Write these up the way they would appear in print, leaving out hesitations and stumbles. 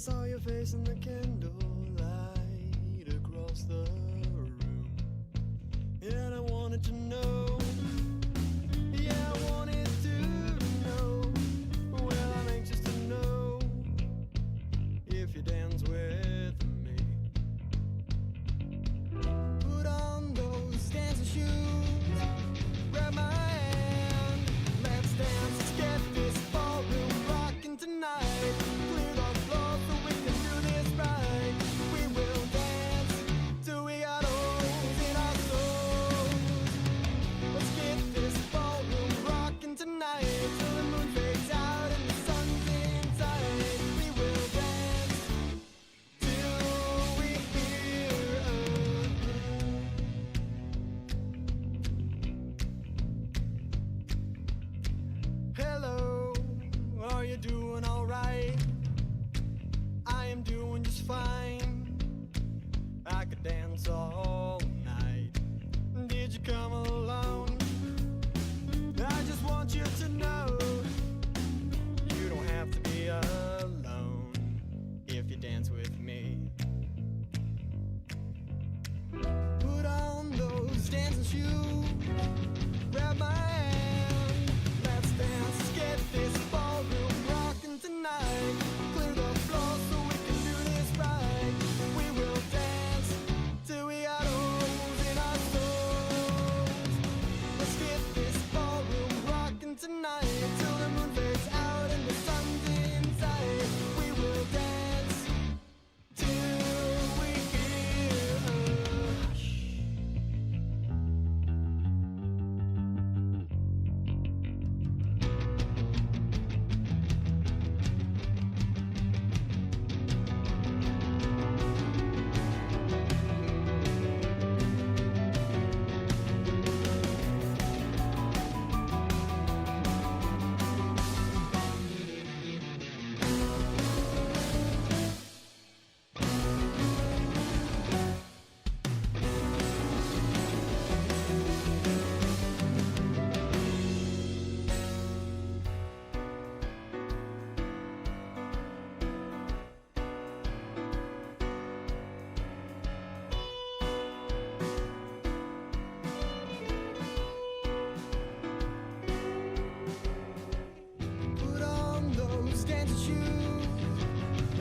saw your face in the candlelight across the room, and I wanted to know. Yeah, I wanted to know. Well, I'm anxious to know if you dance with me. Put on those dancing shoes, grab my hand, let's dance, let's get this ballroom rocking tonight. Clear the floor so we can do this right. We will dance till we got holes in our souls. Let's get this ballroom rocking tonight till the moon fades out and the sun's inside. We will dance till we hear a hello, are you doing alright? I am doing just fine. I could dance all night. Did you come alone? I just want you to know you don't have to be alone if you dance with me. Put on those dancing shoes, grab my hand, let's dance, let's get this ballroom rocking tonight. Clear the floor so we can do this right. We will dance till we got holes in our souls. Let's get this ballroom rocking tonight till the moon fades out and the sun's inside. We will dance till we hear a hush. Put on those dancing shoes,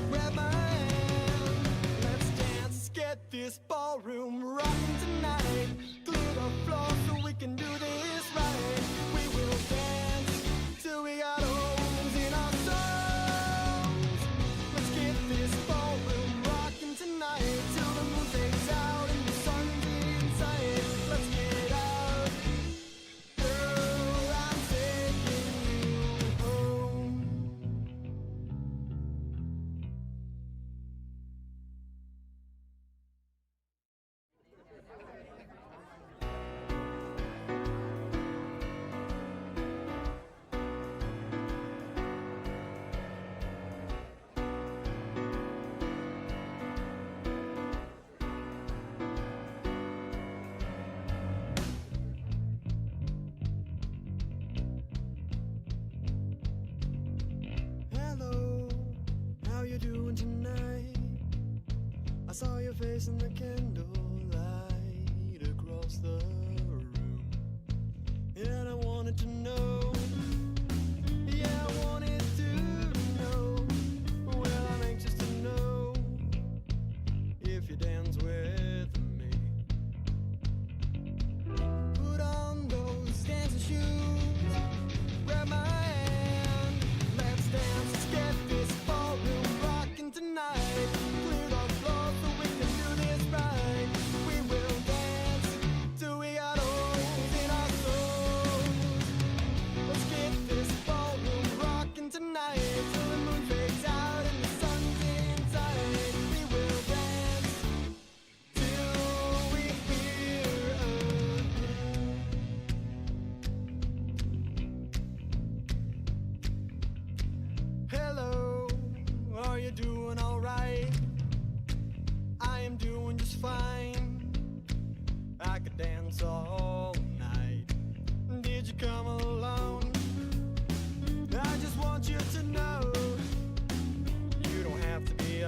grab my hand, let's dance, let's get this ballroom rocking tonight. Clear the floor so we can do this right. We will dance till we got holes in our souls. Let's get this ballroom rocking tonight till the moon fades out and the sun's inside. Let's get out, girl, I'm taking you home. Hello, how you doing tonight? I saw your face in the candlelight across the room, and I wanted to know. Yeah, I wanted to know. Well, I'm anxious to know if you dance with me. Put on those dancing shoes, grab my hand, let's dance, let's get this ballroom rocking tonight. Clear the floor so we can do this right. We will dance till we got holes in our souls. Let's get this ballroom rocking tonight till the moon fades out and the sun's inside. We will dance till we hear a hello, are you doing alright? I am doing just fine. I could dance all night. Did you come alone? I just want you to know you don't have to be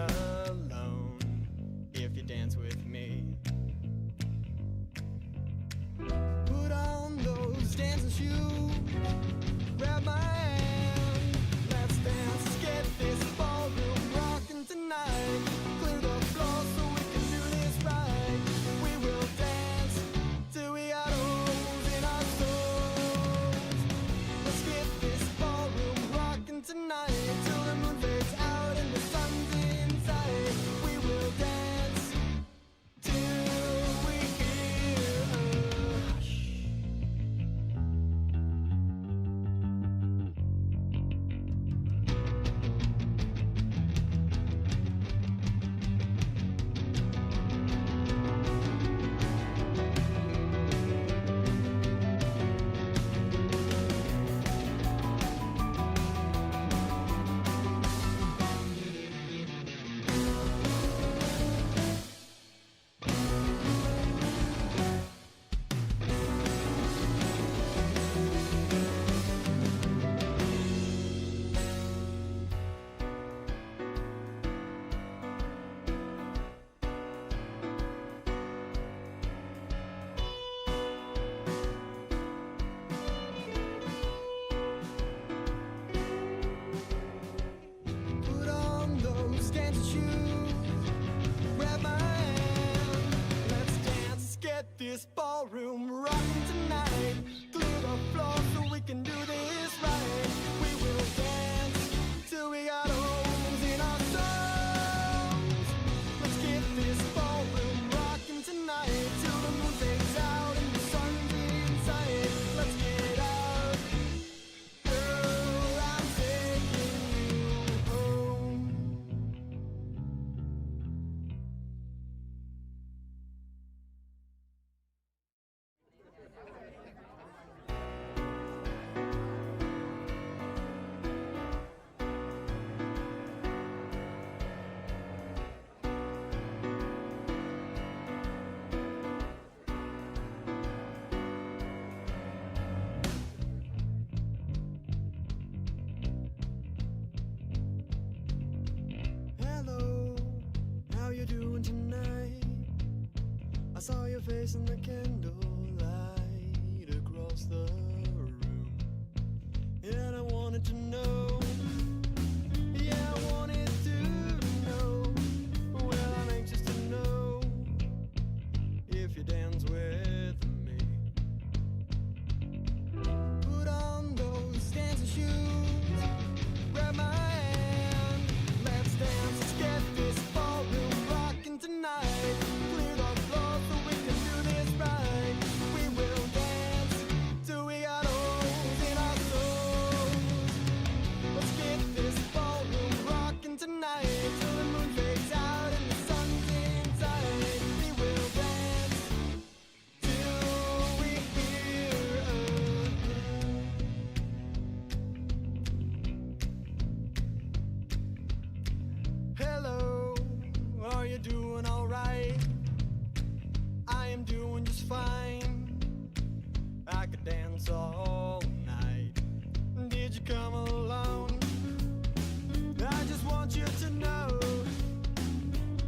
you doing tonight? I saw your face in the candlelight across the room, and I wanted to know. Yeah, I wanted to know. Well, I'm anxious to know if you dance with me. Put on those dancing shoes, grab my hand, let's dance, let's get this ballroom rocking tonight. Clear the floor so we can do this right. We will dance till we got holes in our souls. Let's get this ballroom rocking tonight till the moon fades out and the sun's inside. We will dance till we hear hello, are you doing alright? I am doing just fine. I could dance all night. Did you come alone? I just want you to know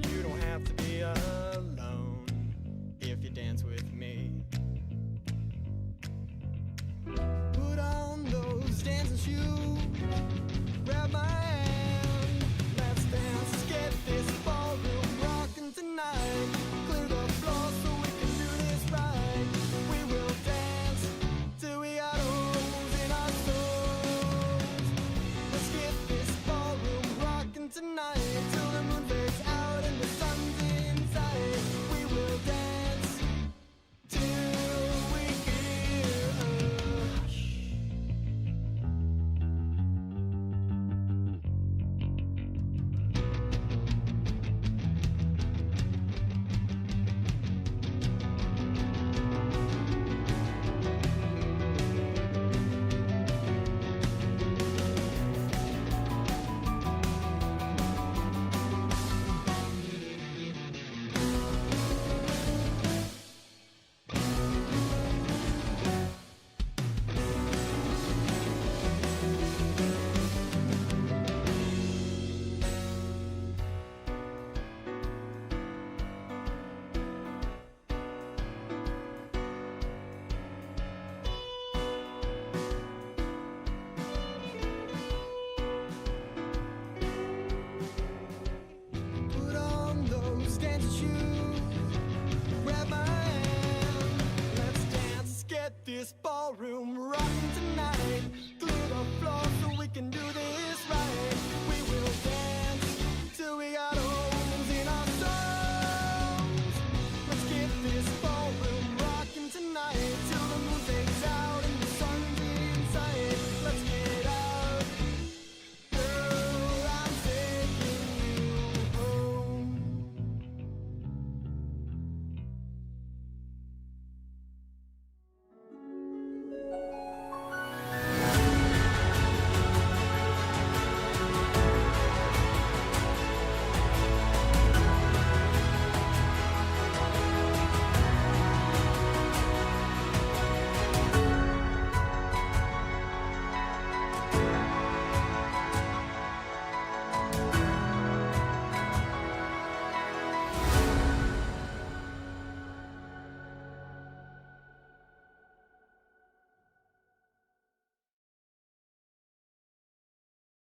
you don't have to be alone if you dance with me. Put on those dancing shoes, grab my hand, let's dance, let's get this ballroom rocking tonight. Clear the floor so we can do this right. We will dance till we got holes in our souls. Let's get this ballroom rocking tonight till the moon fades out and the sun's inside. We will dance till we hear a hush. Put on those dancing shoes, grab my hand, let's dance, let's get this ballroom rocking tonight. Clear the floor so we can do this right. We will dance till we got holes in our souls. Let's get this ballroom rocking tonight till the moon fades out and the sun's inside. Let's get out, girl, I'm taking you home.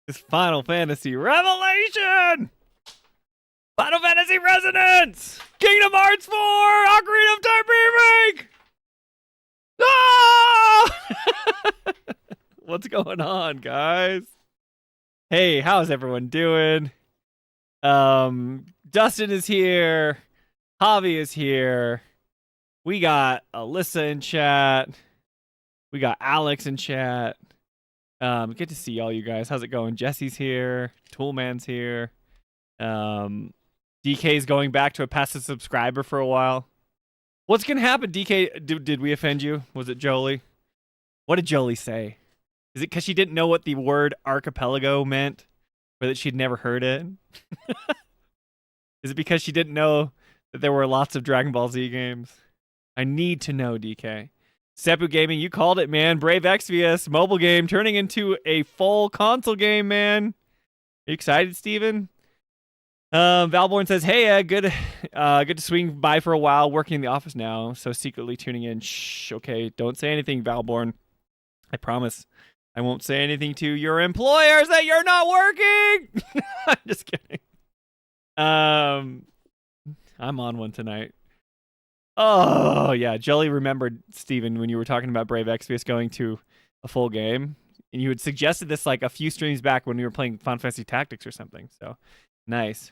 It's Final Fantasy Revelation! Final Fantasy Resonance! Kingdom Hearts 4! Ocarina of Time remake! Ah! What's going on, guys? Hey, how's everyone doing? Dustin is here. Javi is here. We got Alyssa in chat. We got Alex in chat. Good to see all you guys. How's it going? Jesse's here. Toolman's here. DK's going back to a passive subscriber for a while. What's gonna happen, DK? Did we offend you? Was it Jolie? What did Jolie say? Is it because she didn't know what the word archipelago meant? Or that she'd never heard it? Is it because she didn't know that there were lots of Dragon Ball Z games? I need to know, DK. Seppu Gaming, you called it, man. Brave Exvius, mobile game, turning into a full console game, man. Are you excited, Steven? Valborn says, "Hey, good to swing by for a while. Working in the office now, so secretly tuning in. Shh, okay, don't say anything, Valborn. I promise, I won't say anything to your employers that you're not working." I'm just kidding. I'm on one tonight. Oh yeah, Jolie remembered, Steven, when you were talking about Brave Exvius going to a full game, and you had suggested this like a few streams back when we were playing Final Fantasy Tactics or something. So nice.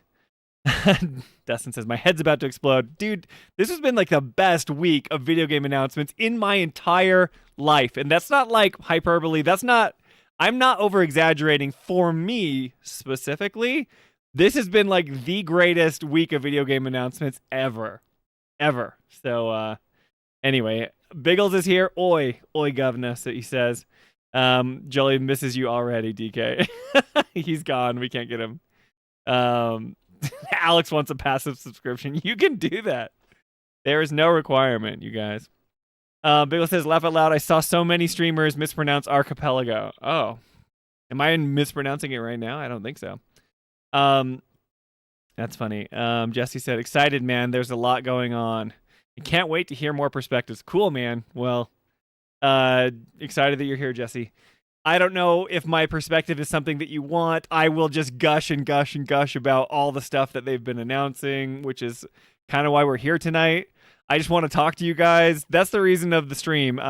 Dustin says, "My head's about to explode." Dude, this has been like the best week of video game announcements in my entire life. And that's not like hyperbole. I'm not over exaggerating. For me specifically, this has been like the greatest week of video game announcements ever. So, anyway, Biggles is here. Oi, governor, so he says. Jolie misses you already, DK. He's gone. We can't get him. Alex wants a passive subscription. You can do that. There is no requirement, you guys. Biggles says, "Laugh out loud. I saw so many streamers mispronounce archipelago." Oh. Am I mispronouncing it right now? I don't think so. That's funny. Jesse said, "Excited, man. There's a lot going on. I can't wait to hear more perspectives." Cool, man. Well, excited that you're here, Jesse. I don't know if my perspective is something that you want. I will just gush and gush and gush about all the stuff that they've been announcing, which is kind of why we're here tonight. I just want to talk to you guys. That's the reason of the stream.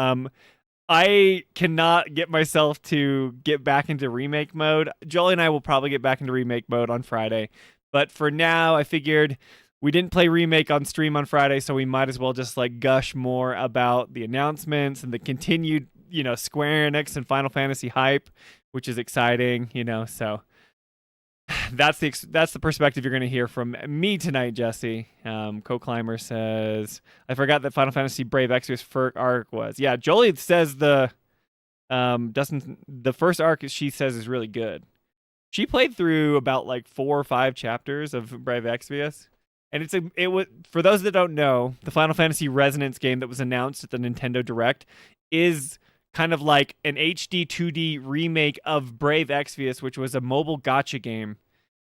I cannot get myself to get back into remake mode. Jolie and I will probably get back into remake mode on Friday. But for now, I figured we didn't play remake on stream on Friday, so we might as well just like gush more about the announcements and the continued, Square Enix and Final Fantasy hype, which is exciting, so that's the perspective you're going to hear from me tonight, Jesse. Co-Climber says, "I forgot that Final Fantasy Brave Exvius first arc was." Yeah, Jolie says the first arc she says is really good. She played through about like 4 or 5 chapters of Brave Exvius. And it was, for those that don't know, the Final Fantasy Resonance game that was announced at the Nintendo Direct is kind of like an HD 2D remake of Brave Exvius, which was a mobile gacha game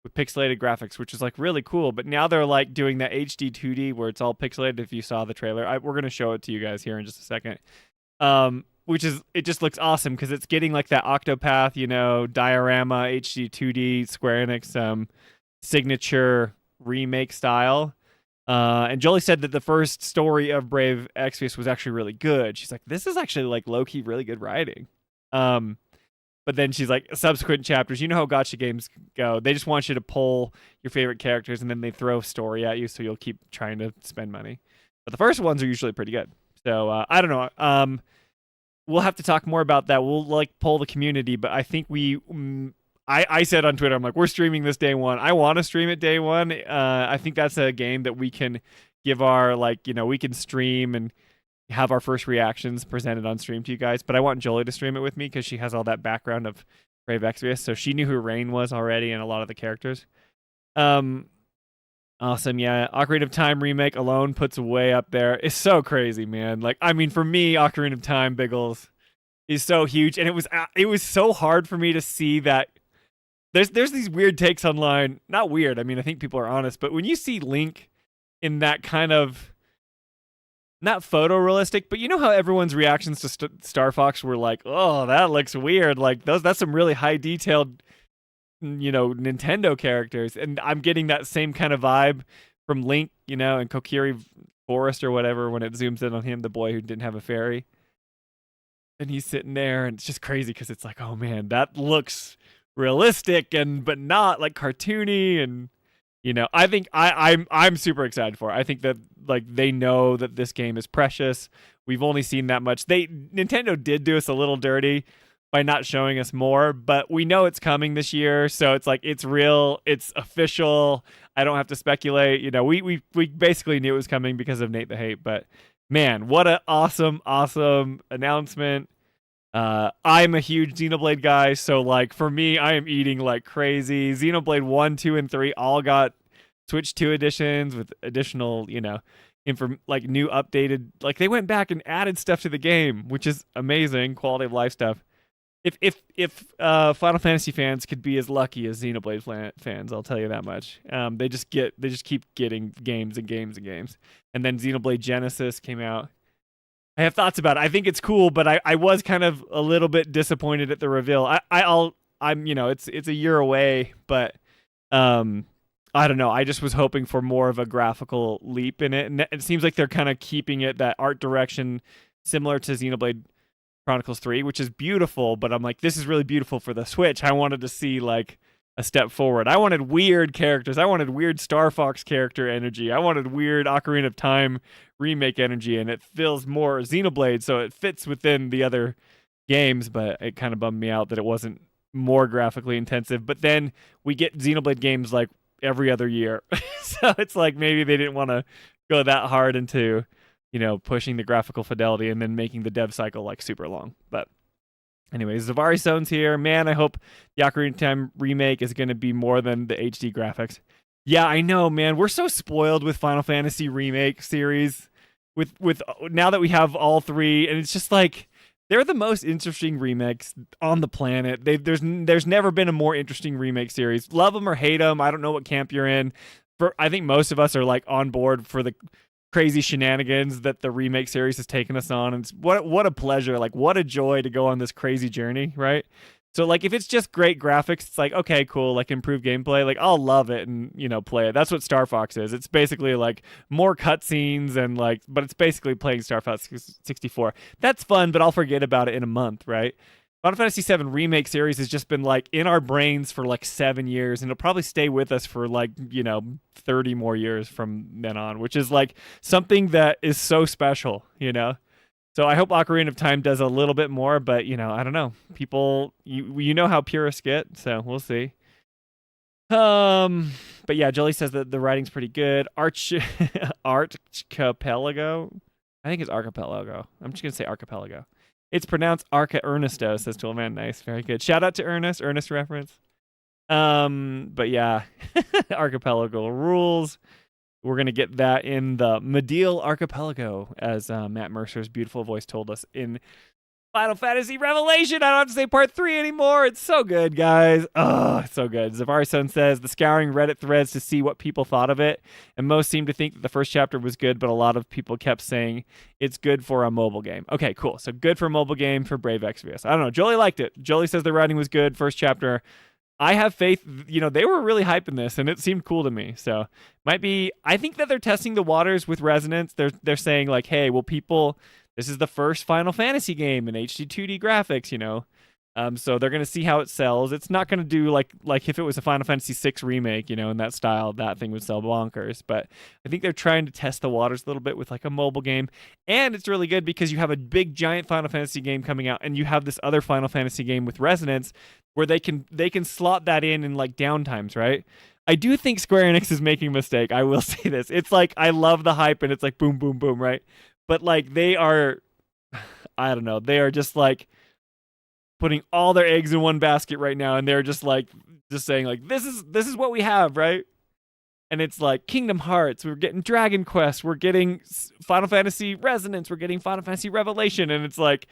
with pixelated graphics, which is like really cool. But now they're like doing that HD 2D where it's all pixelated. If you saw the trailer, we're gonna show it to you guys here in just a second. It just looks awesome because it's getting like that Octopath, diorama HD 2D Square Enix signature remake style. And Jolie said that the first story of Brave Exvius was actually really good. She's like, "This is actually like low-key really good writing." But then she's like, subsequent chapters, you know how gacha games go. They just want you to pull your favorite characters and then they throw story at you, so you'll keep trying to spend money. But the first ones are usually pretty good. So I don't know. We'll have to talk more about that. We'll like poll the community, but I think I said on Twitter, I'm like, we're streaming this day one. I want to stream it day one. I think that's a game that we can give our we can stream and have our first reactions presented on stream to you guys. But I want Jolie to stream it with me because she has all that background of Brave Exvius, so she knew who Rain was already and a lot of the characters. Awesome, yeah. Ocarina of Time remake alone puts way up there. It's so crazy, man. Like, I mean, for me, Ocarina of Time, Biggles, is so huge, and it was so hard for me to see that. There's these weird takes online. Not weird. I mean, I think people are honest, but when you see Link in that kind of not photorealistic, but you know how everyone's reactions to Star Fox were like, "Oh, that looks weird." Like that's some really high detailed, Nintendo characters, and I'm getting that same kind of vibe from Link, in Kokiri Forest or whatever when it zooms in on him, the boy who didn't have a fairy, and he's sitting there, and it's just crazy because it's like, oh man, that looks realistic but not like cartoony, and I think I'm super excited for it. I think that like they know that this game is precious. We've only seen that much. Nintendo did do us a little dirty by not showing us more, but we know it's coming this year, so it's like it's real, it's official. I don't have to speculate. We basically knew it was coming because of Nate the Hate, but man, what an awesome announcement. I'm a huge Xenoblade guy, so like for me, I am eating like crazy. Xenoblade 1, 2, and 3 all got Switch 2 editions with additional, new updated, like they went back and added stuff to the game, which is amazing, quality of life stuff. If Final Fantasy fans could be as lucky as Xenoblade fans, I'll tell you that much. They just keep getting games and games and games. And then Xenoblade Genesis came out. I have thoughts about it. I think it's cool, but I was kind of a little bit disappointed at the reveal. I'm it's a year away, but I don't know. I just was hoping for more of a graphical leap in it, and it seems like they're kind of keeping it that art direction similar to Xenoblade Chronicles 3, which is beautiful, but I'm like, this is really beautiful for the Switch. I wanted to see like a step forward. I wanted weird characters. I wanted weird Star Fox character energy. I wanted weird Ocarina of Time remake energy, and it feels more Xenoblade, so it fits within the other games, but it kind of bummed me out that it wasn't more graphically intensive. But then we get Xenoblade games like every other year. So it's like maybe they didn't want to go that hard into pushing the graphical fidelity and then making the dev cycle like super long. But anyways, Zavari Sone's here. Man, I hope the Ocarina of Time remake is going to be more than the HD graphics. Yeah, I know, man. We're so spoiled with Final Fantasy remake series with now that we have all three, and it's just like they're the most interesting remakes on the planet. There's never been a more interesting remake series. Love them or hate them. I don't know what camp you're in. I think most of us are like on board for the crazy shenanigans that the remake series has taken us on, and it's what a pleasure, like what a joy to go on this crazy journey, right? So like if it's just great graphics, it's like okay, cool, like improved gameplay, like I'll love it and play it. That's what Star Fox is. It's basically like more cutscenes and like, but it's basically playing Star Fox 64. That's fun, but I'll forget about it in a month, right? Final Fantasy 7 remake series has just been like in our brains for like 7 years, and it'll probably stay with us for like 30 more years from then on, which is like something that is so special. So I hope Ocarina of Time does a little bit more, but I don't know. People, you know how purists get, so we'll see. But yeah, Jolie says that the writing's pretty good. Archipelago. I think it's Archipelago. I'm just gonna say Archipelago. It's pronounced Arca Ernesto, says Toolman. Nice, very good. Shout out to Ernest reference. But yeah, Archipelago rules. We're going to get that in the Medial Archipelago, as Matt Mercer's beautiful voice told us in Final Fantasy Revelation. I don't have to say part 3 anymore. It's so good, guys. Oh, it's so good. Zavari-san says, the scouring Reddit threads to see what people thought of it, and most seemed to think that the first chapter was good, but a lot of people kept saying it's good for a mobile game. Okay, cool. So good for a mobile game for Brave Exvius. I don't know. Jolie liked it. Jolie says the writing was good. First chapter. I have faith, they were really hyping this, and it seemed cool to me. So might be, I think that they're testing the waters with Resonance. They're saying like, hey, well, people, this is the first Final Fantasy game in HD 2D graphics, so they're going to see how it sells. It's not going to do like if it was a Final Fantasy 6 remake, in that style, that thing would sell bonkers. But I think they're trying to test the waters a little bit with like a mobile game. And it's really good because you have a big giant Final Fantasy game coming out, and you have this other Final Fantasy game with Resonance where they can slot that in like downtimes, right? I do think Square Enix is making a mistake. I will say this. It's like, I love the hype and it's like boom, boom, boom, right? But like they are, I don't know, they are just like putting all their eggs in one basket right now, and they're just saying like, this is what we have, right? And it's like Kingdom Hearts, we're getting Dragon Quest, we're getting Final Fantasy Resonance, we're getting Final Fantasy Revelation, and it's like,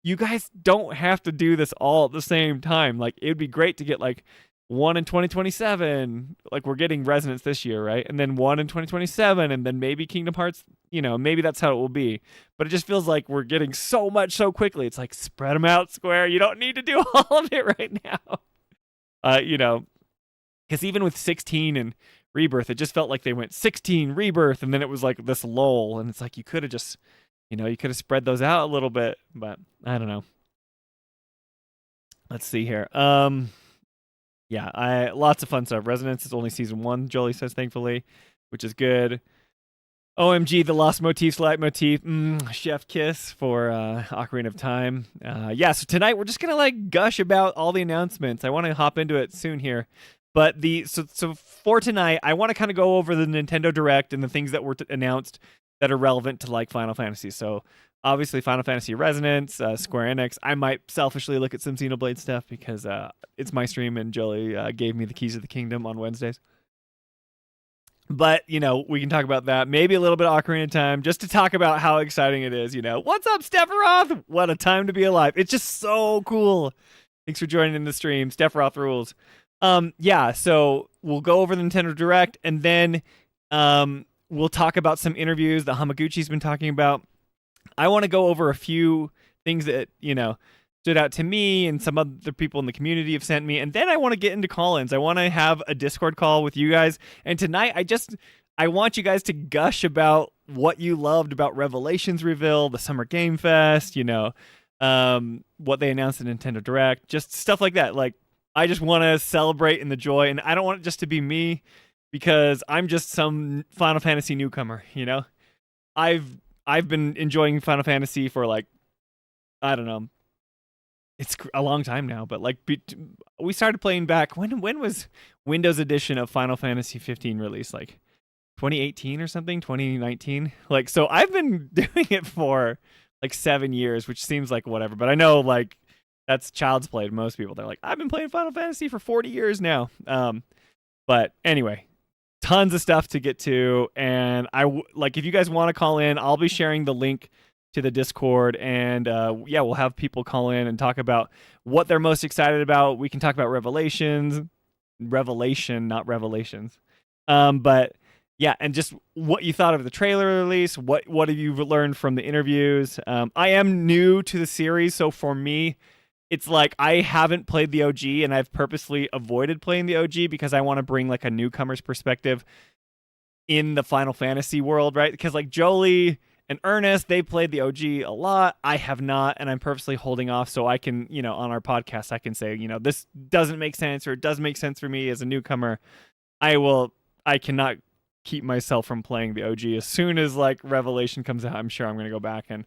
you guys don't have to do this all at the same time. Like, it would be great to get like one in 2027. Like, we're getting Resonance this year, right? And then one in 2027, and then maybe Kingdom Hearts, maybe that's how it will be. But it just feels like we're getting so much so quickly. It's like, spread them out, Square. You don't need to do all of it right now. Because even with 16 and Rebirth, it just felt like they went 16 Rebirth, and then it was like this lull, and it's like you could have just, you could have spread those out a little bit, but I don't know. Let's see here. Yeah, lots of fun stuff. Resonance is only season 1, Jolie says, thankfully, which is good. OMG, the Lost Motifs, Leitmotif, chef kiss for Ocarina of Time. Yeah, so tonight we're just gonna like gush about all the announcements. I want to hop into it soon here. But so for tonight, I want to kind of go over the Nintendo Direct and the things that were announced that are relevant to like Final Fantasy. So obviously Final Fantasy Resonance, Square Enix. I might selfishly look at some Xenoblade stuff because it's my stream and Jolie gave me the keys of the kingdom on Wednesdays. But, we can talk about that. Maybe a little bit of Ocarina of Time just to talk about how exciting it is, What's up, Sephiroth? What a time to be alive. It's just so cool. Thanks for joining in the stream. Sephiroth rules. Yeah, so we'll go over the Nintendo Direct, and then we'll talk about some interviews that Hamaguchi's been talking about. I want to go over a few things that, stood out to me and some other people in the community have sent me. And then I want to get into call-ins. I want to have a Discord call with you guys. And tonight, I want you guys to gush about what you loved about Revelations reveal, the Summer Game Fest, what they announced in Nintendo Direct, just stuff like that. Like, I just want to celebrate in the joy, and I don't want it just to be me because I'm just some Final Fantasy newcomer, I've been enjoying Final Fantasy for I don't know. It's a long time now, but we started playing back when was Windows edition of Final Fantasy 15 released? 2018 or something, 2019. So I've been doing it for 7 years, which seems like whatever, but I know that's child's play to most people. They're like, I've been playing Final Fantasy for 40 years now. But anyway, tons of stuff to get to, and if you guys want to call in, I'll be sharing the link to the Discord, and we'll have people call in and talk about what they're most excited about. We can talk about revelation, not revelations. But yeah, and just what you thought of the trailer release. What have you learned from the interviews? I am new to the series, so for me, it's I haven't played the OG, and I've purposely avoided playing the OG because I want to bring a newcomer's perspective in the Final Fantasy world, right? Because Jolie and Ernest, they played the OG a lot. I have not, and I'm purposely holding off so I can, on our podcast, I can say, this doesn't make sense, or it does make sense for me as a newcomer. I cannot keep myself from playing the OG. As soon as Revelation comes out, I'm sure I'm going to go back and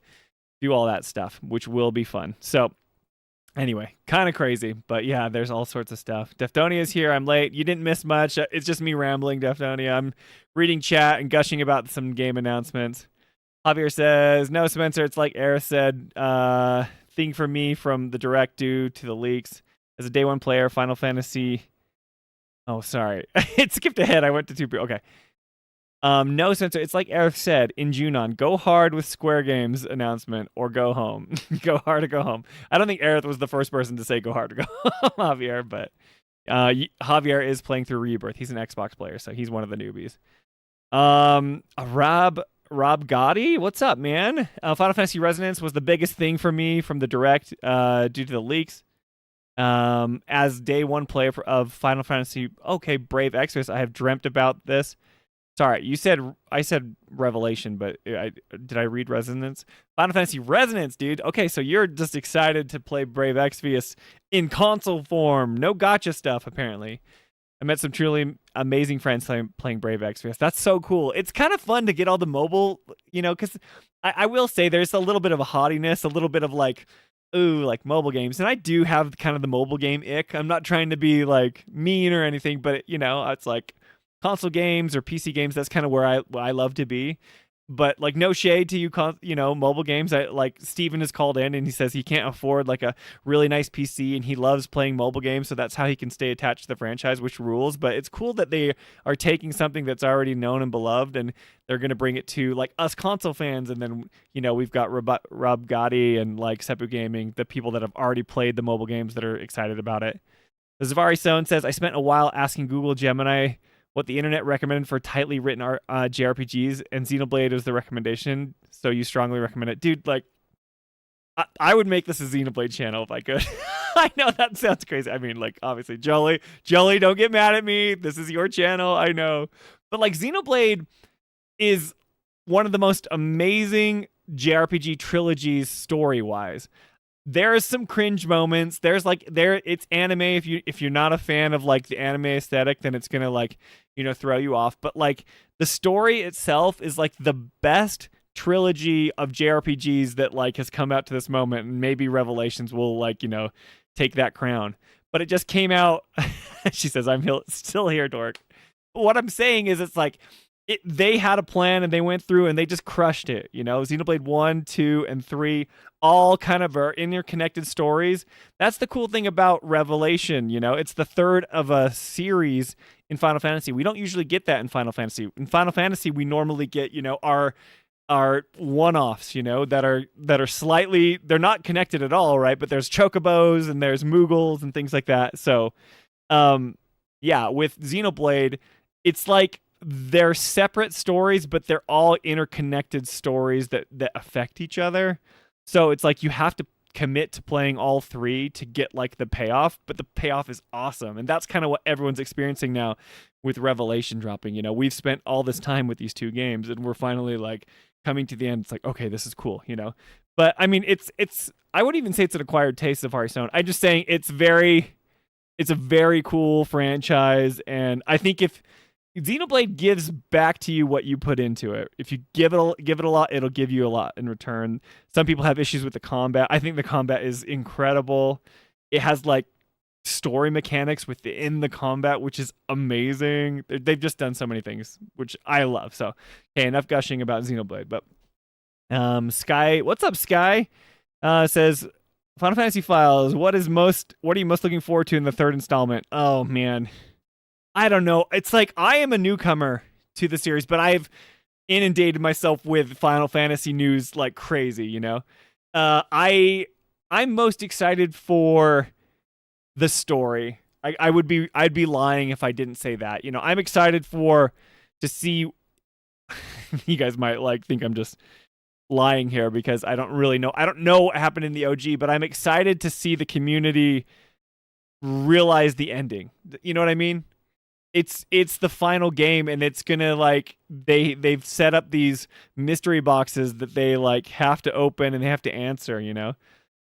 do all that stuff, which will be fun. So anyway, kind of crazy, but yeah, there's all sorts of stuff. Deftonia's here. I'm late. You didn't miss much. It's just me rambling, Deftonia. I'm reading chat and gushing about some game announcements. Javier says, no, Spencer, it's like Aerith said, thing for me from the Direct due to the leaks. As a day one player, Final Fantasy... Oh, sorry. It skipped ahead. I went to two... Okay. No, Spencer, it's like Aerith said in Junon, go hard with Square Games announcement or go home. Go hard or go home. I don't think Aerith was the first person to say go hard or go home, Javier, but Javier is playing through Rebirth. He's an Xbox player, so he's one of the newbies. Rob Gotti, what's up, man? Final Fantasy Resonance was the biggest thing for me from the Direct due to the leaks. As day one player of Final Fantasy, Brave Exvius, I have dreamt about this. Sorry, I said Revelation, but did I read Resonance? Final Fantasy Resonance, dude. Okay, so you're just excited to play Brave Exvius in console form. No gotcha stuff, apparently. I met some truly amazing friends playing Brave Exvius. That's so cool. It's kind of fun to get all the mobile, because I will say there's a little bit of a haughtiness, a little bit of mobile games. And I do have kind of the mobile game ick. I'm not trying to be mean or anything, but it's console games or PC games. That's kind of where I love to be. But no shade to you, mobile games. Steven has called in and he says he can't afford a really nice PC and he loves playing mobile games, so that's how he can stay attached to the franchise, which rules. But it's cool that they are taking something that's already known and beloved and they're going to bring it to us console fans. And then we've got Rob Gotti and Seppu Gaming, the people that have already played the mobile games that are excited about it. The Zavari Stone says, I spent a while asking Google Gemini what the internet recommended for tightly written JRPGs, and Xenoblade was the recommendation, so you strongly recommend it. Dude, I would make this a Xenoblade channel if I could. I know that sounds crazy. I mean, obviously, Jolie, don't get mad at me. This is your channel, I know. But, Xenoblade is one of the most amazing JRPG trilogies story-wise. There's some cringe moments. There's it's anime. If you're not a fan of the anime aesthetic, then it's gonna throw you off. But the story itself is the best trilogy of JRPGs that has come out to this moment, and maybe Revelations will take that crown. But it just came out. She says, "I'm still here, dork." But what I'm saying is, it's they had a plan and they went through and they just crushed it. Xenoblade 1, 2, and 3 all kind of are interconnected stories. That's the cool thing about Revelation. It's the third of a series in Final Fantasy. We don't usually get that in Final Fantasy. In Final Fantasy, we normally get, our one-offs, that are slightly, they're not connected at all, right? But there's chocobos and there's Moogles and things like that. So, yeah, with Xenoblade, it's like they're separate stories, but they're all interconnected stories that affect each other. So it's like you have to commit to playing all three to get like the payoff, but the payoff is awesome. And that's kind of what everyone's experiencing now with Revelation dropping. We've spent all this time with these two games and we're finally like coming to the end. It's like, okay, this is cool, But I mean, it's I wouldn't even say it's an acquired taste of Hearthstone. I'm just saying it's a very cool franchise, and I think if Xenoblade gives back to you what you put into it. If you give it a lot, it'll give you a lot in return. Some people have issues with the combat. I think the combat is incredible. It has like story mechanics within the combat, which is amazing. They've just done so many things, which I love. So, okay, enough gushing about Xenoblade. But Sky, what's up, Sky? Says Final Fantasy Files. What are you most looking forward to in the third installment? Oh man. I don't know. It's like I am a newcomer to the series, but I've inundated myself with Final Fantasy news like crazy, I'm most excited for the story. I'd be lying if I didn't say that. I'm excited to see you guys might like think I'm just lying here because I don't really know. I don't know what happened in the OG, but I'm excited to see the community realize the ending. You know what I mean? It's the final game, and it's gonna like they've set up these mystery boxes that they like have to open and they have to answer.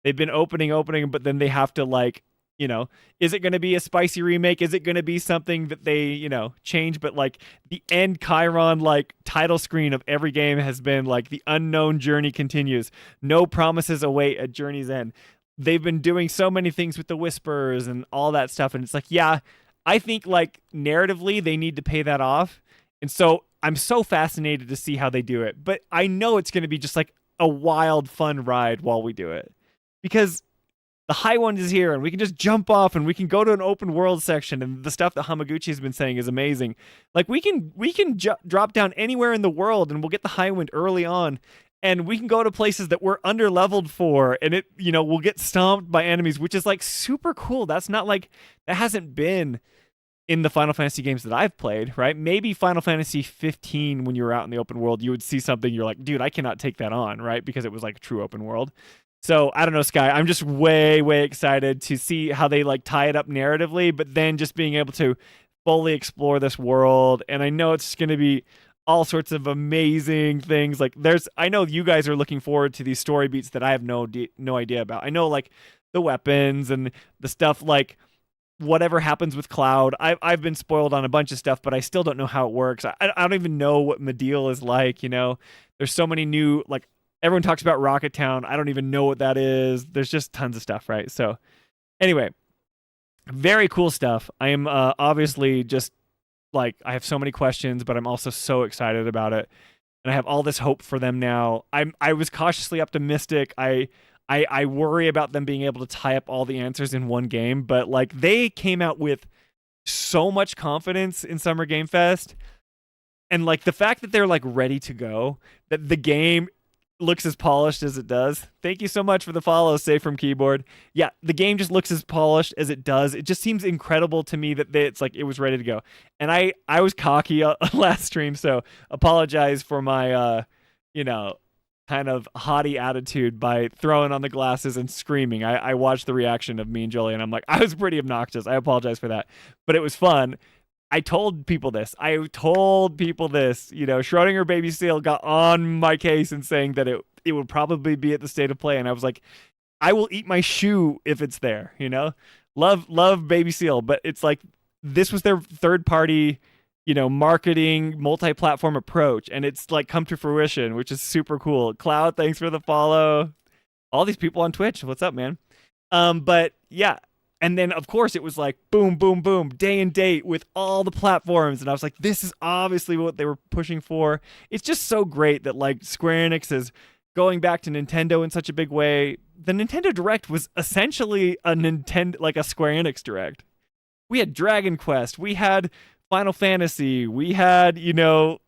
They've been opening, but then they have to like, is it gonna be a spicy remake? Is it gonna be something that they change? But like the end Chiron like title screen of every game has been like the unknown journey continues. No promises await at journey's end. They've been doing so many things with the whispers and all that stuff, and it's like, yeah. I think like narratively they need to pay that off. And so I'm so fascinated to see how they do it. But I know it's going to be just like a wild fun ride while we do it. Because the high one is here and we can just jump off and we can go to an open world section, and the stuff that Hamaguchi has been saying is amazing. Like we can drop down anywhere in the world and we'll get the high wind early on. And we can go to places that we're under-leveled for, and it, we'll get stomped by enemies, which is like super cool. That hasn't been in the Final Fantasy games that I've played, right? Maybe Final Fantasy 15, when you were out in the open world, you would see something you're like, dude, I cannot take that on, right? Because it was like a true open world. So I don't know, Sky. I'm just way, way excited to see how they like tie it up narratively, but then just being able to fully explore this world. And I know it's going to be all sorts of amazing things. Like I know you guys are looking forward to these story beats that I have no idea about. I know like the weapons and the stuff, like whatever happens with Cloud. I've been spoiled on a bunch of stuff, but I still don't know how it works. I don't even know what Medeal is like. There's so many new, like everyone talks about Rocket Town. I don't even know what that is. There's just tons of stuff, right? So anyway, very cool stuff. I am obviously just like, I have so many questions, but I'm also so excited about it. And I have all this hope for them now. I was cautiously optimistic. I worry about them being able to tie up all the answers in one game, but like they came out with so much confidence in Summer Game Fest. And like the fact that they're like ready to go, that the game looks as polished as it does. Thank you so much for the follow, Safe from Keyboard. Yeah, the game just looks as polished as it does. It just seems incredible to me that it's like it was ready to go. And I was cocky last stream, so apologize for my kind of haughty attitude by throwing on the glasses and screaming. I watched the reaction of me and Jolie, and I'm like, I was pretty obnoxious. I apologize for that. But it was fun. I told people this. Schrodinger Baby Seal got on my case and saying that it would probably be at the State of Play. And I was like, I will eat my shoe if it's there, Love Baby Seal. But it's like, this was their third party, marketing, multi-platform approach. And it's like come to fruition, which is super cool. Cloud, thanks for the follow. All these people on Twitch. What's up, man? But yeah, And then, of course, it was like boom, boom, boom, day and date with all the platforms. And I was like, this is obviously what they were pushing for. It's just so great that like Square Enix is going back to Nintendo in such a big way. The Nintendo Direct was essentially a Square Enix Direct. We had Dragon Quest, we had Final Fantasy, we had,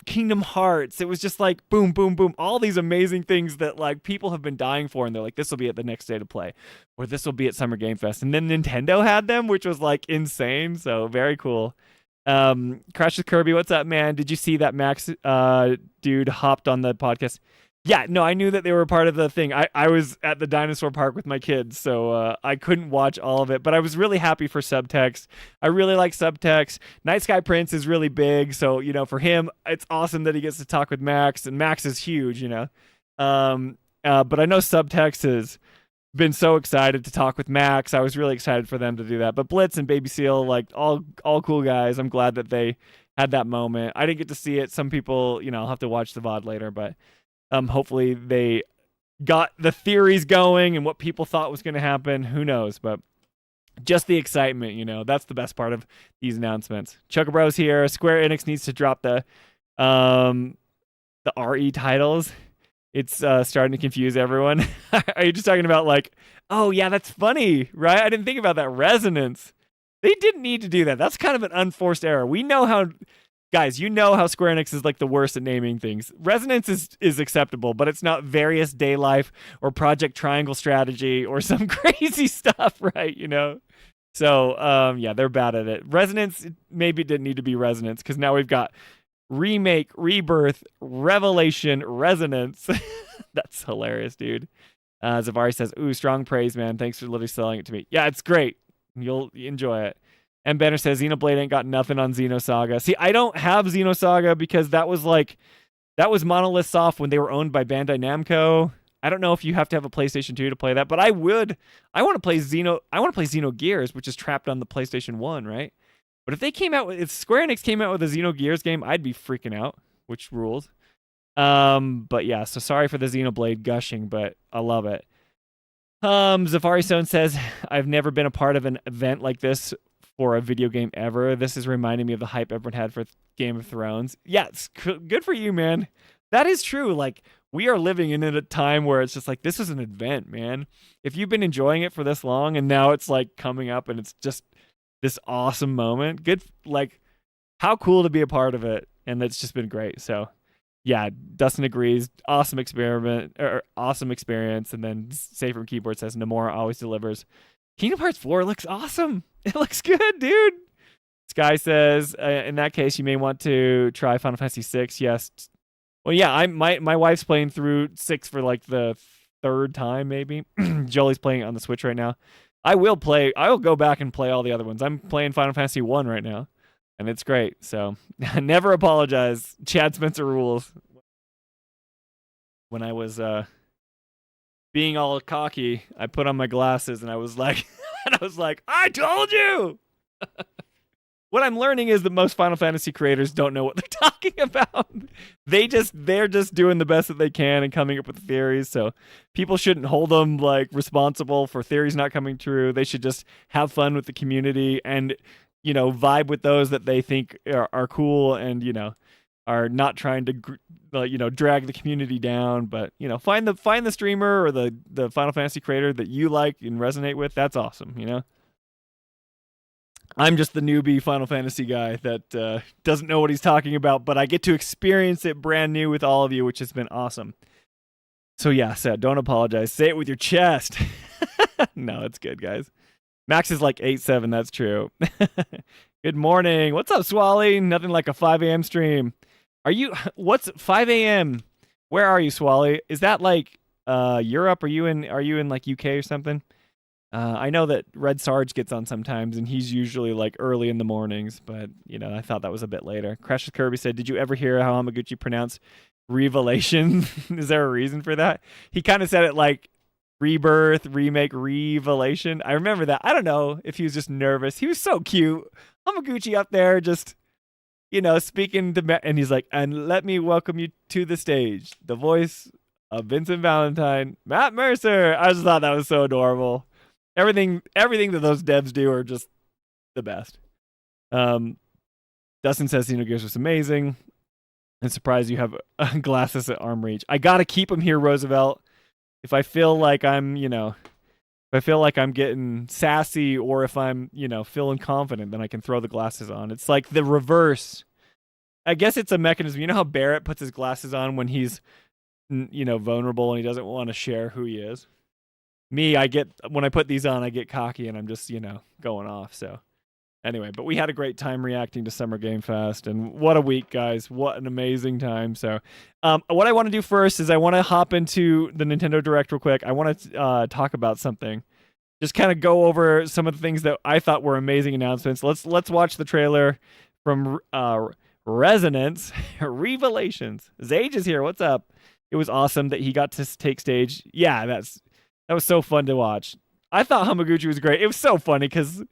Kingdom Hearts. It was just like boom, boom, boom. All these amazing things that like people have been dying for, and they're like, this will be at the next day to play, or this will be at Summer Game Fest. And then Nintendo had them, which was like insane. So very cool. Crash with Kirby, what's up, man? Did you see that Max dude hopped on the podcast? Yeah, no, I knew that they were part of the thing. I was at the dinosaur park with my kids, so I couldn't watch all of it, but I was really happy for Subtext. I really like Subtext. Night Sky Prince is really big, so, for him, it's awesome that he gets to talk with Max, and Max is huge, But I know Subtext has been so excited to talk with Max. I was really excited for them to do that. But Blitz and Baby Seal, like, all cool guys. I'm glad that they had that moment. I didn't get to see it. Some people, I'll have to watch the VOD later, but hopefully they got the theories going and what people thought was going to happen. Who knows? But just the excitement, that's the best part of these announcements. Chocobro's here. Square Enix needs to drop the RE titles. It's starting to confuse everyone. Are you just talking about like, oh yeah, that's funny, right? I didn't think about that. Resonance. They didn't need to do that. That's kind of an unforced error. We know how... Guys, you know how Square Enix is like the worst at naming things. Resonance is acceptable, but it's not Various Day Life or Project Triangle Strategy or some crazy stuff, right? So, yeah, they're bad at it. Resonance maybe didn't need to be Resonance because now we've got Remake, Rebirth, Revelation, Resonance. That's hilarious, dude. Zavari says, ooh, strong praise, man. Thanks for literally selling it to me. Yeah, it's great. You'll enjoy it. And Banner says Xenoblade ain't got nothing on Xenosaga. See, I don't have Xenosaga because that was Monolith Soft when they were owned by Bandai Namco. I don't know if you have to have a PlayStation 2 to play that, but I want to play Xenogears, which is trapped on the PlayStation 1, right? But if Square Enix came out with a Xenogears game, I'd be freaking out, which rules. But yeah, so sorry for the Xenoblade gushing, but I love it. Zafari Stone says, I've never been a part of an event like this for a video game ever. This is reminding me of the hype everyone had for Game of Thrones. Yeah, it's good for you, man. That is true. Like, we are living in a time where it's just like, this is an event, man. If you've been enjoying it for this long and now it's like coming up and it's just this awesome moment, good, like, how cool to be a part of it. And it's just been great. So yeah, Dustin agrees. Awesome experience. And then Safe from Keyboard says Nomura always delivers. Kingdom Hearts 4 looks awesome. It looks good, dude. Sky says, in that case, you may want to try Final Fantasy 6. Yes. Well, yeah, my wife's playing through 6 for like the third time, maybe. Jolie's playing it on the Switch right now. I will go back and play all the other ones. I'm playing Final Fantasy 1 right now, and it's great. So never apologize. Chad Spencer rules. When I was being all cocky, I put on my glasses and I was like, I told you. What I'm learning is that most Final Fantasy creators don't know what they're talking about. They're just doing the best that they can and coming up with theories. So people shouldn't hold them like responsible for theories not coming true. They should just have fun with the community and, vibe with those that they think are cool and, are not trying to, drag the community down. But, find the streamer or the Final Fantasy creator that you like and resonate with. That's awesome, I'm just the newbie Final Fantasy guy that doesn't know what he's talking about, but I get to experience it brand new with all of you, which has been awesome. So yeah, so don't apologize. Say it with your chest. No, it's good, guys. Max is like 8'7", that's true. Good morning. What's up, Swally? Nothing like a 5 a.m. stream. What's 5 a.m.? Where are you, Swally? Is that like Europe? Are you in like UK or something? I know that Red Sarge gets on sometimes, and he's usually like early in the mornings, but I thought that was a bit later. Crash Kirby said, "Did you ever hear how Hamaguchi pronounced revelation?" Is there a reason for that? He kind of said it like rebirth, remake, revelation. I remember that. I don't know if he was just nervous. He was so cute. Hamaguchi up there just, speaking to, and he's like, "And let me welcome you to the stage, the voice of Vincent Valentine, Matt Mercer." I just thought that was so adorable. everything that those devs do are just the best. Dustin says Xenogears was amazing. And surprised you have glasses at arm reach. I gotta keep them here, Roosevelt. If I feel like I'm, if I feel like I'm getting sassy or if I'm, feeling confident, then I can throw the glasses on. It's like the reverse. I guess it's a mechanism. You know how Barrett puts his glasses on when he's, vulnerable and he doesn't want to share who he is? Me, when I put these on, I get cocky and I'm just, going off. So anyway, but we had a great time reacting to Summer Game Fest, and what a week, guys. What an amazing time. So what I want to do first is I want to hop into the Nintendo Direct real quick. I want to talk about something. Just kind of go over some of the things that I thought were amazing announcements. Let's watch the trailer from Resonance Revelations. Zage is here. What's up? It was awesome that he got to take stage. Yeah, that was so fun to watch. I thought Hamaguchi was great. It was so funny because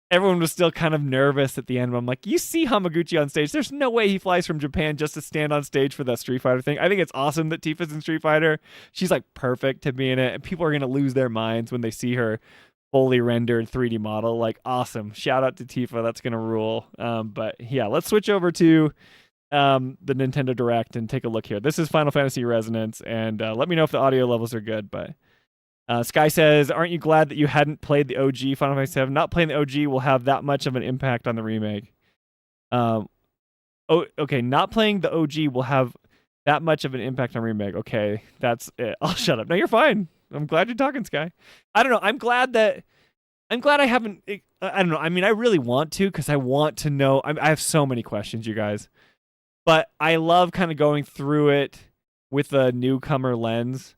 everyone was still kind of nervous at the end. I'm like, you see Hamaguchi on stage. There's no way he flies from Japan just to stand on stage for that Street Fighter thing. I think it's awesome that Tifa's in Street Fighter. She's like perfect to be in it. And people are going to lose their minds when they see her fully rendered 3D model. Like, awesome. Shout out to Tifa. That's going to rule. But yeah, let's switch over to the Nintendo Direct and take a look here. This is Final Fantasy Resonance. And let me know if the audio levels are good. But Sky says, aren't you glad that you hadn't played the OG Final Fantasy 7? Not playing the OG will have that much of an impact on the remake. Okay. Not playing the OG will have that much of an impact on remake. Okay, that's it. I'll shut up. No, you're fine. I'm glad you're talking, Sky. I don't know. I'm glad I haven't. I don't know. I mean, I really want to because I want to know. I have so many questions, you guys. But I love kind of going through it with a newcomer lens.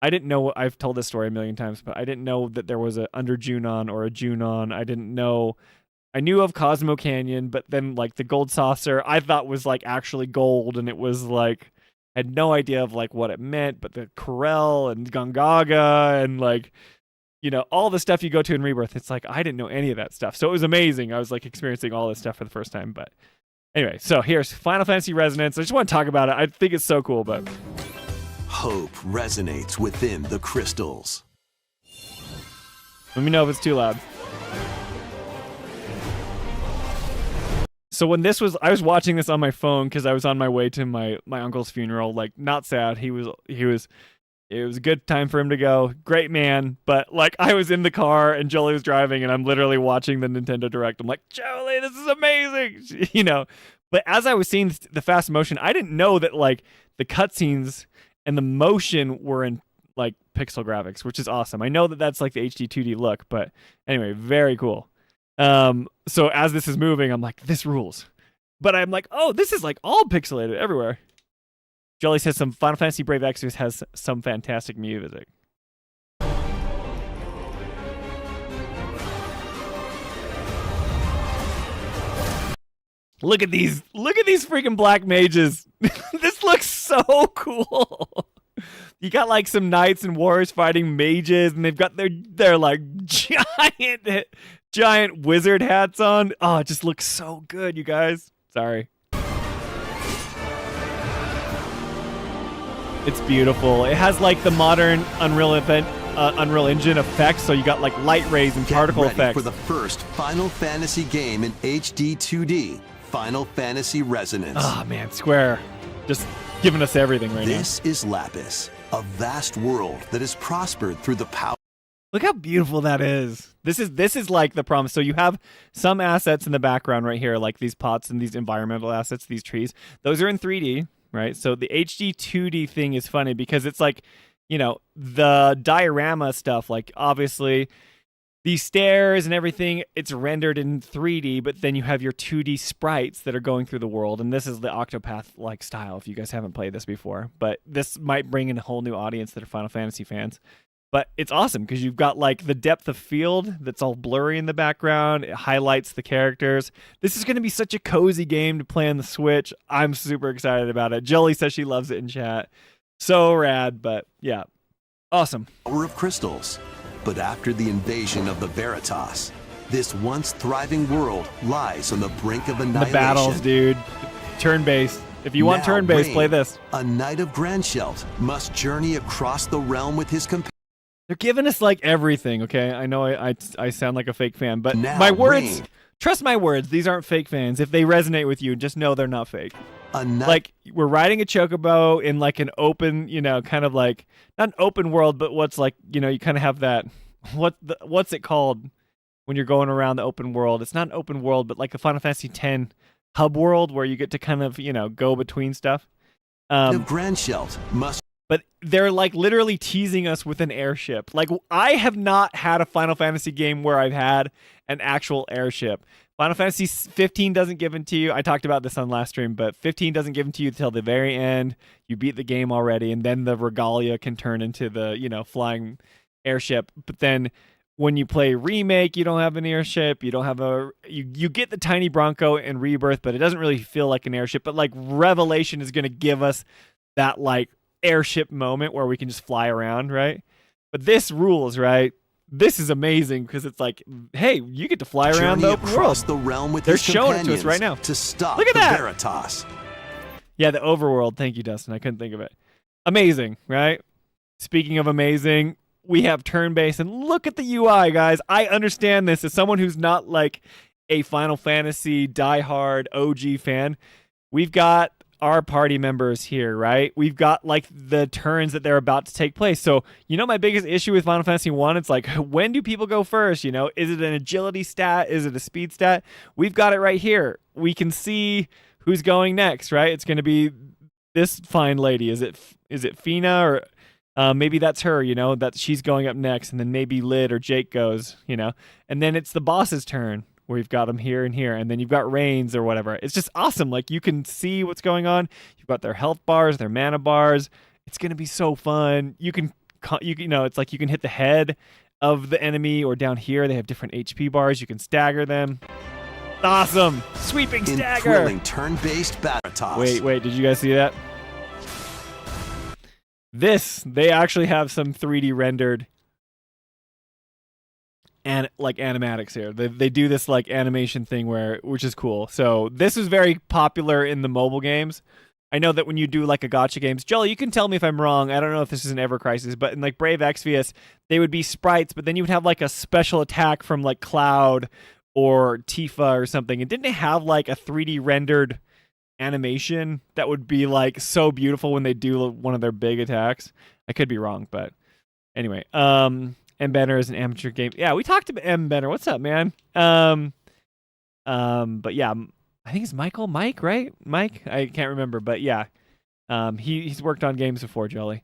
I didn't know. I've told this story a million times, but I didn't know that there was a under Junon or a Junon. I didn't know. I knew of Cosmo Canyon, but then like the gold saucer, I thought was like actually gold, and it was like I had no idea of like what it meant. But the Corel and Gongaga and like all the stuff you go to in Rebirth, it's like I didn't know any of that stuff. So it was amazing. I was like experiencing all this stuff for the first time. But anyway, so here's Final Fantasy Resonance. I just want to talk about it. I think it's so cool, but. Hope resonates within the crystals. Let me know if it's too loud. So when I was watching this on my phone because I was on my way to my uncle's funeral. Like, not sad. It was a good time for him to go. Great man. But like, I was in the car and Jolie was driving, and I'm literally watching the Nintendo Direct. I'm like, Jolie, this is amazing. But as I was seeing the fast motion, I didn't know that like the cutscenes and the motion were in like pixel graphics, which is awesome. I know that that's like the HD 2D look, but anyway, very cool. So as this is moving, I'm like, this rules. But I'm like, oh, this is like all pixelated everywhere. Jolie says some Final Fantasy Brave Exvius has some fantastic music. Look at these freaking black mages. This looks so cool. You got like some knights and warriors fighting mages, and they've got their like giant wizard hats on. Oh, it just looks so good, you guys. Sorry. It's beautiful. It has like the modern Unreal Engine effects, so you got like light rays and particle Get ready effects. For the first Final Fantasy game in HD 2D, Final Fantasy Resonance. Oh man, Square just giving us everything right now. This is Lapis, a vast world that has prospered through the power. Look how beautiful that is. This is like the promise. So you have some assets in the background right here, like these pots and these environmental assets, these trees. Those are in 3D, right? So the HD 2D thing is funny because it's like, the diorama stuff, like obviously these stairs and everything, it's rendered in 3D, but then you have your 2D sprites that are going through the world. And this is the Octopath-like style, if you guys haven't played this before. But this might bring in a whole new audience that are Final Fantasy fans. But it's awesome because you've got like the depth of field that's all blurry in the background. It highlights the characters. This is going to be such a cozy game to play on the Switch. I'm super excited about it. Jolie says she loves it in chat. So rad, but yeah, awesome. Power of crystals. But after the invasion of the Veritas, this once thriving world lies on the brink of annihilation. The battles, dude. Turn-based. If you want Now turn-based, Rain, play this. A knight of Grandshelt must journey across the realm with his companions. They're giving us like everything, okay? I know I sound like a fake fan, but Now, my words, Rain. trust my words, these aren't fake fans. If they resonate with you, just know they're not fake. Another Like, we're riding a chocobo in like an open, kind of like, not an open world, but what's like, you kind of have that, what's it called when you're going around the open world? It's not an open world, but like a Final Fantasy X hub world where you get to kind of, go between stuff. Grandshelt must But they're like literally teasing us with an airship. Like, I have not had a Final Fantasy game where I've had an actual airship. Final Fantasy 15 doesn't give it to you. I talked about this on last stream, but 15 doesn't give it to you until the very end. You beat the game already, and then the regalia can turn into the, flying airship. But then when you play Remake, you don't have an airship. You don't have you get the tiny Bronco in Rebirth, but it doesn't really feel like an airship. But like Revelation is going to give us that like airship moment where we can just fly around, right? But this rules, right? This is amazing because it's like, hey, you get to fly around the open world. the realm with They're his showing it to us companions right now. to stop Look at the that. Veritas. Yeah, the overworld. Thank you, Dustin. I couldn't think of it. Amazing, right? Speaking of amazing, we have turn-based, and look at the UI, guys. I understand this as someone who's not like a Final Fantasy diehard OG fan. We've got our party members here, right? We've got like the turns that they're about to take place. So, my biggest issue with Final Fantasy 1, it's like, when do people go first? Is it an agility stat? Is it a speed stat? We've got it right here. We can see who's going next, right? It's going to be this fine lady. Is it Fina, or maybe that's her, that she's going up next, and then maybe Lid or Jake goes, and then it's the boss's turn, where you've got them here and here, and then you've got Reigns or whatever. It's just awesome. Like, you can see what's going on. You've got their health bars, their mana bars. It's gonna be so fun. It's like you can hit the head of the enemy, or down here they have different HP bars. You can stagger them. Awesome, sweeping In stagger. thrilling turn-based battle. Wait, did you guys see that? They actually have some 3D rendered and like animatics here. They do this like animation thing which is cool. So this is very popular in the mobile games. I know that when you do like a gacha games, Jolie, you can tell me if I'm wrong. I don't know if this is an Ever Crisis, but in like Brave Exvius, they would be sprites, but then you would have like a special attack from like Cloud or Tifa or something. And didn't they have like a 3D rendered animation that would be like so beautiful when they do one of their big attacks? I could be wrong, but anyway, M. Benner is an amateur game. Yeah, we talked about M. Benner. What's up, man? But yeah, I think it's Mike, right? Mike? I can't remember, but yeah. He's worked on games before, Jolie.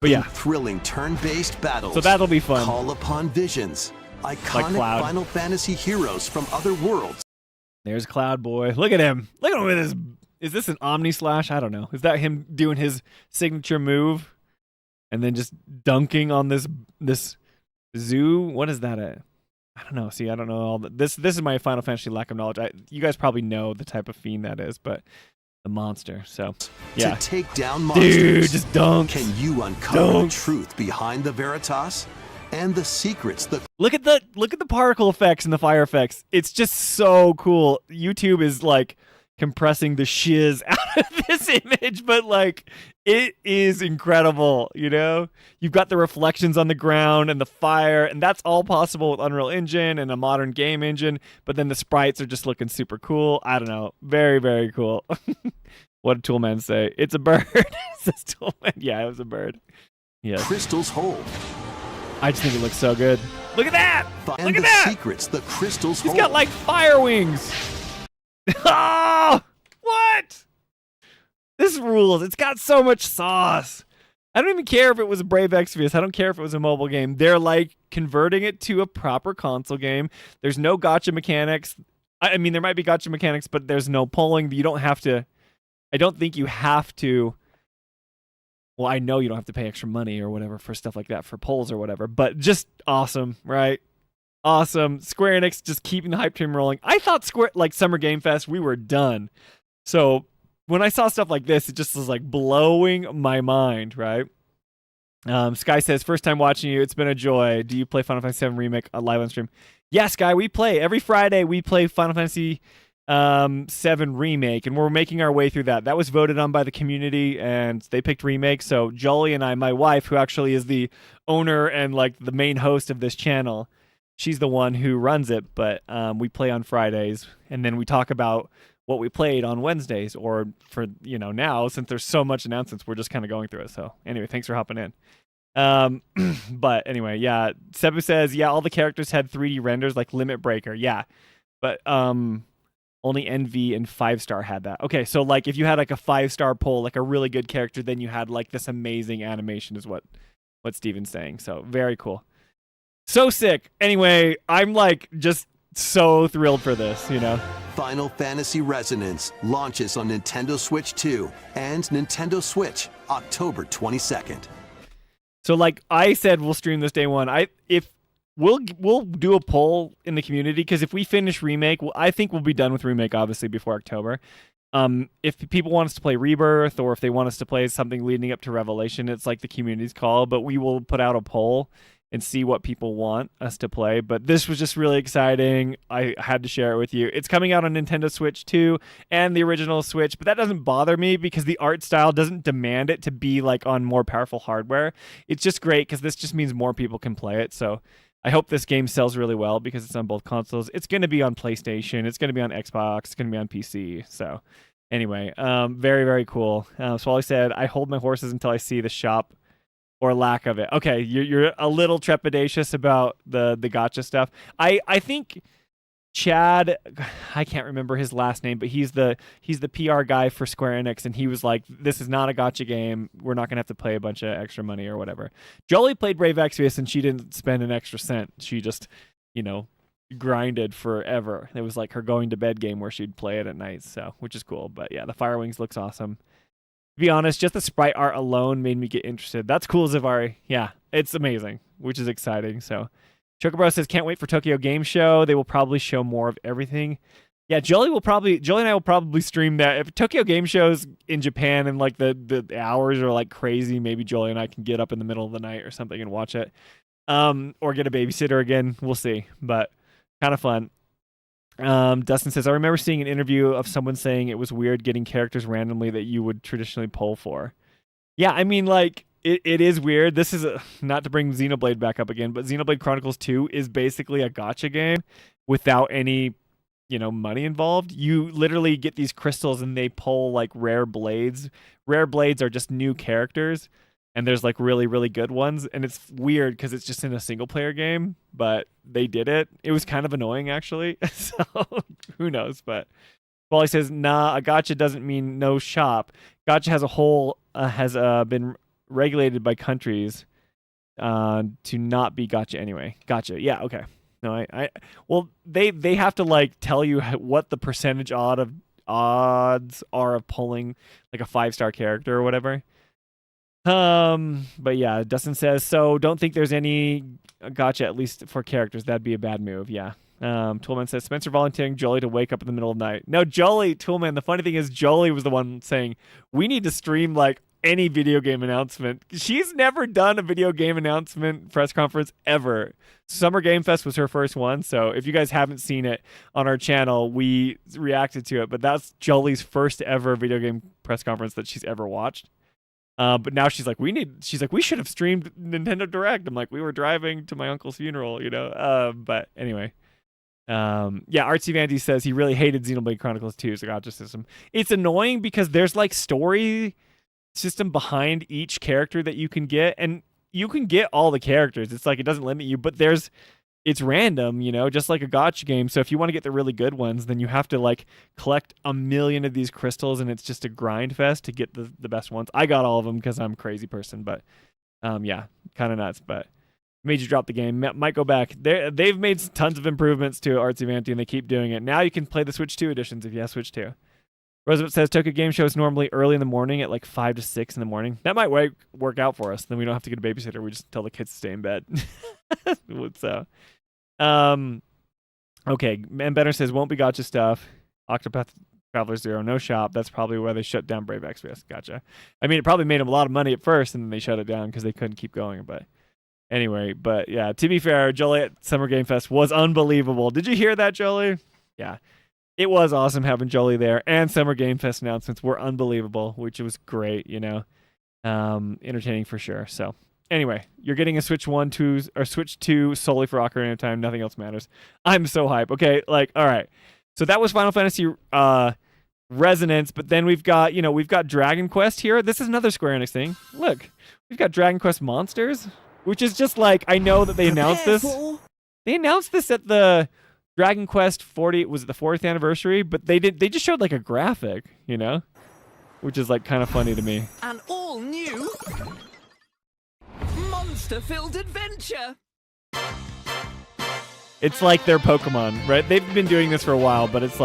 But yeah. Thrilling turn-based battles. So that'll be fun. Call upon visions. Iconic Cloud. Final Fantasy heroes from other worlds. There's Cloud Boy. Look at him. Look at him with his... Is this an Omni Slash? I don't know. Is that him doing his signature move? And then just dunking on this zoo. What is that? I don't know. See, I don't know all this. This is my Final Fantasy lack of knowledge. You guys probably know the type of fiend that is, but the monster. So yeah, To take down monsters. dude, just dunk. Can you uncover the truth behind the Veritas and the secrets? Look at the particle effects and the fire effects. It's just so cool. YouTube is like compressing the shiz out of this image, but like it is incredible. You've got the reflections on the ground and the fire, and that's all possible with Unreal Engine and a modern game engine, but then the sprites are just looking super cool. I don't know, very, very cool. What did Toolman say? It's a bird. Says Toolman. Yeah, it was a bird. Yeah, Crystals hold. I just think it looks so good. Look at that. And Look at the that. secrets the crystals He's hold. got like fire wings. Oh, what? This rules. It's got so much sauce. I don't even care if it was a Brave Exvius. I don't care if it was a mobile game. They're like converting it to a proper console game. There's no gacha mechanics. I mean, there might be gacha mechanics, but there's no pulling. You don't have to. I don't think you have to. Well, I know you don't have to pay extra money or whatever for stuff like that, for polls or whatever, but just awesome, right? Awesome. Square Enix just keeping the hype train rolling. I thought Summer Game Fest, we were done. So when I saw stuff like this, it just was like blowing my mind, right? Sky says, first time watching you, it's been a joy. Do you play Final Fantasy VII Remake live on stream? Yeah, Sky, we play. Every Friday we play Final Fantasy 7 remake, and we're making our way through that. That was voted on by the community, and they picked remake. So Jolie and I, my wife, who actually is the owner and like the main host of this channel, she's the one who runs it. But we play on Fridays, and then we talk about what we played on Wednesdays, or for now, since there's so much announcements, we're just kind of going through it. So anyway, thanks for hopping in. But anyway, yeah, Sebu says, yeah, all the characters had 3D renders like Limit Breaker. Yeah, but only NV and 5-star had that. Okay, so like if you had like a 5-star pull, like a really good character, then you had like this amazing animation, is what Steven's saying. So very cool. So sick. Anyway, I'm like just so thrilled for this, Final Fantasy Resonance launches on Nintendo Switch 2 and Nintendo Switch October 22nd. So like I said, we'll stream this day one. We'll do a poll in the community, because if we finish remake, I think we'll be done with remake obviously before October. If people want us to play Rebirth, or if they want us to play something leading up to Revelation, it's like the community's call. But we will put out a poll and see what people want us to play. But this was just really exciting. I had to share it with you. It's coming out on Nintendo Switch 2 and the original Switch, but that doesn't bother me because the art style doesn't demand it to be like on more powerful hardware. It's just great because this just means more people can play it. So I hope this game sells really well because it's on both consoles. It's going to be on PlayStation. It's going to be on Xbox. It's going to be on PC. So anyway, very, very cool. So Wally said, I hold my horses until I see the shop or lack of it. Okay, you're a little trepidatious about the gacha stuff. I think Chad, I can't remember his last name, but he's the PR guy for Square Enix, and he was like, this is not a gacha game. We're not going to have to pay a bunch of extra money or whatever. Jolie played Brave Exvius, and she didn't spend an extra cent. She just, grinded forever. It was like her going to bed game where she'd play it at night, so which is cool. But yeah, the Fire Wings looks awesome. To be honest, just the sprite art alone made me get interested. That's cool, Zavari. Yeah, it's amazing, which is exciting. So Chocobro says, can't wait for Tokyo Game Show. They will probably show more of everything. Yeah, Jolie and I will probably stream that. If Tokyo Game Show's in Japan and like the hours are like crazy, maybe Jolie and I can get up in the middle of the night or something and watch it. Or get a babysitter again. We'll see. But kind of fun. Dustin says, I remember seeing an interview of someone saying it was weird getting characters randomly that you would traditionally pull for. Yeah, I mean, like, it is weird. This is not to bring Xenoblade back up again, but Xenoblade Chronicles 2 is basically a gacha game without any, money involved. You literally get these crystals and they pull like rare blades. Rare blades are just new characters, and there's like really, really good ones. And it's weird because it's just in a single player game, but they did it. It was kind of annoying actually. So who knows? But Wally says, nah, a gacha doesn't mean no shop. Gacha as a whole has been regulated by countries to not be gacha anyway. Gotcha. Yeah. Okay. No, well, they have to like tell you what the percentage odds are of pulling like a 5-star character or whatever. But yeah, Dustin says, so don't think there's any gacha, at least for characters. That'd be a bad move. Yeah. Toolman says, Spencer volunteering Jolie to wake up in the middle of the night. No, Toolman, the funny thing is Jolie was the one saying, we need to stream like any video game announcement. She's never done a video game announcement press conference ever. Summer Game Fest was her first one. So if you guys haven't seen it on our channel, we reacted to it, but that's Jolie's first ever video game press conference that she's ever watched. But now she's like, we should have streamed Nintendo Direct. I'm like, we were driving to my uncle's funeral, but anyway. Yeah, Artsy Vandy says he really hated Xenoblade Chronicles 2 as a gacha system. It's annoying because there's like story system behind each character that you can get, and you can get all the characters. It's like it doesn't limit you, but it's random, just like a gacha game. So if you want to get the really good ones, then you have to like collect a million of these crystals, and it's just a grind fest to get the best ones. I got all of them because I'm a crazy person, but yeah, kind of nuts. But made you drop the game. Might go back. They've made tons of improvements to Artsy Vanty, and they keep doing it. Now you can play the Switch 2 editions if you have Switch 2. Roosevelt says Tokyo Game Show is normally early in the morning at like 5 to 6 in the morning. That might work out for us. Then we don't have to get a babysitter. We just tell the kids to stay in bed. So, okay. And Benner says won't be gacha stuff. Octopath Traveler 0, no shop. That's probably why they shut down Brave Exvius. Gotcha. I mean, it probably made them a lot of money at first, and then they shut it down because they couldn't keep going. But anyway, yeah, to be fair, Jolie at Summer Game Fest was unbelievable. Did you hear that, Jolie? Yeah. it was awesome having Jolie there, and Summer Game Fest announcements were unbelievable, which was great. Entertaining for sure. So anyway, you're getting a Switch 1, 2, or Switch 2 solely for Ocarina of Time. Nothing else matters. I'm so hype. Okay, all right. So that was Final Fantasy Resonance, but then we've got Dragon Quest here. This is another Square Enix thing. Look, we've got Dragon Quest Monsters, which is just I know that they announced this. They announced this at the Dragon Quest 40. Was it the 40th anniversary? But they just showed a graphic, which is kind of funny to me. An all-new monster-filled adventure. It's like their Pokemon, right? They've been doing this for a while, but it's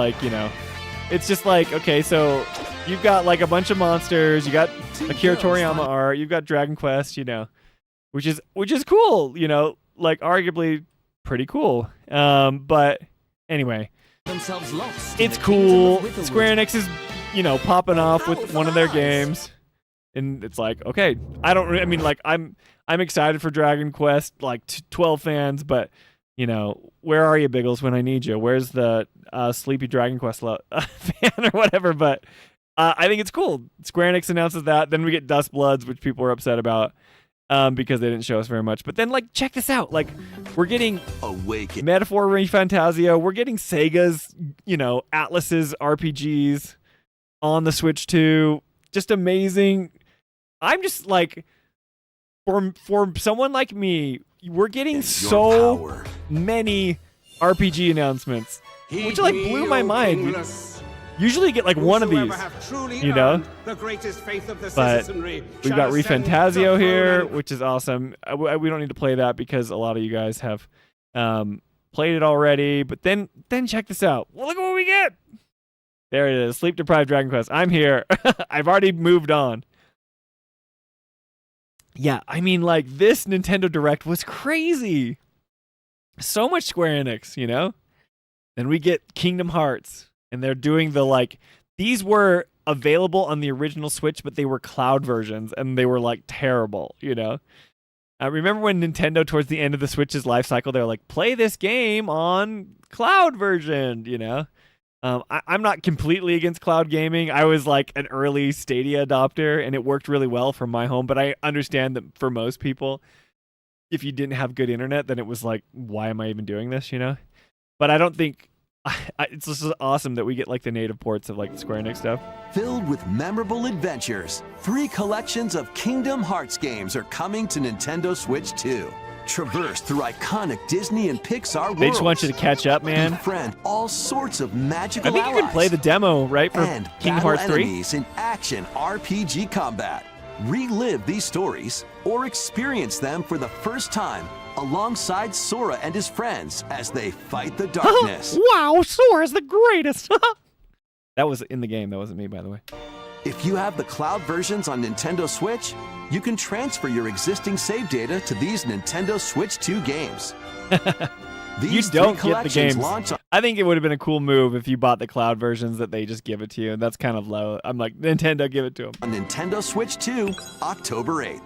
it's just okay, so you've got a bunch of monsters, you got Akira Toriyama art, you've got Dragon Quest, which is cool, arguably pretty cool. But anyway, it's cool. Square Enix is, popping off with one of their games, and it's okay. I'm excited for Dragon Quest 12 fans, but where are you, Biggles, when I need you? Where's the Sleepy Dragon Quest fan or whatever? But I think it's cool. Square Enix announces that. Then we get Dust Bloods, which people were upset about because they didn't show us very much. But then, check this out. We're getting Awaken. Metaphor ReFantazio. We're getting Sega's, Atlas's RPGs on the Switch 2. Just amazing. I'm just for someone like me, we're getting so many RPG announcements, which blew my mind. Usually you get one of these, But we've got ReFantazio here, which is awesome. We don't need to play that because a lot of you guys have played it already. But then check this out. Well, look at what we get. There it is. Sleep Deprived Dragon Quest. I'm here. I've already moved on. Yeah, this Nintendo Direct was crazy. So much Square Enix, Then we get Kingdom Hearts, and they're doing these were available on the original Switch, but they were cloud versions, and they were terrible, I remember when Nintendo, towards the end of the Switch's life cycle, they were play this game on cloud version, I'm not completely against cloud gaming. I was an early Stadia adopter, and it worked really well for my home. But I understand that for most people, if you didn't have good internet, then it was why am I even doing this, But I don't think it's just awesome that we get the native ports of Square Enix stuff. Filled with memorable adventures, 3 collections of Kingdom Hearts games are coming to Nintendo Switch 2. Traverse through iconic Disney and Pixar worlds. They just want you to catch up, man. Befriend all sorts of magical I think allies. you can play the demo, right, for and Kingdom Hearts 3? Enemies in action RPG combat. Relive these stories or experience them for the first time alongside Sora and his friends as they fight the darkness. Wow, Sora's the greatest. That was in the game. That wasn't me, by the way. If you have the cloud versions on Nintendo Switch, you can transfer your existing save data to these Nintendo Switch 2 games. You don't get the games. I think it would have been a cool move if you bought the cloud versions that they just give it to you, and that's kind of low. I'm Nintendo, give it to them. On Nintendo Switch 2, October 8th.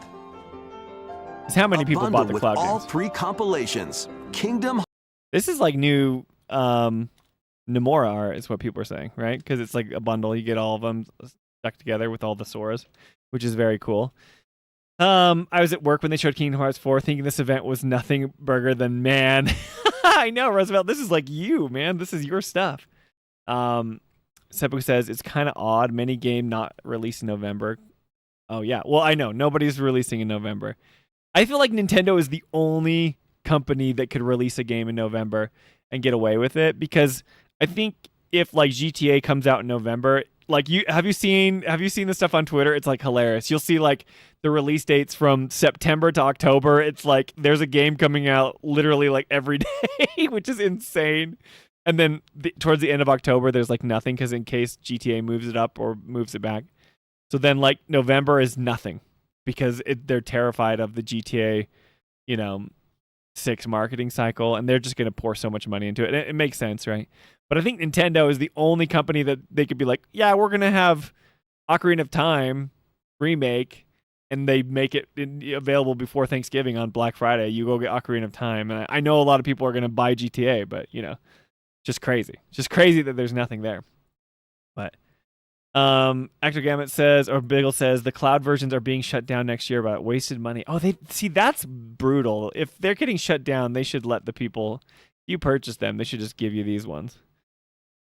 How many people bought the cloud with all games? 3 compilations. Kingdom. This is new Nomura art, is what people are saying, right? Because it's a bundle. You get all of them stuck together with all the Soras, which is very cool. I was at work when they showed Kingdom Hearts 4, thinking this event was nothing burger than man. I know, Roosevelt. This is you, man. This is your stuff. Seppuku says it's kind of odd. Many game not released in November. Oh yeah. Well, I know nobody's releasing in November. I feel like Nintendo is the only company that could release a game in November and get away with it, because I think if GTA comes out in November, have you seen the stuff on Twitter? It's hilarious. You'll see the release dates from September to October. It's there's a game coming out literally every day, which is insane. And then towards the end of October, there's nothing, because in case GTA moves it up or moves it back. So then November is nothing, because they're terrified of the GTA, 6 marketing cycle, and they're just going to pour so much money into it. It makes sense, right? But I think Nintendo is the only company that they could be yeah, we're going to have Ocarina of Time remake, and they make it available before Thanksgiving on Black Friday. You go get Ocarina of Time. And I know a lot of people are going to buy GTA, but, Just crazy. Just crazy that there's nothing there. But Actor Gamut says, or Biggle says, the cloud versions are being shut down next year by wasted money. Oh, they see, that's brutal. If they're getting shut down, they should let the people, you purchase them, they should just give you these ones.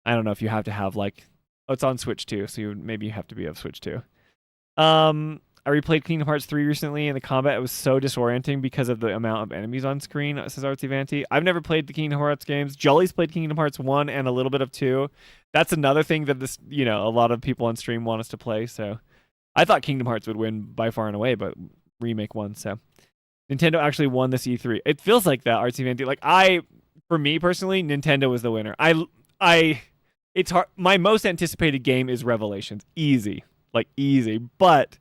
I don't know if you have to have like, oh, it's on Switch too, so maybe you have to be of Switch too. I replayed Kingdom Hearts 3 recently, and the combat was so disorienting because of the amount of enemies on screen, says Artsy Vanty. I've never played the Kingdom Hearts games. Jolie's played Kingdom Hearts 1 and a little bit of 2. That's another thing that this, you know, a lot of people on stream want us to play, so I thought Kingdom Hearts would win by far and away, but Remake won, so Nintendo actually won this E3. It feels like that, Artsy Vanty. Like, for me personally, Nintendo was the winner. It's hard. My most anticipated game is Revelations. Easy. But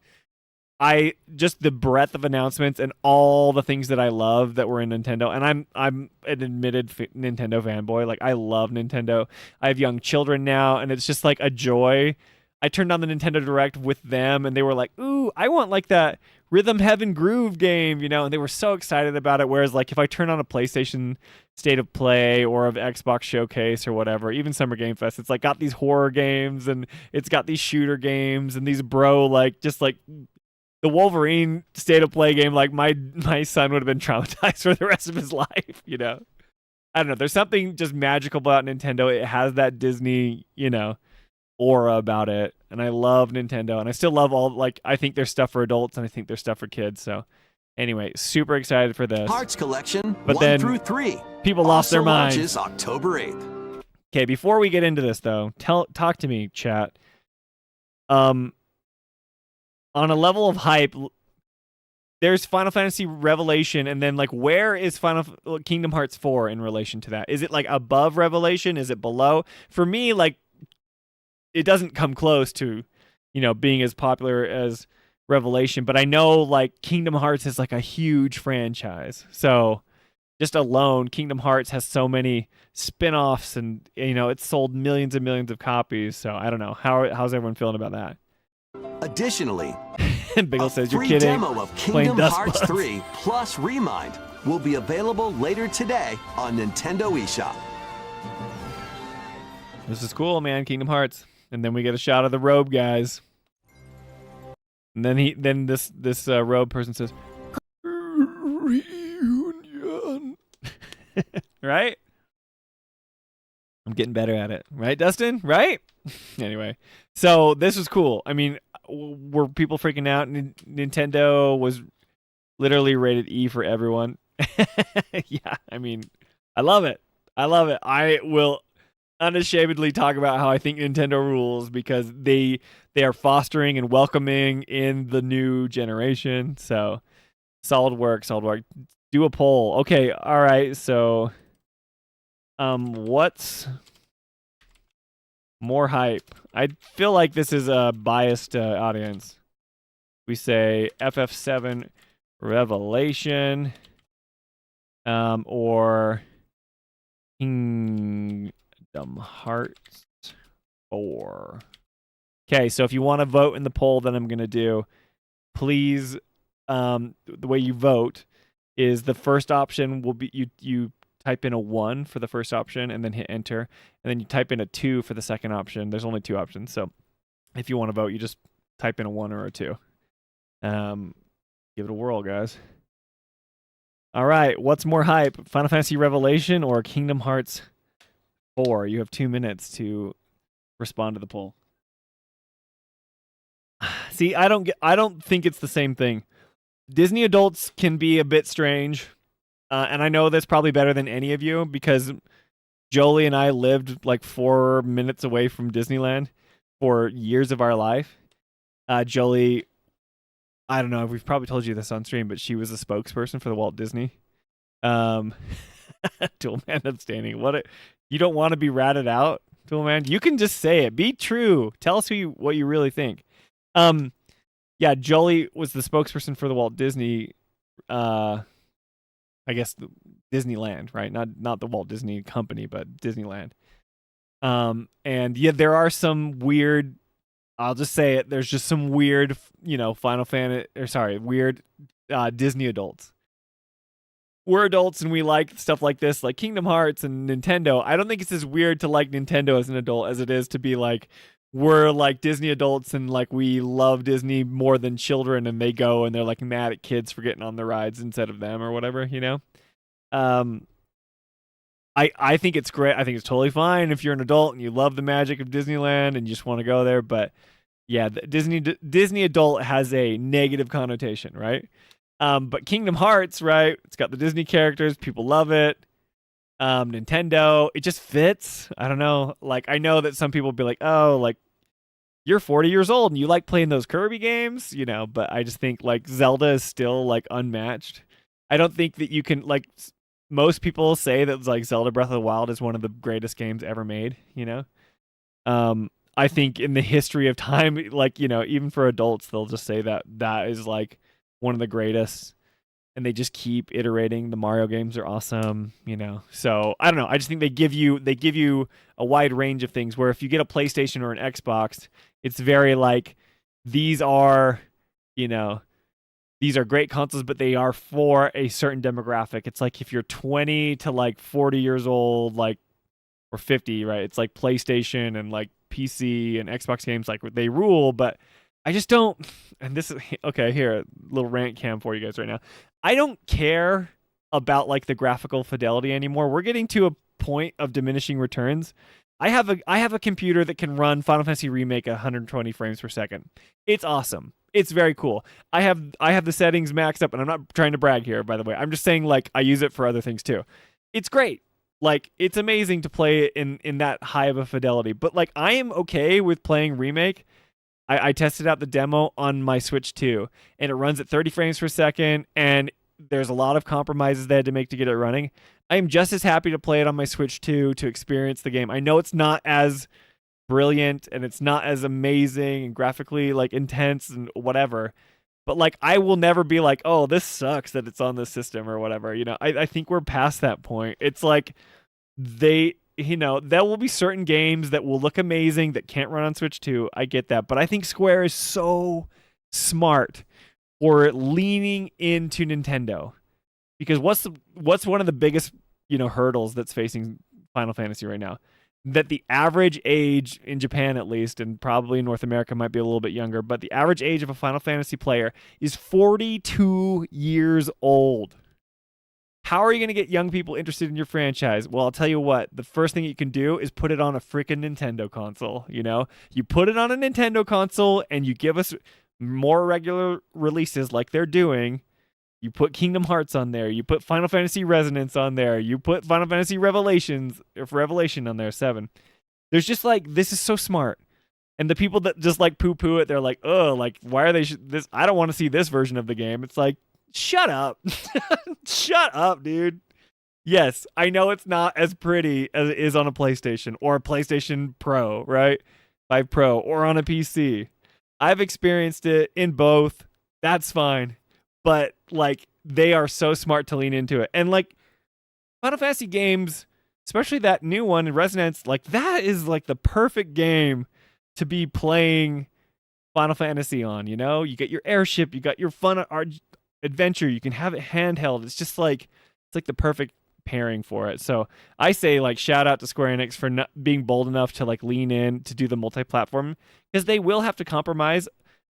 just the breadth of announcements and all the things that I love that were in Nintendo, and I'm an admitted Nintendo fanboy. Like, I love Nintendo. I have young children now, and it's just like a joy. I turned on the Nintendo Direct with them, and they were like, "Ooh, I want like that Rhythm Heaven Groove game," you know, and they were so excited about it. Whereas, like, if I turn on a PlayStation State of Play or of Xbox Showcase or whatever, even Summer Game Fest, it's like got these horror games and it's got these shooter games and these just like the Wolverine State of Play game. Like, my son would have been traumatized for the rest of his life, you know. I don't know. There's something just magical about Nintendo. It has that Disney, you know, aura about it, and I love Nintendo, and I still love I think there's stuff for adults and I think there's stuff for kids. So anyway, super excited for this Hearts Collection, but 1 then through 3. People lost their minds. Launches October 8th. Okay, before we get into this though, talk to me, chat. On a level of hype, there's Final Fantasy Revelation, and then like, where is Kingdom Hearts 4 in relation to that? Is it like above Revelation? Is it below? For me, like, it doesn't come close to, you know, being as popular as Revelation, but I know like Kingdom Hearts is like a huge franchise. So just alone, Kingdom Hearts has so many spin-offs, and, you know, it's sold millions and millions of copies. So I don't know. How's everyone feeling about that? Additionally, Biggle says, "You're free kidding." demo of Kingdom Hearts 3 plus Remind will be available later today on Nintendo eShop. This is cool, man. Kingdom Hearts. And then we get a shot of the robe guys. And then this robe person says, "Reunion." Right? I'm getting better at it. Right, Dustin? Right? Anyway. So this was cool. I mean, were people freaking out? Nintendo was literally rated E for everyone. Yeah, I mean, I love it. I will unashamedly talk about how I think Nintendo rules, because they are fostering and welcoming in the new generation. So solid work. Do a poll. Okay, all right. So what's more hype? I feel like this is a biased audience. We say FF7 Revelation, or Kingdom Hearts 4. Okay, so if you want to vote in the poll that I'm going to do, please, the way you vote is the first option will be you type in a 1 for the first option and then hit enter, and then you type in a 2 for the second option. There's only 2 options, so if you want to vote, you just type in a 1 or a 2. Give it a whirl, guys. All right, what's more hype, Final Fantasy Revelation or Kingdom Hearts 4? You have 2 minutes to respond to the poll. See, I don't think it's the same thing. Disney adults can be a bit strange, and I know that's probably better than any of you, because Jolie and I lived like 4 minutes away from Disneyland for years of our life. Jolie, I don't know if we've probably told you this on stream, but she was a spokesperson for the Walt Disney. Toolman outstanding. You don't want to be ratted out, Toolman? You can just say it. Be true. Tell us what you really think. Yeah, Jolie was the spokesperson for the Walt Disney, I guess Disneyland, right? Not the Walt Disney Company, but Disneyland. And yeah, there are some weird, I'll just say it, there's just some weird, weird Disney adults. we're adults and we like stuff like this, like Kingdom Hearts and Nintendo. I don't think it's as weird to like Nintendo as an adult as it is to be like, we're like Disney adults and like we love Disney more than children, and they go and they're like mad at kids for getting on the rides instead of them or whatever, you know? I think it's great. I think it's totally fine if you're an adult and you love the magic of Disneyland and you just want to go there. But yeah, the Disney adult has a negative connotation, right? But Kingdom Hearts, right? It's got the Disney characters. People love it. Nintendo, it just fits. I don't know. Like, I know that some people will be like, oh, like, you're 40 years old and you like playing those Kirby games, you know, but I just think like Zelda is still like unmatched. I don't think that you can like most people say that like Zelda Breath of the Wild is one of the greatest games ever made, you know? I think in the history of time, like, you know, even for adults, they'll just say that that is like one of the greatest, and they just keep iterating. The Mario games are awesome, you know? So I don't know. I just think they give you a wide range of things where if you get a PlayStation or an Xbox, it's very like, these are, you know, these are great consoles, but they are for a certain demographic. It's like if you're 20 to like 40 years old, like, or 50, right? It's like PlayStation and like PC and Xbox games, like they rule, but I just don't, and this is, okay, here, a little rant cam for you guys right now. I don't care about like the graphical fidelity anymore. We're getting to a point of diminishing returns. I have a computer that can run Final Fantasy Remake at 120 frames per second. It's awesome. It's very cool. I have the settings maxed up, and I'm not trying to brag here, by the way. I'm just saying like I use it for other things too. It's great. Like, it's amazing to play it in that high of a fidelity. But like, I am okay with playing Remake. I tested out the demo on my Switch 2, and it runs at 30 frames per second, and there's a lot of compromises they had to make to get it running. I am just as happy to play it on my Switch 2 to experience the game. I know it's not as brilliant, and it's not as amazing and graphically like intense and whatever, but like, I will never be like, oh, this sucks that it's on this system or whatever. You know, I think we're past that point. It's like you know, there will be certain games that will look amazing that can't run on Switch 2. I get that. But I think Square is so smart for leaning into Nintendo. Because what's one of the biggest, you know, hurdles that's facing Final Fantasy right now? That the average age in Japan, at least, and probably in North America might be a little bit younger, but the average age of a Final Fantasy player is 42 years old. How are you going to get young people interested in your franchise? Well, I'll tell you what, the first thing you can do is put it on a freaking Nintendo console, you know? You put it on a Nintendo console and you give us more regular releases like they're doing. You put Kingdom Hearts on there. You put Final Fantasy Resonance on there. You put Final Fantasy Revelation on there, 7. There's just like, this is so smart. And the people that just like poo-poo it, they're like, oh, like, why are they this? I don't want to see this version of the game. It's like, shut up. Shut up, dude. Yes, I know it's not as pretty as it is on a PlayStation or a PlayStation Pro, right? 5 Pro, or on a PC. I've experienced it in both. That's fine. But like, they are so smart to lean into it. And like, Final Fantasy games, especially that new one in Resonance, like, that is like the perfect game to be playing Final Fantasy on, you know? You get your airship, you got your fun adventure, you can have it handheld. It's just like, it's like the perfect pairing for it. So I say, like, shout out to Square Enix for not being bold enough to like lean in to do the multi-platform, because they will have to compromise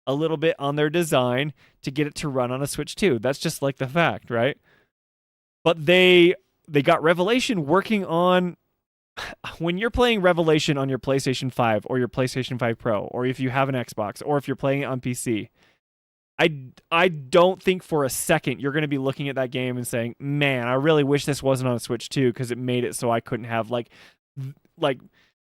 a little bit on their design to get it to run on a Switch 2. That's just like the fact, right? But they got Revelation working on, when you're playing Revelation on your PlayStation 5 or your PlayStation 5 Pro, or if you have an Xbox, or if you're playing it on PC, I don't think for a second you're going to be looking at that game and saying, man, I really wish this wasn't on a Switch 2 because it made it so I couldn't have like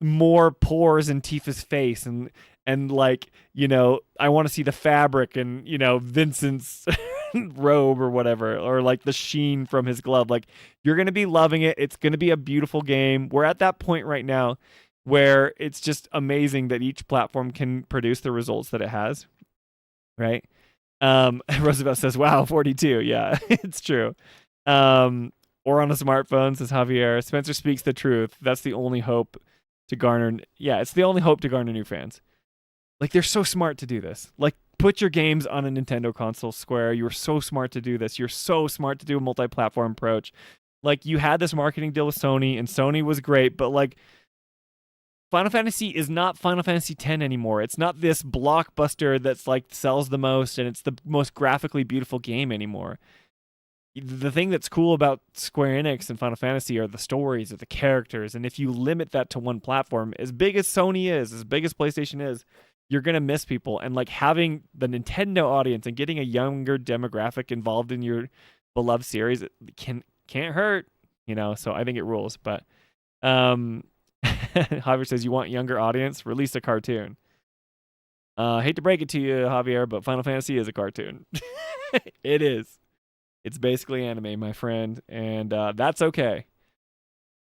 more pores in Tifa's face and like, you know, I want to see the fabric and, you know, Vincent's robe or whatever, or like the sheen from his glove. Like, you're going to be loving it. It's going to be a beautiful game. We're at that point right now where it's just amazing that each platform can produce the results that it has, right? Roosevelt says, wow, 42. Yeah, it's true. Or on a smartphone, says Javier. Spencer speaks the truth. That's the only hope to garner. Yeah, it's the only hope to garner new fans. Like, they're so smart to do this. Like, Put your games on a Nintendo console, Square. You were so smart to do this. You're so smart to do a multi-platform approach. Like, you had this marketing deal with Sony, and Sony was great, but like, Final Fantasy is not Final Fantasy X anymore. It's not this blockbuster that's like sells the most and it's the most graphically beautiful game anymore. The thing that's cool about Square Enix and Final Fantasy are the stories, or the characters, and if you limit that to one platform, as big as Sony is, as big as PlayStation is, you're going to miss people. And like, having the Nintendo audience and getting a younger demographic involved in your beloved series can't hurt, you know. So I think it rules. But Javier says, you want younger audience? Release a cartoon. Hate to break it to you, Javier, but Final Fantasy is a cartoon. It is. It's basically anime, my friend, and that's okay.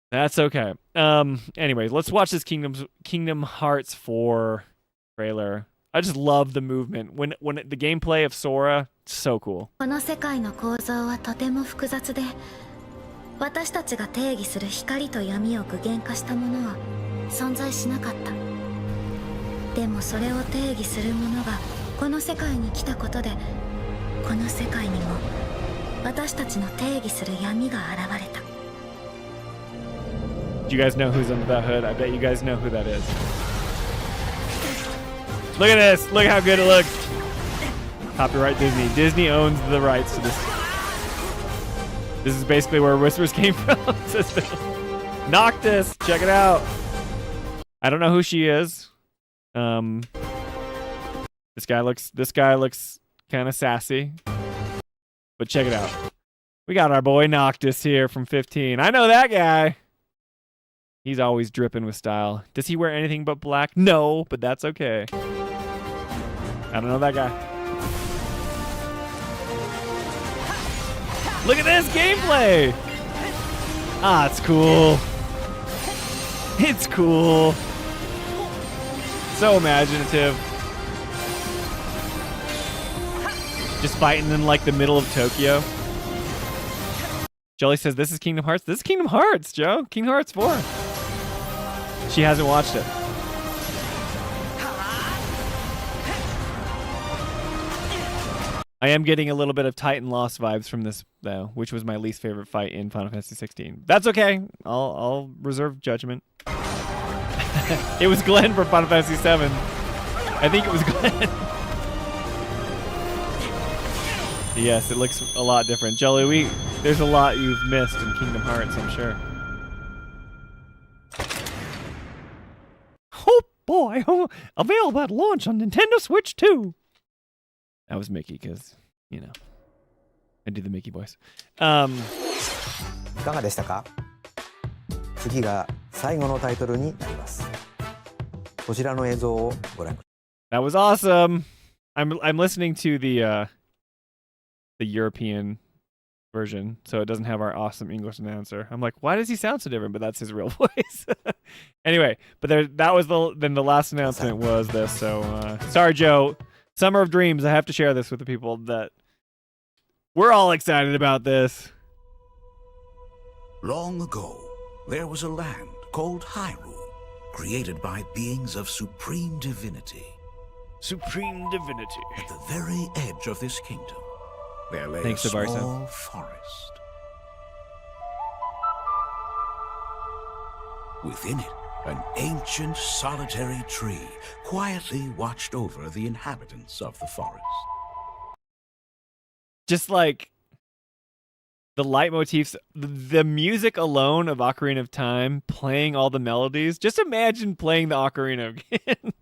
That's okay. Anyways, let's watch this Kingdom Hearts 4 trailer. I just love the movement. When the gameplay of Sora, so cool. この世界の構造はとても複雑で、私たちが定義する光と闇を具現化したものは存在しなかった。でもそれを定義するものがこの世界に来たことで、この世界にも私たちの定義する闇が現れた。Do you guys know who's under that hood? I bet you guys know who that is. Look at this. Look how good it looks. Copyright Disney. Disney owns the rights to this. This is basically where Whispers came from. Noctis. Check it out. I don't know who she is. This guy looks kind of sassy. But check it out. We got our boy Noctis here from 15. I know that guy. He's always dripping with style. Does he wear anything but black? No, but that's okay. I don't know that guy. Look at this gameplay! Ah, it's cool. It's cool. So imaginative. Just fighting in like the middle of Tokyo. Jolie says, this is Kingdom Hearts. This is Kingdom Hearts, Joe. Kingdom Hearts 4. She hasn't watched it. I am getting a little bit of Titan Lost vibes from this, though, which was my least favorite fight in Final Fantasy 16. That's okay. I'll reserve judgment. It was Glenn for Final Fantasy 7. I think it was Glenn. Yes, it looks a lot different. Jolie, there's a lot you've missed in Kingdom Hearts, I'm sure. Oh boy, available at launch on Nintendo Switch 2. That was Mickey, because, you know, I do the Mickey voice. いかがでしたか？次が最後のタイトルになります。こちらの映像をご覧ください。 That was awesome. I'm listening to the European version, so it doesn't have our awesome English announcer. I'm like, why does he sound so different? But that's his real voice. Anyway, but that was the last announcement was this. So sorry, Joe. Summer of Dreams. I have to share this with the people that we're all excited about this. Long ago, there was a land called Hyrule, created by beings of supreme divinity. Supreme divinity. At the very edge of this kingdom, there lay Thanks, a Sabarsa. small forest. Within it, an ancient solitary tree quietly watched over the inhabitants of the forest. Just like the leitmotifs, the music alone of Ocarina of Time, playing all the melodies. Just imagine playing the Ocarina again.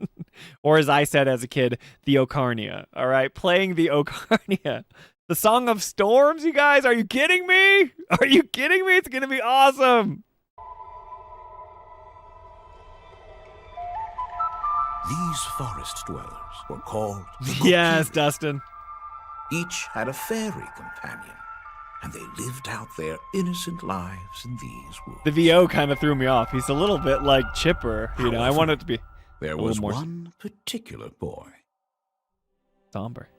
Or as I said as a kid, the Ocarnia. All right, playing the Ocarnia. The Song of Storms, you guys. Are you kidding me? Are you kidding me? It's going to be awesome. These forest dwellers were called the Yes, Kokiri. Dustin. Each had a fairy companion, and they lived out their innocent lives in these woods. The VO kind of threw me off. He's a little bit like Chipper. You know, I want it to be There a was little more one particular boy somber.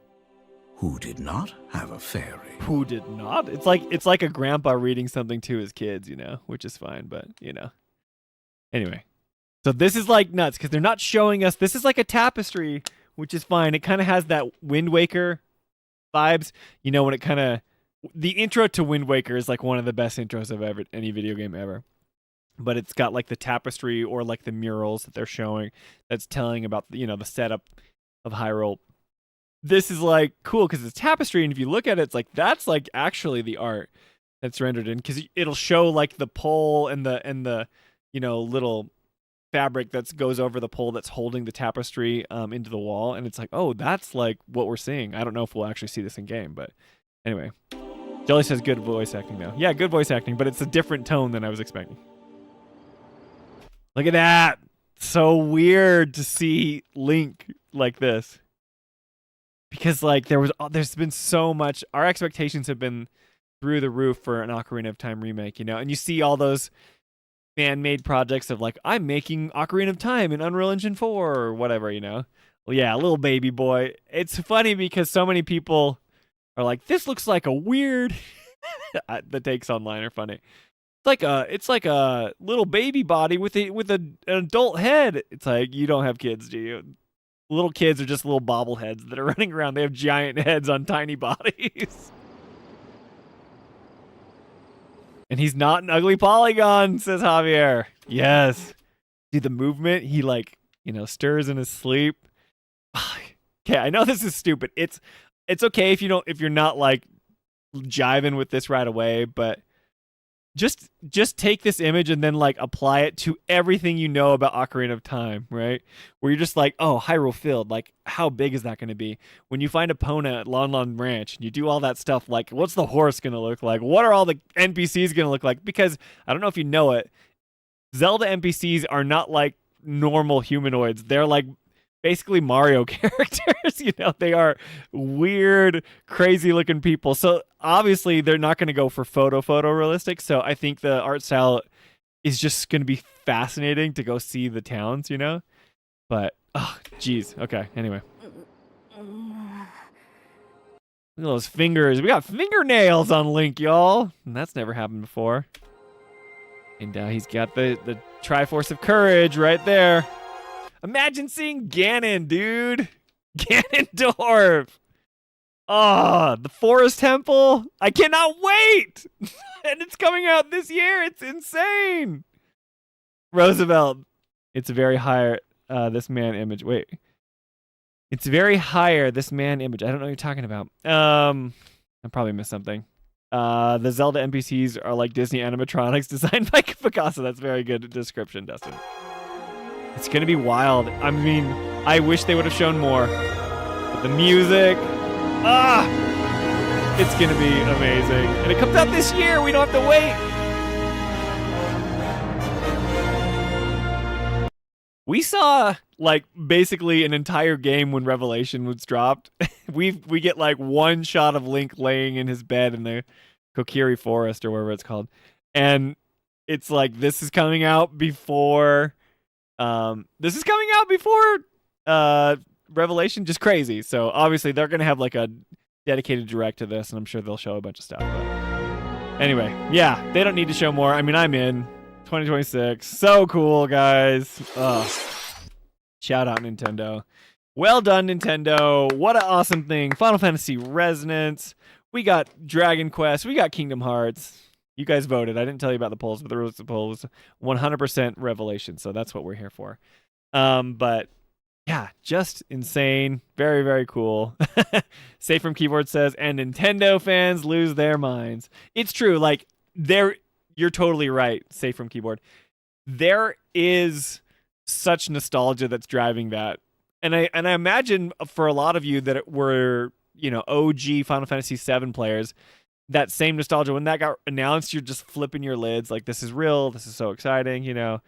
who did not have a fairy. Who did not? It's like a grandpa reading something to his kids, you know, which is fine, but you know. Anyway. So this is like nuts because they're not showing us. This is like a tapestry which is fine. It kind of has that Wind Waker vibes. You know, when it kind of the intro to Wind Waker is like one of the best intros of any video game ever. But it's got like the tapestry or like the murals that they're showing that's telling about, you know, the setup of Hyrule. This is like cool because it's tapestry, and if you look at it, it's like that's like actually the art that's rendered in, because it'll show like the pole and the you know, little fabric that goes over the pole that's holding the tapestry into the wall, and it's like, oh, that's like what we're seeing. I don't know if we'll actually see this in game, but anyway. Jolie says good voice acting though. Yeah, good voice acting, but it's a different tone than I was expecting. Look at that. So weird to see Link like this. Because like there's been so much, our expectations have been through the roof for an Ocarina of Time remake, you know? And you see all those fan-made projects of like, I'm making Ocarina of Time in Unreal Engine 4 or whatever, you know? Well, yeah, little baby boy. It's funny because so many people are like, this looks like a weird the takes online are funny. It's like a little baby body with an adult head. It's like, you don't have kids, do you? Little kids are just little bobbleheads that are running around. They have giant heads on tiny bodies. And he's not an ugly polygon, says Javier. Yes. See the movement? He like, you know, stirs in his sleep. Okay, I know this is stupid. It's okay if you're not like jiving with this right away, but just take this image and then like apply it to everything you know about Ocarina of Time, right? Where you're just like, oh, Hyrule Field, like how big is that going to be? When you find Epona at Lon Lon Ranch and you do all that stuff, like what's the horse going to look like? What are all the NPCs going to look like? Because I don't know if you know it, Zelda NPCs are not like normal humanoids. They're like basically Mario characters, you know, they are weird, crazy looking people. So obviously they're not going to go for photorealistic. So I think the art style is just going to be fascinating to go see the towns, you know? But, oh, geez. Okay, anyway. Look at those fingers. We got fingernails on Link, y'all. And that's never happened before. And he's got the Triforce of Courage right there. Imagine seeing Ganon, dude. Ganondorf. Oh, the Forest Temple. I cannot wait. And it's coming out this year. It's insane. Roosevelt. It's very higher, this man image. Wait. It's very higher, this man image. I don't know what you're talking about. I probably missed something. The Zelda NPCs are like Disney animatronics designed by Picasso. That's a very good description, Dustin. It's going to be wild. I mean, I wish they would have shown more. But the music, it's going to be amazing. And it comes out this year. We don't have to wait. We saw like basically an entire game when Revelation was dropped. we get like one shot of Link laying in his bed in the Kokiri Forest or wherever it's called. And it's like this is coming out before Revelation. Just crazy. So obviously they're gonna have like a dedicated direct to this, and I'm sure they'll show a bunch of stuff. But anyway, yeah, they don't need to show more. I mean, I'm in 2026. So cool, guys. Shout out Nintendo. Well done, Nintendo. What an awesome thing. Final Fantasy Resonance. We got Dragon Quest. We got Kingdom Hearts. You guys voted. I didn't tell you about the polls, but the rules of the poll was 100% Revelation. So that's what we're here for. But yeah, just insane. Very, very cool. Safe from Keyboard says, and Nintendo fans lose their minds. It's true. Like, you're totally right, Safe from Keyboard. There is such nostalgia that's driving that. And I imagine for a lot of you that were, you know, OG Final Fantasy VII players, that same nostalgia, when that got announced, you're just flipping your lids like, this is real, this is so exciting, you know.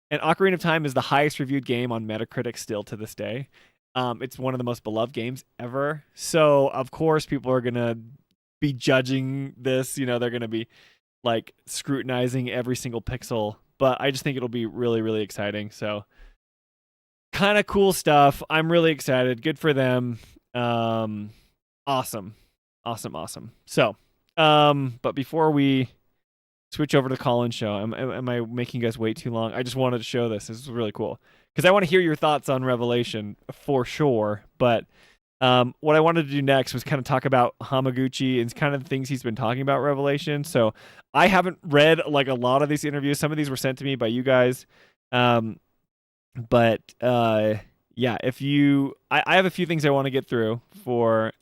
And Ocarina of Time is the highest reviewed game on Metacritic still to this day. It's one of the most beloved games ever. So, of course, people are going to be judging this. You know, they're going to be, like, scrutinizing every single pixel. But I just think it'll be really, really exciting. So, kind of cool stuff. I'm really excited. Good for them. Awesome. So, but before we switch over to the call-in show, am I making you guys wait too long? I just wanted to show this. This is really cool. because I want to hear your thoughts on Revelation for sure. But what I wanted to do next was kind of talk about Hamaguchi and kind of the things he's been talking about Revelation. So I haven't read like a lot of these interviews. Some of these were sent to me by you guys. But yeah, if you, I have a few things I want to get through for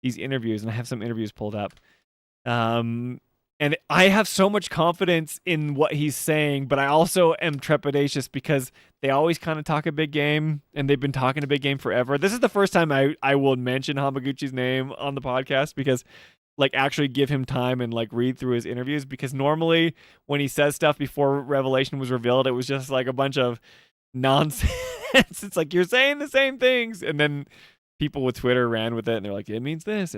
these interviews, and I have some interviews pulled up. And I have so much confidence in what he's saying, but I also am trepidatious because they always kind of talk a big game, and they've been talking a big game forever. This is the first time I will mention Hamaguchi's name on the podcast, because like actually give him time and like read through his interviews, because normally when he says stuff before Revelation was revealed, it was just like a bunch of nonsense. It's like, you're saying the same things, and then people with Twitter ran with it, and they're like, it means this,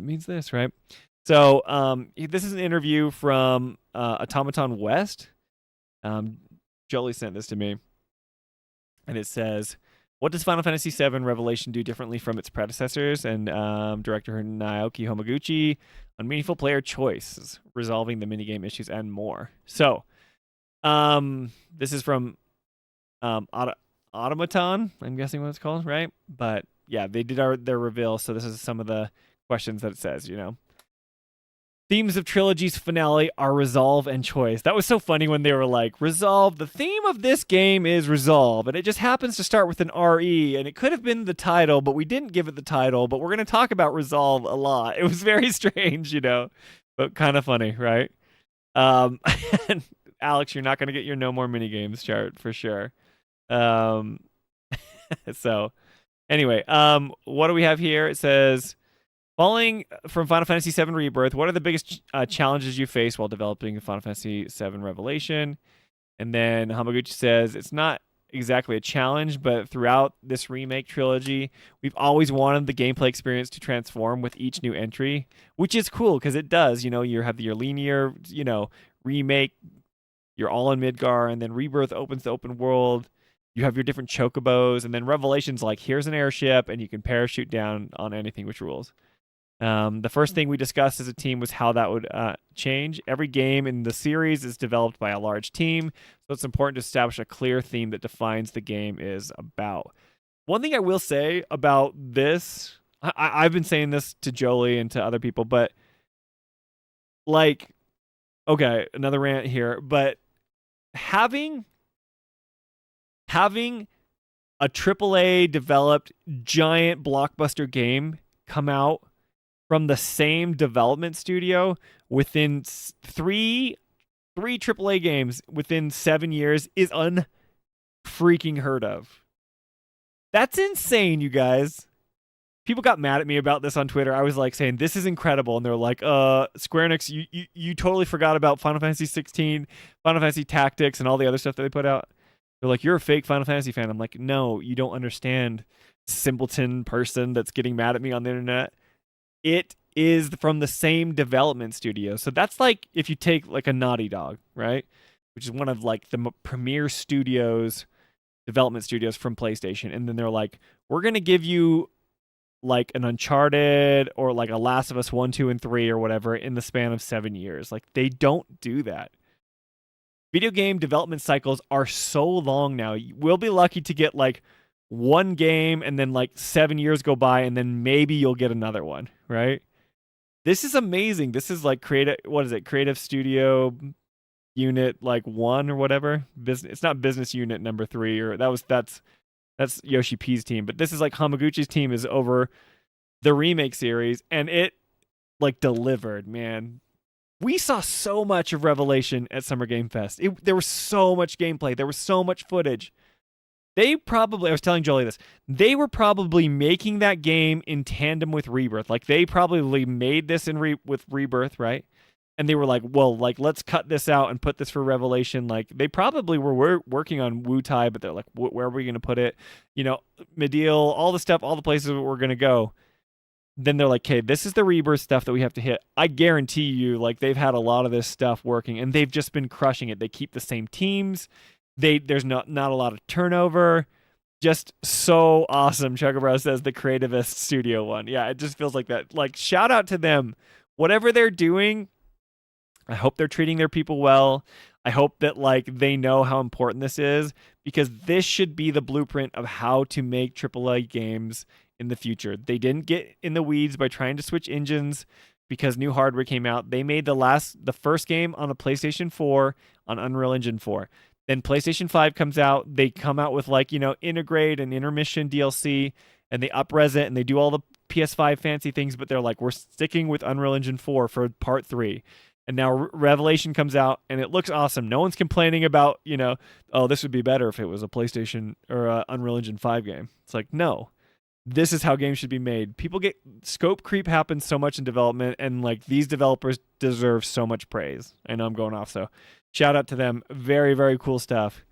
right? So this is an interview from Automaton West. Jolie sent this to me, and it says, what does Final Fantasy VII Revelation do differently from its predecessors? And director Naoki Hamaguchi on meaningful player choices, resolving the minigame issues, and more. So this is from Automaton, I'm guessing what it's called, right? But yeah, they did their reveal, so this is some of the questions that it says, you know. Themes of Trilogy's finale are resolve and choice. That was so funny when they were like, resolve, the theme of this game is resolve, and it just happens to start with an RE, and it could have been the title, but we didn't give it the title, but we're going to talk about resolve a lot. It was very strange, you know, but kind of funny, right? And Alex, you're not going to get your no more minigames chart for sure. So anyway, what do we have here? It says, following from Final Fantasy VII Rebirth, what are the biggest challenges you face while developing Final Fantasy VII Revelation? And then Hamaguchi says, it's not exactly a challenge, but throughout this remake trilogy, we've always wanted the gameplay experience to transform with each new entry, which is cool because it does. You know, you have your linear, you know, remake, you're all in Midgar, and then Rebirth opens the open world. You have your different chocobos, and then Revelation's like, here's an airship, and you can parachute down on anything, which rules. The first thing we discussed as a team was how that would change. Every game in the series is developed by a large team, so it's important to establish a clear theme that defines the game is about. One thing I will say about this, I've been saying this to Jolie and to other people, but like, okay, another rant here, but having a AAA developed giant blockbuster game come out from the same development studio within three AAA games within 7 years is unfreaking heard of. That's insane, you guys. People got mad at me about this on Twitter. I was like saying, this is incredible. And they're like, Square Enix, you totally forgot about Final Fantasy 16, Final Fantasy Tactics, and all the other stuff that they put out. They're like, you're a fake Final Fantasy fan. I'm like, no, you don't understand, simpleton person that's getting mad at me on the internet. It is from the same development studio. So that's like if you take like a Naughty Dog, right? Which is one of like the premier studios, development studios from PlayStation. And then they're like, we're going to give you like an Uncharted or like a Last of Us 1, 2, and 3 or whatever in the span of 7 years. Like, they don't do that. Video game development cycles are so long now. We'll be lucky to get like one game and then like 7 years go by and then maybe you'll get another one, right? This is amazing. This is like Creative Studio Unit like 1 or whatever. It's not Business Unit number 3 or that's Yoshi P's team, but this is like Hamaguchi's team is over the remake series, and it like delivered, man. We saw so much of Revelation at Summer Game Fest. There was so much gameplay. There was so much footage. I was telling Jolie this, they were probably making that game in tandem with Rebirth. Like, they probably made this with Rebirth, right? And they were like, well, like, let's cut this out and put this for Revelation. Like, they probably were working on Wu Tai, but they're like, where are we going to put it? You know, Mediel, all the stuff, all the places where we're going to go. Then they're like, okay, this is the Rebirth stuff that we have to hit. I guarantee you, like, they've had a lot of this stuff working, and they've just been crushing it. They keep the same teams. There's not a lot of turnover. Just so awesome. Chugabro says the Creativist Studio one. Yeah, it just feels like that. Like, shout out to them. Whatever they're doing, I hope they're treating their people well. I hope that like they know how important this is, because this should be the blueprint of how to make AAA games in the future. They didn't get in the weeds by trying to switch engines because new hardware came out. They made the first game on a PlayStation 4 on Unreal Engine 4. Then PlayStation 5 comes out. They come out with like, integrate and intermission DLC, and they up-res it and they do all the PS5 fancy things, but they're like, we're sticking with Unreal Engine 4 for part 3. And now Revelation comes out and it looks awesome. No one's complaining about, oh, this would be better if it was a PlayStation or a Unreal Engine 5 game. It's like, no. This is how games should be made. Scope creep happens so much in development, and like these developers deserve so much praise. I know I'm going off, so shout out to them. Very, very cool stuff.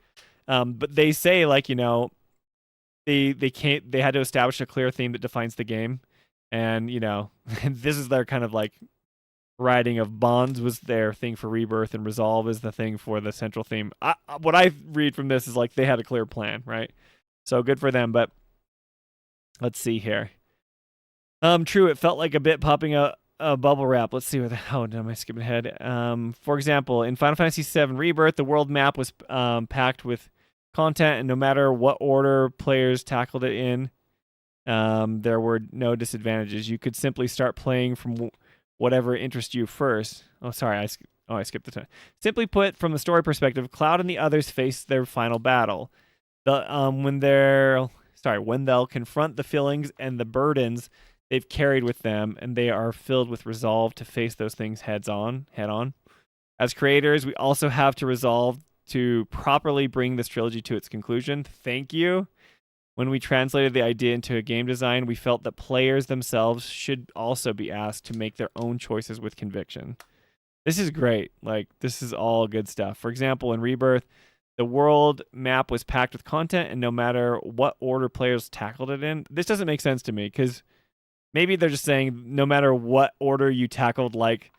But they say like, they had to establish a clear theme that defines the game. And, this is their kind of like writing of Bonds was their thing for Rebirth, and Resolve is the thing for the central theme. What I read from this is like they had a clear plan, right? So good for them. But let's see here. True, it felt like a bit popping a bubble wrap. Let's see what. Oh, am I skipping ahead? For example, in Final Fantasy VII Rebirth, the world map was packed with content, and no matter what order players tackled it in, there were no disadvantages. You could simply start playing from whatever interests you first. Oh, sorry, I skipped the time. Simply put, from the story perspective, Cloud and the others face their final battle. When they'll confront the feelings and the burdens they've carried with them, and they are filled with resolve to face those things head on. As creators, we also have to resolve to properly bring this trilogy to its conclusion. Thank you. When we translated the idea into a game design, we felt that players themselves should also be asked to make their own choices with conviction. This is great. Like, this is all good stuff. For example, in Rebirth, the world map was packed with content, and no matter what order players tackled it in, this doesn't make sense to me, because maybe they're just saying no matter what order you tackled, like,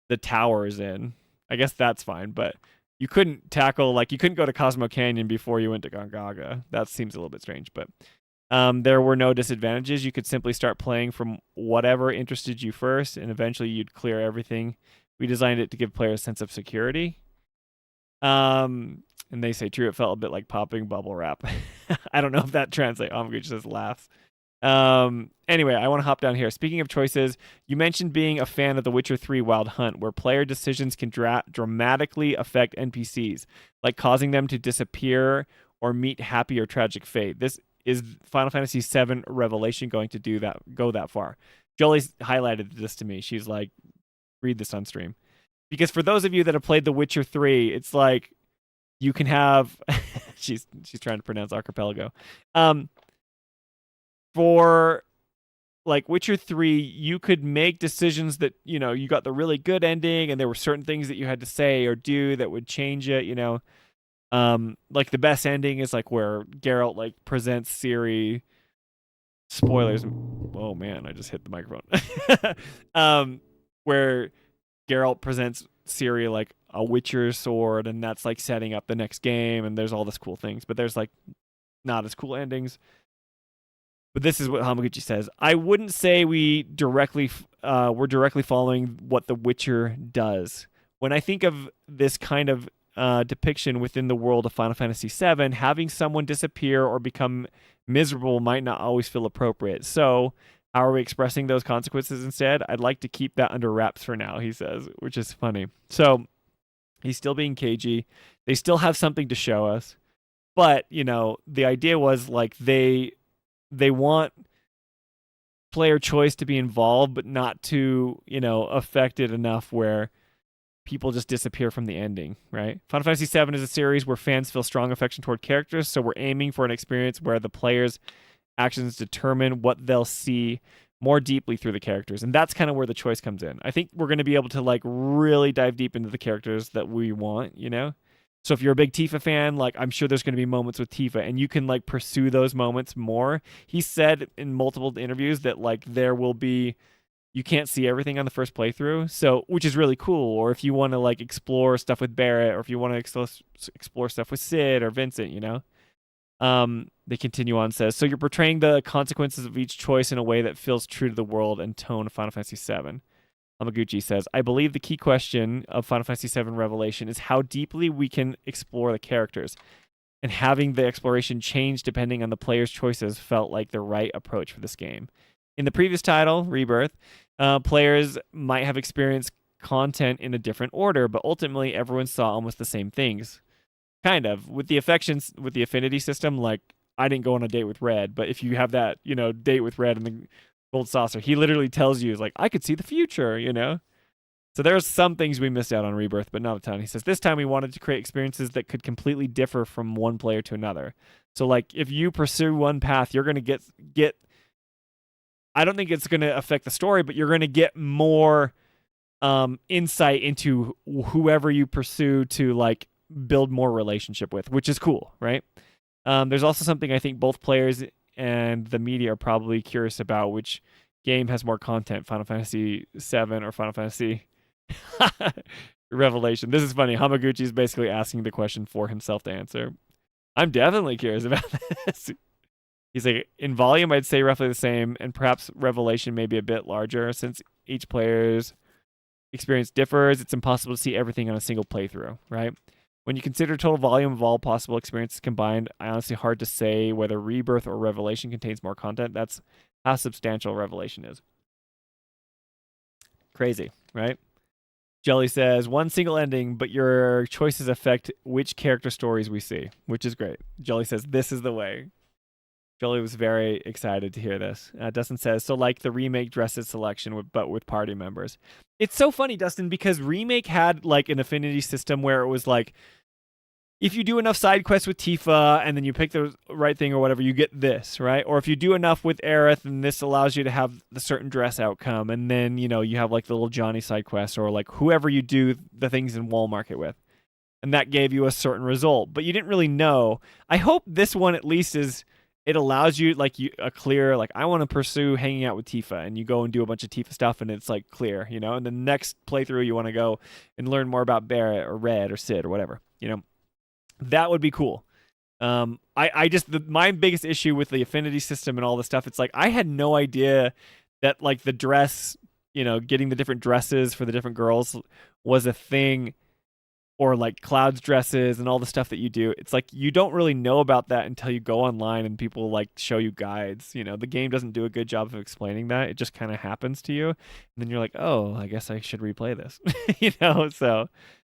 the towers in. I guess that's fine, but you couldn't go to Cosmo Canyon before you went to Gongaga. That seems a little bit strange, but there were no disadvantages. You could simply start playing from whatever interested you first, and eventually you'd clear everything. We designed it to give players a sense of security. And they say, true, it felt a bit like popping bubble wrap. I don't know if that translates. Amaguchi says laughs. Anyway, I want to hop down here. Speaking of choices, you mentioned being a fan of The Witcher 3 Wild Hunt, where player decisions can dramatically affect NPCs, like causing them to disappear or meet happy or tragic fate. This is Final Fantasy VII Revelation going to go that far. Jolie's highlighted this to me. She's like, read this on stream. Because for those of you that have played The Witcher 3, it's like you can have she's trying to pronounce archipelago. For like Witcher 3, you could make decisions that, you got the really good ending, and there were certain things that you had to say or do that would change it, like the best ending is like where Geralt like presents Ciri. Spoilers. Oh man, I just hit the microphone. Where Geralt presents Ciri like a Witcher sword, and that's like setting up the next game, and there's all this cool things, but there's like not as cool endings. But this is what Hamaguchi says. I wouldn't say we're directly following what The Witcher does. When I think of this kind of depiction within the world of Final Fantasy VII, having someone disappear or become miserable might not always feel appropriate. So how are we expressing those consequences instead? I'd like to keep that under wraps for now, he says, which is funny. So he's still being cagey. They still have something to show us. But, the idea was like they want player choice to be involved, but not to, affect it enough where people just disappear from the ending, right? Final Fantasy VII is a series where fans feel strong affection toward characters, so we're aiming for an experience where the player's actions determine what they'll see more deeply through the characters, and that's kind of where the choice comes in. I think we're going to be able to like really dive deep into the characters that we want, So if you're a big Tifa fan, like I'm sure there's going to be moments with Tifa, and you can like pursue those moments more. He said in multiple interviews that like you can't see everything on the first playthrough, so which is really cool. Or if you want to like explore stuff with Barrett, or if you want to explore stuff with Sid or Vincent, They continue on, says, so you're portraying the consequences of each choice in a way that feels true to the world and tone of Final Fantasy VII. Hamaguchi says, I believe the key question of Final Fantasy VII Revelation is how deeply we can explore the characters. And having the exploration change depending on the player's choices felt like the right approach for this game. In the previous title, Rebirth, players might have experienced content in a different order, but ultimately everyone saw almost the same things. Kind of. With the affections, with the affinity system, like, I didn't go on a date with Red, but if you have that, date with Red and the gold saucer, he literally tells you, like, I could see the future, So there's some things we missed out on Rebirth, but not a ton. He says, this time we wanted to create experiences that could completely differ from one player to another. So, like, if you pursue one path, you're going to get I don't think it's going to affect the story, but you're going to get more insight into whoever you pursue to, like, build more relationship with, which is cool, right? There's also something I think both players and the media are probably curious about, which game has more content, Final Fantasy VII or Final Fantasy Revelation. This is funny. Hamaguchi is basically asking the question for himself to answer. I'm definitely curious about this. He's like, in volume, I'd say roughly the same, and perhaps Revelation may be a bit larger. Since each player's experience differs, it's impossible to see everything on a single playthrough, right? When you consider total volume of all possible experiences combined, I honestly hard to say whether Rebirth or Revelation contains more content. That's how substantial Revelation is. Crazy, right? Jelly says, one single ending, but your choices affect which character stories we see, which is great. Jelly says, this is the way. Jolie was very excited to hear this. Dustin says, so like the remake dresses selection, but with party members. It's so funny, Dustin, because remake had like an affinity system where it was like, if you do enough side quests with Tifa and then you pick the right thing or whatever, you get this, right? Or if you do enough with Aerith, and this allows you to have the certain dress outcome, and then, you have like the little Johnny side quest, or like whoever you do the things in Wall Market with. And that gave you a certain result, but you didn't really know. I hope this one at least is, it allows you like a clear, like, I want to pursue hanging out with Tifa, and you go and do a bunch of Tifa stuff, and it's like clear, and the next playthrough you want to go and learn more about Barret or Red or Cid or whatever, that would be cool. My biggest issue with the affinity system and all this stuff, it's like, I had no idea that like the dress, getting the different dresses for the different girls was a thing. Or like Cloud's dresses and all the stuff that you do. It's like you don't really know about that until you go online and people like show you guides. The game doesn't do a good job of explaining that. It just kind of happens to you. And then you're like, oh, I guess I should replay this. So.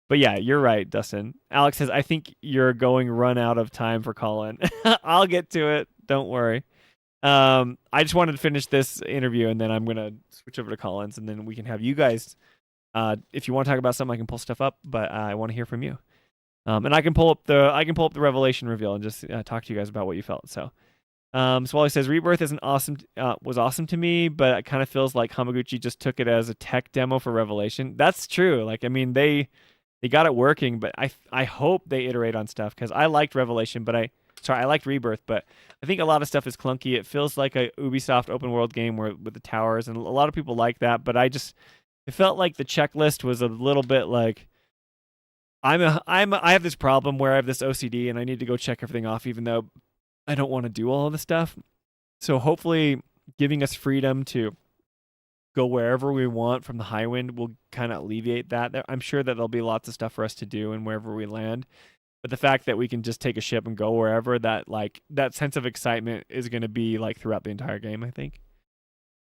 But yeah, you're right, Dustin. Alex says, I think you're going run out of time for Colin. I'll get to it. Don't worry. I just wanted to finish this interview, and then I'm going to switch over to Colin's, and then we can have you guys. If you want to talk about something, I can pull stuff up, but I want to hear from you. And I can pull up the Revelation reveal and just talk to you guys about what you felt. So Swally says, Rebirth was awesome to me, but it kind of feels like Hamaguchi just took it as a tech demo for Revelation. That's true. Like, I mean, they got it working, but I hope they iterate on stuff, because I liked Revelation, but I liked Rebirth, but I think a lot of stuff is clunky. It feels like a Ubisoft open world game with the towers, and a lot of people like that, but it felt like the checklist was a little bit like, I have this problem where I have this OCD and I need to go check everything off, even though I don't want to do all of the stuff. So hopefully giving us freedom to go wherever we want from the Highwind will kind of alleviate that. I'm sure that there'll be lots of stuff for us to do and wherever we land. But the fact that we can just take a ship and go wherever, that sense of excitement is going to be like throughout the entire game, I think.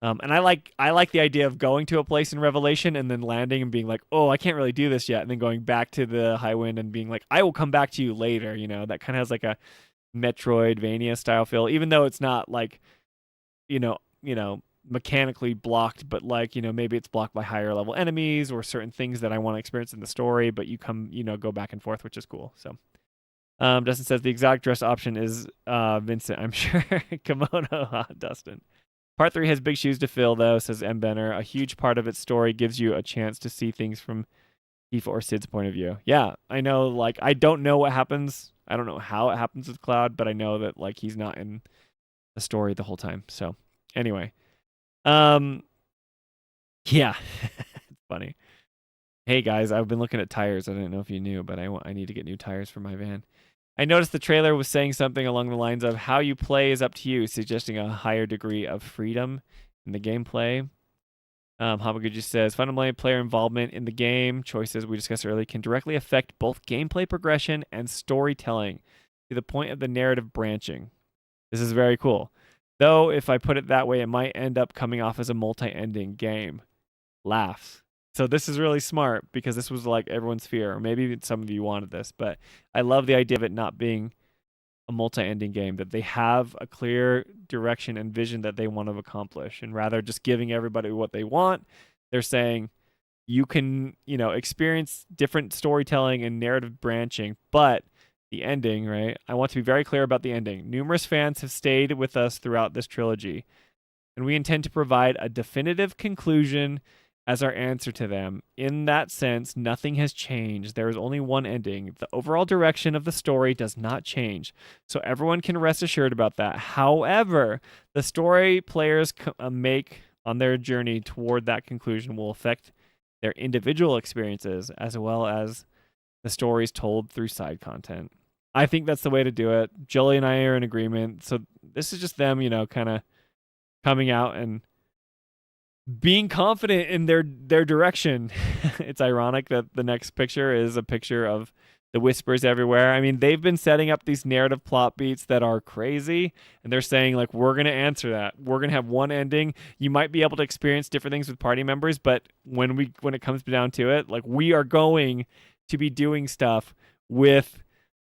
And I like the idea of going to a place in Revelation and then landing and being like, oh, I can't really do this yet, and then going back to the Highwind and being like, I will come back to you later. That kind of has like a Metroidvania style feel, even though it's not like, mechanically blocked, but like, maybe it's blocked by higher level enemies or certain things that I want to experience in the story, but you come, go back and forth, which is cool. So Dustin says the exact dress option is Vincent, I'm sure. Kimono, Dustin. Part 3 has big shoes to fill, though, says M. Benner. A huge part of its story gives you a chance to see things from Tifa or Cid's point of view. Yeah, I know, like, I don't know what happens. I don't know how it happens with Cloud, but I know that, like, he's not in the story the whole time. So, anyway. Yeah. It's funny. Hey, guys, I've been looking at tires. I didn't know if you knew, but I need to get new tires for my van. I noticed the trailer was saying something along the lines of how you play is up to you, suggesting a higher degree of freedom in the gameplay. Hamaguchi says, fundamentally, player involvement in the game choices we discussed earlier can directly affect both gameplay progression and storytelling to the point of the narrative branching. This is very cool. Though, if I put it that way, it might end up coming off as a multi-ending game. Laughs. So this is really smart because this was like everyone's fear, or maybe some of you wanted this, but I love the idea of it not being a multi-ending game, that they have a clear direction and vision that they want to accomplish, and rather just giving everybody what they want, they're saying you can, experience different storytelling and narrative branching, but the ending, right? I want to be very clear about the ending. Numerous fans have stayed with us throughout this trilogy, and we intend to provide a definitive conclusion as our answer to them. In that sense, nothing has changed. There is only one ending. The overall direction of the story does not change, so everyone can rest assured about that. However, the story players make on their journey toward that conclusion will affect their individual experiences as well as the stories told through side content. I think that's the way to do it. Jolie and I are in agreement. So this is just them, kind of coming out and being confident in their direction. It's ironic that the next picture is a picture of the whispers everywhere. I mean, they've been setting up these narrative plot beats that are crazy, and they're saying, like, we're going to answer that. We're going to have one ending. You might be able to experience different things with party members, but when it comes down to it, like, we are going to be doing stuff with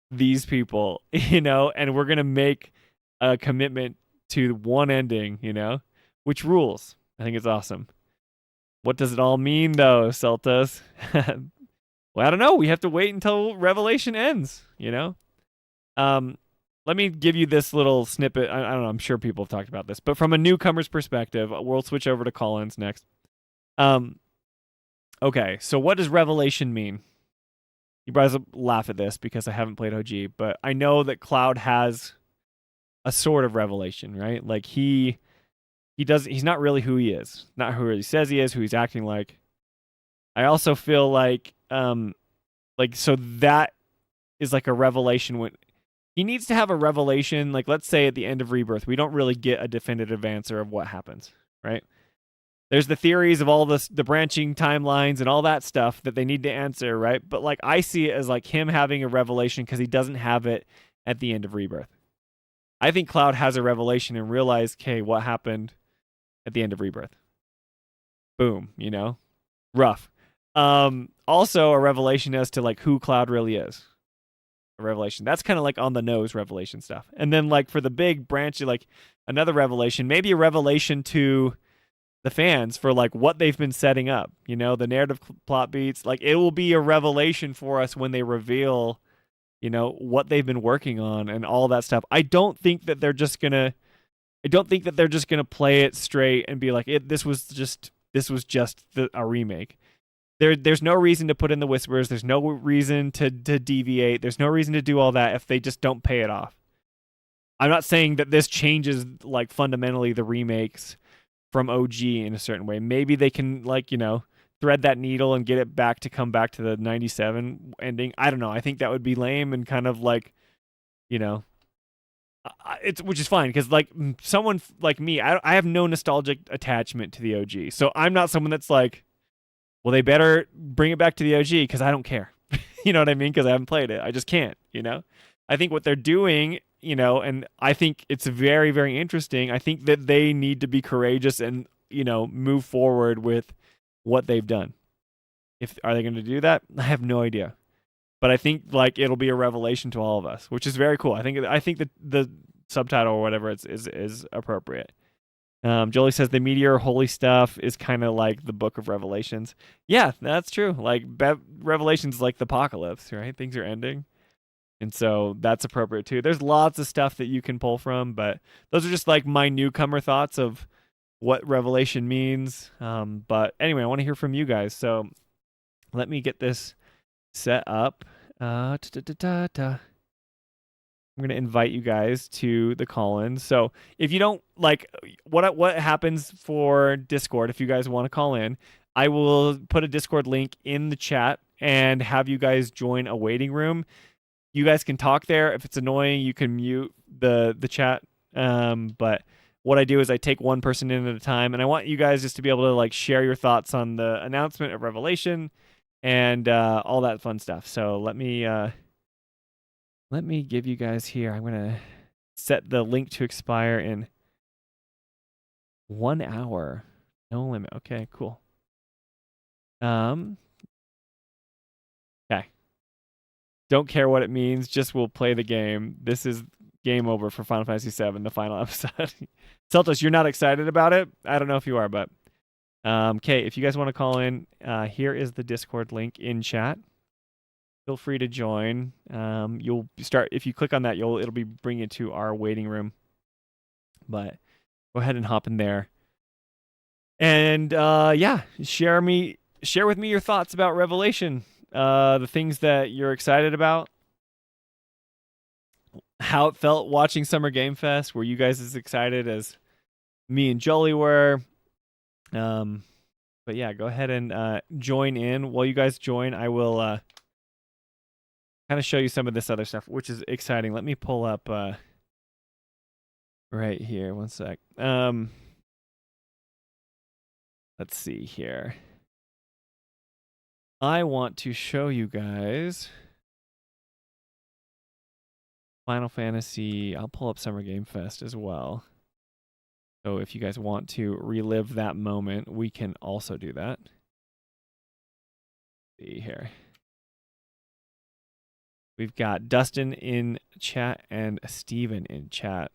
these people, and we're going to make a commitment to one ending, which rules. I think it's awesome. What does it all mean, though, Celtas? Well, I don't know. We have to wait until Revelation ends, Let me give you this little snippet. I don't know. I'm sure people have talked about this, but from a newcomer's perspective, we'll switch over to Collins next. Okay, so what does Revelation mean? You guys will laugh at this because I haven't played OG, but I know that Cloud has a sort of revelation, right? Like he's not really who he is, not who he says he is, who he's acting like. I also feel like so that is like a revelation when he needs to have a revelation. Like, let's say at the end of Rebirth, we don't really get a definitive answer of what happens, right? There's the theories of all the branching timelines and all that stuff that they need to answer, right? But like I see it as like him having a revelation because he doesn't have it at the end of Rebirth. I think Cloud has a revelation and realized, okay, what happened at the end of Rebirth? Boom, rough. Also a revelation as to like who Cloud really is. A revelation. That's kind of like on the nose revelation stuff. And then like for the big branch, like another revelation, maybe a revelation to the fans for like what they've been setting up, the narrative plot beats. Like it will be a revelation for us when they reveal, what they've been working on and all that stuff. I don't think that they're just gonna play it straight and be like, this was just a remake. There's no reason to put in the whispers. There's no reason to deviate. There's no reason to do all that if they just don't pay it off. I'm not saying that this changes like fundamentally the remakes from OG in a certain way. Maybe they can thread that needle and get it back to come back to the 97 ending. I don't know. I think that would be lame and kind of like, which is fine because like someone like me, I have no nostalgic attachment to the OG. So I'm not someone that's like, well, they better bring it back to the OG because I don't care. You know what I mean? Because I haven't played it. I just can't, I think what they're doing, and I think it's very, very interesting. I think that they need to be courageous and, move forward with what they've done. Are they going to do that? I have no idea. But I think like it'll be a revelation to all of us, which is very cool. I think that the subtitle or whatever is appropriate. Jolie says the meteor holy stuff is kind of like the book of Revelations. Yeah, that's true. Like Revelations like the apocalypse, right? Things are ending. And so that's appropriate too. There's lots of stuff that you can pull from, but those are just like my newcomer thoughts of what Revelation means. But anyway, I want to hear from you guys. So let me get this set up. I'm going to invite you guys to the call-in. So if you don't like what happens for Discord, if you guys want to call in, I will put a Discord link in the chat and have you guys join a waiting room. You guys can talk there. If it's annoying, you can mute the chat. But what I do is I take one person in at a time, and I want you guys just to be able to like share your thoughts on the announcement of Revelation and all that fun stuff. So let me give you guys here. I'm gonna set the link to expire in 1 hour. No limit. Okay, cool. Okay. Don't care what it means. Just we'll play the game. This is game over for Final Fantasy VII, the final episode. Celtus, you're not excited about it? I don't know if you are, but okay. If you guys want to call in, here is the Discord link in chat. Feel free to join. You'll start if you click on that. It'll be bringing you to our waiting room. But go ahead and hop in there. And yeah, share with me your thoughts about Revelation. The things that you're excited about. How it felt watching Summer Game Fest. Were you guys as excited as me and Jolie were? But yeah, go ahead and join in. While you guys join, I will kind of show you some of this other stuff, which is exciting. Let me pull up right here. One sec. Let's see here. I want to show you guys Final Fantasy. I'll pull up Summer Game Fest as well. So if you guys want to relive that moment, we can also do that. Let's see here. We've got Dustin in chat and Steven in chat.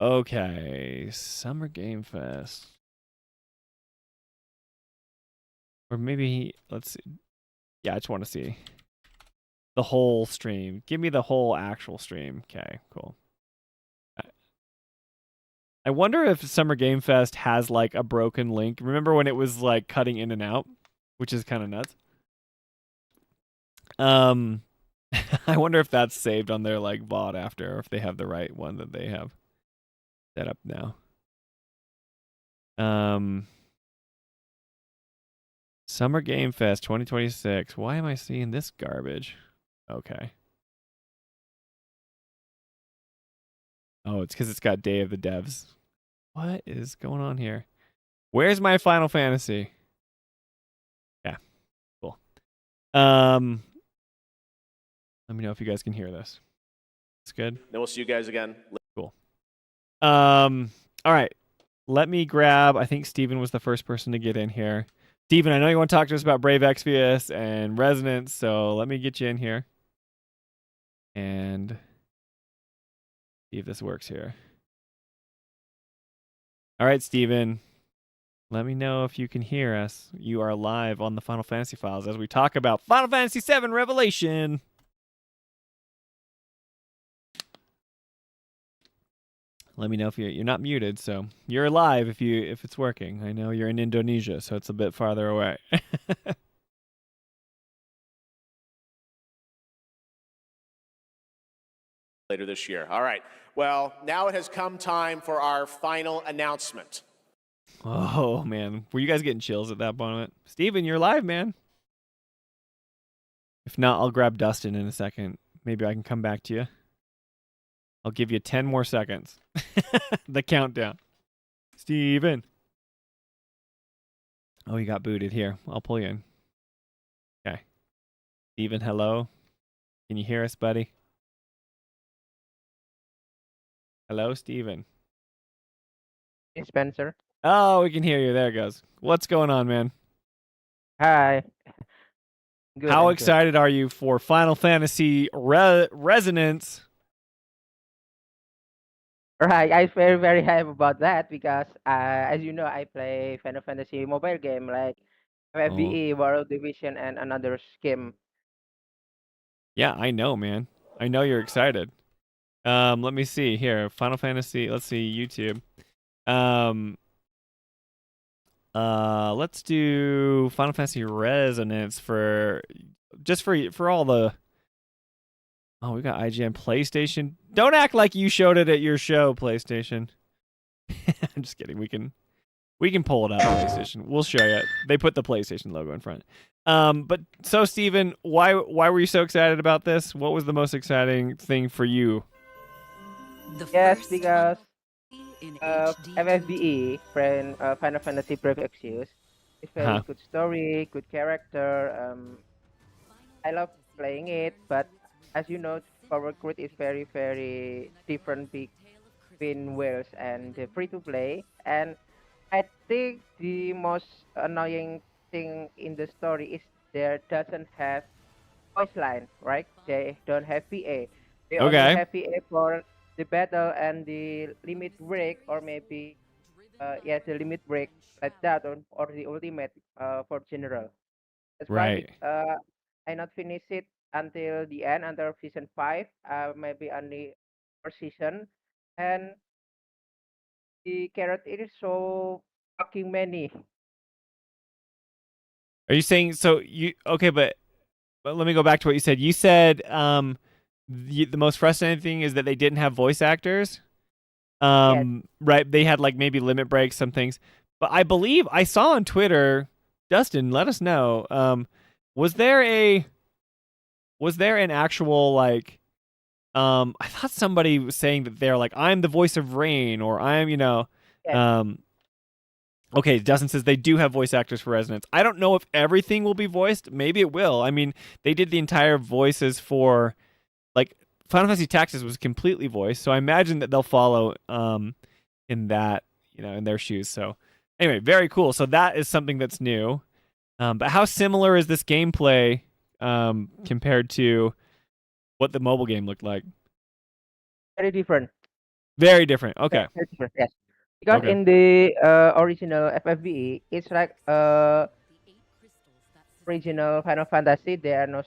Okay, Summer Game Fest. Or maybe, let's see. Yeah, I just want to see the whole stream. Give me the whole actual stream. Okay, cool. I wonder if Summer Game Fest has like a broken link. Remember when it was like cutting in and out, which is kind of nuts. I wonder if that's saved on their like VOD after, or if they have the right one that they have set up now. Summer Game Fest 2026. Why am I seeing this garbage? Okay. Oh, it's because it's got Day of the Devs. What is going on here? Where's my Final Fantasy? Yeah, cool. Let me know if you guys can hear this. It's good. Then we'll see you guys again. Cool. All right. Let me grab. I think Steven was the first person to get in here. Steven, I know you want to talk to us about Brave Exvius and Resonance, so let me get you in here. And see if this works here. All right, Steven. Let me know if you can hear us. You are live on the Final Fantasy Files as we talk about Final Fantasy VII Revelation. Let me know if you're not muted, so you're live if it's working. I know you're in Indonesia, so it's a bit farther away. Later this year. All right. Well, now it has come time for our final announcement. Oh, man. Were you guys getting chills at that moment? Steven, you're live, man. If not, I'll grab Dustin in a second. Maybe I can come back to you. I'll give you 10 more seconds. The countdown. Steven. Oh, you got booted here. I'll pull you in. Okay. Steven, hello. Can you hear us, buddy? Hello, Steven. Hey, Spencer. Oh, we can hear you. There it goes. What's going on, man? Hi. Good. How I'm excited are you for Final Fantasy Resonance? good. Right, I'm very, very hype about that because, as you know, I play Final Fantasy mobile game like FFBE, World Division, and another game. Yeah, I know, man. I know you're excited. Let me see here. Final Fantasy. Let's see YouTube. Let's do Final Fantasy Resonance for all the. Oh, we got IGN PlayStation. Don't act like you showed it at your show, PlayStation. I'm just kidding. We can pull it up, PlayStation. We'll show you. They put the PlayStation logo in front. But so Steven, why were you so excited about this? What was the most exciting thing for you? Yes, because FFBE, Final Fantasy Brave Exvius, is very Huh. good story, good character. I love playing it, but as you know, Power Grid is very, very different between Wales and the free to play. And I think the most annoying thing in the story is there doesn't have voice line, right? They don't have VA. They only Okay. have VA for the battle and the limit break, or maybe yes, the limit break like that, or the ultimate for general. That's why Right. I not finish it until the end, until season 5, maybe only first season, and the character is so fucking many. Are you saying so you okay, but let me go back to what you said. You said the most frustrating thing is that they didn't have voice actors. Yes, Right, they had like maybe limit breaks, some things. But I believe I saw on Twitter, Dustin, let us know. Was there a was there an actual like I thought somebody was saying that they're like I'm the voice of Rain or I'm, yes, um okay, Dustin says they do have voice actors for Resonance. I don't know if everything will be voiced. Maybe it will. I mean, they did the entire voices for like Final Fantasy Tactics was completely voiced, so I imagine that they'll follow in that, in their shoes. So anyway, very cool. So that is something that's new. But how similar is this gameplay compared to what the mobile game looked like? very different. Very different. Very, Okay. very different. Yes, because Okay. in the original FFVE, it's like original Final Fantasy. There are no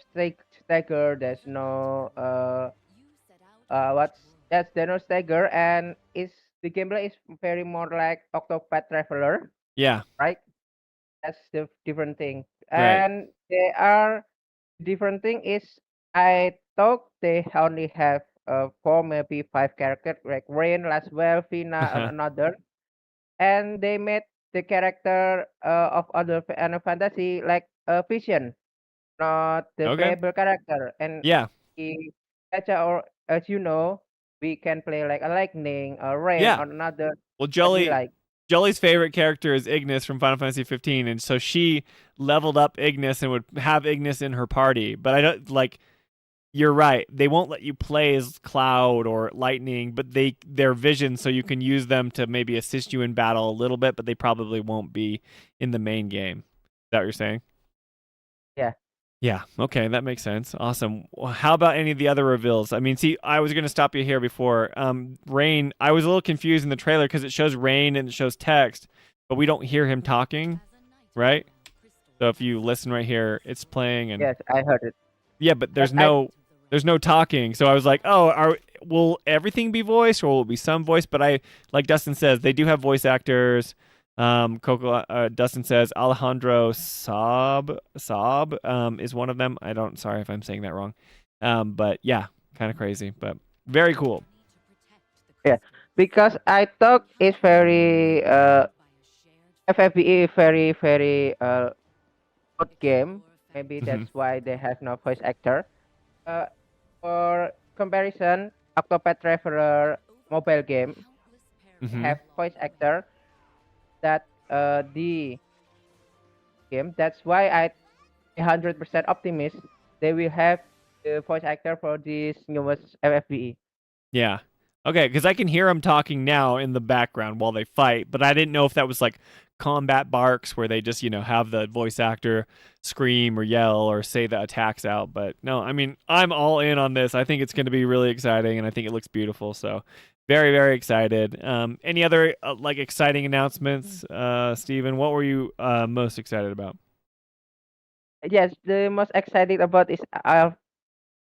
stagger. There's no what's that's there no stagger, and is the gameplay is very more like Octopath Traveler, Yeah. right? That's the different thing. Right. And there are different thing is I thought they only have 4 maybe 5 characters like Rain, Laswell, Fina, and another, and they made the character of other Final Fantasy like Vision, not the Okay. playable character. And Yeah. the gacha, or as you know, we can play like a Lightning, a Rain, Yeah. or another Well, that we like. Jolie's favorite character is Ignis from Final Fantasy 15, and so she leveled up Ignis and would have Ignis in her party. But I don't like. You're right. They won't let you play as Cloud or Lightning, but they're Vision, so you can use them to maybe assist you in battle a little bit. But they probably won't be in the main game. Is that what you're saying? Yeah. Yeah. Okay, that makes sense. Awesome. Well, how about any of the other reveals? I mean, see, I was going to stop you here before. Rain. I was a little confused in the trailer because it shows Rain and it shows text, but we don't hear him talking, right? So if you listen right here, it's playing, and Yes, I heard it. yeah, but But I there's no talking. So I was like, oh, will everything be voiced or will it be some voice? But like Dustin says, they do have voice actors. Dustin says Alejandro Saab is one of them. Sorry if I'm saying that wrong. But yeah, kind of crazy, but very cool. Yeah, because I thought it's very FFBE very very good game. Maybe Hmm. that's why they have no voice actor. Uh, for comparison, Octopath Traveler mobile game Hmm. have voice actor that the game. That's why I 100% optimist they will have the voice actor for this newest FFBE. Yeah. Okay, because I can hear them talking now in the background while they fight, but I didn't know if that was like combat barks where they just, have the voice actor scream or yell or say the attacks out. But no, I mean, I'm all in on this. I think it's going to be really exciting, and I think it looks beautiful. So very, very excited. Any other like exciting announcements, Steven? What were you most excited about? Yes, the most excited about is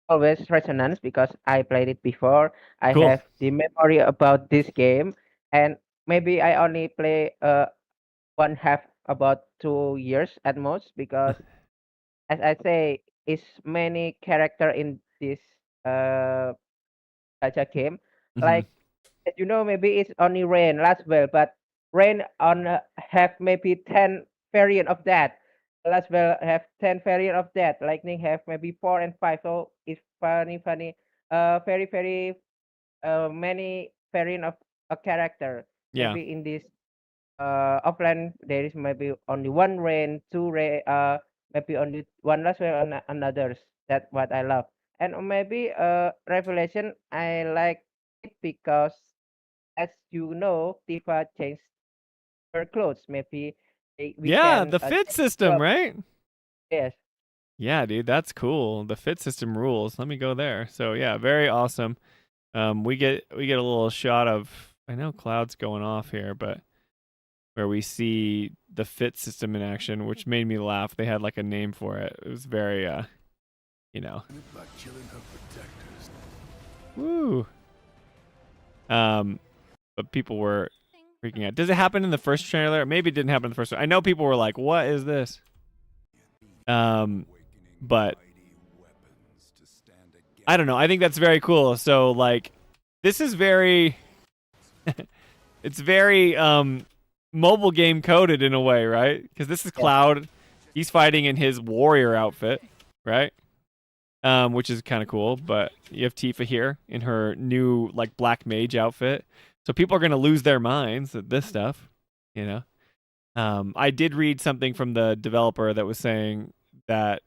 always Resonance because I played it before. I Cool. have the memory about this game, and maybe I only play one half about 2 years at most because, as I say, is many character in this uh gacha game. Hmm. Like maybe it's only Rain last well, but Rain on have maybe 10 variant of that. Last well have 10 variant of that. Lightning have maybe 4 and 5. So it's funny. Very very many variant of a character. Yeah. Maybe in this offline there is maybe only one rain, two rain, maybe only one last rain on another's. That's what I love. And maybe Revelation I like it because as you know, Tifa changed her clothes. Maybe we Yeah, can the fit change system, clothes. right? Yes. Yeah, dude, that's cool. The fit system rules. Let me go there. So yeah, very awesome. We get a little shot of, I know Cloud's going off here, but where we see the fit system in action, which made me laugh. They had like a name for it. It was very you know. Woo. But people were freaking out. Does it happen in the first trailer? Maybe it didn't happen in the first one. I know people were like, "What is this?" But I don't know. I think that's very cool. So like, this is very, it's very mobile game coded in a way, right? Because this is Cloud. He's fighting in his warrior outfit, right? Which is kind of cool. But you have Tifa here in her new like black mage outfit. So people are gonna lose their minds at this stuff, you know. I did read something from the developer that was saying that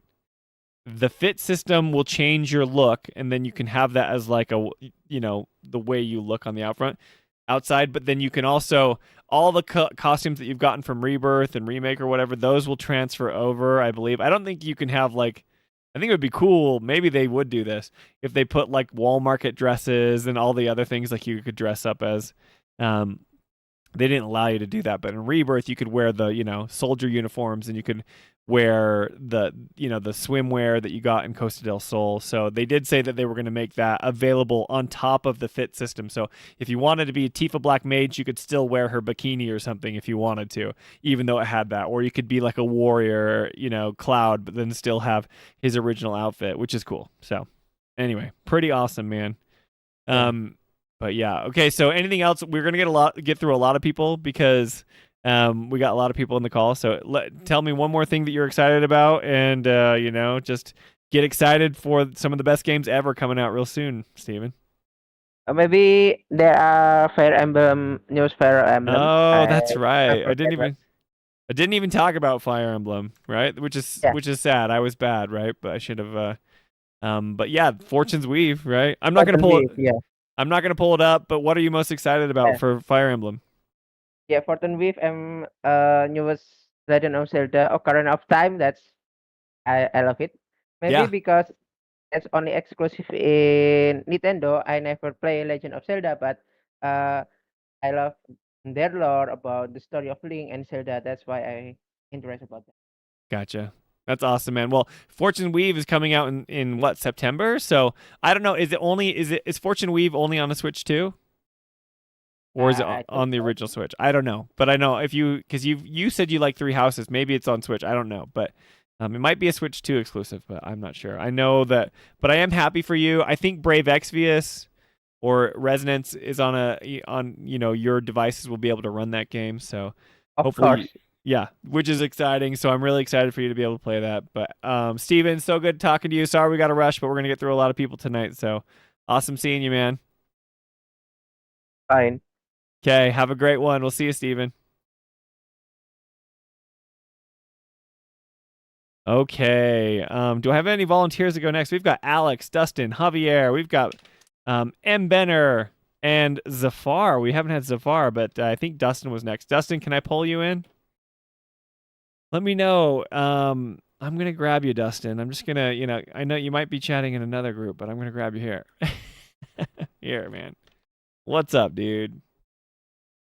the fit system will change your look, and then you can have that as like a, you know, the way you look on the outside. But then you can also, all the costumes that you've gotten from Rebirth and Remake or whatever, those will transfer over, I believe. I don't think you can have like, I think it would be cool, maybe they would do this if they put like wall market dresses and all the other things like you could dress up as. They didn't allow you to do that, but in Rebirth you could wear the, you know, soldier uniforms, and you could wear the, you know, the swimwear that you got in Costa del Sol. So they did say that they were going to make that available on top of the fit system. So if you wanted to be a Tifa Black Mage, you could still wear her bikini or something if you wanted to, even though it had that. Or you could be like a warrior, you know, Cloud, but then still have his original outfit, which is cool. So anyway, pretty awesome, man. But yeah, okay. So anything else? We're gonna get through a lot of people because we got a lot of people in the call. So tell me one more thing that you're excited about, and you know, just get excited for some of the best games ever coming out real soon, Steven. Maybe there are Fire Emblem news. Fire Emblem. Oh, that's right. I forget didn't even talk about Fire Emblem, right? Which is sad. I was bad, right? But I should have. But yeah, Fortune's Weave, right? I'm not gonna pull it. Yeah. I'm not gonna pull it up. But what are you most excited about for Fire Emblem? Yeah, Fortune with newest Legend of Zelda Ocarina of Time. That's I love it. Maybe Yeah. because it's only exclusive in Nintendo. I never play Legend of Zelda, but I love their lore about the story of Link and Zelda. That's why I interested about that. Gotcha. That's awesome, man. Well, Fortune Weave is coming out in what, September? So I don't know. Is Fortune Weave only on the Switch too? Or is it on the original Switch? I don't know. But I know because you said you like Three Houses. Maybe it's on Switch. I don't know. But it might be a Switch 2 exclusive, but I'm not sure. I know that, but I am happy for you. I think Brave Exvius or Resonance is on you know, your devices will be able to run that game. So hopefully, yeah, which is exciting. So I'm really excited for you to be able to play that. But Steven, so good talking to you. Sorry we got to rush, but we're gonna get through a lot of people tonight. So awesome seeing you, man. Fine. Okay, have a great one. We'll see you, Steven. Okay. Do I have any volunteers to go next? We've got Alex, Dustin, Javier. We've got M. Benner and Zafar. We haven't had Zafar, but I think Dustin was next. Dustin, can I pull you in? Let me know. I'm going to grab you, Dustin. I'm just going to, you know, I know you might be chatting in another group, but I'm going to grab you here. Here, man. What's up, dude?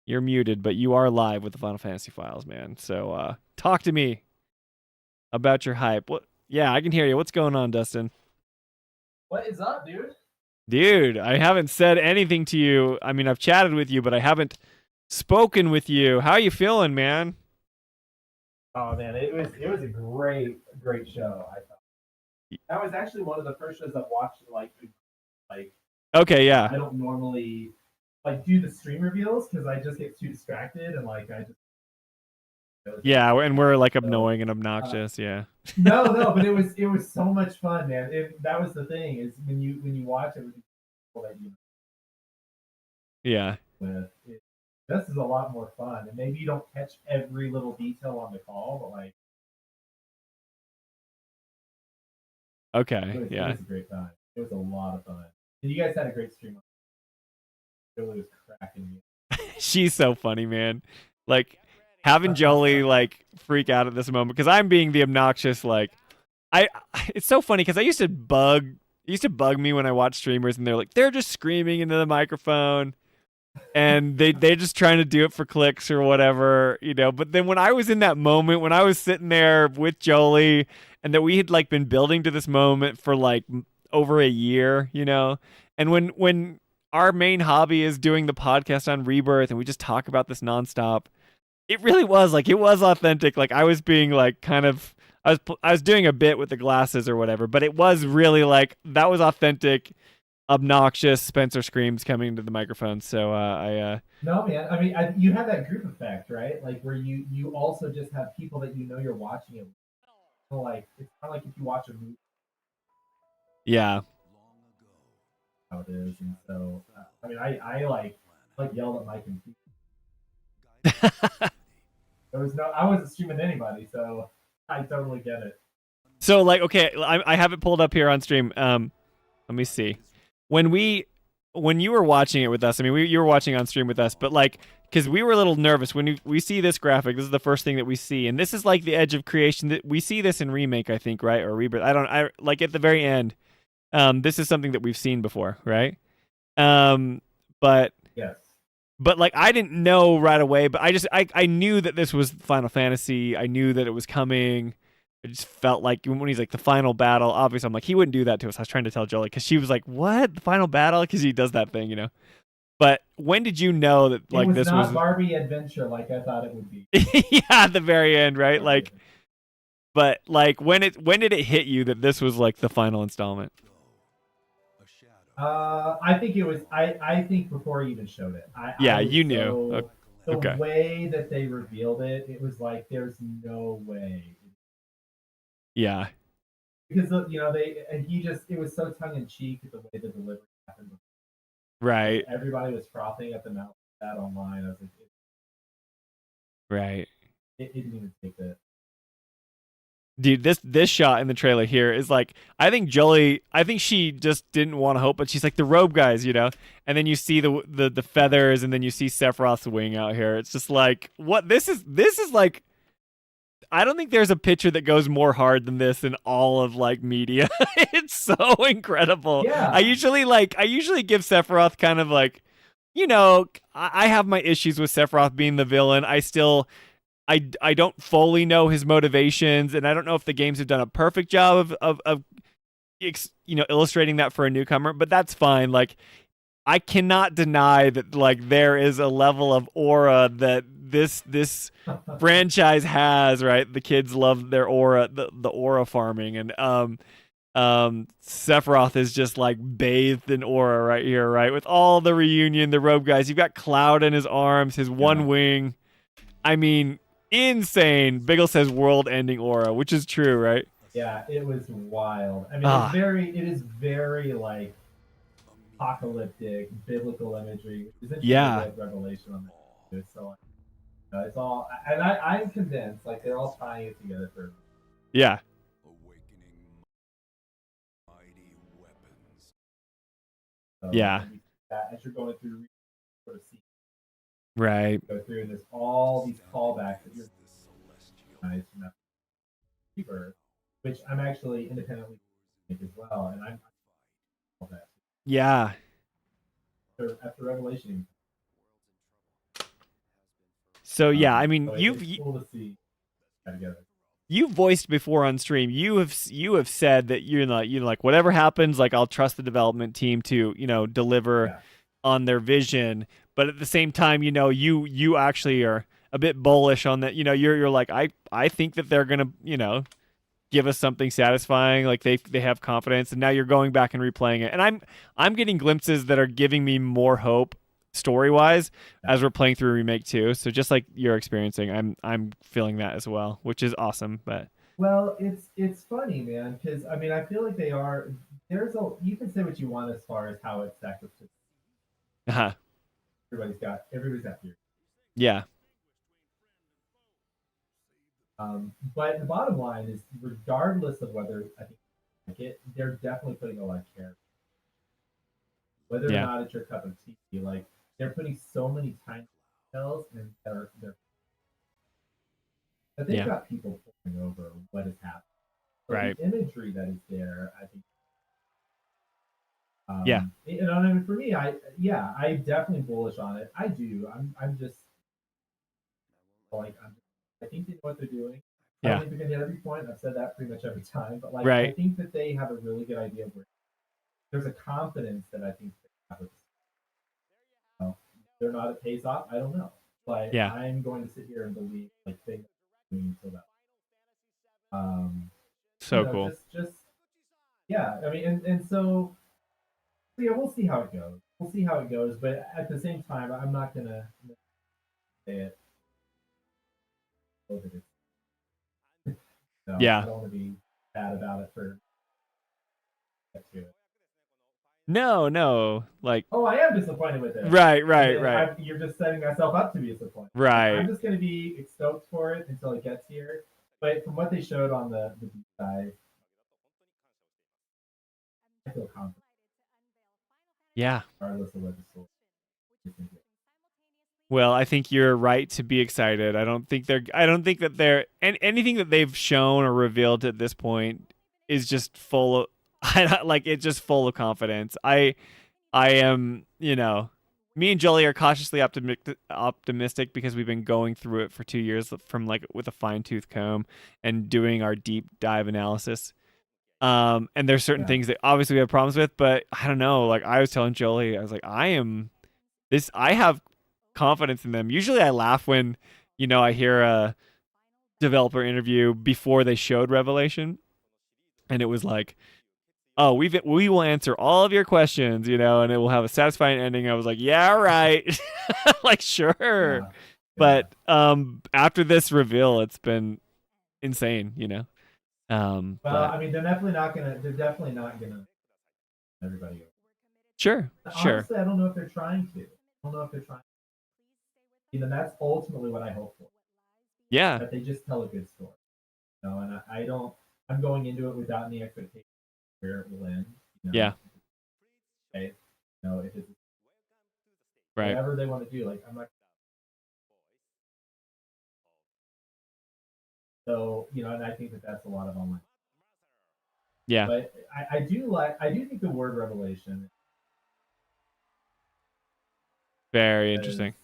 You're muted, but you are live with the Final Fantasy Files, man. So talk to me about your hype. What? Yeah, I can hear you. What's going on, Dustin? What is up, dude? Dude, I haven't said anything to you. I mean, I've chatted with you, but I haven't spoken with you. How you feeling, man? Oh man, it was a great show. I thought that was actually one of the first shows I've watched. Like okay, yeah. I don't normally do the stream reveals because I just get too distracted and I just. Yeah, and we're annoying and obnoxious. Yeah. No, but it was so much fun, man. That was the thing is when you watch it, Yeah. with it. This is a lot more fun, and maybe you don't catch every little detail on the call, but like Okay. it Yeah. was a great time. It was a lot of fun. And you guys had a great stream. Jolie was cracking me. She's so funny, man. Like having Jolie like freak out at this moment because I'm being the obnoxious like I it's so funny because it used to bug me when I watch streamers and they're just screaming into the microphone and they're just trying to do it for clicks or whatever, you know. But then when I was in that moment, when I was sitting there with Jolie and that we had like been building to this moment for like over a year, you know, and when our main hobby is doing the podcast on Rebirth and we just talk about this nonstop, it really was like it was authentic. Like I was being like kind of I was doing a bit with the glasses or whatever, but it was really like that was authentic, obnoxious Spencer screams coming into the microphone. So No, man. I mean, you have that group effect, right? Like where you also just have people that you know you're watching it. So like it's kind of like if you watch a movie, yeah. how it is, and so I mean, I like yelled at my computer. I wasn't streaming anybody, so I totally get it. So like okay, I have it pulled up here on stream. Let me see. When you were watching it with us, I mean, you were watching on stream with us, but like, because we were a little nervous when we see this graphic. This is the first thing that we see, and this is like the edge of creation. That we see this in remake, I think, right, or rebirth. I like at the very end. This is something that we've seen before, right? But Yes. but like I didn't know right away, but I knew that this was Final Fantasy. I knew that it was coming. I just felt like when he's like the final battle, obviously I'm like he wouldn't do that to us. I was trying to tell Jolie because she was like, "What, the final battle?" Because he does that thing, you know. But when did you know that like this was not Barbie Adventure like I thought it would be? yeah, at the very end, right? Like, but like when did it hit you that this was like the final installment? I think it was. I think before he even showed it. Yeah, I was you knew. The Okay. way that they revealed it, it was like there's no way. Yeah. Because you know it was so tongue in cheek the way the delivery happened. Right. Everybody was frothing at the mouth of that online. I was like, Right. it didn't even take that. Dude, this shot in the trailer here is like I think she just didn't want to hope, but she's like the robe guys, you know. And then you see the feathers, and then you see Sephiroth's wing out here. It's just like what this is like. I don't think there's a picture that goes more hard than this in all of like media. It's so incredible. Yeah. I usually give Sephiroth kind of like, you know, I have my issues with Sephiroth being the villain. I don't fully know his motivations, and I don't know if the games have done a perfect job of you know, illustrating that for a newcomer, but that's fine. Like I cannot deny that like there is a level of aura that this franchise has, right? The kids love their aura, the aura farming, and Sephiroth is just like bathed in aura right here, right? With all the reunion, the robe guys. You've got Cloud in his arms, his one wing. I mean, insane. Biggle says world-ending aura, which is true, right? Yeah, it was wild. I mean, it is very like apocalyptic, biblical imagery. Which is Yeah. Revelation on that. So it's all, and I'm convinced like they're all tying it together for. Yeah. So, Yeah. As you're going through, sort of see Right. go through, and there's all these callbacks that you're nice from that Rebirth, which I'm actually independently as well, and I'm all that Yeah. after Revelation. So yeah, I mean, So it's cool to see that together. You voiced before on stream. You have said that you're like whatever happens, like I'll trust the development team to, you know, deliver on their vision. But at the same time, you know, you actually are a bit bullish on that. You know, you're like I think that they're gonna, you know, give us something satisfying. Like they have confidence, and now you're going back and replaying it, and I'm getting glimpses that are giving me more hope story wise as we're playing through Remake 2. So just like you're experiencing, I'm feeling that as well, which is awesome. But well, it's funny, man, because I mean I feel like they are. You can say what you want as far as how it's sacrificed. uh-huh. everybody's got theories. Yeah. But the bottom line is, regardless of whether I think like it, they're definitely putting a lot of care. Whether or Yeah. not it's your cup of tea, like they're putting so many tiny details and that they've Yeah. got people poring over what is happening. So Right. the imagery that is there, I think. Yeah. And I mean, for me, I'm definitely bullish on it. I do. I'm just like I think they know what they're doing. I Yeah. don't think they're gonna hit every point. I've said that pretty much every time, but like I Right. think that they have a really good idea of where there's a confidence that I think they have with this. They're not, it pays off. I don't know, but Yeah. I'm going to sit here and believe like they know what they're doing until that. So cool. Just yeah. I mean, and so yeah, we'll see how it goes. We'll see how it goes, but at the same time, I'm not gonna say it. No, Yeah. I don't want to be bad about it for get to it. No. Like, Oh, I am disappointed with it. right. You're just setting myself up to be disappointed. Right. I'm just going to be stoked for it until it gets here. But from what they showed on the deep dive, I feel confident. Yeah. Regardless of what the story is. Well, I think you're right to be excited. I don't think that they're and anything that they've shown or revealed at this point is just full of it's just full of confidence. I am, me and Jolie are cautiously optimistic because we've been going through it for 2 years from with a fine-tooth comb and doing our deep dive analysis. And there's certain things that obviously we have problems with, but I don't know. Like I was telling Jolie, I was like, I have confidence in them. Usually I laugh when, I hear a developer interview before they showed Revelation, and it was like, oh, we will answer all of your questions, and it will have a satisfying ending. I was like, yeah, right. Like, sure. Yeah. But after this reveal, it's been insane, Well, I mean, they're definitely not gonna everybody over. Sure. Honestly, I don't know if they're trying to. That's ultimately what I hope for. Yeah. That they just tell a good story. And I don't. I'm going into it without any expectation where it will end. Yeah. Okay. If it's Right. whatever they want to do, like I'm not. So and I think that that's a lot of online. Yeah. But I do think the word revelation. Very interesting.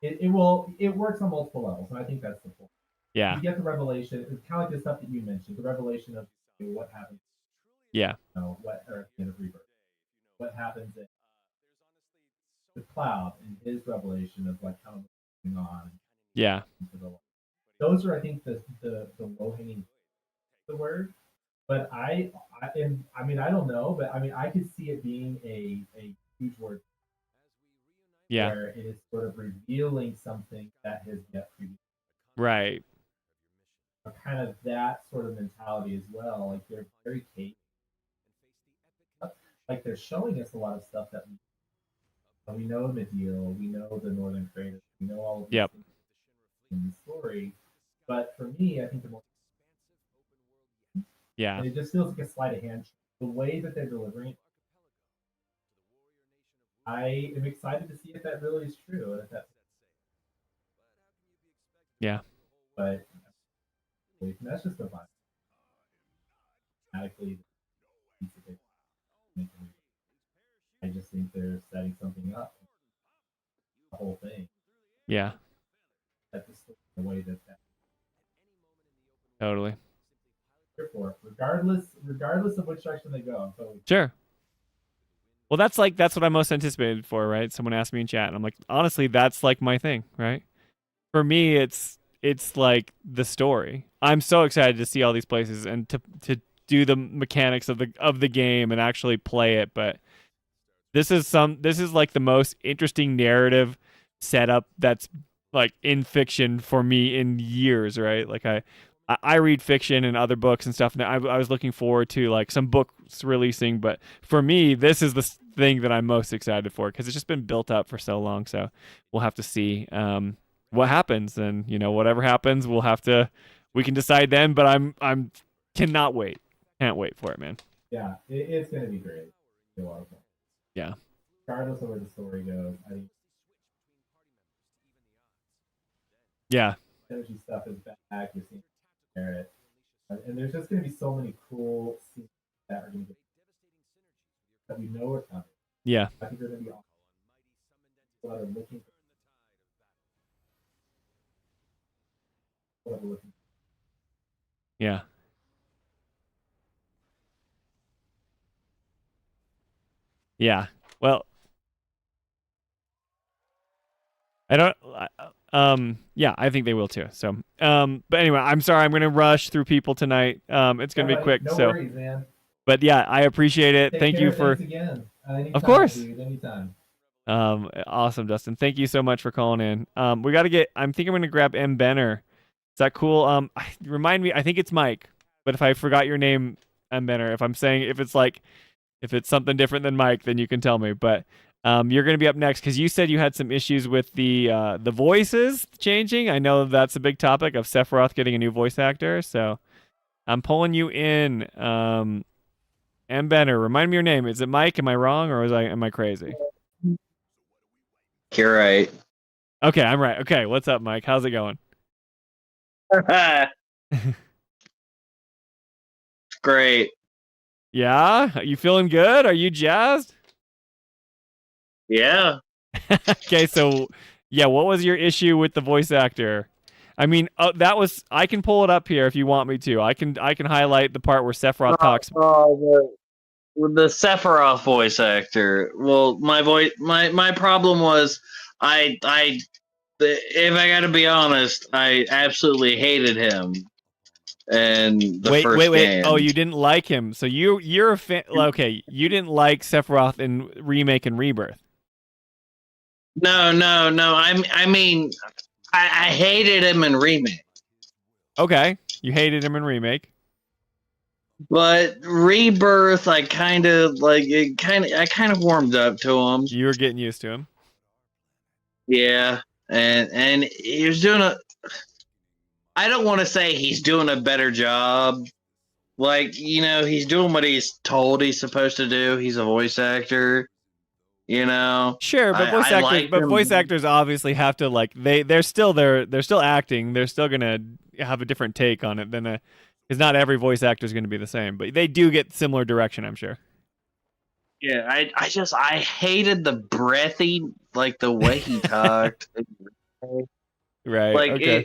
It works on multiple levels, and I think that's the point. Yeah. You get the revelation. It's kind of like the stuff that you mentioned, the revelation of what happens. Yeah. What or at the end of Rebirth. What happens in the Cloud and his revelation of like how much is going on. Yeah. Those are, I think, the low hanging the word. But I mean, I don't know, but I mean, I could see it being a huge word. Yeah. Where it is sort of revealing something that has yet previously. Right. Kind of that sort of mentality as well. Like they're very capable. Like they're showing us a lot of stuff that we know Mediel, we know the Northern Crater, we know all of these things in the story. But for me, I think the more and it just feels like a sleight of hand. The way that they're delivering it, I am excited to see if that really is true. And if that's but that's just a vibe. I just think they're setting something up. The whole thing. Yeah. That's the way that. Totally. For regardless of which direction they go. I'm totally Sure. Well, that's what I'm most anticipated for, right? Someone asked me in chat, and I'm like, honestly, that's like my thing, right? For me, it's like the story. I'm so excited to see all these places and to do the mechanics of the game and actually play it. But this is like the most interesting narrative setup that's like in fiction for me in years, right? Like I read fiction and other books and stuff, and I was looking forward to like some books releasing, but for me, this is thing that I'm most excited for because it's just been built up for so long. So we'll have to see what happens, and whatever happens, we can decide then. But I'm cannot wait, can't wait for it, man. Yeah, it's gonna be great. It's a lot of fun. Yeah. Regardless of where the story goes, I think. Yeah. Energy stuff is back. You're seeing Barrett, and there's just gonna be so many cool scenes that are gonna get that we know are coming. Yeah. I think they're gonna be awesome. People that are looking for. Yeah. Yeah. Well, I don't. Yeah, I think they will too. So, but anyway, I'm sorry. I'm gonna rush through people tonight. It's gonna be quick. No so, worries, man. But yeah, I appreciate it. Take Thank care, you for. thanks again. Anytime, Of course. dude, anytime. Awesome, Dustin. Thank you so much for calling in. We got to get. I'm thinking I'm gonna grab M. Benner. Is that cool? Remind me. I think it's Mike. But if I forgot your name, M. Benner. If I'm saying if it's something different than Mike, then you can tell me. But you're going to be up next because you said you had some issues with the voices changing. I know that's a big topic of Sephiroth getting a new voice actor. So I'm pulling you in. M. Benner, remind me your name. Is it Mike? Am I wrong or am I crazy? You're right. Okay, I'm right. Okay, what's up, Mike? How's it going? Great. Yeah? You feeling good? Are you jazzed? Yeah. Okay, so yeah, what was your issue with the voice actor? I mean, I can pull it up here if you want me to. I can highlight the part where Sephiroth talks. The Sephiroth voice actor. Well, my problem was if I got to be honest, I absolutely hated him. And the first game. Oh, you didn't like him. So you're a fan. Okay, you didn't like Sephiroth in Remake and Rebirth. No. I mean, I hated him in Remake. Okay, you hated him in Remake. But Rebirth, I kind of warmed up to him. You were getting used to him. Yeah, and he was doing I don't want to say he's doing a better job. Like, he's doing what he's told he's supposed to do. He's a voice actor. Sure, but voice actors obviously have to they're still acting. They're still gonna have a different take on it than because not every voice actor is gonna be the same, but they do get similar direction, I'm sure. Yeah, I hated the breathy, the way he talked. Right. Okay.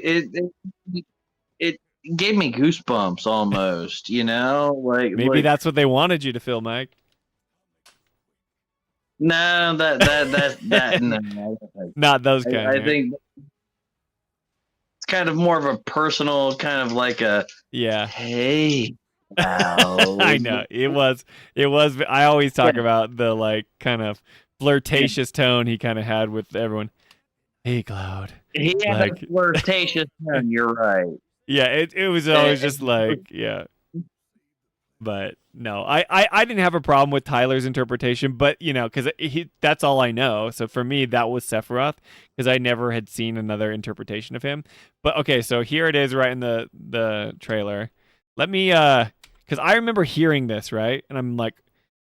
It gave me goosebumps almost. Maybe that's what they wanted you to feel, Mike. No, that no. Not those kind. I think it's kind of more of a personal kind of hey. I know it was. I always talk about the kind of flirtatious tone he kind of had with everyone. Hey, Cloud. He had a flirtatious tone. You're right. Yeah, it was always just yeah. But no, I didn't have a problem with Tyler's interpretation, but because that's all I know. So for me, that was Sephiroth because I never had seen another interpretation of him. But okay, so here it is, right in the trailer. Let me because I remember hearing this, right, and I'm like,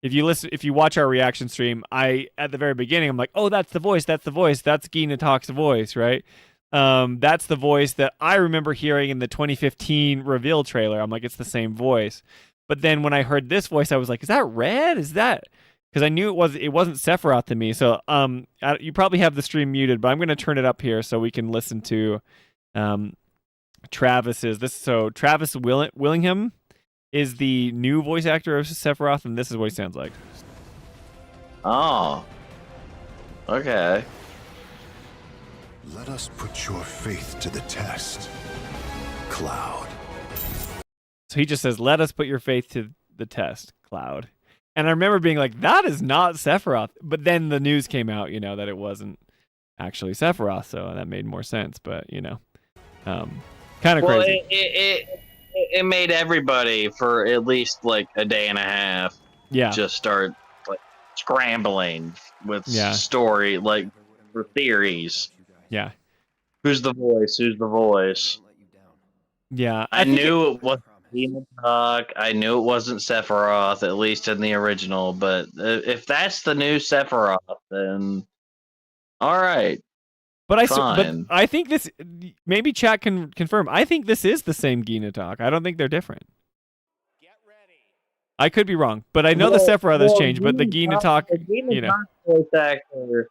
if you watch our reaction stream, at the very beginning, I'm like, oh, that's the voice, that's Gina Talk's voice, right? That's the voice that I remember hearing in the 2015 reveal trailer. I'm like, it's the same voice. But then when I heard this voice, I was like, is that Red? Is that? Because I knew it wasn't Sephiroth to me. So you probably have the stream muted, but I'm going to turn it up here so we can listen to Travis's. So Travis Willingham is the new voice actor of Sephiroth, and this is what he sounds like. Oh. Okay. Let us put your faith to the test, Cloud. So he just says, let us put your faith to the test, Cloud. And I remember being like, that is not Sephiroth. But then the news came out, that it wasn't actually Sephiroth. So that made more sense. But, kind of crazy. It made everybody for at least a day and a half just start scrambling with Yeah. story, like for theories. Yeah. Who's the voice? Who's the voice? Yeah. I think knew it wasn't Enoch. I knew it wasn't Sephiroth, at least in the original. But if that's the new Sephiroth, then all right. But fine. I think this, maybe chat can confirm. I think this is the same Ginatok. I don't think they're different. I could be wrong, but I know the Sephiroth has changed. But the Ginatok, you know, voice actor,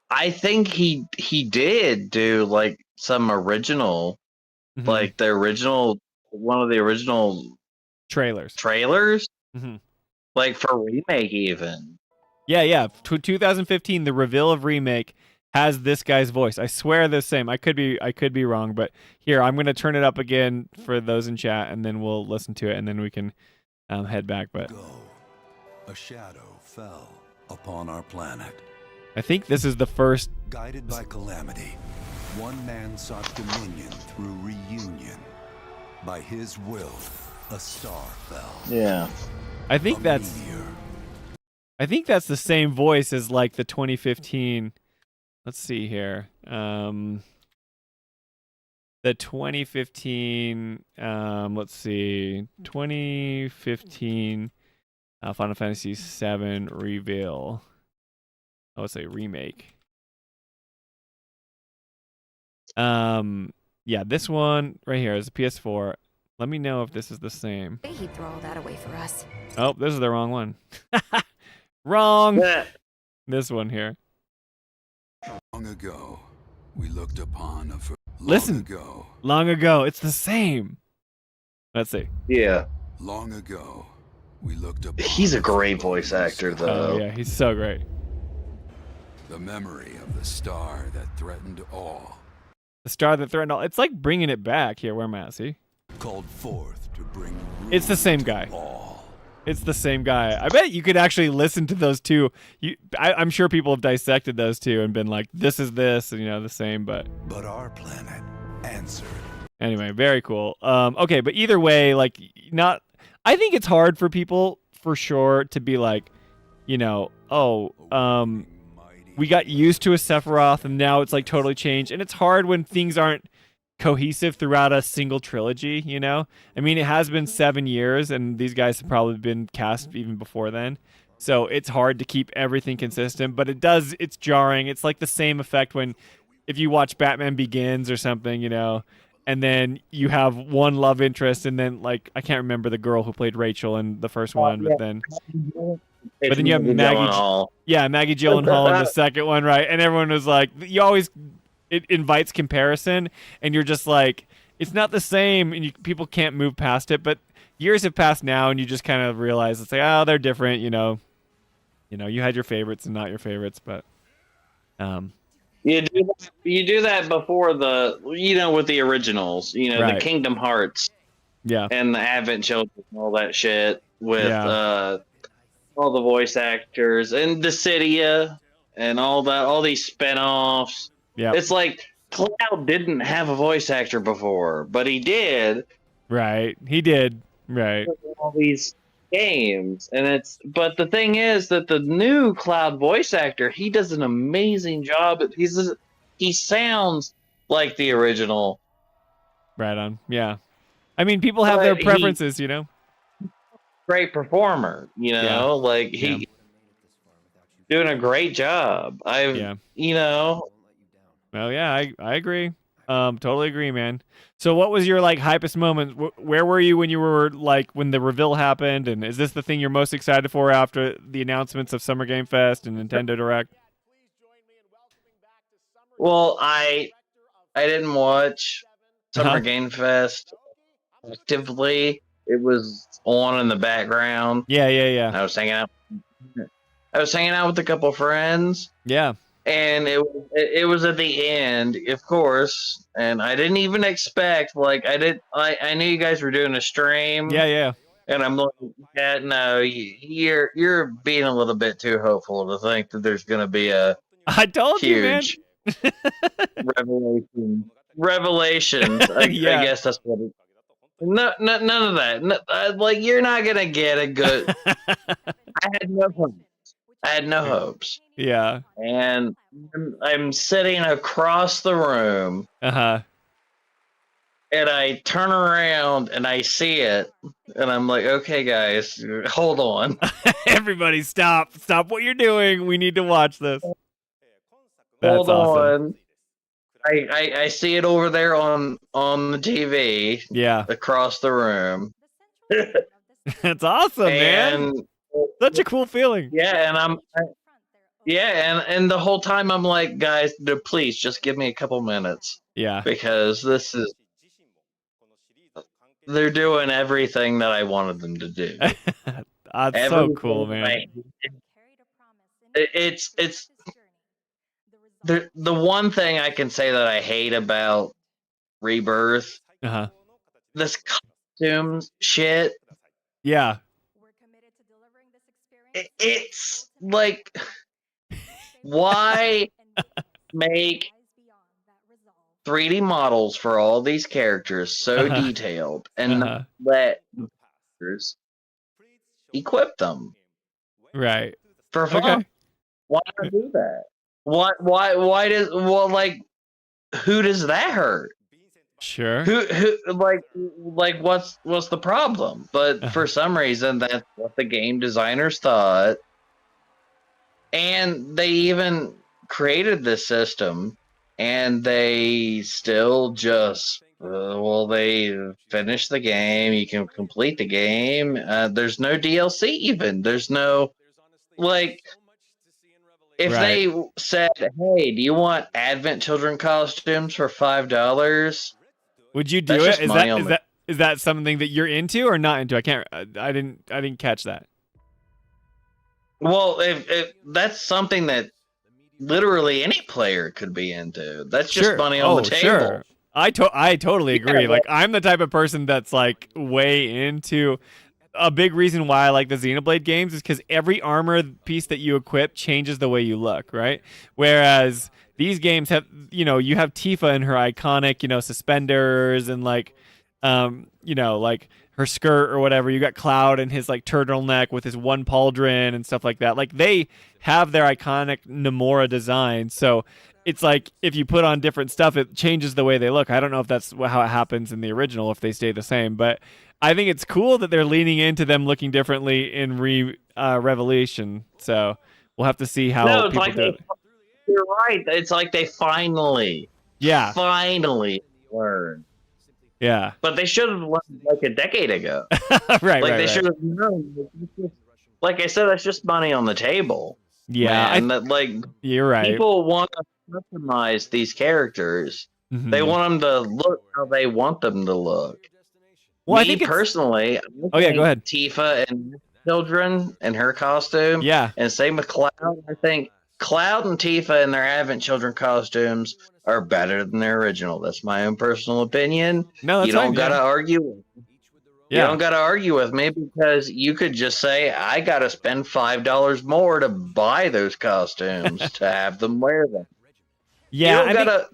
I think he did do like some original, Mhm. like the original, one of the original trailers, Mhm. like for remake even. Yeah. 2015, the reveal of Remake has this guy's voice. I swear the same. I could be wrong, but here I'm gonna turn it up again for those in chat, and then we'll listen to it, and then we can head back. But A shadow fell upon our planet. I think this is the first. Guided by calamity, one man sought dominion through reunion. By his will, a star fell. Yeah. I think that's the same voice as like the 2015. Let's see here. The 2015. Let's see. 2015. Final Fantasy VII reveal. I would say remake. Yeah, this one right here is a PS4. Let me know if this is the same. He'd throw all that away for us. Oh, this is the wrong one. Wrong. This one here. Long ago, we looked upon a Long ago, it's the same. Let's see. Yeah. Long ago, we looked upon. He's a great voice actor, though. Oh yeah, he's so great. The memory of the star that threatened all. The star that threatened all. It's like bringing it back here. Where am I at? See? Called forth to bring. It's the same guy. It's the same guy. I bet you could actually listen to those two. I'm sure people have dissected those two and been like, "This is this," and, you know, the same. But our planet answered. Anyway, very cool. Okay, but either way, like, not. I think it's hard for people, for sure, to be like, you know, we got used to a Sephiroth and now it's like totally changed. And it's hard when things aren't cohesive throughout a single trilogy, you know? I mean, it has been 7 years and these guys have probably been cast even before then. So it's hard to keep everything consistent, but it's jarring. It's like the same effect when, if you watch Batman Begins or something, you know, and then you have one love interest and then, like, I can't remember the girl who played Rachel in the first one, but then you have Maggie Gyllenhaal in the second one, right? And everyone was like, it invites comparison, and you're just like, it's not the same, and people can't move past it. But years have passed now, and you just kind of realize it's like, oh, they're different, you know. You had your favorites and not your favorites, but you do that before with the originals, Right. the Kingdom Hearts, and the Advent Children and all that shit with all the voice actors and Dissidia and all these spinoffs. Yeah, it's like Cloud didn't have a voice actor before, but he did. Right, he did. Right, all these games, but the thing is that the new Cloud voice actor, he does an amazing job. He sounds like the original. Right on. Yeah, I mean, people have their preferences, you know. Great performer, he doing a great job. Well, yeah, I agree. Totally agree, man. So what was your like hypest moment? Where were you when you were like when the reveal happened? And is this the thing you're most excited for after the announcements of Summer Game Fest and Nintendo Direct? Well, I didn't watch Summer Game Fest actively. It was on in the background. Yeah. I was hanging out with a couple friends. Yeah. And it was at the end, of course, and I didn't even expect, I knew you guys were doing a stream. Yeah. And I'm like, no, you're being a little bit too hopeful to think that there's going to be a I told huge you, man. Revelations. I guess that's what it. No, none of that. No, you're not gonna get a good. I had no plans. I had no hopes. Yeah. And I'm sitting across the room. Uh-huh. And I turn around and I see it. And I'm like, okay, guys, hold on. Everybody stop. Stop what you're doing. We need to watch this. That's Hold awesome. on. I see it over there on the TV. Yeah. Across the room. That's awesome, man. Such a cool feeling. Yeah, and the whole time I'm like, guys, please just give me a couple minutes. Yeah. Because they're doing everything that I wanted them to do. That's so cool, man. It's the one thing I can say that I hate about Rebirth. Uh-huh. This costumes shit. Yeah. It's like, why make 3D models for all these characters so detailed and not let users equip them? Right. For fun. Okay. Why not do that? Why does, well, like, who does that hurt? Sure. Who like what's the problem? But for some reason that's what the game designers thought. And they even created this system and they still just they finished the game, you can complete the game. There's no DLC even. There's no, like, if they said, "Hey, do you want Advent Children costumes for $5?" Would you do it? Is that something that you're into or not into? I didn't catch that. Well, if that's something that literally any player could be into. That's just money on the table. Sure. I totally agree. Like, I'm the type of person that's like way into. A big reason why I like the Xenoblade games is because every armor piece that you equip changes the way you look, right? Whereas these games have, you have Tifa and her iconic, suspenders and like, like her skirt or whatever. You got Cloud and his like turtleneck with his one pauldron and stuff like that. Like, they have their iconic Nomura design. So it's like if you put on different stuff, it changes the way they look. I don't know if that's how it happens in the original, if they stay the same, but I think it's cool that they're leaning into them looking differently in Revelation. So we'll have to see how people do it. You're right. It's like they finally learned. Yeah. But they should have learned like a decade ago. Right. Should have known. Like I said, that's just money on the table. Yeah. Man. You're right. People want to customize these characters. Mm-hmm. They want them to look how they want them to look. Well, I think personally, go ahead. Tifa and Children and her costume. Yeah. And same with Cloud. I think Cloud and Tifa and their Advent Children costumes are better than their original. That's my own personal opinion. No, that's you don't fine, gotta man. argue. You don't gotta argue with me because you could just say I gotta spend $5 more to buy those costumes to have them wear them. Yeah, you don't gotta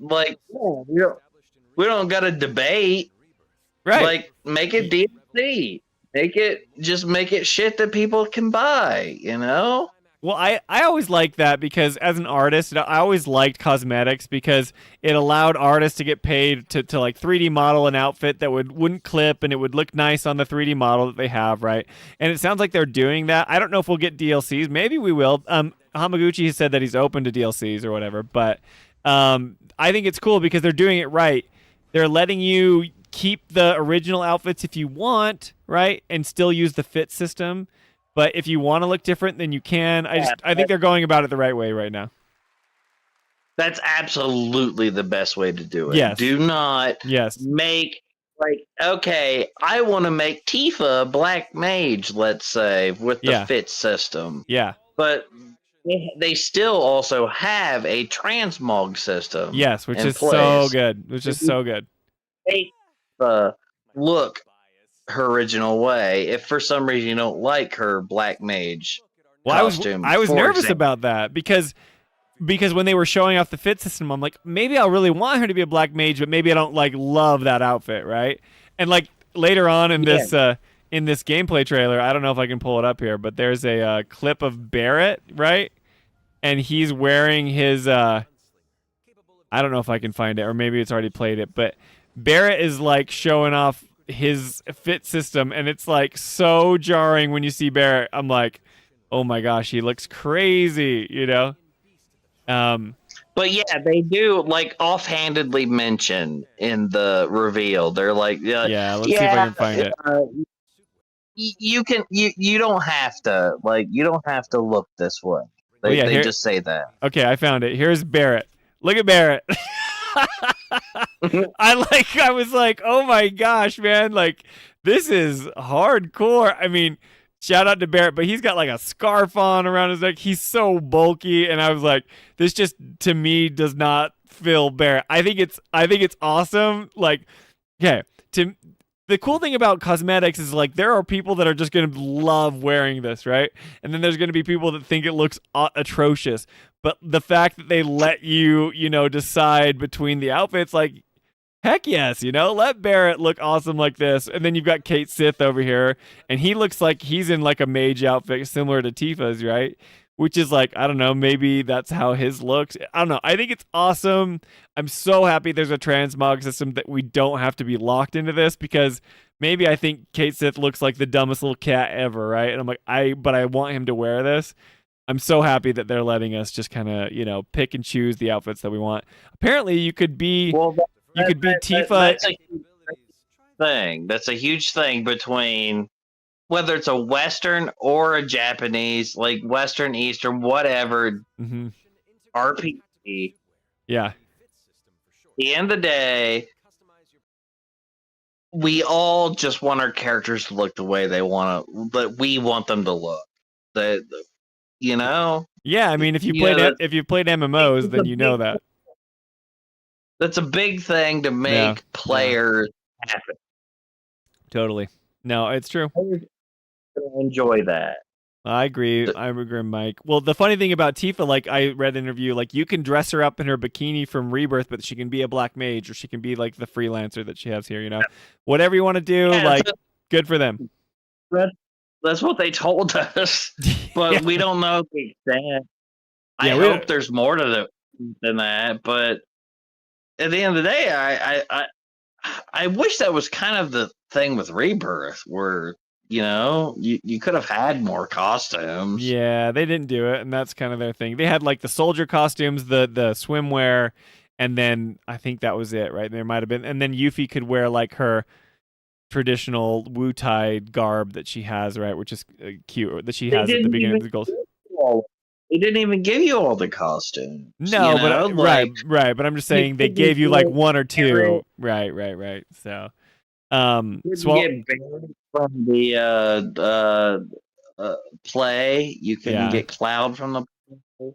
we don't gotta debate. Right. Like, make it DLC. Make it shit that people can buy, Well, I always liked that because as an artist, I always liked cosmetics because it allowed artists to get paid to like 3D model an outfit that wouldn't clip and it would look nice on the 3D model that they have, right? And it sounds like they're doing that. I don't know if we'll get DLCs. Maybe we will. Hamaguchi has said that he's open to DLCs or whatever, but I think it's cool because they're doing it right. They're letting you keep the original outfits if you want, right? And still use the fit system. But if you want to look different, then you can. I think they're going about it the right way right now. That's absolutely the best way to do it. Yes. Do not make, like, okay, I want to make Tifa a black mage, let's say, with the fit system. Yeah. But they still also have a transmog system. Yes, which is so good. Make the look her original way if for some reason you don't like her black mage costume. I was nervous about that because when they were showing off the fit system, I'm like, maybe I'll really want her to be a black mage, but maybe I don't like love that outfit, right? And like later on in this in this gameplay trailer, I don't know if I can pull it up here, but there's a clip of Barrett, right? And he's wearing his I don't know if I can find it, or maybe it's already played it, but Barrett is like showing off his fit system, and it's like so jarring when you see Barrett. I'm like, oh my gosh, he looks crazy, you know? But yeah, they do like offhandedly mention in the reveal. They're like, yeah, let's see if I can find it. You don't have to look this way. They just say that. Okay, I found it. Here's Barrett. Look at Barrett. I was like, oh my gosh, man, like this is hardcore. I mean, shout out to Barrett, but he's got like a scarf on around his neck. He's so bulky, and I was like, this just to me does not feel Barrett. I think it's awesome. Like, okay, the cool thing about cosmetics is like there are people that are just going to love wearing this, right? And then there's going to be people that think it looks atrocious. But the fact that they let you, decide between the outfits, like, heck yes, let Barrett look awesome like this. And then you've got Kate Sith over here, and he looks like he's in like a mage outfit similar to Tifa's, right? Which is like, I don't know, maybe that's how his looks. I don't know. I think it's awesome. I'm so happy there's a transmog system that we don't have to be locked into this, because maybe I think Kate Sith looks like the dumbest little cat ever, right? And I'm like, but I want him to wear this. I'm so happy that they're letting us just kind of, pick and choose the outfits that we want. Apparently, you could be Tifa. That's a huge thing. That's a huge thing between whether it's a Western or a Japanese, like Western, Eastern, whatever, RPG. Yeah. At the end of the day, we all just want our characters to look the way they want to, that we want them to look. Yeah, I mean, if you played MMOs, then you know that. That's a big thing to make players happy. Totally. No, it's true. Enjoy that. I agree. I agree, Mike. Well, the funny thing about Tifa, like I read an interview, like you can dress her up in her bikini from Rebirth, but she can be a black mage, or she can be like the freelancer that she has here. Whatever you want to do, good for them. That's what they told us, but we don't know the extent. I hope there's more to than that, but at the end of the day, I wish that was kind of the thing with Rebirth, where you could have had more costumes. Yeah, they didn't do it, and that's kind of their thing. They had like the soldier costumes, the swimwear, and then I think that was it, right? There might have been, and then Yuffie could wear like her traditional Wu-Tai garb that she has, right, which is cute, that she has at the beginning of the goals. They didn't even give you all the costumes. No, but right. But I'm just saying they gave you like one or two. Right. So, get banned from the play. You can get Cloud from the play.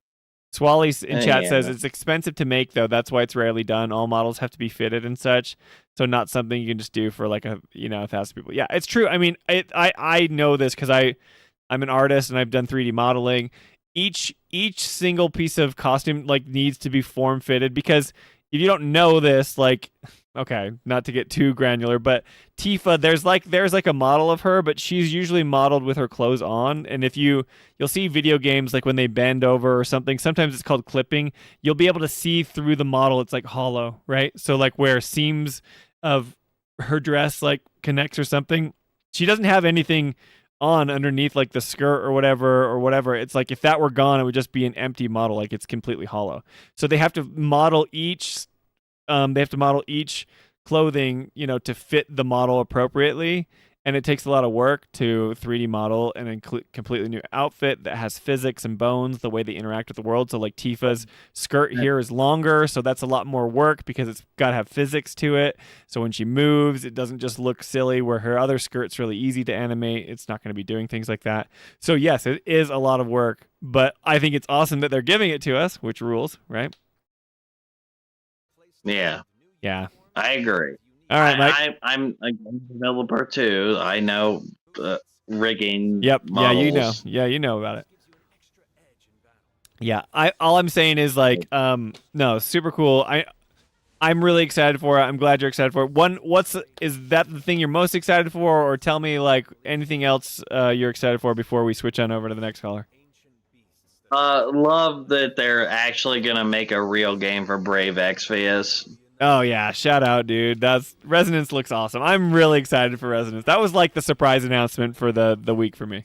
Swally in chat says it's expensive to make, though. That's why it's rarely done. All models have to be fitted and such, so not something you can just do for like 1,000 people. Yeah, it's true. I mean, I know this because I'm an artist and I've done 3D modeling. Each single piece of costume like needs to be form fitted, because if you don't know this, like, okay, not to get too granular, but Tifa, there's like a model of her, but she's usually modeled with her clothes on. And if you'll see video games like when they bend over or something, sometimes it's called clipping. You'll be able to see through the model. It's like hollow, right? So like where seams of her dress like connects or something, she doesn't have anything on underneath like the skirt or whatever. It's like if that were gone, it would just be an empty model. Like it's completely hollow. So they have to model each clothing, to fit the model appropriately, and it takes a lot of work to 3D model an completely new outfit that has physics and bones, the way they interact with the world. So like Tifa's skirt here is longer, so that's a lot more work because it's got to have physics to it. So when she moves, it doesn't just look silly, where her other skirt's really easy to animate. It's not going to be doing things like that. So yes, it is a lot of work, but I think it's awesome that they're giving it to us, which rules, right? Yeah. I agree. All right, Mike. I'm a developer too. I know rigging. Yep. Models. Yeah, you know about it. Yeah. All I'm saying is like, no, super cool. I'm really excited for it. I'm glad you're excited for it. Is that the thing you're most excited for, or tell me like anything else you're excited for before we switch on over to the next caller? Love that they're actually gonna make a real game for Brave Exvius. Oh yeah, shout out, dude. That's Resonance looks awesome. I'm really excited for Resonance. That was like the surprise announcement for the week for me.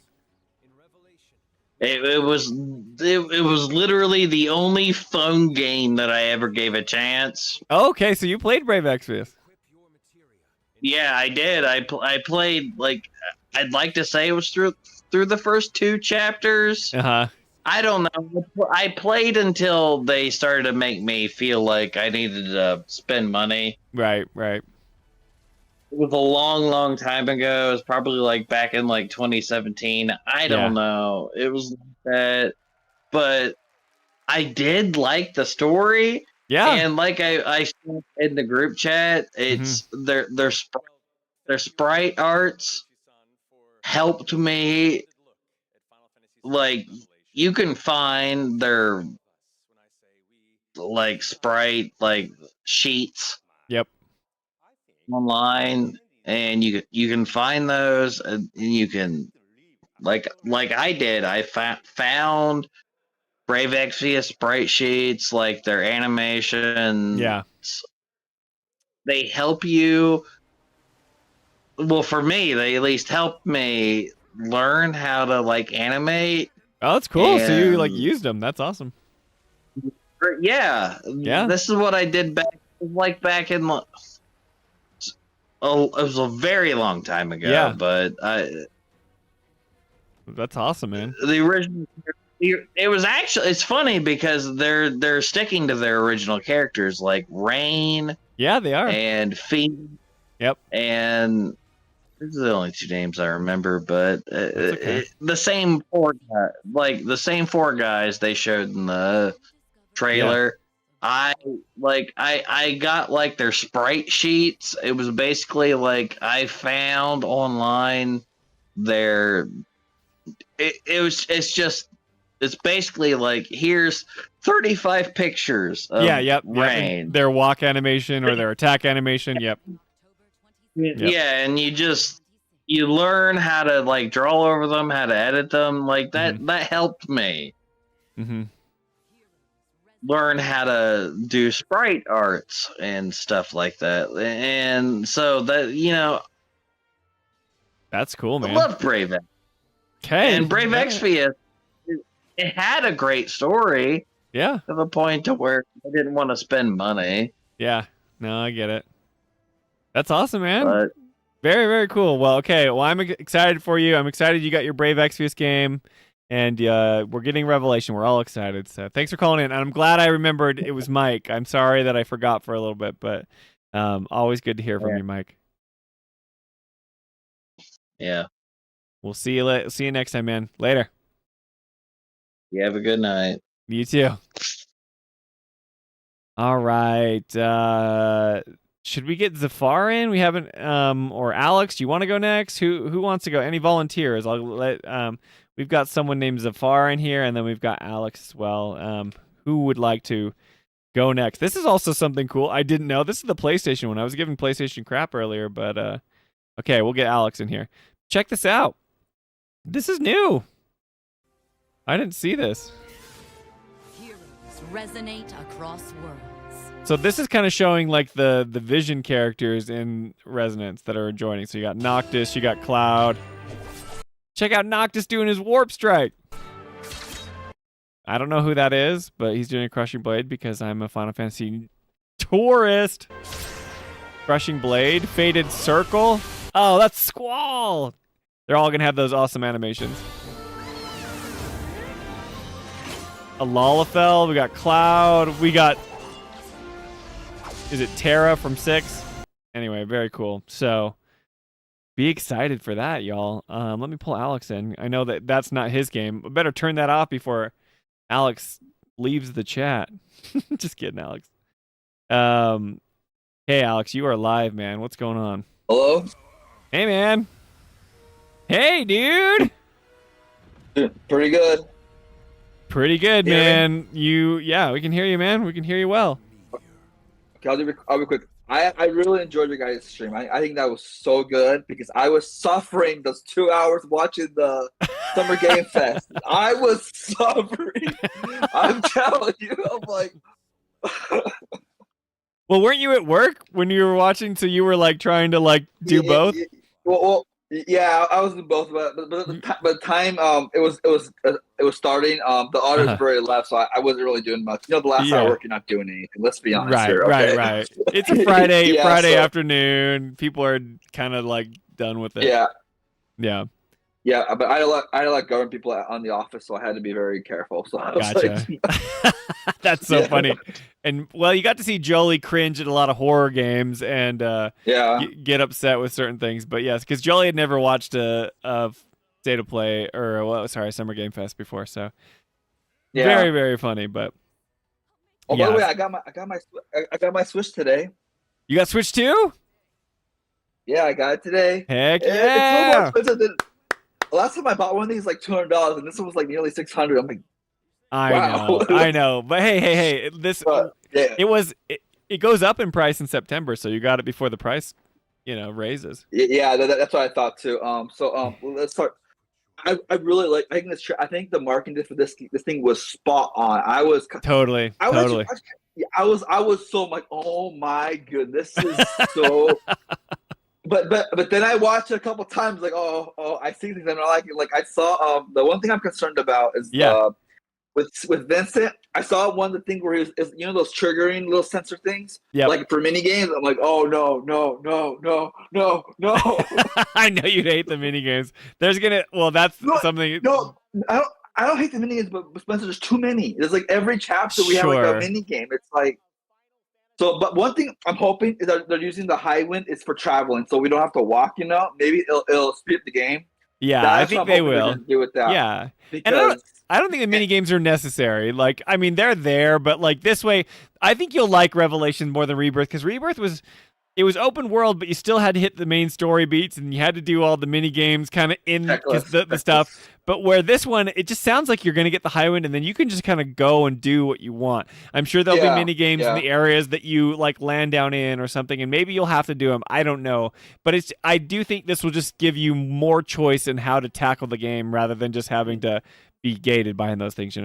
It was literally the only phone game that I ever gave a chance. Okay, so you played Brave Exvius. Yeah, I did. I played, like, I'd like to say it was through the first 2 chapters. Uh-huh. I don't know. I played until they started to make me feel like I needed to spend money. Right. It was a long time ago. It was probably like back in like 2017. I don't know. It was like that, but I did like the story. Yeah. And like I said in the group chat, it's their sprite arts helped me. Like, you can find their like sprite like sheets. Yep. Online, and you can find those, and you can like I did. I found Brave Exvius sprite sheets, like their animation. Yeah, they help you. Well, for me, they at least helped me learn how to like animate. Oh, that's cool. So you like used them. That's awesome. Yeah. This is what I did back in. Oh, it was a very long time ago. Yeah. But that's awesome, man. The original. It was actually. It's funny because they're sticking to their original characters, like Rain. Yeah, they are. And Fiend. Yep. And these are the only 2 names I remember, but the same 4 guys, like the same 4 guys they showed in the trailer. Yeah. I got like their sprite sheets. It was basically like I found online it's basically like here's 35 pictures of Rain. Their walk animation or their attack animation. Yep. Yeah, and you learn how to like draw over them, how to edit them. Like that helped me. Learn how to do sprite arts and stuff like that. And so that, that's cool, man. I love Brave Exvius. Okay. And Brave Exvius, it had a great story. Yeah. To the point to where I didn't want to spend money. Yeah. No, I get it. That's awesome, man. But, very, very cool. Well, okay. Well, I'm excited for you. I'm excited you got your Brave Exvius game. And we're getting Revelation. We're all excited. So thanks for calling in. And I'm glad I remembered it was Mike. I'm sorry that I forgot for a little bit, but always good to hear from you, Mike. Yeah. We'll see you next time, man. Later. You have a good night. You too. All right. Should we get Zafar in? We haven't. Or Alex, do you want to go next? Who wants to go? Any volunteers? I'll let. We've got someone named Zafar in here, and then we've got Alex as well. Who would like to go next? This is also something cool. I didn't know. This is the PlayStation one. I was giving PlayStation crap earlier, but okay, we'll get Alex in here. Check this out. This is new. I didn't see this. Heroes resonate across worlds. So this is kind of showing like the Vision characters in Resonance that are joining. So you got Noctis, you got Cloud. Check out Noctis doing his warp strike. I don't know who that is, but he's doing a crushing blade because I'm a Final Fantasy tourist. Crushing blade, faded circle. Oh, that's Squall. They're all gonna have those awesome animations. A Lalafell. We got Cloud. We got. Is it Terra from 6? Anyway, very cool. So. Be excited for that, y'all. Let me pull Alex in. I know that that's not his game. I better turn that off before Alex leaves the chat. Just kidding, Alex. Hey, Alex, you are live, man. What's going on? Hello? Hey, man. Hey, dude. Pretty good. Pretty good, man. Yeah, we can hear you, man. We can hear you well. I'll be quick. I really enjoyed your guys' stream. I think that was so good because I was suffering those 2 hours watching the Summer Game Fest. I was suffering. I'm telling you. I'm like, Well, weren't you at work when you were watching? So you were like trying to like do both. well, yeah, I was in both, but the time it was starting. The audio was very left, so I wasn't really doing much. You know, the last hour work, you're not doing anything. Let's be honest here. Okay? Right. It's a Friday Yeah, Friday so- afternoon. People are kind of like done with it. Yeah. Yeah. But I had a lot of government people on the office, so I had to be very careful. So I was Gotcha. like, That's so Yeah. funny. And well, you got to see Jolie cringe at a lot of horror games and get upset with certain things. But yes, because Jolie had never watched a State of Play or Summer Game Fest before, so Yeah. very, very funny. But oh, by the way, I got my Switch today. You got Switch too? Yeah, I got it today. Heck It's yeah! so more expensive than last time I bought one of these, like $200, and this one was like nearly $600. I'm like, wow. I know. But hey, this it goes up in price in September, so you got it before the price, raises. Yeah, that's what I thought too. Let's start. I really like. I think the marketing for this thing was spot on. I was totally. I was so like, oh my goodness, this is so. But then I watched it a couple times, like, oh, I see things I'm not liking. Like I saw the one thing I'm concerned about is with Vincent, I saw one of the things where he was those triggering little sensor things, like for mini games. I'm like, oh no. I know you'd hate the mini games. Something. No, I don't hate the mini games, but Spencer, there's too many. There's like every chapter we have like a mini game. It's like. So, but one thing I'm hoping is that they're using the high wind is for traveling, so we don't have to walk. Maybe it'll speed up the game. Yeah, I think they will. Do with that. Yeah, because and I don't think the mini games are necessary. Like, I mean, they're there, but like this way, I think you'll like Revelation more than Rebirth because Rebirth was open world, but you still had to hit the main story beats and you had to do all the mini games kind of in the stuff. But where this one, it just sounds like you're going to get the high wind and then you can just kind of go and do what you want. I'm sure there'll be mini games in the areas that you like land down in or something, and maybe you'll have to do them. I don't know. But I do think this will just give you more choice in how to tackle the game rather than just having to be gated behind those things,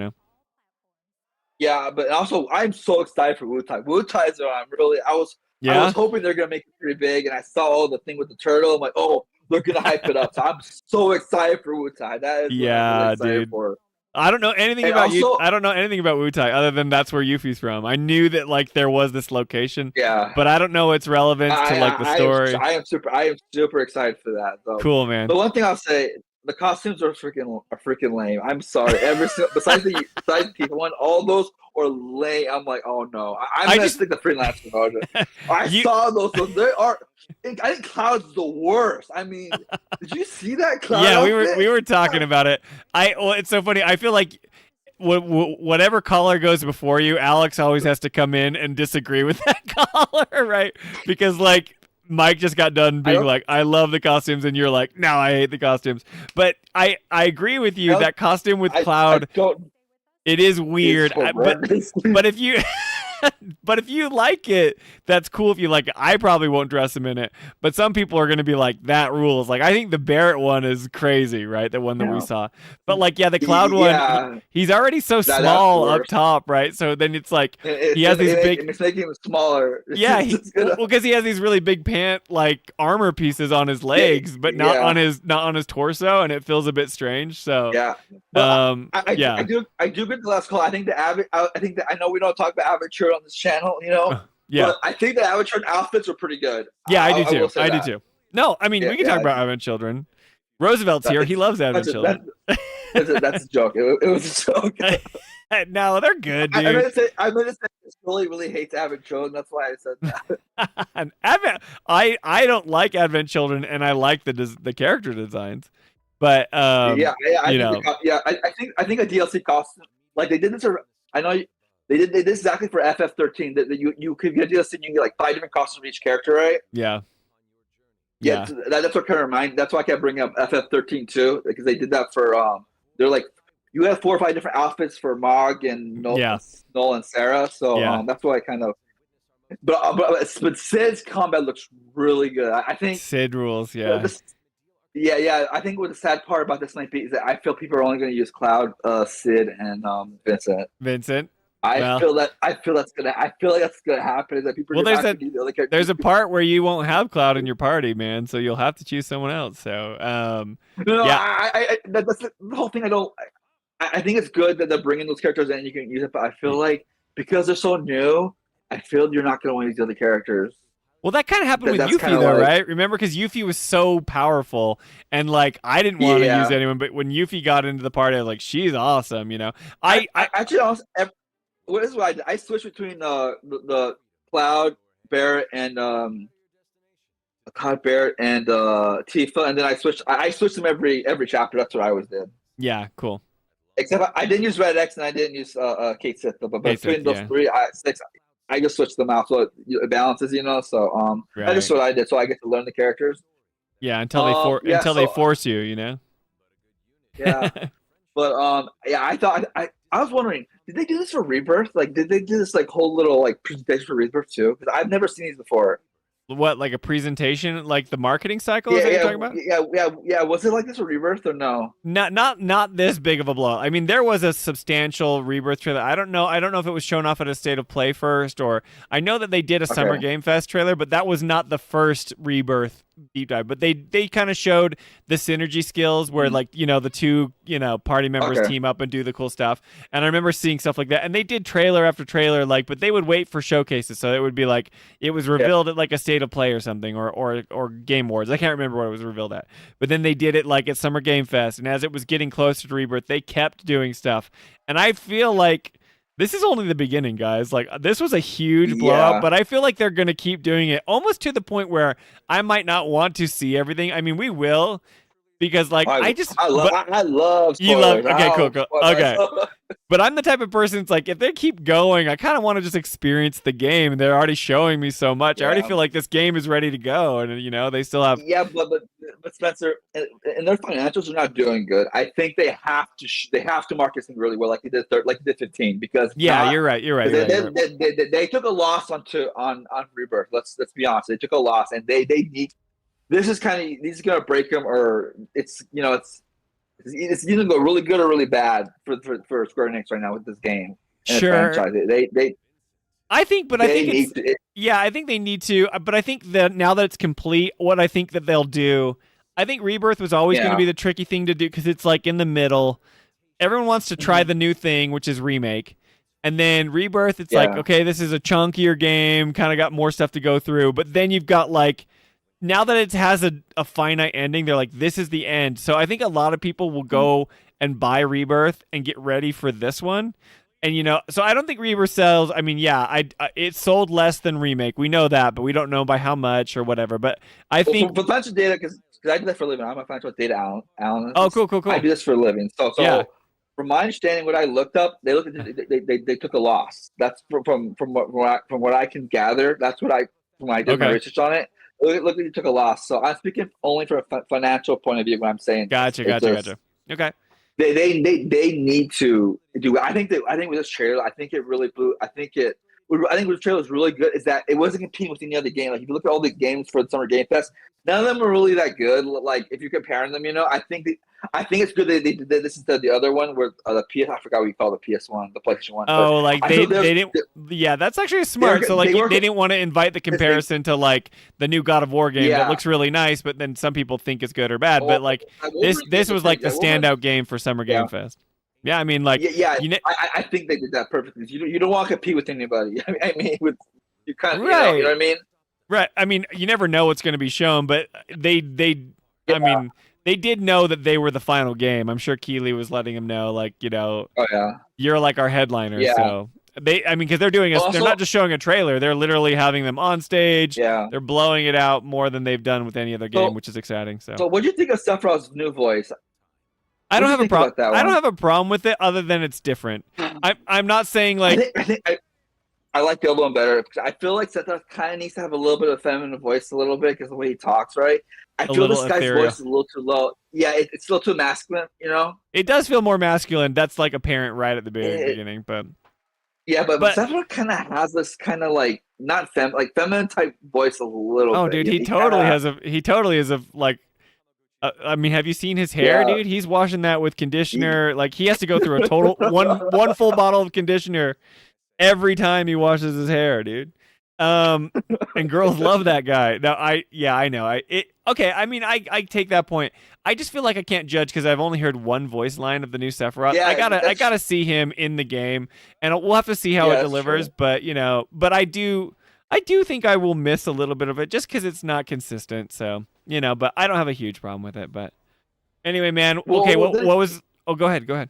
Yeah, but also I'm so excited for Wu-Tai. Wu-Tai's I was hoping they're gonna make it pretty big, and I saw the thing with the turtle. I'm like, oh, they're gonna hype it up. So I'm so excited for Wu-Tai. That is what I'm really excited for. I don't know anything about you. I don't know anything about Wu-Tai other than that's where Yuffie's from. I knew that like there was this location. Yeah. But I don't know its relevance to like the story. I am super excited for that. So. Cool, man. But one thing I'll say, the costumes are freaking lame. I'm sorry. Besides the people one, all those are lame. I'm like, oh no. I'm gonna stick the freelance mode. I saw those. They are. I think Cloud's the worst. I mean, did you see that Cloud? Yeah, we were talking about it. It's so funny. I feel like whatever caller goes before you, Alex always has to come in and disagree with that caller, right? Because like. Mike just got done being like, I love the costumes, and you're like, no, I hate the costumes. But I agree with you. That costume with Cloud, it is weird. But if you but if you like it, that's cool if you like it. I probably won't dress him in it. But some people are going to be like, that rules. Like, I think the Barrett one is crazy, right? The one that we saw. But like, the Cloud one, he's already so small up top, right? So then it's like, he has these big... It's making him smaller. Yeah, because he has these really big like armor pieces on his legs, but not on his torso, and it feels a bit strange. So I do get the last call. I think I know we don't talk about Avatar on this channel, but I think the Avatar outfits are pretty good. Yeah, I do too. I do too. No, I mean we can talk about Advent Children. Roosevelt's here. He loves Advent Children. That's a joke. It was a joke. No, they're good, dude. I'm gonna say Jolie really hates Advent Children. That's why I said that. I don't like Advent Children, and I like the character designs. But I think a DLC costume, like they did this. I know they did this exactly for FF13. That you could get DLC and you can get like 5 different costumes for each character, right? Yeah. Yeah, that's what kind of reminded. That's why I kept bringing up FF13 too, because they did that for they're like you have 4 or 5 different outfits for Mog and Noel and Sarah. So that's why I kind of. but Sid's combat looks really good. I think Sid rules. Yeah. Yeah. I think what the sad part about this might be is that I feel people are only going to use Cloud, Sid, and Vincent. Vincent. I feel like that's gonna happen. Is that people are Well, gonna have to use the other characters. there's a part where you won't have Cloud in your party, man. So you'll have to choose someone else. So No, yeah. that's the whole thing. I think it's good that they're bringing those characters in and you can use it, but I feel like because they're so new, I feel you're not going to want to use the other characters. Well, that kind of happened with Yuffie, though, right? Remember, because Yuffie was so powerful, and like I didn't want to use anyone, but when Yuffie got into the party, I was like, she's awesome, you know. I actually also, what is what I switched between the Cloud Barrett and Tifa, and then I switched them every chapter. That's what I always did. Yeah, cool. Except I didn't use Red X and I didn't use Kate Sith, but between those three, I just switched them out so it balances, you know. So that's just what I did, so I get to learn the characters. Yeah, until they force you, you know. Yeah, but I thought I was wondering, did they do this for Rebirth? Like, did they do this like whole little like presentation for Rebirth too? Because I've never seen these before. What, like a presentation, like the marketing cycle? Is that you're talking about? Yeah. Was it like this for Rebirth or no? Not this big of a blow. I mean, there was a substantial Rebirth trailer. I don't know if it was shown off at a State of Play first, or I know that they did a Summer Game Fest trailer, but that was not the first Rebirth deep dive. But they kind of showed the synergy skills where like, you know, the two, you know, party members team up and do the cool stuff. And I remember seeing stuff like that. And they did trailer after trailer, like, but they would wait for showcases. So it would be like it was revealed at like a State of Play or something, or Game Awards. I can't remember what it was revealed at. But then they did it like at Summer Game Fest. And as it was getting closer to Rebirth, they kept doing stuff. And I feel like this is only the beginning, guys. Like, this was a huge blowout, but I feel like they're going to keep doing it almost to the point where I might not want to see everything. I mean, we will, because like I love spoilers. You love, okay, cool. Okay. But I'm the type of person, it's like, if they keep going, I kind of want to just experience the game, and they're already showing me so much. I already feel like this game is ready to go, and you know, they still have. Yeah, but Spencer, and their financials are not doing good. I think they have to market this thing really well, like they did 15, because you're right. They took a loss on Rebirth. Let's be honest, they took a loss, and they need. This is going to break them, or it's either go really good or really bad for Square Enix right now with this game. And sure. I think they need to. But I think that now that it's complete, what I think that they'll do, I think Rebirth was always going to be the tricky thing to do because it's like in the middle. Everyone wants to try the new thing, which is remake. And then Rebirth, it's like, okay, this is a chunkier game, kind of got more stuff to go through. But then you've got like, now that it has a finite ending, they're like, this is the end. So I think a lot of people will go and buy Rebirth and get ready for this one. And, you know, so I don't think Rebirth sells. I mean, it sold less than Remake. We know that, but we don't know by how much or whatever. But I think... For financial data, because I do that for a living. I'm a financial data analyst. Oh, cool. I do this for a living. So from my understanding, what I looked up, they took a loss. That's from what I can gather. That's what when I did my research on it. Look like you took a loss. So I'm speaking only from a financial point of view when I'm saying. Gotcha. Okay. They need to do. I think with this trailer, I think it really blew. I think what the trailer was really good is that it wasn't competing with any other game. Like if you look at all the games for the Summer Game Fest, none of them were really that good. Like if you're comparing them, you know, I think it's good that they did this instead of the other one where the PS. I forgot what you call the PS1, the PlayStation 1. Oh, like they didn't. Yeah, that's actually smart. So like they didn't want to invite the comparison to like the new God of War game that looks really nice, but then some people think it's good or bad. But like this was like the standout game for Summer Game Fest. Yeah, I mean, like, I think they did that perfectly. You don't want to compete with anybody. I mean, you kind of, right. You know what I mean? Right. I mean, you never know what's going to be shown, but I mean, they did know that they were the final game. I'm sure Keighley was letting them know, like, you know, you're like our headliner. Yeah. So because they're doing they're not just showing a trailer. They're literally having them on stage. Yeah. They're blowing it out more than they've done with any other game, which is exciting. So what do you think of Sephiroth's new voice? I don't have a problem. I don't have a problem with it, other than it's different. I'm not saying like. I like the other one better because I feel like Sephiroth kind of needs to have a little bit of feminine voice, a little bit because the way he talks, right? I feel this guy's voice is a little too low. Yeah, it's still too masculine, you know. It does feel more masculine. That's like apparent right at the beginning, but. Yeah, but But Sephiroth kind of has this kind of like not feminine type voice a little oh, bit. dude, Yeah, he totally has a he totally is a like. I mean, have you seen his hair, Yeah. dude? He's washing that with conditioner. Like he has to go through a total one full bottle of conditioner every time he washes his hair, dude. And girls love that guy. Now, I know. Okay. I mean, I take that point. I just feel like I can't judge because I've only heard one voice line of the new Sephiroth. Yeah, I gotta see him in the game, and we'll have to see how Yeah, it that's delivers. true. But but I do think I will miss a little bit of it just because it's not consistent. So but I don't have a huge problem with it. But anyway, man. Well, Okay, well, what was? Oh, go ahead. Go ahead.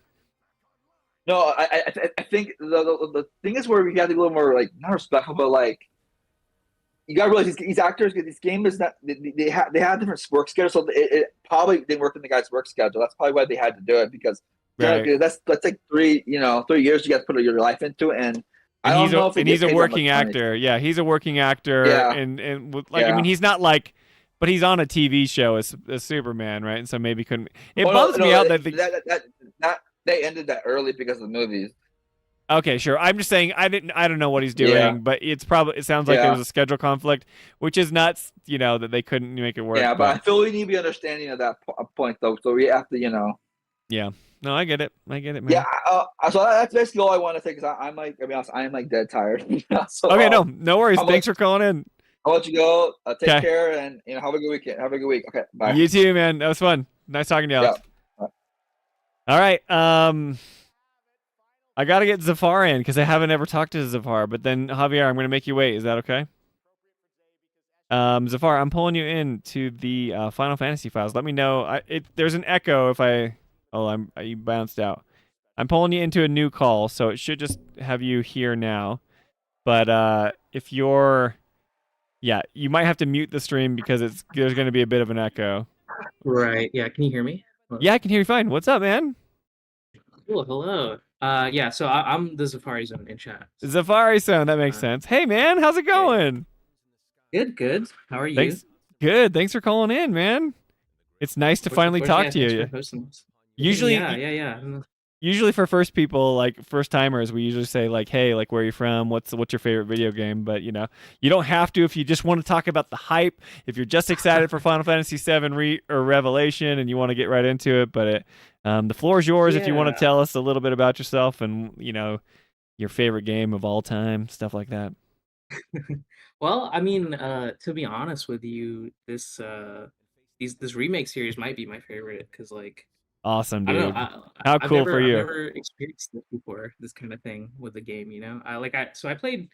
No, I think the thing is where we have to be a little more like not respectful, but like you gotta realize these actors, this game is not they have different work schedules, so it probably didn't work in the guy's work schedule. That's probably why they had to do it because Right. that's like 3 years you got to put your life into it, and I don't know if he's a paid that working much money. actor. Yeah, he's a working actor, Yeah. and with, like I Yeah. mean, he's not like, but he's on a TV show as Superman, right? And so maybe couldn't. It Oh, bums me out that they ended that early because of the movies. Okay, sure. I'm just saying I don't know what he's doing, Yeah. but it sounds like there Yeah. was a schedule conflict, which is nuts. That they couldn't make it work. Yeah, but I feel we need to be understanding of that point though. So we have to, yeah. No, I get it, man. Yeah. So that's basically all I want to say because I'm like, I mean, I'm like dead tired. So, Okay, no worries. I'll Thanks let- for calling in. I'll let you go. Take 'Kay. care and have a good weekend. Have a good week. Okay, bye. You too, man. That was fun. Nice talking to you, Alex. Yeah. All right. I gotta get Zafar in because I haven't ever talked to Zafar. But then Javier, I'm gonna make you wait. Is that okay? Zafar, I'm pulling you in to the Final Fantasy files. Let me know. There's an echo if I. Oh, you bounced out. I'm pulling you into a new call, so it should just have you here now. But if you're, yeah, you might have to mute the stream because there's going to be a bit of an echo. Right. Yeah. Can you hear me? Yeah, I can hear you fine. What's up, man? Cool. Hello. Yeah. So I'm the Safari Zone in chat. Zafari Zone. That makes sense. Hey, man, how's it going? Good. Good. How are you? Thanks. Good. Thanks for calling in, man. It's nice to finally talk to you. Usually, yeah. Usually for first people, like first timers, we usually say like, "Hey, like where are you from? What's your favorite video game?" But you don't have to if you just want to talk about the hype. If you're just excited for Final Fantasy VII or Revelation and you want to get right into it, but the floor is yours if you want to tell us a little bit about yourself and your favorite game of all time, stuff like that. Well, I mean, to be honest with you, this remake series might be my favorite because like. Awesome, I dude. don't know. How cool for you? I've never experienced this before. This kind of thing with a game, I played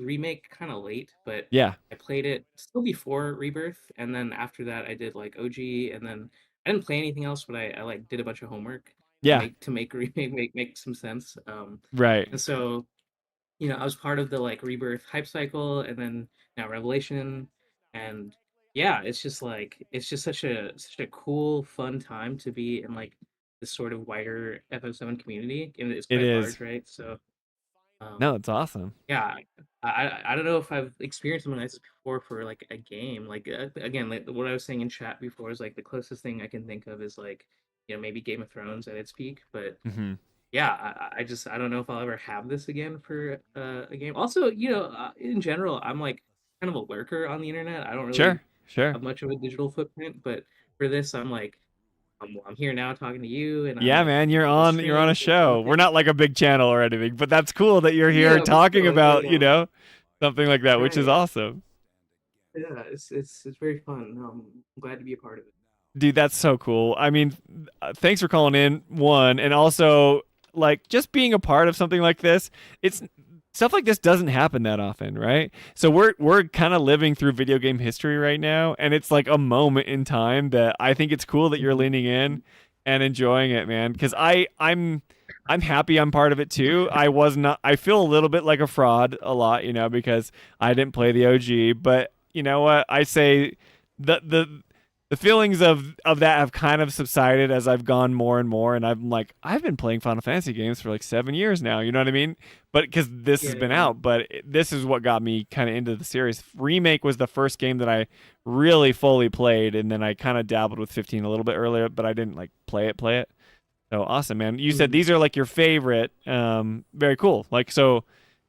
Remake kind of late, but yeah, I played it still before Rebirth, and then after that, I did like OG, and then I didn't play anything else, but I like did a bunch of homework. Yeah. To make Remake make some sense. Right. And so, I was part of the like Rebirth hype cycle, and then now Revelation, and. Yeah, it's just such a cool, fun time to be in like this sort of wider FF7 community, and it's quite large, right? So, no, it's awesome. Yeah, I don't know if I've experienced something like this before for like a game. Like again, like what I was saying in chat before is like the closest thing I can think of is like maybe Game of Thrones at its peak, but yeah, I don't know if I'll ever have this again for a game. Also, in general, I'm like kind of a lurker on the internet. I don't really. Sure. Have much of a digital footprint, but for this, I'm like, I'm here now talking to you, and yeah, man, you're on a show. We're not like a big channel or anything, but that's cool that you're here talking about something like that, which is awesome. Yeah, it's very fun. I'm glad to be a part of it. Dude, that's so cool. I mean, thanks for calling in, one, and also like just being a part of something like this. Stuff like this doesn't happen that often, right? So we're kind of living through video game history right now, and it's like a moment in time that I think it's cool that you're leaning in and enjoying it, man. Because I'm happy I'm part of it too. I feel a little bit like a fraud a lot, because I didn't play the OG. But you know what? I say the feelings of that have kind of subsided as I've gone more and more, and I've been playing Final Fantasy games for like 7 years now, you know what I mean? But because this has been out, but this is what got me kind of into the series. Remake was the first game that I really fully played, and then I kind of dabbled with 15 a little bit earlier, but I didn't like play it. So awesome, man. You said these are like your favorite. Very cool. Like, so,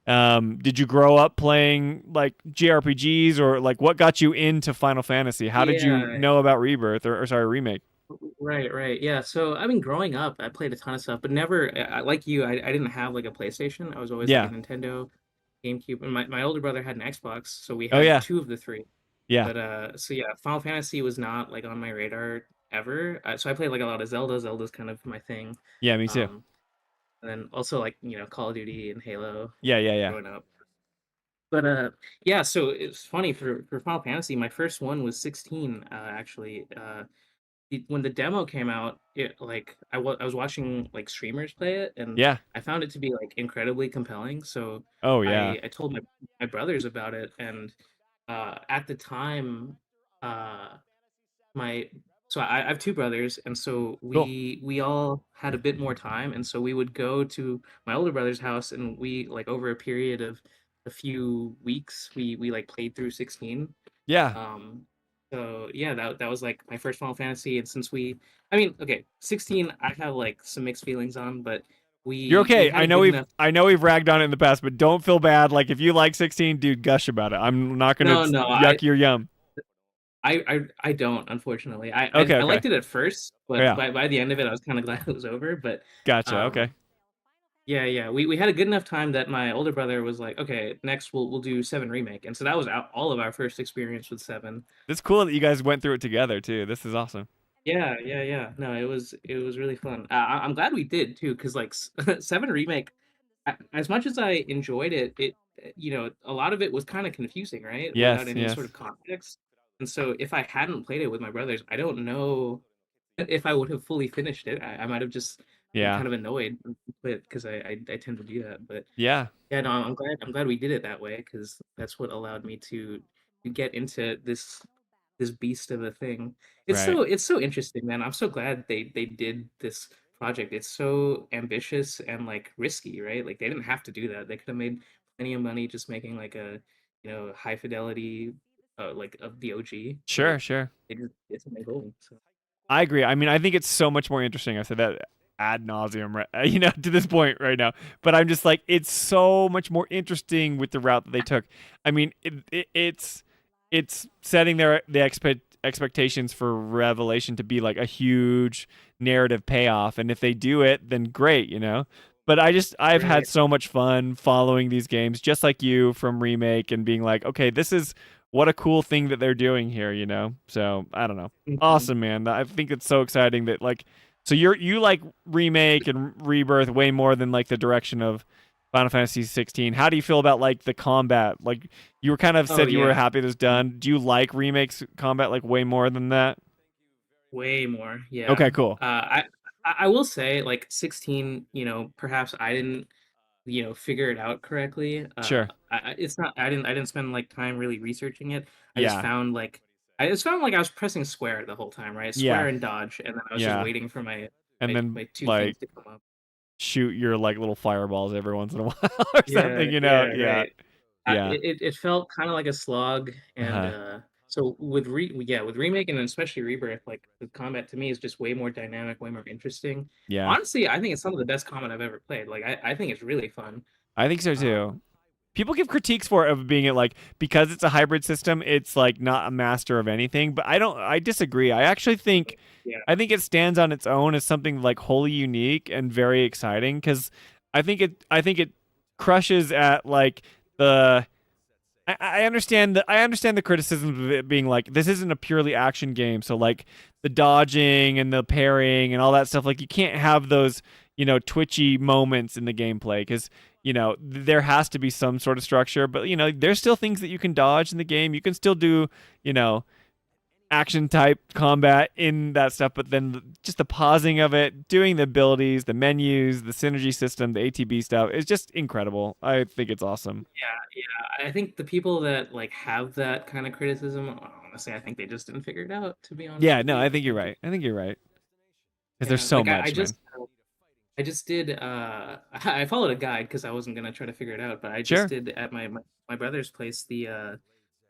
did you grow up playing like JRPGs, or like what got you into Final Fantasy? How did you Yeah. know about Rebirth, or sorry, Remake? Right. Yeah. So I mean, growing up, I played a ton of stuff, but never like you. I didn't have like a PlayStation. I was always like a Yeah. Nintendo, GameCube, and my older brother had an Xbox, so we Oh had yeah. two of the three. Yeah. But so yeah, Final Fantasy was not like on my radar ever. So I played like a lot of Zelda. Zelda's kind of my thing. Yeah, me too. And then also like Call of Duty and Halo Yeah, yeah, yeah. growing up. But yeah, so it's funny for Final Fantasy. My first one was 16 actually. When the demo came out, it like I was watching like streamers play it, and Yeah. I found it to be like incredibly compelling. So Oh yeah. I told my brothers about it, and at the time, uh, my so I have two brothers, and so Cool. we all had a bit more time, and so we would go to my older brother's house, and we like over a period of a few weeks, we like played through 16. Yeah. So yeah, that was like my first Final Fantasy, and since I mean, okay, 16, I have like some mixed feelings on, but You're we okay. had a good enough. I know we've ragged on it in the past, but don't feel bad. Like if you like 16, dude, gush about it. I'm not gonna No, yuck your yum. I don't, unfortunately. Okay, I okay. liked it at first, but Yeah. by the end of it, I was kind of glad it was over. But Gotcha. um, Okay. yeah, we had a good enough time that my older brother was like, okay, next we'll do 7 remake, and so that was all of our first experience with 7. It's cool that you guys went through it together too. This is awesome. Yeah. No, it was really fun. I'm glad we did too, because like 7 remake, as much as I enjoyed it, a lot of it was kind of confusing, right? Without Yes, any yes. sort of context. And so if I hadn't played it with my brothers, I don't know if I would have fully finished it. I might have just been Yeah. kind of annoyed and quit because I tend to do that. But Yeah. yeah, no, I'm glad we did it that way because that's what allowed me to get into this beast of a thing. Right. It's so interesting, man. I'm so glad they did this project. It's so ambitious and like risky, right? Like they didn't have to do that. They could have made plenty of money just making like a high fidelity like of the OG, Sure, but sure. they just it's my goal. So I agree. I mean, I think it's so much more interesting. I said that ad nauseum, right? To this point right now. But I'm just like, it's so much more interesting with the route that they took. I mean, it's setting the expectations for Revelation to be like a huge narrative payoff, and if they do it, then great. But I've had right. so much fun following these games, just like you from Remake, and being like, okay, this is what a cool thing that they're doing here. So I don't know. Mhm. Awesome, man. I think it's so exciting that like, so you like Remake and Rebirth way more than like the direction of Final Fantasy 16. How do you feel about like the combat? Like you were kind of Oh said you were yeah, happy it was done. Do you like Remake's combat like way more than that? way more. Yeah. Okay, cool. I will say like 16. Perhaps I didn't figure it out correctly. Sure. It's not. I didn't spend like time really researching it. Yeah. I just found like I was pressing square the whole time, right? Yeah. Square and dodge, and then I was just Yeah. waiting for my And my, then my two things like to come up. shoot your like little fireballs every once in a while or something, Yeah, Yeah. right. Yeah. It felt kind of like a slog, and Uh-huh. so with remake and especially rebirth, like the combat to me is just way more dynamic, way more interesting. Yeah. Honestly, I think it's some of the best combat I've ever played. Like I think it's really fun. I think so too. Um, People give critiques for it of being it like because it's a hybrid system, it's like not a master of anything. But I disagree. yeah, I think it stands on its own as something like wholly unique and very exciting because I think it crushes at like the I understand the criticisms of it being like this isn't a purely action game, so like the dodging and the parrying and all that stuff, like you can't have those twitchy moments in the gameplay because there has to be some sort of structure, but there's still things that you can dodge in the game. You can still do action type combat in that stuff, but then just the pausing of it, doing the abilities, the menus, the synergy system, the ATB stuff is just incredible. I think it's awesome. yeah. I think the people that like have that kind of criticism, honestly, I think they just didn't figure it out. To be honest Yeah, with no, you, I think you're right. Because there's yeah, so like much, man. I just did I followed a guide because I wasn't gonna try to figure it out, but I just Sure. did at my brother's place the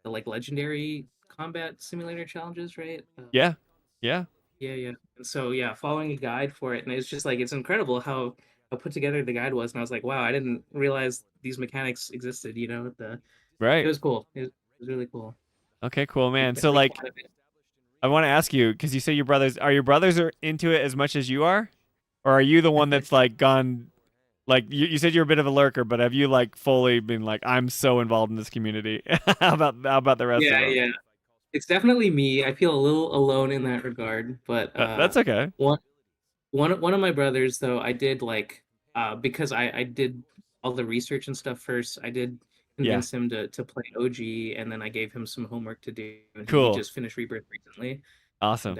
like legendary combat simulator challenges, right? Yeah. Yeah. Yeah. And so yeah, following a guide for it, and it's just like it's incredible how put together the guide was, and I was like, wow, I didn't realize these mechanics existed. It Right. was cool. It was really cool. Okay, cool, man. So Like, like, I want to ask you because you say your brothers are into it as much as you are, or are you the one that's like gone? Like you said, you're a bit of a lurker, but have you like fully been like, I'm so involved in this community? How about the rest of them? yeah. It's definitely me. I feel a little alone in that regard, but That's okay. one of my brothers though, I did like because I did all the research and stuff first. I did Yeah. convince him to play OG, and then I gave him some homework to do, and he Cool. just finished Rebirth recently. And Awesome.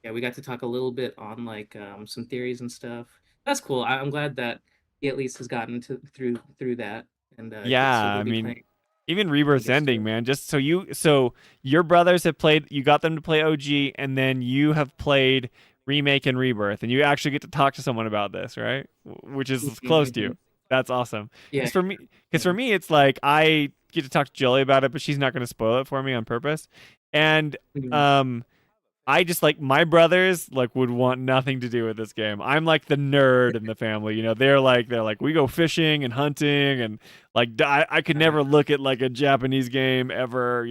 yeah, we got to talk a little bit on like some theories and stuff. That's cool. I'm glad that he at least has gotten to through that, and Yeah, so he'll I be mean, playing even when he Rebirth's gets to ending, it. man. Just so your brothers have played, you got them to play OG, and then you have played Remake and Rebirth, and you actually get to talk to someone about this, right? Which is close to Mhm. you. That's awesome. Yeah. Because for me, it's like I get to talk to Jolie about it, but she's not going to spoil it for me on purpose. And Mhm. I just like my brothers like would want nothing to do with this game. I'm like the nerd in the family, they're like we go fishing and hunting and like I could never look at like a Japanese game ever.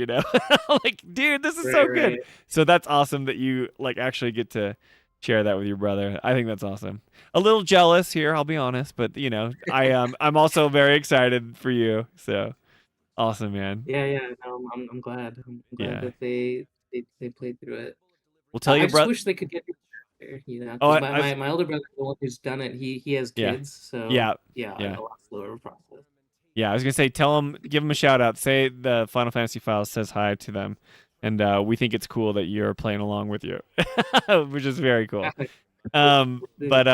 Like dude, this is so good. Right. So that's awesome that you like actually get to share that with your brother. I think that's awesome. A little jealous here, I'll be honest, but I'm also very excited for you. So awesome, man. Yeah. No, I'm glad. I'm glad Yeah. that they played through it. We'll tell I your just brother. wish they could get there, Oh, because my older brother, the one who's done it, he has yeah. kids, so Yeah. yeah, Yeah. a lot slower process. Yeah, I was gonna say, give them a shout out. Say the Final Fantasy Files says hi to them, and we think it's cool that you're playing along with you, which is very cool. But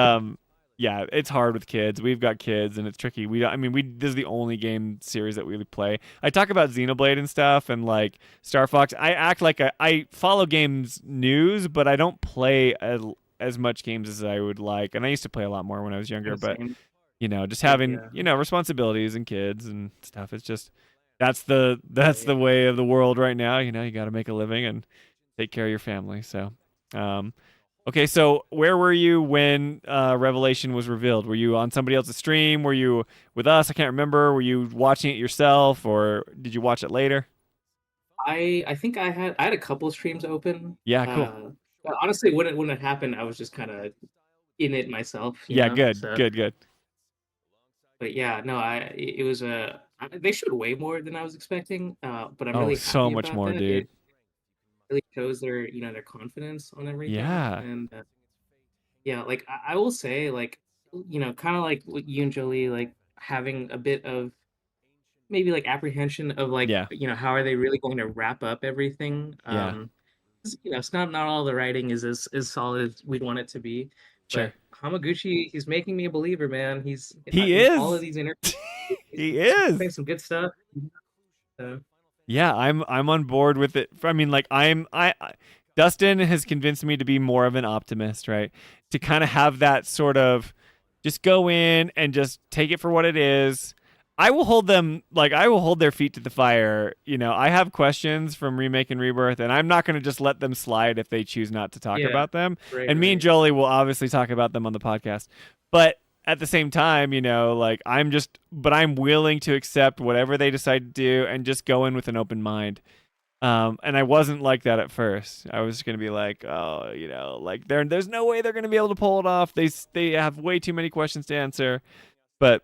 yeah, it's hard with kids. We've got kids, and it's tricky. This is the only game series that we play. I talk about Xenoblade and stuff, and like Star Fox. I act like I follow games news, but I don't play as much games as I would like. And I used to play a lot more when I was younger, but Same. just Yeah, having yeah. Responsibilities and kids and stuff. It's just that's the way of the world right now. You got to make a living and take care of your family. So, okay. So where were you when Revelation was revealed? Were you on somebody else's stream? Were you with us? I can't remember. Were you watching it yourself, or did you watch it later? I think I had a couple of streams open. Yeah, cool. But honestly, when it happened, I was just kind of in it myself, Yeah, good, So, good. but yeah, no, it was they showed way more than I was expecting. But I'm Oh, really so happy much about more, that. dude. It really shows their confidence on everything, Yeah. and yeah, like I will say, like kind of like what you and Jolie like having a bit of maybe like apprehension of like Yeah. how are they really going to wrap up everything. Yeah. 'Cause, it's not all the writing is as solid as we'd want it to be, Sure. but Hamaguchi, he's making me a believer, man. He's He in all of is. these interviews. He He's is. saying some good stuff. So, Yeah, I'm on board with it. I mean, like Dustin has convinced me to be more of an optimist, right? To kind of have that sort of just go in and just take it for what it is. I will hold their feet to the fire. I have questions from Remake and Rebirth, and I'm not going to just let them slide if they choose not to talk yeah, about them. right, And me and right. Jolie will obviously talk about them on the podcast. But at the same time, like I'm willing to accept whatever they decide to do and just go in with an open mind. And I wasn't like that at first. I was going to be like, oh, like there's no way they're going to be able to pull it off. They have way too many questions to answer. But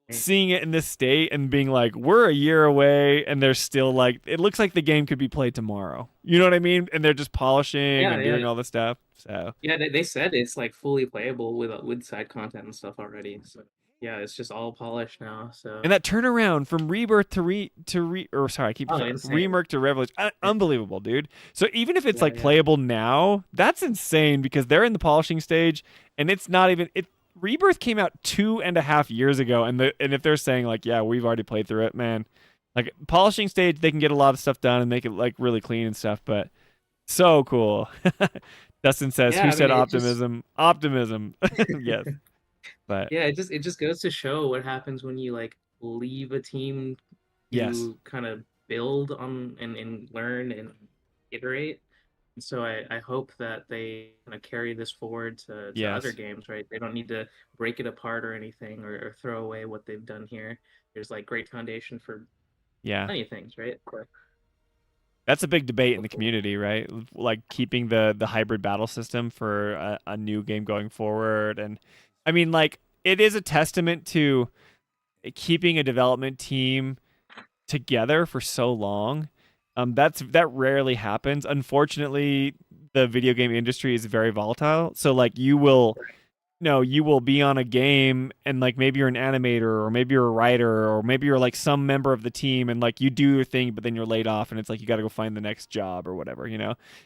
seeing it in this state and being like, we're a year away, and they're still like, it looks like the game could be played tomorrow. You know what I mean? And they're just polishing and doing all this stuff. So Yeah, they said it's like fully playable with side content and stuff already. So yeah, it's just all polished now. So and that turnaround from Rebirth I keep insane. Remerc to Revelation, unbelievable, dude. So even if it's Yeah. playable now, that's insane because they're in the polishing stage, and it's not even it. Rebirth came out 2.5 years ago, and if they're saying like, yeah, we've already played through it, man, like polishing stage, they can get a lot of stuff done and make it like really clean and stuff. But so cool. Dustin says, Yeah, "Who I said mean, it just optimism? Optimism." Yes, but yeah, it just goes to show what happens when you like leave a team yes, to kind of build on and learn and iterate. So I hope that they kind of carry this forward to other Yes. games, right? They don't need to break it apart or anything, or throw away what they've done here. There's like great foundation for Yeah. plenty of things, right? That's a big debate in the community, right? Like keeping the hybrid battle system for a new game going forward. And I mean, like, it is a testament to keeping a development team together for so long. That rarely happens. Unfortunately, the video game industry is very volatile. So like you will be on a game and like maybe you're an animator or maybe you're a writer or maybe you're like some member of the team and like you do your thing but then you're laid off and it's like you got to go find the next job or whatever,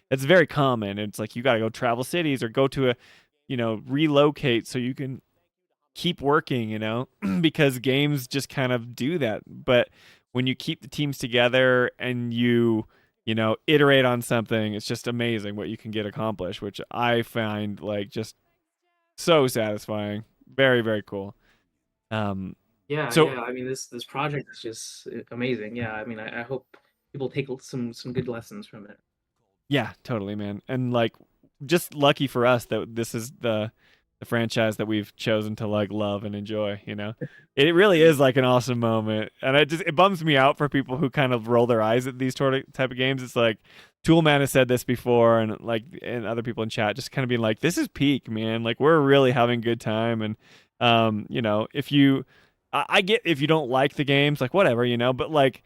It's very common. It's like you got to go travel cities or go to relocate so you can keep working, because games just kind of do that. But when you keep the teams together and iterate on something, it's just amazing what you can get accomplished, which I find like just so satisfying. Very, very cool. So Yeah. I mean, this project is just amazing. Yeah, I mean, I hope people take some good lessons from it. yeah, totally, man. And like, just lucky for us that this is the franchise that we've chosen to like love and enjoy. It really is like an awesome moment, and it bums me out for people who kind of roll their eyes at these type of games. It's like Toolman has said this before, and other people in chat just kind of being like, "This is peak, man. Like we're really having a good time." And if you, I get if you don't like the games, like whatever, but like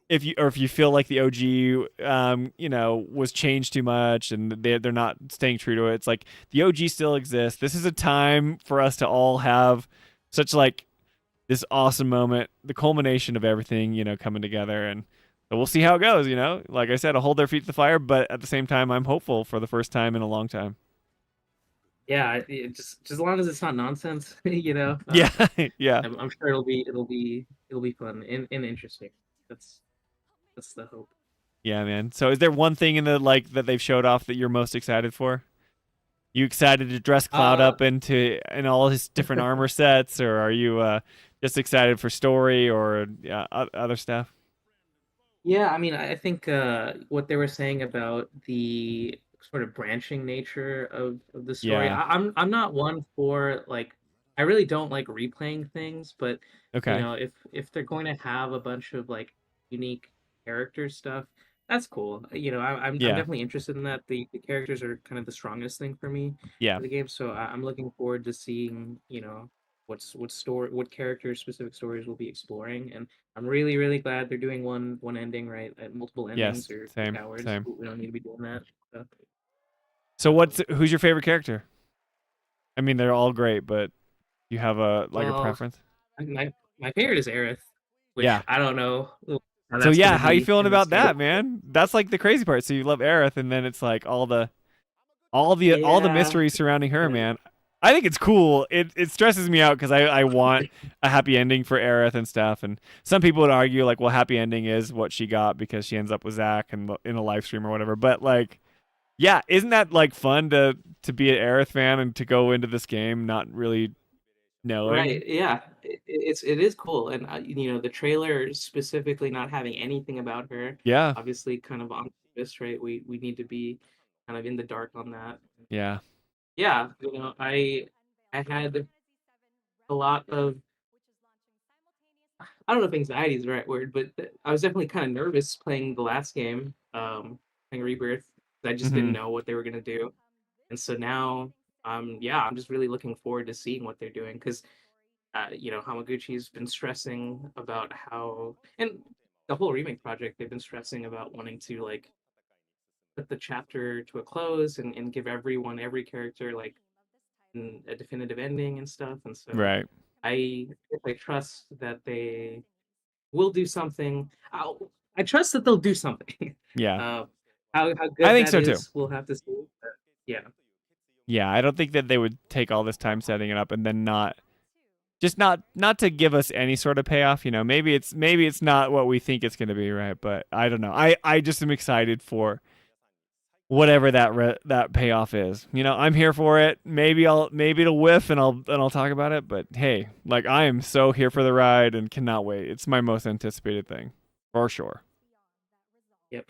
if you feel like the OG was changed too much and they're not staying true to it, it's like the OG still exists. This is a time for us to all have such like this awesome moment, the culmination of everything, coming together. And so we'll see how it goes, Like I said, I'll hold their feet to the fire, but at the same time I'm hopeful for the first time in a long time. Yeah, just as long as it's not nonsense, Yeah. Yeah. I'm sure it'll be fun and interesting. That's the hope. Yeah, man. So is there one thing in the like that they've showed off that you're most excited for? You excited to dress Cloud up in all his different armor sets, or are you just excited for story or other stuff? Yeah, I mean, I think what they were saying about the sort of branching nature of the story. Yeah. I'm not one for like, I really don't like replaying things, but Okay. if they're going to have a bunch of like unique character stuff, that's cool. I'm Yeah. definitely interested in that. The characters are kind of the strongest thing for me Yeah. for the game, so I'm looking forward to seeing what character specific stories we'll be exploring. And I'm really, really glad they're doing one ending, right? Multiple endings Yes. or Same. cowards. Same. We don't need to be doing that. So who's your favorite character? I mean, they're all great, but you have a preference? My favorite is Aerith, which Yeah. I don't know. So yeah, how you feeling about that, man? That's like the crazy part. So you love Aerith, and then it's like all the mystery surrounding her, man. I think it's cool. It stresses me out because I want a happy ending for Aerith and stuff. And some people would argue like, well, happy ending is what she got because she ends up with Zack and in a live stream or whatever. But like, yeah, isn't that like fun to be an Aerith fan and to go into this game not really knowing? Right. Yeah. It is cool, and the trailer specifically not having anything about her. Yeah. Obviously, kind of on purpose, right? We need to be kind of in the dark on that. Yeah. Yeah. I had a lot of, I don't know if anxiety is the right word, but I was definitely kind of nervous playing the last game, playing Rebirth. I just didn't know what they were gonna do, and so now, I'm just really looking forward to seeing what they're doing because, Hamaguchi's been stressing about how, and the whole remake project, they've been stressing about wanting to like put the chapter to a close and give every character like a definitive ending and stuff, and so Right. I trust that they will do something. I trust that they'll do something. Yeah. How good I think that so is, too. we'll have to see. But yeah. Yeah, I don't think that they would take all this time setting it up and then not to give us any sort of payoff. Maybe it's not what we think it's going to be, right? But I don't know. I just am excited for whatever that payoff is. I'm here for it. Maybe it'll whiff and I'll talk about it. But hey, like I am so here for the ride and cannot wait. It's my most anticipated thing, for sure. Yep.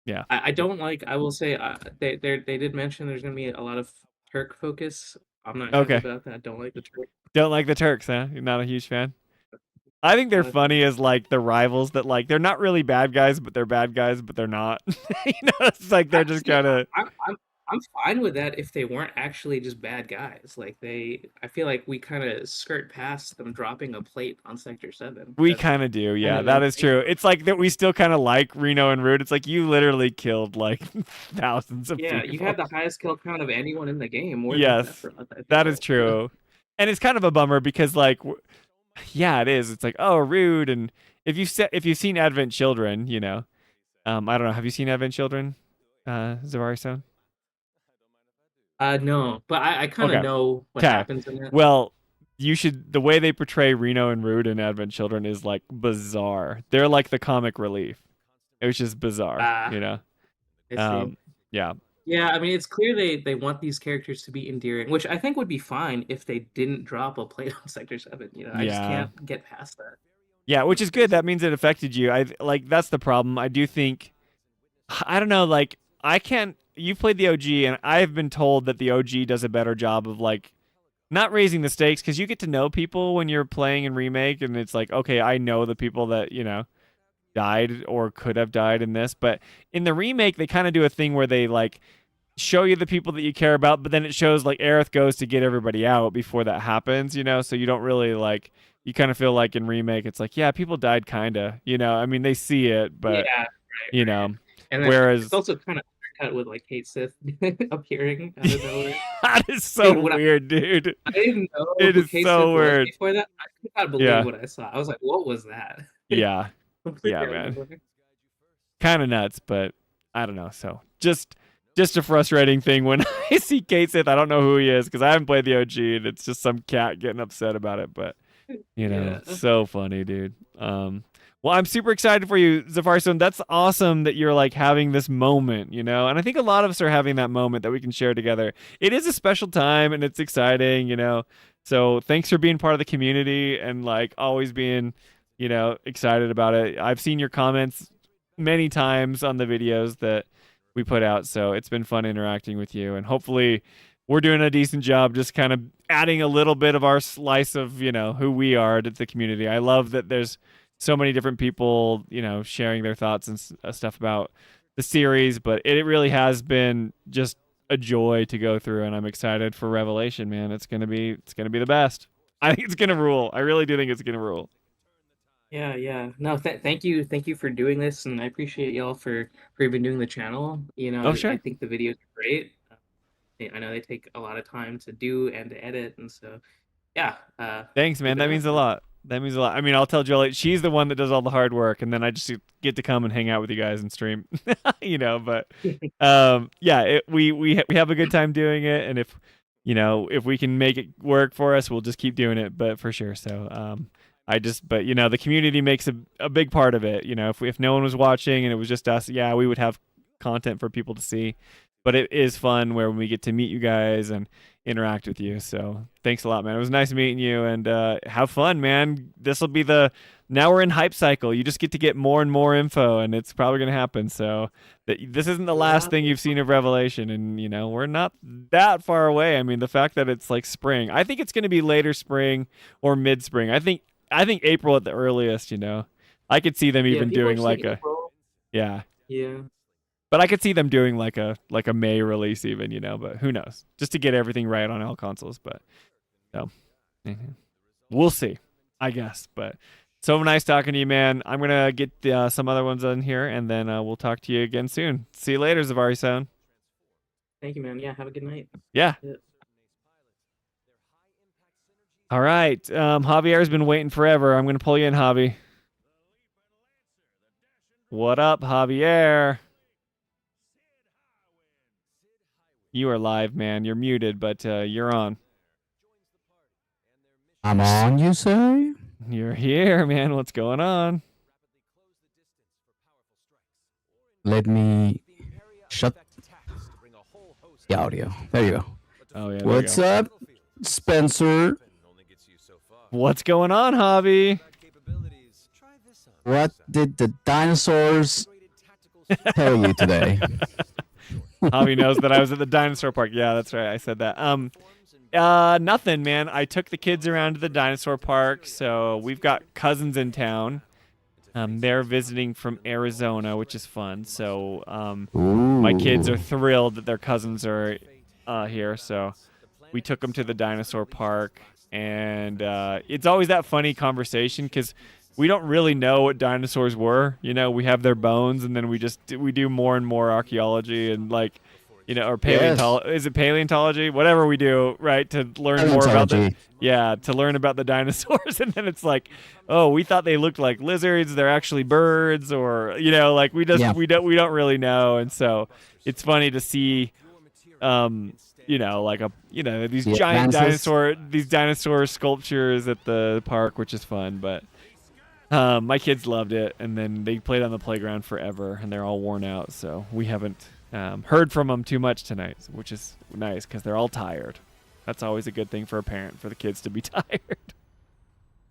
Yeah. I don't like. I will say they did mention there's gonna be a lot of Turk focus. I'm not happy Okay. about that. Don't like the Turk. Don't like the Turks, huh? You're not a huge fan. I think they're funny as like the rivals that like they're not really bad guys, but they're bad guys, but they're not. You know, it's like they're just kind of. I'm fine with that if they weren't actually just bad guys. Like I feel like we kind of skirt past them dropping a plate on Sector 7. We kind of do, yeah. kind of That is true. It's like that. We still kind of like Reno and Rude. It's like you literally killed like thousands of Yeah, people. you had the highest kill count of anyone in the game. More than Yes, Sephiroth, I that feel. is true, and it's kind of a bummer because like, yeah, it is. It's like oh, Rude, and if you've seen Advent Children, you know, I don't know. Have you seen Advent Children, Zavari-san? No, but I kind of know what happens in it. Well, you should. The way they portray Reno and Rude in Advent Children is like bizarre. They're like the comic relief. It was just bizarre, you know. I see. Yeah. Yeah, I mean, it's clear they want these characters to be endearing, which I think would be fine if they didn't drop a plate on Sector 7. You know, I just Yeah. can't get past that. Yeah, which is good. That means it affected you. I like that's the problem. I do think I don't know, like I can't you've played the OG and I've been told that the OG does a better job of like not raising the stakes cuz you get to know people when you're playing in remake and it's like, okay, I know the people that, you know, died or could have died in this, but in the remake they kind of do a thing where they like show you the people that you care about, but then it shows like Aerith goes to get everybody out before that happens, you know, so you don't really like you kind of feel like in remake it's like, yeah, people died kind of, you know, I mean they see it, but Yeah, you know, and then whereas it's also kind of cut with like Kate Sith appearing out of nowhere. that is so Dude, weird, dude. I didn't know It who is Kate so Sith was weird. before that. I could not believe Yeah. what I saw. I was like, what was that? Yeah. Completely Yeah, out of man. nowhere. Kind of nuts, but I don't know. So just a frustrating thing when I see Kate Sith. I don't know who he is because I haven't played the OG, and it's just some cat getting upset about it. But you know, Yeah. so funny, dude. Well, I'm super excited for you, Zafarson. That's awesome that you're like having this moment, you know. And I think a lot of us are having that moment that we can share together. It is a special time, and it's exciting, you know. So thanks for being part of the community and like always being, you know, excited about it. I've seen your comments many times on the videos that we put out, so it's been fun interacting with you, and hopefully we're doing a decent job just kind of adding a little bit of our slice of, you know, who we are to the community. I love that there's so many different people, you know, sharing their thoughts and stuff about the series, but it really has been just a joy to go through, and I'm excited for Revelation, man. It's gonna be the best. I think it's gonna rule. I really do think it's gonna rule. Yeah. No, thank you for doing this, and I appreciate y'all for even doing the channel. You know, Oh, sure. I think the videos are great. I know they take a lot of time to do and to edit, and so yeah. Thanks, man. keep it That up. means a lot. That means a lot. I mean, I'll tell Jolie, she's the one that does all the hard work, and then I just get to come and hang out with you guys and stream, you know. But yeah, we have a good time doing it, and if you know if we can make it work for us, we'll just keep doing it. But for sure, so but you know, the community makes a big part of it. You know, if no one was watching and it was just us, yeah, we would have content for people to see. But it is fun where we get to meet you guys and interact with you. So thanks a lot, man. It was nice meeting you, and have fun, man. This will be now we're in hype cycle. You just get more and more info, and it's probably going to happen. So this isn't the last thing you've seen of Revelation, and you know, we're not that far away. I mean, the fact that it's like spring, I think it's going to be later spring or mid spring. I think April at the earliest, you know. I could see them Yeah, even people doing are like saying a April. yeah. Yeah. But I could see them doing like a May release even, you know, but who knows? Just to get everything right on all consoles, but so we'll see, I guess. But so nice talking to you, man. I'm going to get some other ones on here, and then we'll talk to you again soon. See you later, Zavari-san. Thank you, man. Yeah, have a good night. Yeah. All right. Javier's been waiting forever. I'm going to pull you in, Javi. What up, Javier? You are live, man. You're muted, but you're on. I'm on, you say? You're here, man. What's going on? Let me shut the audio. There you go. Oh, yeah. What's up, Spencer? What's going on, Javi? What did the dinosaurs tell you today? Javi knows that I was at the dinosaur park. Yeah, that's right. I said that. Nothing, man. I took the kids around to the dinosaur park. So we've got cousins in town. They're visiting from Arizona, which is fun. So my kids are thrilled that their cousins are here. So we took them to the dinosaur park, and it's always that funny conversation because we don't really know what dinosaurs were. You know, we have their bones, and then we do more and more archaeology and like, you know, or paleontology. Is it paleontology? Whatever we do, right, to learn more about to learn about the dinosaurs, and then it's like, oh, we thought they looked like lizards. They're actually birds, or you know, like we don't really know, and so it's funny to see, you know, like these giant dinosaur sculptures at the park, which is fun, but. My kids loved it, and then they played on the playground forever, and they're all worn out, so we haven't heard from them too much tonight, which is nice because they're all tired. That's always a good thing for a parent, for the kids to be tired.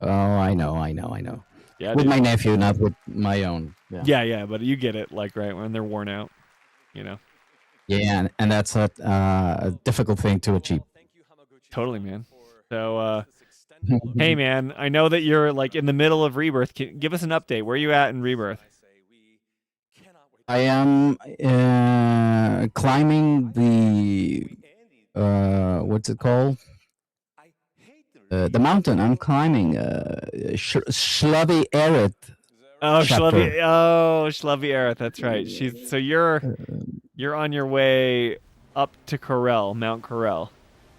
Oh, I know. Yeah, with my nephew, not with my own. Yeah, but you get it, like, right, when they're worn out, you know? Yeah, and that's a difficult thing to achieve. Totally, man. So, hey, man, I know that you're like in the middle of Rebirth. Give us an update. Where are you at in Rebirth? I am climbing the what's it called? The mountain. I'm climbing Shlavi Eret. Oh, Shlavi Aerith. That's right. You're on your way up to Corel, Mount Corel.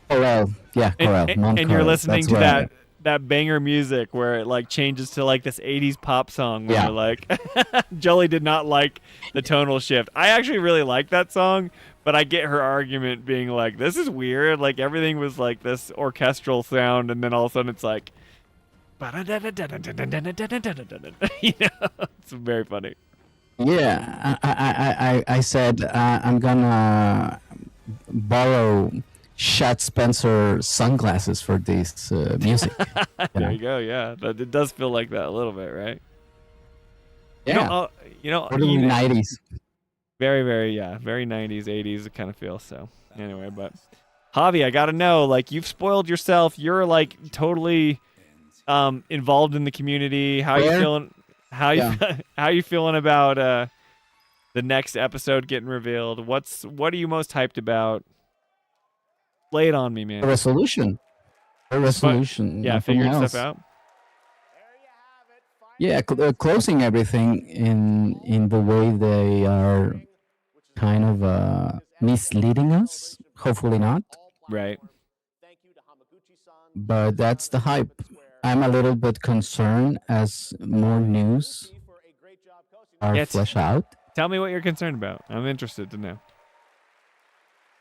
Corel, yeah, Corel. And you're listening to that banger music where it like changes to like this 80s pop song where you're like Jolie did not like the tonal shift. I actually really like that song, but I get her argument being like, this is weird. Like everything was like this orchestral sound, and then all of a sudden it's like you know, it's very funny. Yeah, I said I'm gonna borrow Shat Spencer sunglasses for this music. There you go. Yeah, it does feel like that a little bit, right? Yeah. You know, early 90s. Very, very, very 90s, 80s kind of feel. So anyway, but Javi, I gotta know, like, you've spoiled yourself. You're like totally involved in the community. How you feeling? How you feeling about the next episode getting revealed? What are you most hyped about? Lay it on me, man. A resolution. Yeah, figuring stuff out. Yeah, closing everything in the way they are kind of misleading us. Hopefully not. Right. But that's the hype. I'm a little bit concerned as more news are fleshed out. Tell me what you're concerned about. I'm interested to know.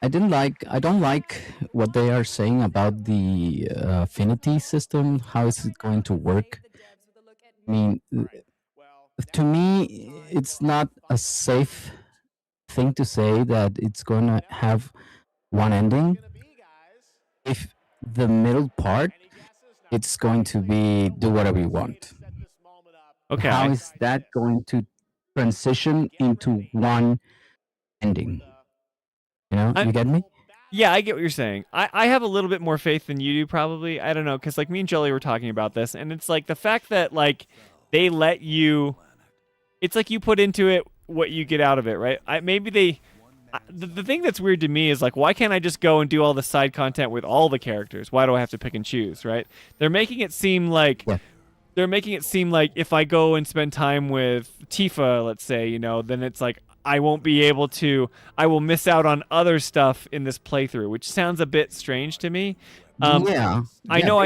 I don't like what they are saying about the affinity system. How is it going to work? I mean, to me, it's not a safe thing to say that it's going to have one ending. If the middle part, it's going to be do whatever you want. Okay. How is that going to transition into one ending? You know, you get me? Yeah, I get what you're saying. I have a little bit more faith than you do, probably. I don't know, because like me and Jolie were talking about this, and it's like the fact that like they let you, it's like you put into it what you get out of it, right? The thing that's weird to me is like, why can't I just go and do all the side content with all the characters? Why do I have to pick and choose, right? They're making it seem like if I go and spend time with Tifa, let's say, you know, then it's like I will miss out on other stuff in this playthrough, which sounds a bit strange to me. I know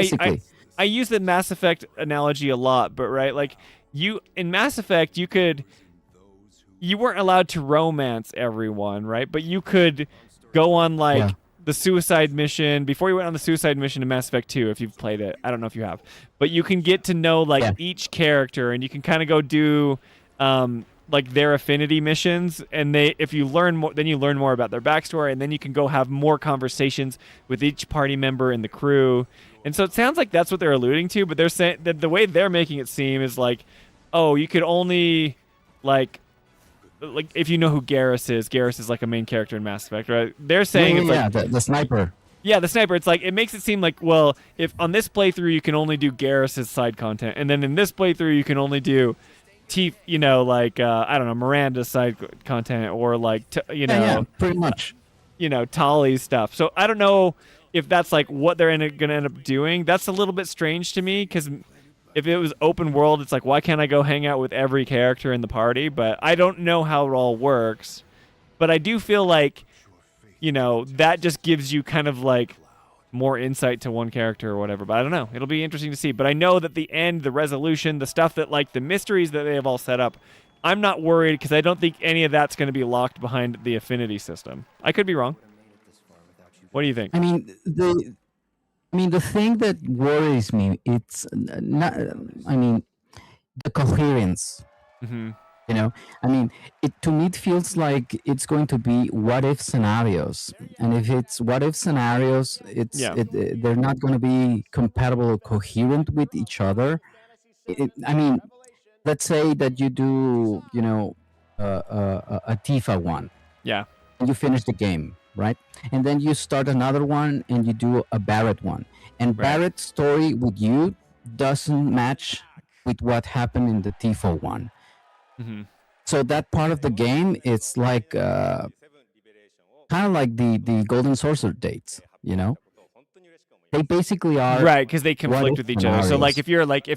I use the Mass Effect analogy a lot, but right, like in Mass Effect, you weren't allowed to romance everyone, right? But you could go on the suicide mission before you went on the suicide mission in Mass Effect 2, if you've played it. I don't know if you have, but you can get to know each character, and you can kind of go do like their affinity missions, and if you learn more, then you learn more about their backstory, and then you can go have more conversations with each party member in the crew. And so it sounds like that's what they're alluding to, but they're saying that the way they're making it seem is like, oh, you could only like like if you know who Garrus is like a main character in Mass Effect, right? They're saying it's like the sniper. Yeah, the sniper. It's like it makes it seem like, well, if on this playthrough you can only do Garrus's side content, and then in this playthrough you can only do I don't know, Miranda's side content, or like pretty much, Tali's stuff. So I don't know if that's like what they're going to end up doing. That's a little bit strange to me, because if it was open world, it's like, why can't I go hang out with every character in the party? But I don't know how it all works. But I do feel like, that just gives you kind of like more insight to one character or whatever. But I don't know. It'll be interesting to see. But I know that the end, the resolution, the stuff that like the mysteries that they have all set up, I'm not worried, because I don't think any of that's going to be locked behind the affinity system. I could be wrong. What do you think? I mean, the thing that worries me, it's not. I mean, the coherence. Mm-hmm. To me it feels like it's going to be what if scenarios, and if it's what if scenarios, they're not going to be compatible or coherent with each other. Let's say that you do, a Tifa one. Yeah. And you finish the game, right? And then you start another one and you do a Barrett one. And Barrett's story with you doesn't match with what happened in the Tifa one. Mm-hmm. So that part of the game, it's like kind of like the Golden Sorcerer dates, They basically are right, because they conflict with each other. So like if you're like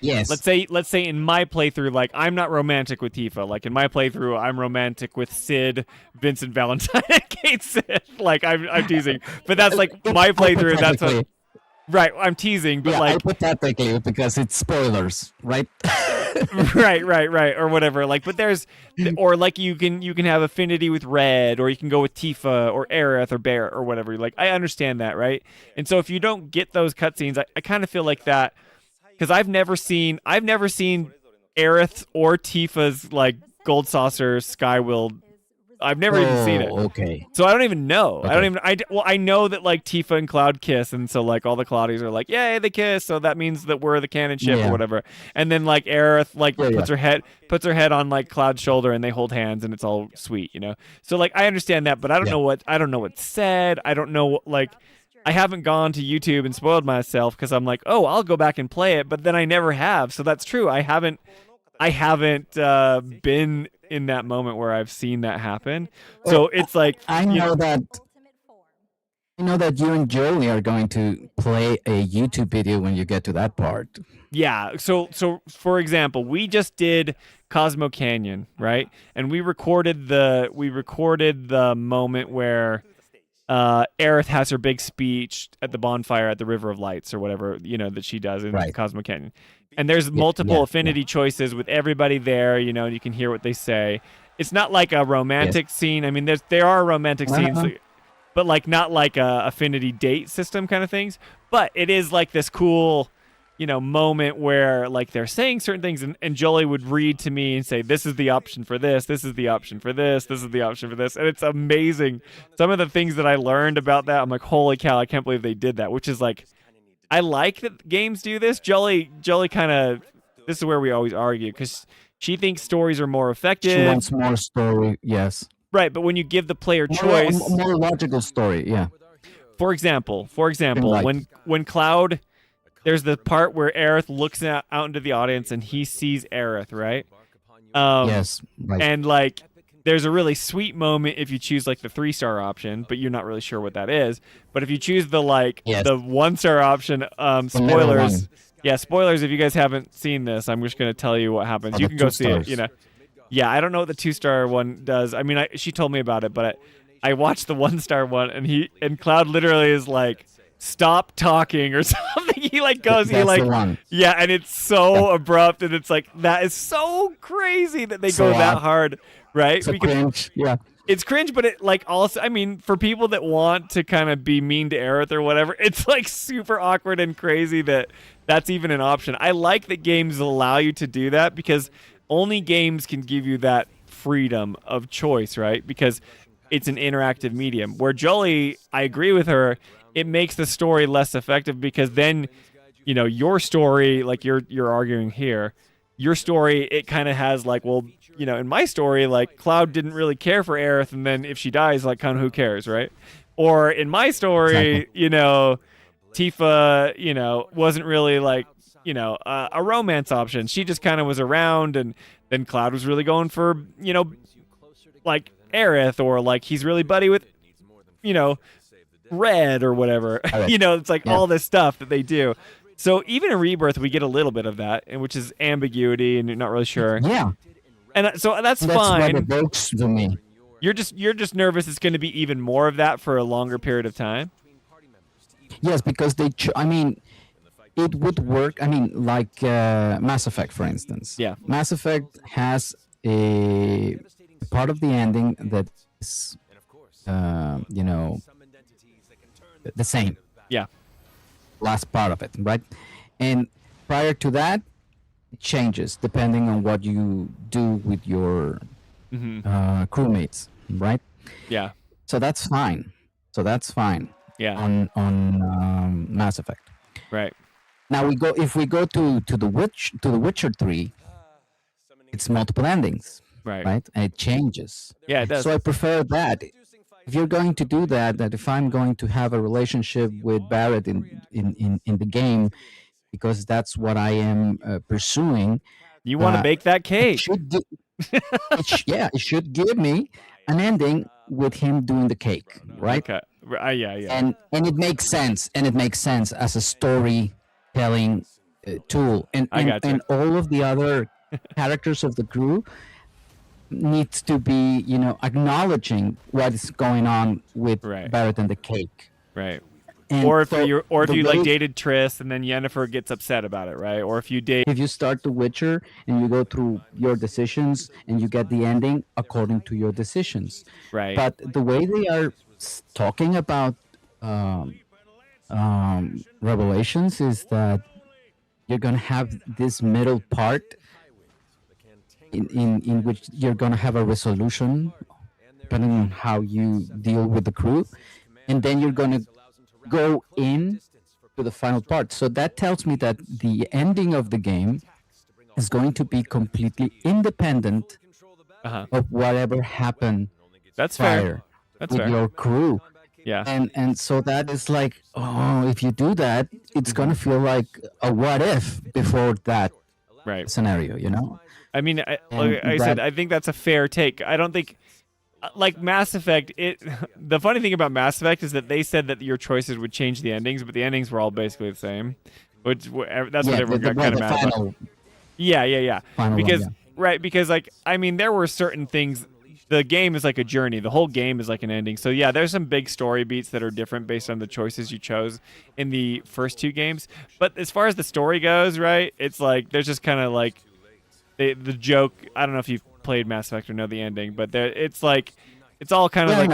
yes. let's say in my playthrough, like I'm not romantic with Tifa. Like in my playthrough, I'm romantic with Sid, Vincent Valentine, and Kate Sid. Like I'm teasing, but that's like my playthrough. That's what. Right, I'm teasing, but like hypothetically, because it's spoilers, right? right, or whatever. Like, but there's, or like you can have affinity with Red, or you can go with Tifa or Aerith or Barrett or whatever. Like, I understand that, right? And so if you don't get those cutscenes, I kind of feel like that, because I've never seen Aerith or Tifa's like Gold Saucer Skywill. I've never even seen it. Okay. So I don't even know. Okay. I know that like Tifa and Cloud kiss, and so like all the Cloudies are like, yay, they kiss, so that means that we're the canon ship or whatever. And then like Aerith puts her head on like Cloud's shoulder, and they hold hands, and it's all sweet, So like I understand that, but I don't know what's said. I don't know, like I haven't gone to YouTube and spoiled myself, because I'm like, oh, I'll go back and play it, but then I never have. So that's true. I haven't been in that moment where I've seen that happen. So it's like I know that you and Jolie are going to play a YouTube video when you get to that part. Yeah. So for example, we just did Cosmo Canyon, right? And we recorded the moment where Aerith has her big speech at the bonfire at the River of Lights, or whatever, that she does in Cosmo Canyon. And there's multiple affinity choices with everybody there, and you can hear what they say. It's not like a romantic scene. I mean, there are romantic scenes, but like not like a affinity date system kind of things. But it is like this cool, moment where like they're saying certain things, and Jolie would read to me and say, this is the option for this, this is the option for this, this is the option for this. And it's amazing. Some of the things that I learned about that, I'm like, holy cow, I can't believe they did that, which is like, I like that games do this. Jolie kind of, this is where we always argue, because she thinks stories are more effective. She wants more story, yes. Right, but when you give the player choice, more logical story, yeah. For example, when Cloud, there's the part where Aerith looks out into the audience and he sees Aerith, right? Yes. Right. And like, there's a really sweet moment if you choose like the 3-star option, but you're not really sure what that is. But if you choose the the 1-star option, spoilers. Yeah, spoilers. If you guys haven't seen this, I'm just going to tell you what happens. You can go see it. Yeah, I don't know what the 2-star one does. I mean, she told me about it, but I watched the 1-star one, and Cloud literally is like, stop talking or something. He like goes, yeah, and it's so abrupt, and it's like, that is so crazy that they go that hard, right? It's cringe, yeah. It's cringe, but it like also, I mean, for people that want to kind of be mean to Aerith or whatever, it's like super awkward and crazy that that's even an option. I like that games allow you to do that, because only games can give you that freedom of choice, right? Because it's an interactive medium. Where Jolie, I agree with her, it makes the story less effective, because then, your story, like you're arguing here, your story, it kind of has like, well, you know, in my story, like Cloud didn't really care for Aerith, and then if she dies, like kind of who cares, right? Or in my story, you know, Tifa, you know, wasn't really like, you know, a romance option. She just kind of was around, and then Cloud was really going for, you know, like Aerith, or like he's really buddy with, you know, Red or whatever. You know, it's like all this stuff that they do. So even in Rebirth, we get a little bit of that, and which is ambiguity, and you're not really sure. Yeah. And so that's fine. That's what evokes to me. You're just nervous it's going to be even more of that for a longer period of time. Yes, because I mean, it would work. I mean, like Mass Effect, for instance. Yeah. Mass Effect has a part of the ending that is, you know, the same. Yeah. Last part of it, right? And prior to that, it changes depending on what you do with your crewmates, right? Yeah. So that's fine. Yeah. On Mass Effect. Right. Now if we go to the Witcher 3, it's multiple endings. Right. And it changes. Yeah, it does. So I prefer that. If you're going to do that if I'm going to have a relationship with Barrett in the game, because that's what I am pursuing. You want to bake that cake. It should give me an ending with him doing the cake, right? Okay. Yeah. And it makes sense. And it makes sense as a storytelling tool. And all of the other characters of the crew needs to be, you know, acknowledging what is going on with Barrett and the cake. Right. And or if so you the like way- dated Triss and then Yennefer gets upset about it, right? Or if you date If you start The Witcher and you go through your decisions and you get the ending according to your decisions. Right. But the way they are talking about Revelations is that you're going to have this middle part in which you're going to have a resolution depending on how you deal with the crew, and then you're going to go in to the final part. So that tells me that the ending of the game is going to be completely independent of whatever happened That's prior fair. That's with fair. your crew. Yeah. And so that is like, if you do that, it's going to feel like a what if before that scenario, you know? I mean, like I And said, that- I think that's a fair take. I don't think, like Mass Effect, the funny thing about Mass Effect is that they said that your choices would change the endings, but the endings were all basically the same. That's what everyone got kind of mad about. Yeah. Final one, Because, yeah. right, because, like, I mean, there were certain things. The game is like a journey. The whole game is like an ending. So, yeah, there's some big story beats that are different based on the choices you chose in the first two games. But as far as the story goes, right, it's like there's just kind of like the joke. I don't know if you've played Mass Effect or know the ending, but it's like it's all kind of like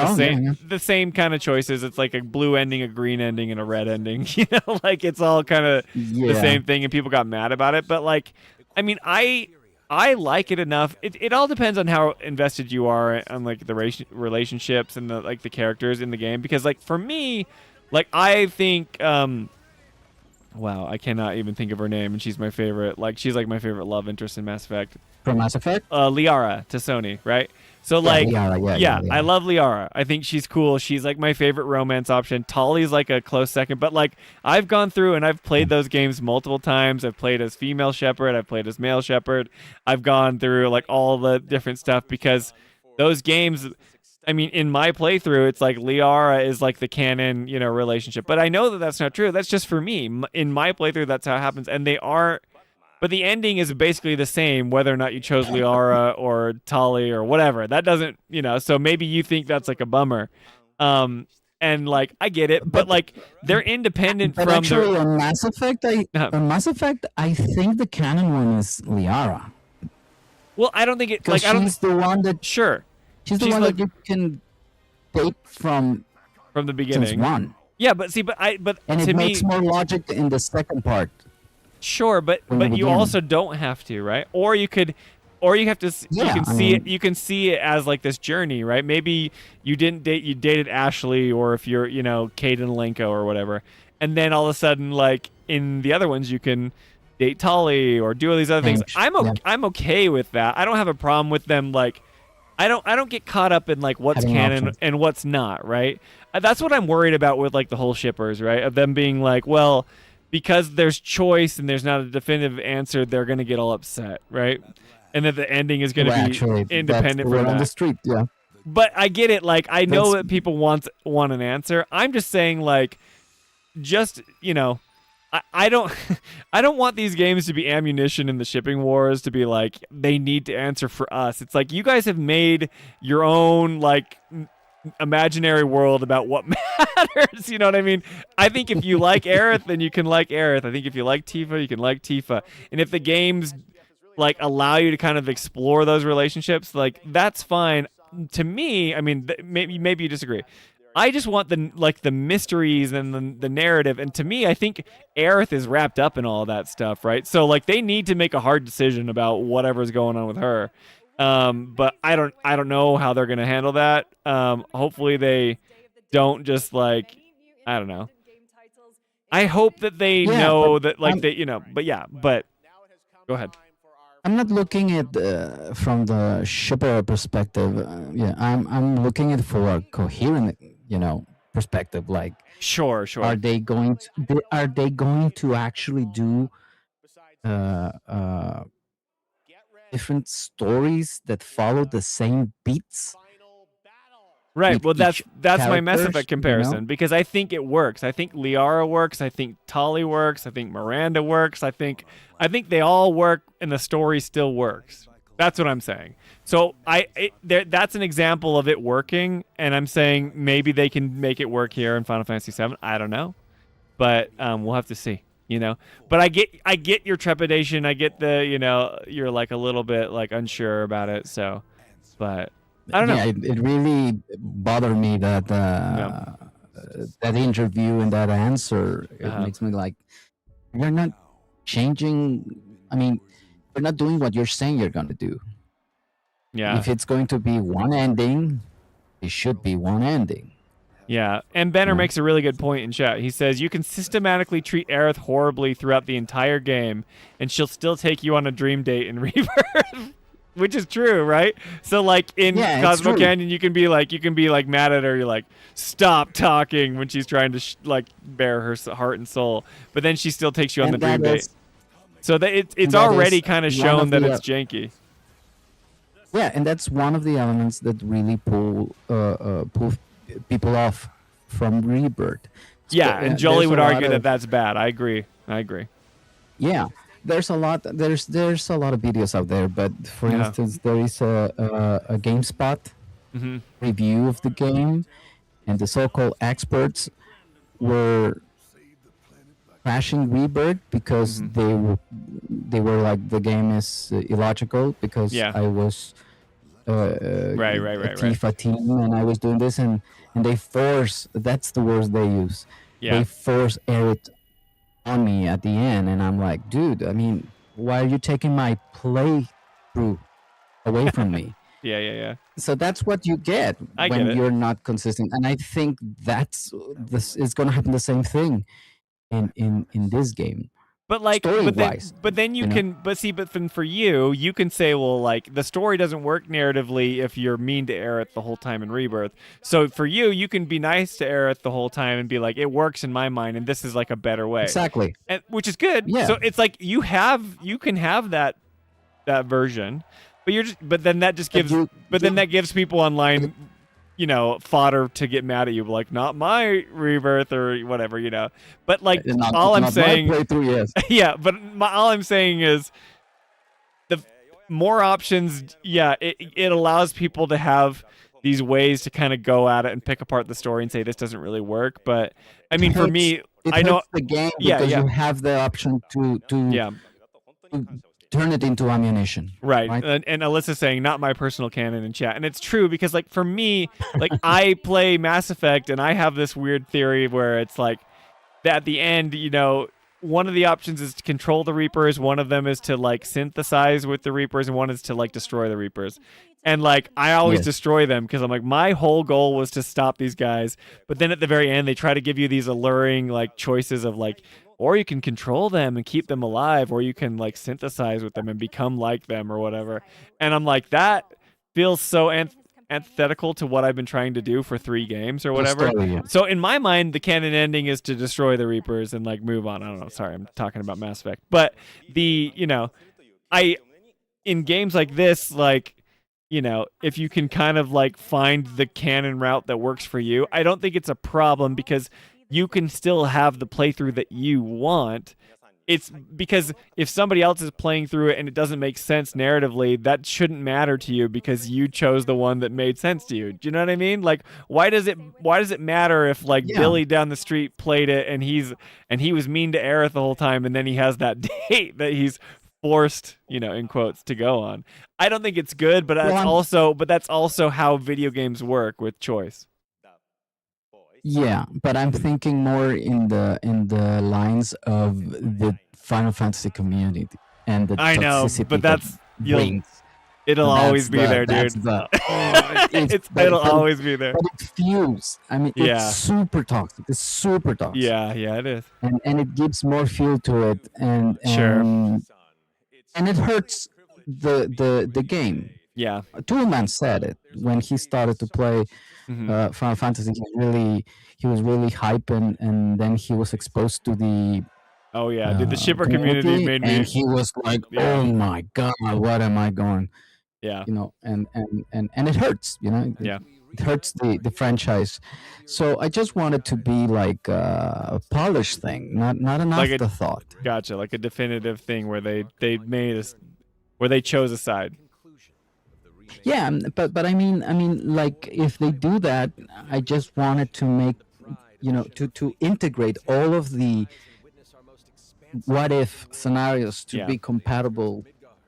the same kind of choices. It's like a blue ending, a green ending, and a red ending. You know, like it's all kind of the same thing, and people got mad about it. But like, I mean, I like it enough. It all depends on how invested you are on like the relationships and the characters in the game. Because like for me, like I think, wow, I cannot even think of her name, and she's my favorite. Like she's like my favorite love interest in Mass Effect. From Mass Effect? Liara to Sony, right? So like, Liara, yeah. I love Liara. I think she's cool. She's like my favorite romance option. Tali's like a close second, but like I've gone through and I've played those games multiple times. I've played as female Shepard. I've played as male Shepard. I've gone through like all the different stuff because those games. I mean, in my playthrough, it's like Liara is like the canon, you know, relationship. But I know that that's not true. That's just for me. In my playthrough, that's how it happens, and they are. But the ending is basically the same, whether or not you chose Liara or Tali or whatever. That doesn't, you know, so maybe you think that's like a bummer. And like, I get it, but like, they're independent But from actually, on Mass Effect, I think the canon one is Liara. Well, I don't think it, Because like, I don't, she's the one that, sure. she's the She's one like- that you can date from the beginning. since one. Yeah, but see, but And to it me, makes more logic in the second part. sure, but from the you beginning. also don't have to, right? Or you could, or you have to. You Yeah, can I see mean- it. You can see it as like this journey, right? Maybe you didn't date. You dated Ashley, or if you're, you know, Kate and Lenko or whatever, and then all of a sudden, like in the other ones, you can date Tali or do all these other things. Yeah. I'm okay with that. I don't have a problem with them like I don't get caught up in like what's Having canon options. and what's not, right? That's what I'm worried about with like the whole shippers, right? Of them being like, well, because there's choice and there's not a definitive answer, they're gonna get all upset, right? And that the ending is gonna Well, be actually, independent that's the from word on the that. street. Yeah. But I get it. Like I know That's- that people want an answer. I'm just saying like, just I don't I don't want these games to be ammunition in the shipping wars to be like they need to answer for us. It's like you guys have made your own like imaginary world about what matters. You know what I mean? I think if you like Aerith, then you can like Aerith. I think if you like Tifa, you can like Tifa. And if the games like allow you to kind of explore those relationships, like that's fine. To me, I mean, maybe you disagree. I just want the mysteries and the narrative, and to me, I think Aerith is wrapped up in all of that stuff, right? So like they need to make a hard decision about whatever's going on with her. But I don't know how they're gonna handle that. Hopefully they don't just like I don't know. I hope that they know that like they but go ahead. I'm not looking at from the shipper perspective. I'm looking at for a coherent, perspective. Like, sure. Are they going to actually do different stories that follow the same beats? Right. with Well, that's each my Mass characters, Effect comparison because I think it works. I think Liara works. I think Tali works. I think Miranda works. I think they all work, and the story still works. That's what I'm saying. So that's an example of it working, and I'm saying maybe they can make it work here in Final Fantasy VII. I don't know, but we'll have to see. But I get your trepidation. I get you're like a little bit like unsure about it. So, but. I don't know. Yeah, it really bothered me that that interview and that answer. It makes me like, you're not changing. I mean, you're not doing what you're saying you're going to do. Yeah. If it's going to be one ending, it should be one ending. Yeah, and Benner makes a really good point in chat. He says, you can systematically treat Aerith horribly throughout the entire game, and she'll still take you on a dream date in Rebirth. Which is true, right? So like in Cosmo Canyon, you can be like mad at her. You're like, stop talking when she's trying to like bare her heart and soul. But then she still takes you on the dream date. So that it's already kind of shown that it's janky. Yeah, and that's one of the elements that really pull people off from Rebirth. Yeah, and Jolie would argue that that's bad. I agree. Yeah. There's a lot. There's a lot of videos out there, but for instance, there is a GameSpot review of the game, and the so-called experts were crashing Rebirth because they were like the game is illogical because I was Tifa team and I was doing this and they force. That's the words they use. They force Aerith on me at the end, and I'm like, dude, I mean, why are you taking my playthrough away from me? Yeah. So that's what you get when you're not consistent, and I think this is going to happen the same thing in this game. But like, but then you can, but then for you can say, well, like the story doesn't work narratively if you're mean to Aerith the whole time in Rebirth. So for you can be nice to Aerith the whole time and be like, it works in my mind, and this is like a better way. Exactly. And, which is good. Yeah. So it's like you can have that version, but then that just gives, that gives people online, fodder to get mad at you, like not my Rebirth or whatever, But like all I'm saying, yeah. But all I'm saying is, the more options, it allows people to have these ways to kind of go at it and pick apart the story and say this doesn't really work. But I mean, for me, I know the game because you have the option to turn it into ammunition. Right. And Alyssa's saying, not my personal canon in chat. And it's true because, like, for me, like, I play Mass Effect and I have this weird theory where it's like, at the end, one of the options is to control the Reapers. One of them is to, like, synthesize with the Reapers. And one is to, like, destroy the Reapers. And, like, I always destroy them because I'm like, my whole goal was to stop these guys. But then at the very end, they try to give you these alluring, like, choices of, like, or you can control them and keep them alive, or you can like synthesize with them and become like them or whatever. And I'm like, that feels so antithetical to what I've been trying to do for 3 games or whatever. story, yeah. So in my mind, the canon ending is to destroy the Reapers and like move on. I don't know. Sorry, I'm talking about Mass Effect. But in games like this, like, if you can kind of like find the canon route that works for you, I don't think it's a problem because you can still have the playthrough that you want. It's because if somebody else is playing through it and it doesn't make sense narratively, that shouldn't matter to you because you chose the one that made sense to you. Do you know what I mean? Like, why does it matter if like Billy down the street played it and he was mean to Aerith the whole time and then he has that date that he's forced, in quotes, to go on? I don't think it's good, but that's also how video games work with choice. Yeah, but I'm thinking more in the lines of the Final Fantasy community and the I know, toxicity but that's brings. it'll And always be there, dude. It'll always be there. But it fuels. I mean, Yeah. it's super toxic. It's super toxic. Yeah, it is. And it gives more fuel to it, and Sure. and it hurts the game. Yeah. Toolman said it when he started to play Final Fantasy. He was really hype, and then he was exposed to the dude, the shipper community made me, and he was like, Yeah. "Oh my god, what am I going?" Yeah. And it hurts. Yeah. It hurts the franchise. So I just wanted to be like a polished thing, not an Like a- afterthought. Gotcha, like a definitive thing where they made us, where they chose a side. Yeah, but I mean, like if they do that, I just wanted to make, to integrate all of the what if scenarios to Yeah. be compatible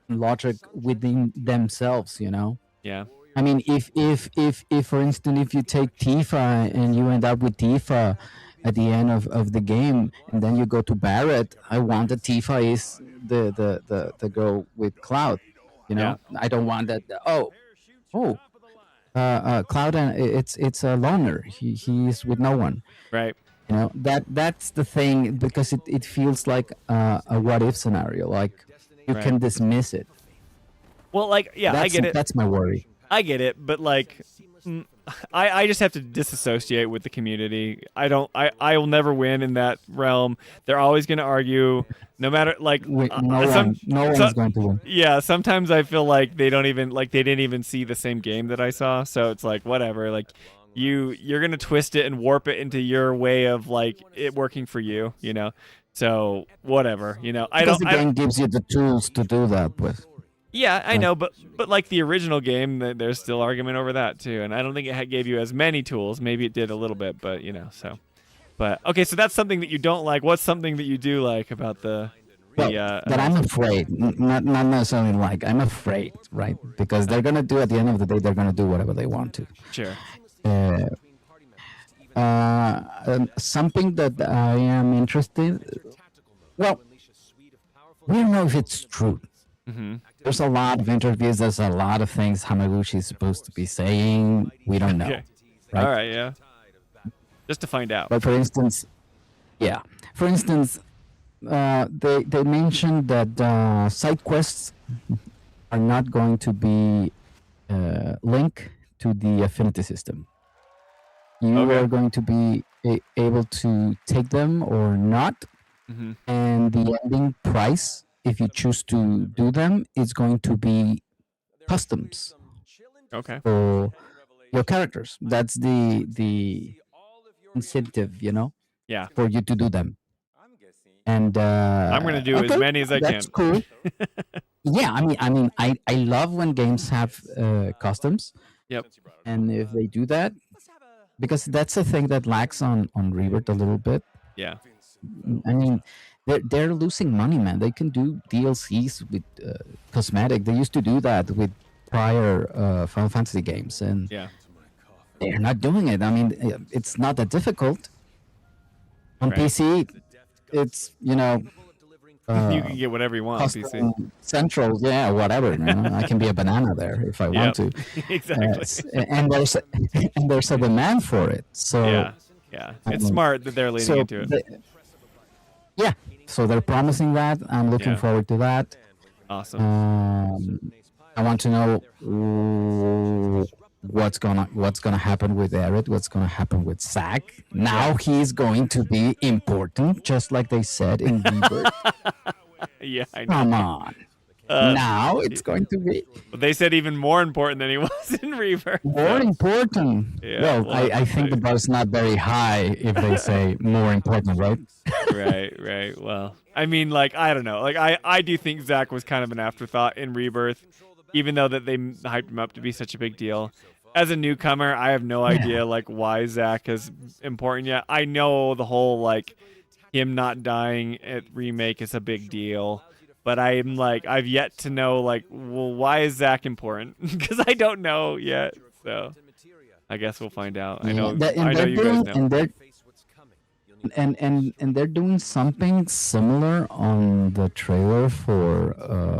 logic within themselves. Yeah. I mean, if for instance, if you take Tifa and you end up with Tifa at the end of the game, and then you go to Barrett, I want that Tifa is the girl with Cloud. I don't want that. Cloud, and it's a loner. He's with no one. Right. That's the thing, because it feels like a what if scenario. Like you Right. can dismiss it. Well, like, yeah, I get it. That's my worry. I get it, but like, I just have to disassociate with the community. I will never win in that realm. They're always going to argue, no matter like. No one's going to win. Yeah, sometimes I feel like they didn't even see the same game that I saw. So it's like whatever. Like you're gonna twist it and warp it into your way of like it working for you. So whatever. Because the game gives you the tools to do that with. Yeah, I know, but like the original game, there's still argument over that too, and I don't think it gave you as many tools. Maybe it did a little bit, but so. But okay, so that's something that you don't like. What's something that you do like about the? That I'm afraid, not necessarily like. I'm afraid, right? Because they're gonna do, at the end of the day, they're gonna do whatever they want to. Sure. Something that I am interested. Well, we don't know if it's true. Mm-hmm. There's a lot of interviews. There's a lot of things Hamaguchi is supposed to be saying. We don't know. Okay. Right? All right. Yeah. Just to find out. But for instance, they mentioned that side quests are not going to be linked to the affinity system. You are going to be able to take them or not, Mm-hmm. and the ending price, if you choose to do them, is going to be customs. Okay. For your characters. That's the incentive, Yeah. for you to do them. And I'm gonna do as many as I can. That's cool. Yeah, I love when games have customs. Yep. And if they do that, because that's a thing that lacks on Rebirth a little bit. Yeah. I mean, they're losing money, man. They can do DLCs with cosmetic. They used to do that with prior Final Fantasy games, and yeah, they're not doing it. I mean, it's not that difficult. On Right. PC, it's you can get whatever you want on PC. custom Central, yeah, whatever. I can be a banana there if I want to. Exactly. And there's a demand for it. So Yeah. It's smart that they're leaning into it. Yeah, so they're promising that. I'm looking Yeah. forward to that. Awesome. I want to know what's gonna happen with Eric. What's gonna happen with Zack? Now he's going to be important, just like they said in Rebirth. Yeah, I know. Come on. Now it's going to be But they said even more important than he was in Rebirth. more important. Yeah, well, we'll have I to think the see. bar's not very high if they say more important, right? Right. Well, I mean, like, I don't know. Like, I do think Zack was kind of an afterthought in Rebirth, even though that they hyped him up to be such a big deal. As a newcomer, I have no idea, like, why Zack is important yet. I know the whole, like, him not dying at Remake is a big deal. But I'm like, I've yet to know, like, well, why is Zack important? Because I don't know yet. So I guess we'll find out. I know, I know you guys know. And they're doing something similar on the trailer for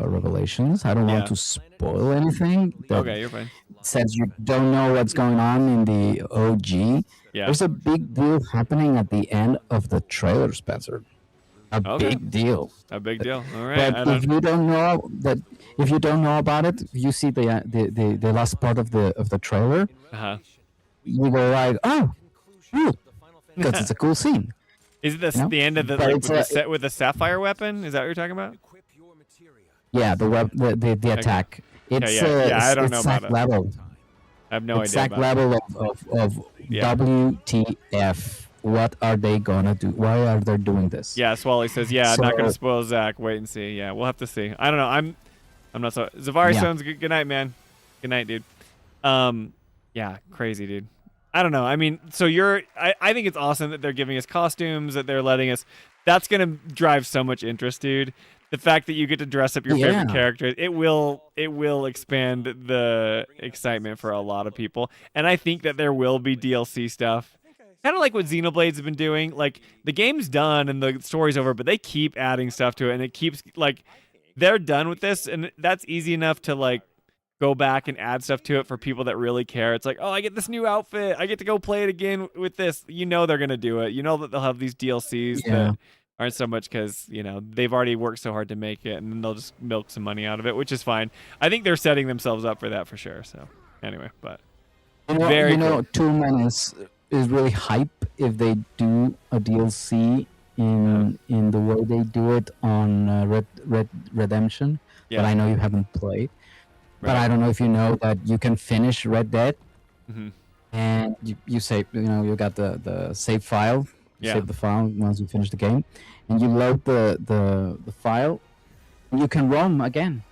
Revelations. I don't want to spoil anything. Okay, you're fine. Since you don't know what's going on in the OG, there's a big deal happening at the end of the trailer, Spencer. A big deal. A big deal. All right. But if you don't know about it, if you see the last part of the trailer, you go like, oh, because it's a cool scene. Is it the end of the like, with the set with the sapphire weapon? Is that what you're talking about? Yeah, the attack. It's I don't know Zack about level. I have no it's idea. Zack level of WTF. What are they gonna do? Why are they doing this? Yeah, Swally says, I'm not gonna spoil Zack. Wait and see. Yeah, we'll have to see. I don't know. I'm not so. Zavari Stone's good night, man. Good night, dude. Yeah, crazy, dude. I don't know. I mean, so I think it's awesome that they're giving us costumes, that they're letting us. That's gonna drive so much interest, dude. The fact that you get to dress up your favorite character, it will expand the excitement for a lot of people. And I think that there will be DLC stuff. Kind of like what Xenoblades have been doing. Like, the game's done and the story's over, but they keep adding stuff to it, and it keeps, like, they're done with this, and that's easy enough to, like, go back and add stuff to it for people that really care. It's like, oh, I get this new outfit. I get to go play it again with this. You know they're going to do it. You know that they'll have these DLCs that aren't so much because, you know, they've already worked so hard to make it, and then they'll just milk some money out of it, which is fine. I think they're setting themselves up for that for sure. So, anyway, but very cool. Two Minutes is really hype if they do a DLC in the way they do it on Red Redemption. But I know you haven't played. But I don't know if you know that you can finish Red Dead, and you save. You know, you got the save file. You save the file once you finish the game, and you load the file, and you can roam again.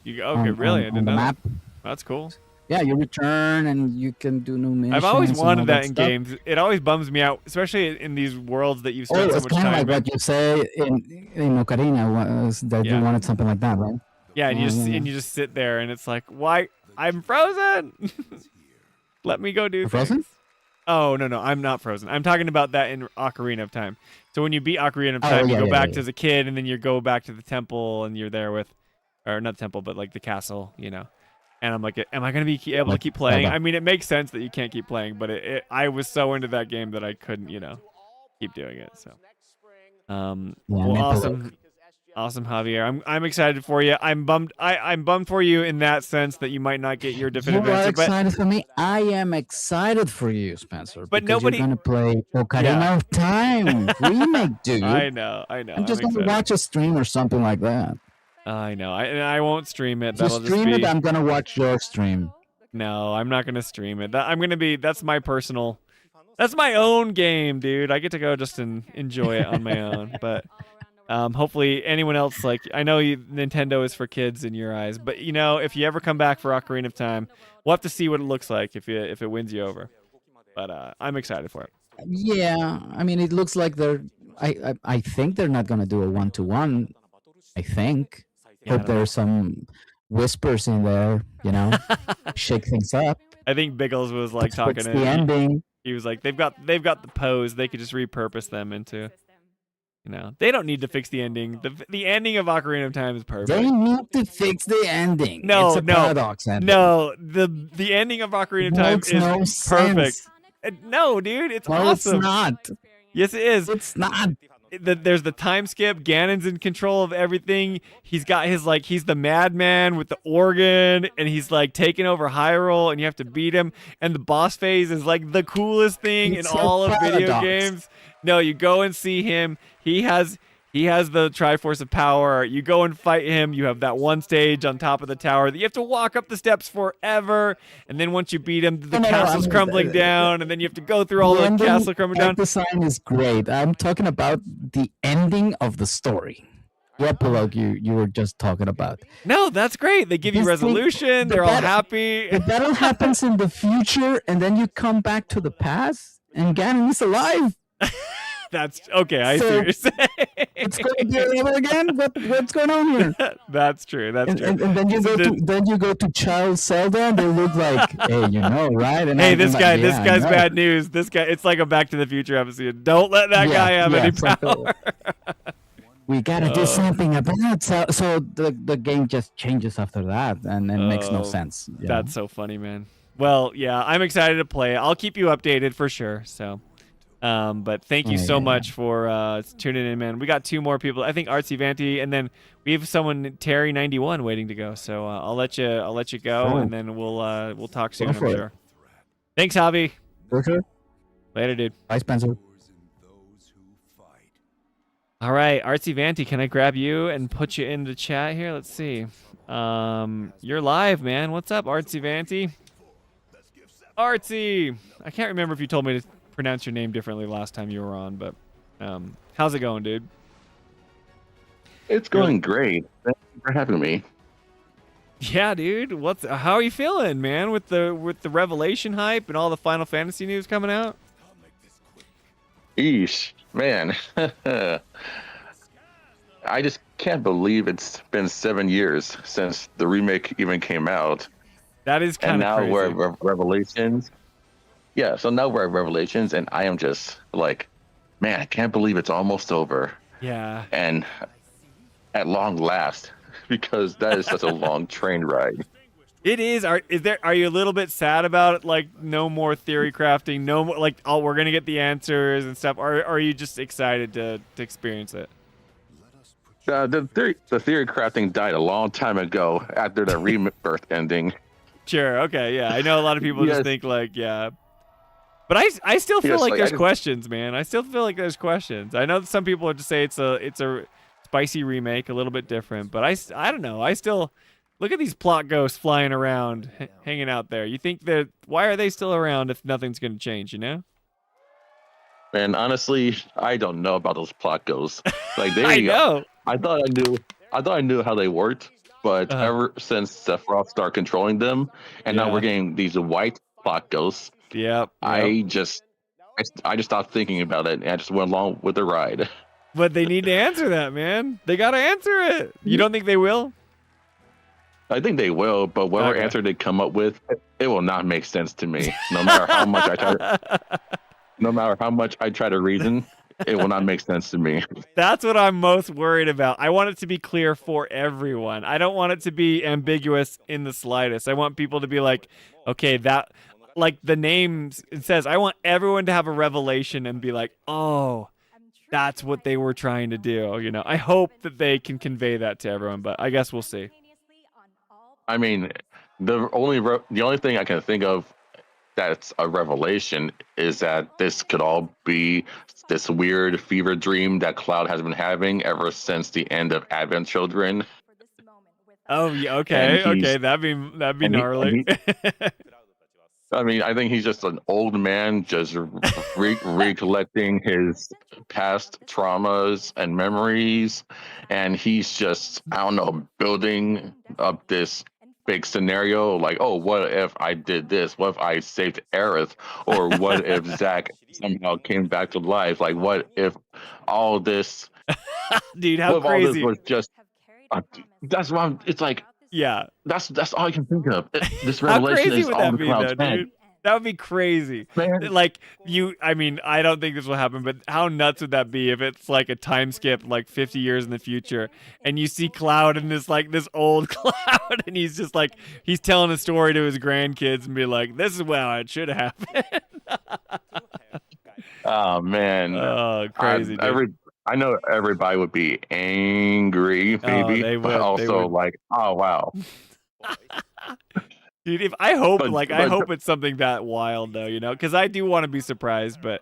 Really? I didn't know map. That's cool. Yeah, you return and you can do new missions. I've always wanted that in stuff. games. It always bums me out, especially in these worlds that you've spent so much time kind of like in. what you say in Ocarina was that you wanted something like that, right? Yeah, and you just sit there, and it's like, why? I'm frozen. Let me go do things. Frozen? Oh no, I'm not frozen. I'm talking about that in Ocarina of Time. So when you beat Ocarina of Time, you go back as a kid, and then you go back to the temple, and you're there with, or not the temple, but like the castle, you know. And I'm like, am I going to be able to keep playing? I mean, it makes sense that you can't keep playing, but I was so into that game that I couldn't, you know, keep doing it. So, awesome, Javier. I'm excited for you. I'm bummed. I'm bummed for you in that sense that you might not get your definitive You are answer. excited for me. I am excited for you, Spencer. But because nobody- you're gonna play Ocarina of Time remake, dude. I know. I'm just gonna watch a stream or something like that. I know. I won't stream it. If you That'll stream just be... it, I'm gonna watch your stream. No, I'm not gonna stream it. That's my personal. That's my own game, dude. I get to go just and enjoy it on my own. But hopefully anyone else, like, I know Nintendo is for kids in your eyes, but you know, if you ever come back for Ocarina of Time, we'll have to see what it looks like if it wins you over. But I'm excited for it. Yeah, I mean, it looks like they're. I think they're not gonna do a 1-to-1. I think. Hope there's some whispers in there, you know, shake things up. I think Biggles was like talking the ending. He was like, they've got the pose. They could just repurpose them into, you know, they don't need to fix the ending. The ending of Ocarina of Time is perfect. They need to fix the ending. No, it's a paradox ending. No, the ending of Ocarina of Time is perfect. No, dude, it's awesome. It's not. Yes, it is. It's not. there's the time skip. Ganon's in control of everything. He's got his like he's the madman with the organ, and he's like taking over Hyrule, and you have to beat him. And the boss phase is like the coolest thing It's in a all of video paradox. games. No, you go and see him. He has the Triforce of Power. You go and fight him. You have that one stage on top of the tower that you have to walk up the steps forever. And then once you beat him, the castle's crumbling down. And then you have to go through all the ending castle crumbling down. design is great. I'm talking about the ending of the story. The epilogue you were just talking about. No, that's great. They give you This thing- resolution. the They're all battle- happy. The battle happens in the future, and then you come back to the past, and Ganon is alive. That's okay. I see So- what you're saying. It's going to be over again. What's going on here? That's true. That's true. And then you go to Child Zelda, and they look like, hey, you know, right? And Hey, I'm this like, guy, yeah, this I guy's know. bad news. This guy, it's like a Back to the Future episode. Don't let that guy have any power. We gotta do something about it. So the game just changes after that, and it makes no Oh, sense. you That's know? so funny, man. Well, yeah, I'm excited to play. I'll keep you updated for sure. So, but thank you so much for tuning in, man. We got 2 more people. I think Artsy Vanty, and then we have someone Terry91 waiting to go. So I'll let you go, Sure. and then we'll talk soon. Go I'm for it. sure. Thanks, Javi. For sure. Later, dude. Bye, Spencer. All right, Artsy Vanty, can I grab you and put you in the chat here? Let's see. You're live, man. What's up, Artsy Vanty? Artsy! I can't remember if you told me to pronounce your name differently last time you were on, but how's it going, dude? It's going great. Thank you for having me. Yeah, dude. How are you feeling, man? With the Revelation hype and all the Final Fantasy news coming out? Eesh, man. I just can't believe it's been 7 years since the remake even came out. That is kind And of now crazy. we're at Revelations. Yeah, so now we're at Revelations, and I am just like, man, I can't believe it's almost over. Yeah. And at long last, because that is such a long train ride. It is. Are you a little bit sad about it? Like, no more theory crafting, no more, like, oh, we're gonna get the answers and stuff. Or are you just excited to experience it? The theory crafting died a long time ago after the rebirth ending. Sure. Okay. Yeah. I know a lot of people Yes. just think like, yeah. But I still feel Yes, like like, there's I just- questions, man. I still feel like there's questions. I know that some people would just say it's a spicy remake, a little bit different. But I don't know. I still look at these plot ghosts flying around, hanging out there. You think that why are they still around if nothing's going to change? You know? And honestly, I don't know about those plot ghosts. Like they, I know. I thought I knew how they worked, but ever since Sephiroth started controlling them, and now Yeah. we're getting these white plot ghosts. Yep. I just stopped thinking about it, and I just went along with the ride. But they need to answer that, man. They got to answer it. You don't think they will? I think they will, but whatever Okay. answer they come up with, it will not make sense to me. No matter how much I try to reason, it will not make sense to me. That's what I'm most worried about. I want it to be clear for everyone. I don't want it to be ambiguous in the slightest. I want people to be like, okay, that, like the names, it says, I want everyone to have a revelation and be like, oh, that's what they were trying to do. You know, I hope that they can convey that to everyone, but I guess we'll see. I mean, the only thing I can think of that's a revelation is that this could all be this weird fever dream that Cloud has been having ever since the end of Advent Children. Oh, yeah, okay, And he's- okay, that'd be and gnarly. I mean, I think he's just an old man just recollecting his past traumas and memories. And he's just, I don't know, building up this big scenario like, oh, what if I did this? What if I saved Aerith? Or what if Zack somehow came back to life? Like, what if all this... Dude, how what if all this crazy. was just... that's why it's like... Yeah. That's all I can think of. This How revelation crazy is would all that the be, Cloud's though, head. dude? That would be crazy. Like I mean, I don't think this will happen, but how nuts would that be if it's like a time skip, like 50 years in the future, and you see Cloud and this old Cloud, and he's just like he's telling a story to his grandkids and be like, "This is how it should have happened." Oh man! Oh, crazy! dude. I know everybody would be angry, maybe, they but would. also like, oh wow. Dude, if I hope But I hope it's something that wild though, you know, because I do want to be surprised, but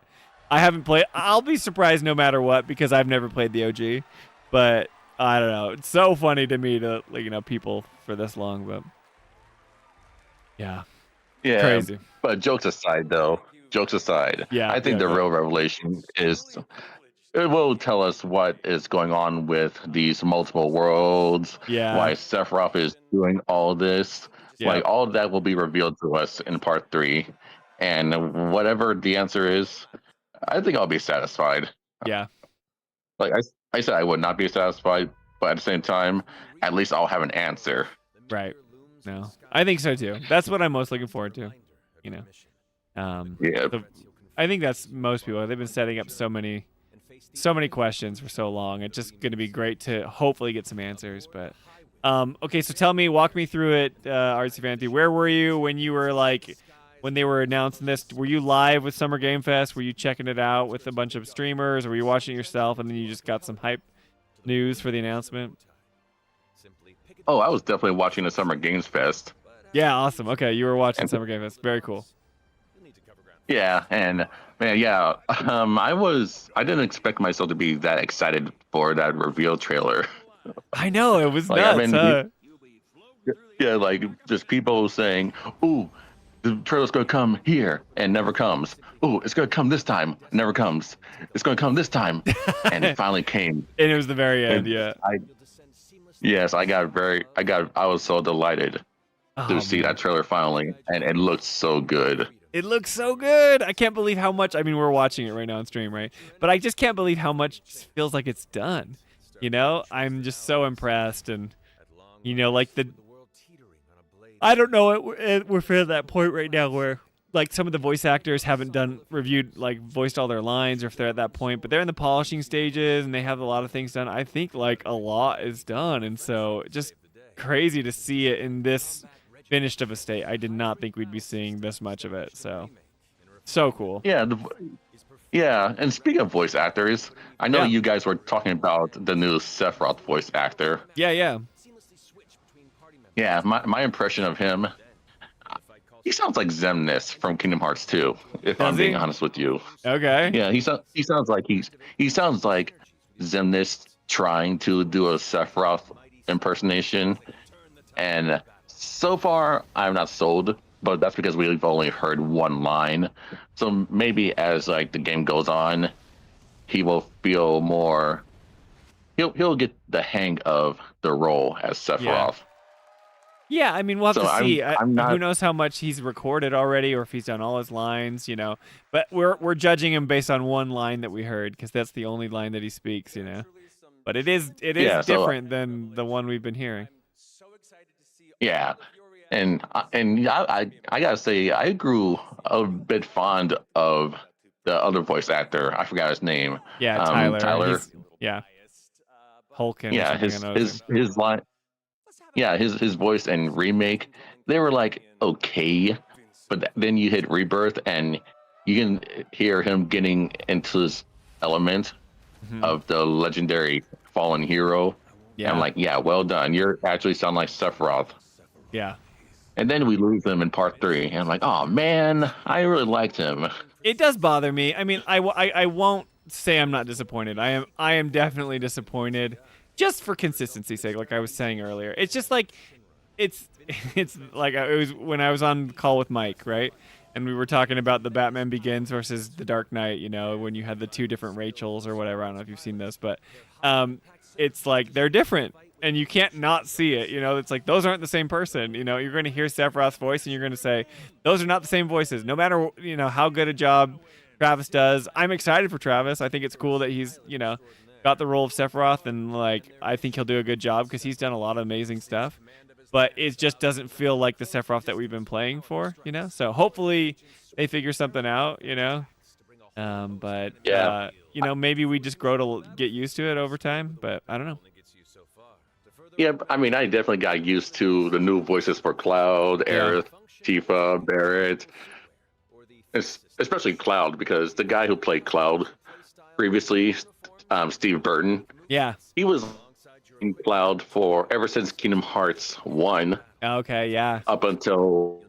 I haven't played. I'll be surprised no matter what because I've never played the OG. But I don't know. It's so funny to me to people for this long, but yeah, crazy. But jokes aside, though, Yeah, I think the real revelation is it will tell us what is going on with these multiple worlds. Yeah. Why Sephiroth is doing all this. Yeah. Like all of that will be revealed to us in part 3, and whatever the answer is, I think I'll be satisfied. Yeah. Like I said, I would not be satisfied, but at the same time, at least I'll have an answer. Right. No, I think so too. That's what I'm most looking forward to. You know. Yeah. I think that's most people. They've been setting up so many questions for so long. It's just going to be great to hopefully get some answers. But okay, so walk me through it, Artsy Fantasy. Where were you when you were when they were announcing this? Were you live with Summer Game Fest? Were you checking it out with a bunch of streamers, or were you watching it yourself and then you just got some hype news for the announcement? Oh, I was definitely watching the Summer Games Fest. Yeah, awesome. Okay, you were watching Summer Game Fest. Very cool. Yeah, and man, yeah, I didn't expect myself to be that excited for that reveal trailer. I know, it was nuts. Yeah, like just people saying, "Ooh, the trailer's gonna come here," and never comes. "Ooh, it's gonna come this time," never comes. "It's gonna come this time," and it finally came. And it was the very end. Yeah. I was so delighted to see that trailer finally, and it looked so good. It looks so good. I can't believe how much. I mean, we're watching it right now on stream, right? But I just can't believe how much it feels like it's done. You know, I'm just so impressed, and you know, like I don't know. We're at that point right now where like some of the voice actors haven't voiced all their lines, or if they're at that point, but they're in the polishing stages and they have a lot of things done. I think like a lot is done, and so just crazy to see it in this finished of a state. I did not think we'd be seeing this much of it. So cool. Yeah. And speaking of voice actors, I know you guys were talking about the new Sephiroth voice actor. Yeah. Yeah, my impression of him, he sounds like Xemnas from Kingdom Hearts 2, if I'm being honest with you. Okay. Yeah, he sounds like Xemnas trying to do a Sephiroth impersonation, and so far I'm not sold, but that's because we've only heard one line. So maybe as like the game goes on, he will feel more. He'll get the hang of the role as Sephiroth. Yeah, I mean, we'll have to see. I'm not... Who knows how much he's recorded already, or if he's done all his lines, you know. But we're judging him based on one line that we heard, because that's the only line that he speaks, you know. But it is different than the one we've been hearing. Yeah, and I gotta say, I grew a bit fond of the other voice actor. I forgot his name. Yeah, Tyler. Hulkin. Yeah, his line. Yeah, his voice and remake, they were like okay, but then you hit Rebirth and you can hear him getting into his element of the legendary fallen hero. Yeah, I'm like, yeah, well done. You're actually sound like Sephiroth. Yeah. And then we lose him in part 3, and I'm like, oh man, I really liked him. It does bother me. I mean, I won't say I'm not disappointed. I am definitely disappointed. Just for consistency's sake, like I was saying earlier. It's just like, it's like it was when I was on call with Mike, right? And we were talking about the Batman Begins versus the Dark Knight, you know, when you had the two different Rachels or whatever. I don't know if you've seen this, but it's like they're different. And you can't not see it, you know? It's like, those aren't the same person, you know? You're going to hear Sephiroth's voice and you're going to say, those are not the same voices. No matter, you know, how good a job Travis does. I'm excited for Travis. I think it's cool that he's, you know, got the role of Sephiroth, and like I think he'll do a good job because he's done a lot of amazing stuff, but it just doesn't feel like the Sephiroth that we've been playing for, you know. So hopefully they figure something out, you know. But you know, maybe we just grow to get used to it over time, but I don't know. Yeah, I mean, I definitely got used to the new voices for Cloud, Aerith, Tifa, Barrett, especially Cloud, because the guy who played Cloud previously Steve Burton. Yeah. He was in Cloud for ever since Kingdom Hearts 1 Okay, yeah. up until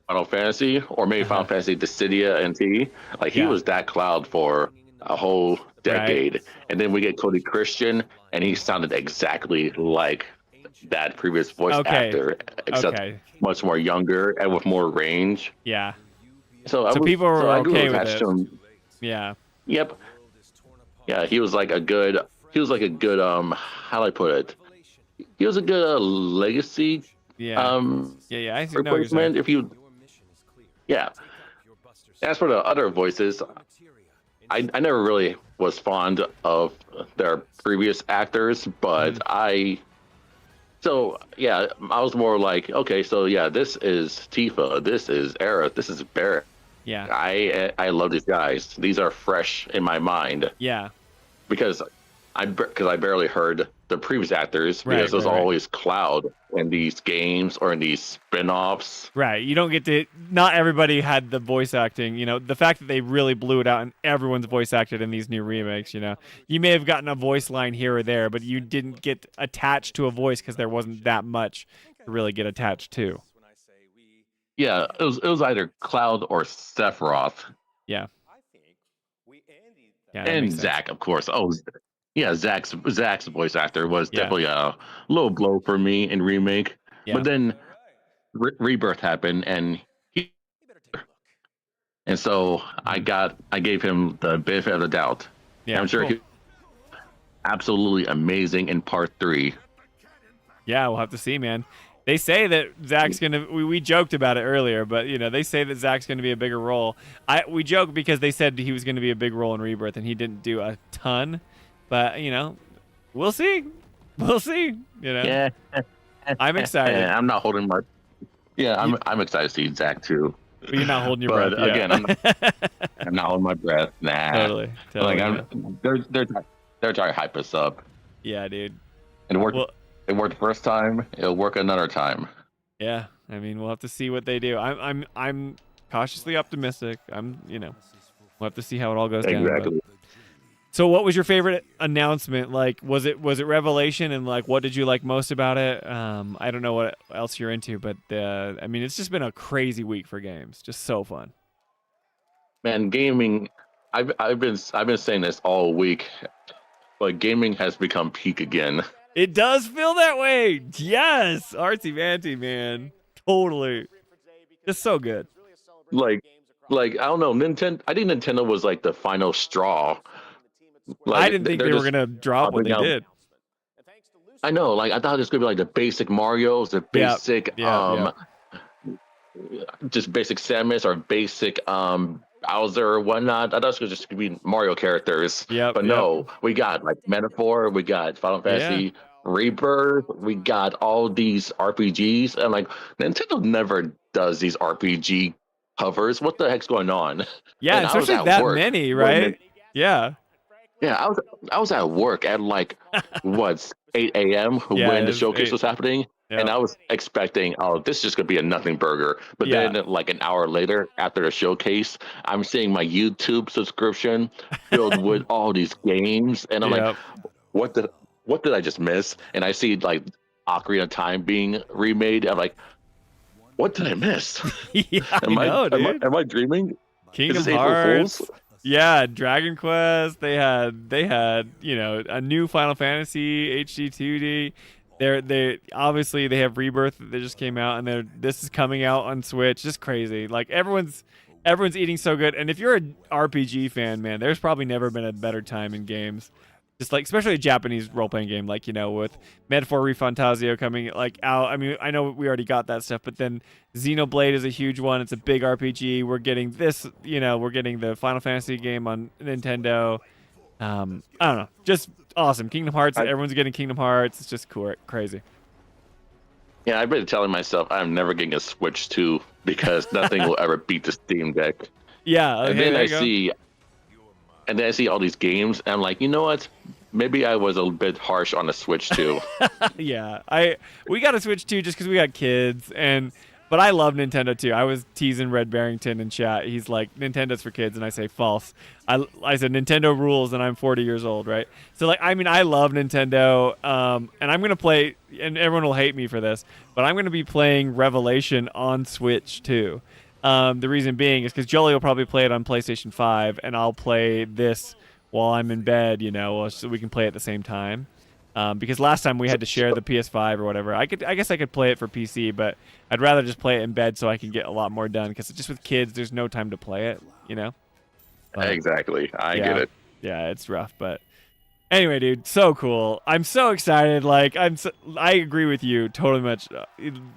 Final Fantasy, or maybe Final Fantasy Dissidia NT. Like, he Yeah. was that Cloud for a whole decade. And then we get Cody Christian, and he sounded exactly like that previous voice actor, except much more younger and with more range. Yeah. So people were I grew okay with attached it. to him. Yeah. Yep. Yeah, he was like a good how do I put it? He was a good legacy Yeah. I see, know what you're saying. replacement. If you Yeah. As for the other voices, I never really was fond of their previous actors, but I was more like, okay, so yeah, this is Tifa, this is Aerith, this is Barrett. Yeah. I love these guys. These are fresh in my mind. Yeah. Because I barely heard the previous actors, because it was always Cloud in these games or in these spin-offs. Right. You don't get to, not everybody had the voice acting, you know, the fact that they really blew it out and everyone's voice acted in these new remakes, you know. You may have gotten a voice line here or there, but you didn't get attached to a voice because there wasn't that much to really get attached to. Yeah, it was either Cloud or Sephiroth. Yeah. Yeah, and Zach, of course. Oh, yeah, Zach's voice actor was definitely a low blow for me in remake. Yeah. But then Rebirth happened, and so I gave him the benefit of the doubt. Yeah, I'm sure cool. he absolutely amazing in part 3. Yeah, we'll have to see, man. They say that Zach's gonna. We joked about it earlier, but you know they say that Zach's gonna be a bigger role. We joke because they said he was gonna be a big role in Rebirth, and he didn't do a ton. But you know, we'll see. We'll see. You know. Yeah. I'm excited. I'm not holding my. Yeah, I'm excited to see Zach too. But you're not holding your but breath. Again, I'm not holding my breath. Nah. Totally. Like they're trying to hype us up. Yeah, dude. And it worked. It worked the first time. It'll work another time. Yeah, I mean, we'll have to see what they do. I'm cautiously optimistic. We'll have to see how it all goes down. Exactly. So, what was your favorite announcement? Like, was it Revelation, and like, what did you like most about it? I don't know what else you're into, but I mean, it's just been a crazy week for games. Just so fun. Man, gaming. I've been saying this all week, but gaming has become peak again. It does feel that way. Yes, artsy fancy, man. Totally. It's so good. Like I don't know, Nintendo. I think Nintendo was like the final straw. Like, I didn't think they were gonna drop what they did. I know. Like, I thought it was gonna be like the basic Mario's, the basic just basic Samus or basic Bowser or whatnot. I thought it was just gonna be Mario characters. But no, we got like Metaphor, we got Final Fantasy Rebirth, we got all these RPGs, and like Nintendo never does these RPG covers. What the heck's going on? Yeah, and especially that many, right? Yeah. Yeah, I was at work at like what 8 a.m. when the showcase was happening. And I was expecting, this is just gonna be a nothing burger. But then, like an hour later, after the showcase, I'm seeing my YouTube subscription filled with all these games, and I'm like, what did I just miss? And I see like Ocarina of Time being remade. I'm like, what did I miss? Am I dreaming? Kingdom Is this Hearts. April Fools? Yeah, Dragon Quest. They had a new Final Fantasy HD 2D. They obviously they have Rebirth that just came out, and this is coming out on Switch. Just crazy. Like everyone's eating so good. And if you're an RPG fan, man, there's probably never been a better time in games. Just like especially a Japanese role playing game, like with Metaphor ReFantazio coming like out. I mean, I know we already got that stuff, but then Xenoblade is a huge one. It's a big RPG. We're getting this. We're getting the Final Fantasy game on Nintendo. I don't know, just awesome. Kingdom Hearts. Everyone's getting Kingdom Hearts. It's just cool, crazy. Yeah, I've been telling myself I'm never getting a Switch 2 because nothing will ever beat the Steam Deck. Yeah, and then I see all these games, and I'm like, you know what? Maybe I was a bit harsh on the Switch 2. Yeah, we got a Switch 2 just because we got kids, and But I love Nintendo too. I was teasing Red Barrington in chat. He's like, Nintendo's for kids, and I say false. I said Nintendo rules, and I'm 40 years old, right? So like, I mean, I love Nintendo, and I'm gonna play, and everyone will hate me for this, but I'm gonna be playing Revelation on Switch too. The reason being is because Jolie will probably play it on PlayStation 5, and I'll play this while I'm in bed, you know, so we can play at the same time. Because last time we had to share the PS5 or whatever. I guess I could play it for PC, but I'd rather just play it in bed so I can get a lot more done. Because just with kids, there's no time to play it, you know. Exactly, I get it. Yeah, it's rough, but anyway, dude, so cool. I'm so excited. Like I agree with you totally much.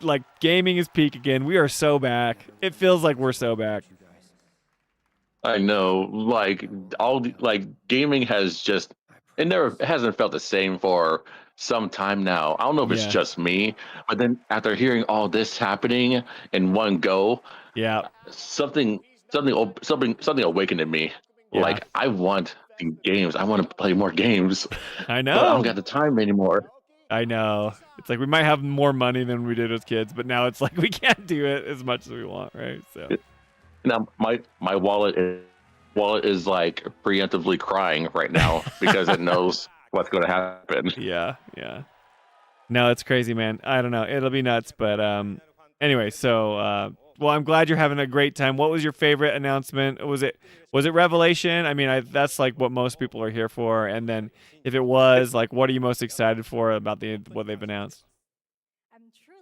Like gaming is peak again. We are so back. It feels like we're so back. I know, like gaming has just it hasn't felt the same for some time now. I don't know if it's just me, but then after hearing all this happening in one go, something awakened in me. Yeah. Like I want these games. I want to play more games. I know. But I don't got the time anymore. I know. It's like we might have more money than we did as kids, but now it's like we can't do it as much as we want, right? So now my wallet is like preemptively crying right now because it knows what's going to happen. Yeah. No, it's crazy, man. I don't know. It'll be nuts, but anyway, so well, I'm glad you're having a great time. What was your favorite announcement? Was it Revelation? I mean, that's like what most people are here for. And then if it was, like, what are you most excited for about what they've announced?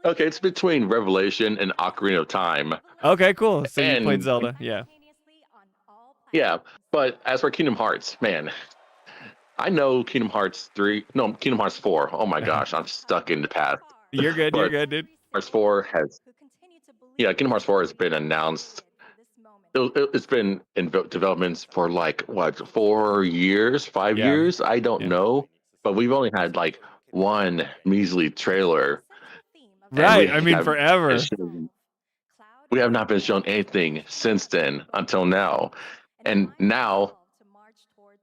Okay, it's between Revelation and Ocarina of Time. Okay, cool. So you played Zelda, yeah. Yeah, but as for Kingdom Hearts, man, I know Kingdom Hearts 4. Oh my gosh, I'm stuck in the past. You're good, But you're good, dude. Kingdom Hearts 4 has been announced. It's been in developments for like what, 4 years, 5 years? I don't know, but we've only had like one measly trailer. Right, I mean forever. We have not been shown anything since then until now, and now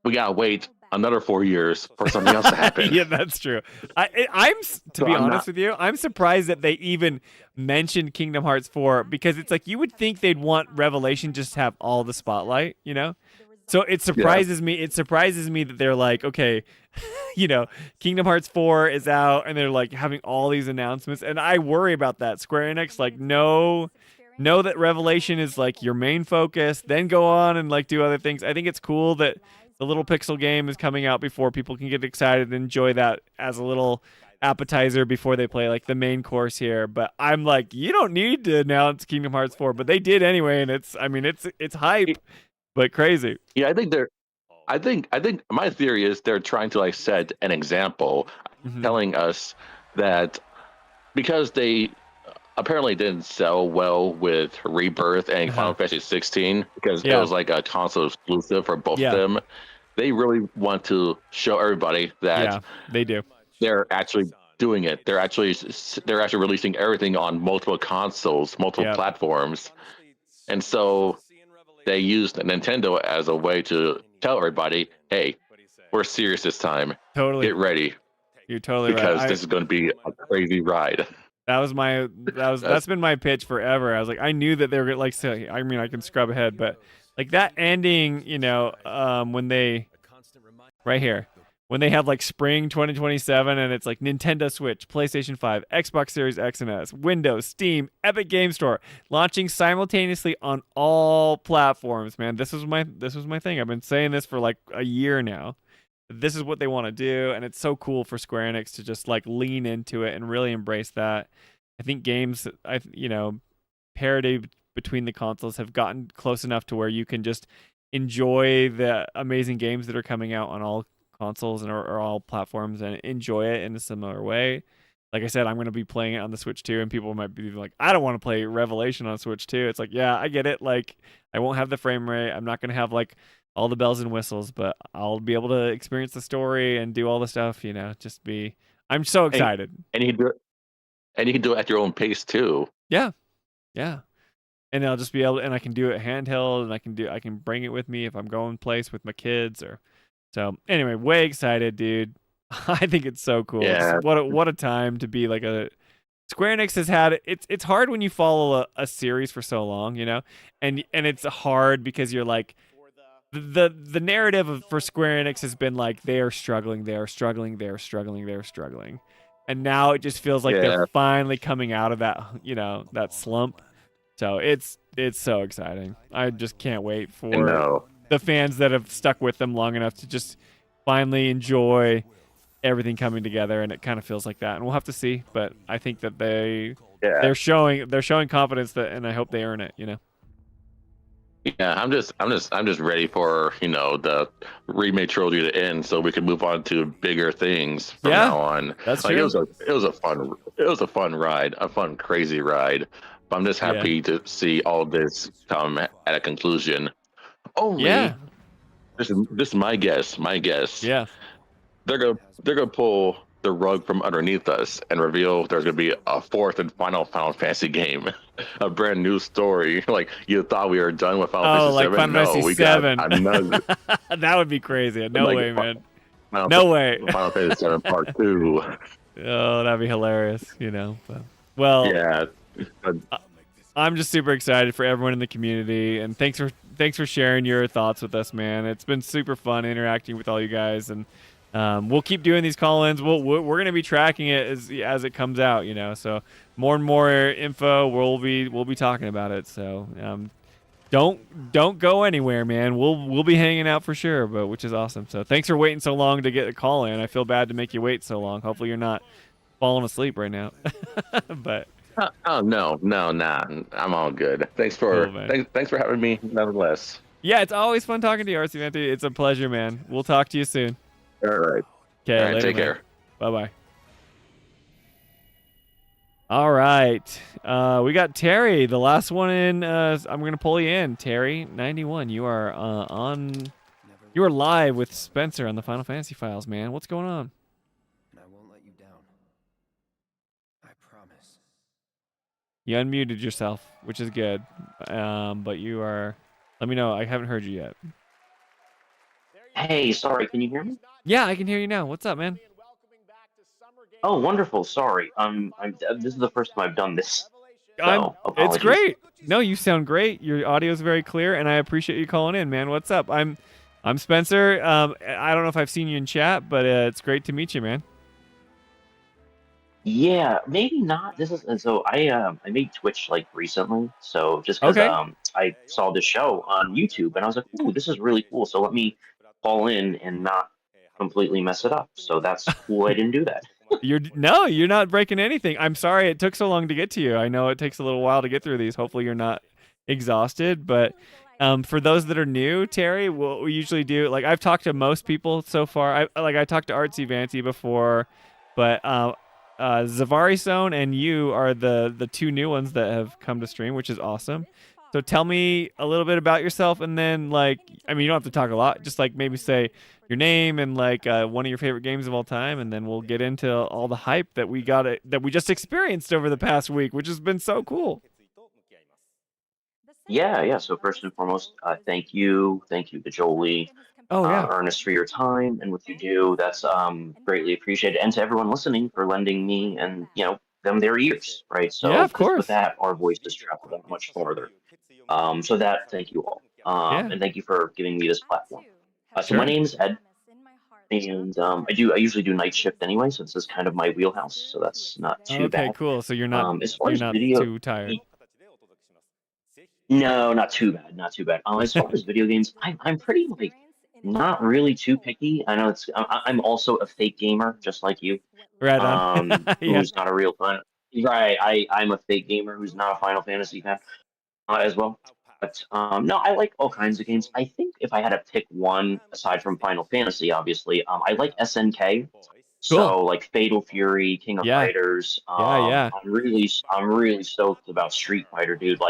we gotta wait another 4 years for something else to happen. Yeah, that's true. To be honest with you, I'm surprised that they even mentioned Kingdom Hearts 4 because it's like you would think they'd want Revelation just to have all the spotlight, you know? So it surprises me. It surprises me that they're like, okay, you know, Kingdom Hearts 4 is out, and they're like having all these announcements, and I worry about that. Square Enix, like, know that Revelation is like your main focus, then go on and like do other things. I think it's cool that the little pixel game is coming out before people can get excited and enjoy that as a little appetizer before they play like the main course here. But I'm like, you don't need to announce Kingdom Hearts 4, but they did anyway, and it's hype, but crazy. Yeah, I think my theory is they're trying to like set an example, telling us that because they apparently didn't sell well with Rebirth and Final Fantasy 16 because it was like a console exclusive for both of them. They really want to show everybody that they do. They're actually doing it. They're actually releasing everything on multiple consoles, multiple platforms, and so they used Nintendo as a way to tell everybody, "Hey, we're serious this time. Totally, get ready. You're totally because right. This is going to be a crazy ride." That's been my pitch forever. I was like, I knew that they were like, say, I mean, I can scrub ahead, but like that ending, you know, when they have like spring 2027 and it's like Nintendo Switch, PlayStation 5, Xbox Series X and S, Windows, Steam, Epic Game Store, launching simultaneously on all platforms. Man, this was my thing. I've been saying this for like a year now. This is what they want to do, and it's so cool for Square Enix to just like lean into it and really embrace that. I think games, parity between the consoles have gotten close enough to where you can just enjoy the amazing games that are coming out on all consoles and or all platforms and enjoy it in a similar way. Like I said, I'm going to be playing it on the Switch too, and people might be like, I don't want to play Revelation on Switch too. It's like, yeah, I get it. Like, I won't have the frame rate. I'm not going to have like all the bells and whistles, but I'll be able to experience the story and do all the stuff, you know, I'm so excited. And you can do it at your own pace too. Yeah. And I'll just be able to, and I can do it handheld, and I can bring it with me if I'm going place with my kids so anyway, way excited, dude. I think it's so cool. Yeah. What a time to be like Square Enix has had it's hard when you follow a series for so long, you know, and it's hard because you're like the narrative for Square Enix has been like they are struggling, and now it just feels like Yeah. they're finally coming out of that, you know, that slump. So it's so exciting. I just can't wait for know. the fans that have stuck with them long enough to just finally enjoy everything coming together, and it kind of feels like that. And we'll have to see, but I think that they're showing confidence that, and I hope they earn it, you know. Yeah, I'm just ready for, you know, the remake trilogy to end so we can move on to bigger things from now on. That's like true. it was a fun ride, a fun crazy ride. But I'm just happy to see all this come at a conclusion. Only this is my guess. Yeah. They're gonna pull the rug from underneath us and reveal there's gonna be a fourth and final Final Fantasy game, a brand new story. Like you thought we were done with Final Fantasy VII. Final No, Fantasy we VII. got another. That would be crazy. No Like, way, man. Final No way. Final Fantasy VII Part 2. Oh, that'd be hilarious, you know. But, well, yeah. I'm just super excited for everyone in the community, and thanks for sharing your thoughts with us, man. It's been super fun interacting with all you guys, and we'll keep doing these call-ins. We're going to be tracking it as it comes out, you know. So more and more info, we'll be talking about it. So don't go anywhere, man. We'll be hanging out for sure, but which is awesome. So thanks for waiting so long to get a call in. I feel bad to make you wait so long. Hopefully you're not falling asleep right now. But oh no, nah. I'm all good. Thanks for thanks for having me. Nonetheless. Yeah, it's always fun talking to you, RC Venti. It's a pleasure, man. We'll talk to you soon. All right. Okay, all right, later, take man. care. Bye-bye. All right. We got Terry, the last one in. I'm going to pull you in. Terry, 91. You are you are live with Spencer on the Final Fantasy Files, man. What's going on? And I won't let you down. I promise. You unmuted yourself, which is good. But you are... Let me know. I haven't heard you yet. Hey, sorry, can you hear me? Yeah, I can hear you now. What's up, man? Oh, wonderful. Sorry. This is the first time I've done this. So, It's apologies. great. No, you sound great. Your audio is very clear, and I appreciate you calling in, man. What's up? I'm Spencer. I don't know if I've seen you in chat, but it's great to meet you, man. Yeah, maybe not. This is so I made Twitch like recently, so just because I saw this show on YouTube and I was like, ooh, this is really cool. So let me call in and not completely mess it up. So that's cool. I didn't do that. You're not breaking anything. I'm sorry it took so long to get to you. I know it takes a little while to get through these. Hopefully you're not exhausted, but for those that are new, Terry, what we usually do, like I've talked to most people so far. I talked to Artsy Vanty before, but Zavari Zone and you are the two new ones that have come to stream, which is awesome. So tell me a little bit about yourself, and then you don't have to talk a lot. Just maybe say your name and one of your favorite games of all time, and then we'll get into all the hype that we just experienced over the past week, which has been so cool. Yeah. So first and foremost, thank you to Jolie, Ernest for your time and what you do. That's greatly appreciated, and to everyone listening for lending me and them their ears, right? So yeah, of course. With that, our voices travel that much farther. So that thank you all, and thank you for giving me this platform. So my name's Ed, and I usually do night shift anyway, so this is kind of my wheelhouse. So that's not too bad. Okay, cool. So you're not as far as not video, too tired. No, not too bad. As far as video games, I'm pretty not really too picky. I know I'm also a fake gamer, just like you. Right on. Who's not a real fan. Right, I'm a fake gamer who's not a Final Fantasy fan as well. But no, I like all kinds of games. I think if I had to pick one aside from Final Fantasy, obviously, I like SNK. So like Fatal Fury, King of Fighters. I'm really stoked about Street Fighter, dude.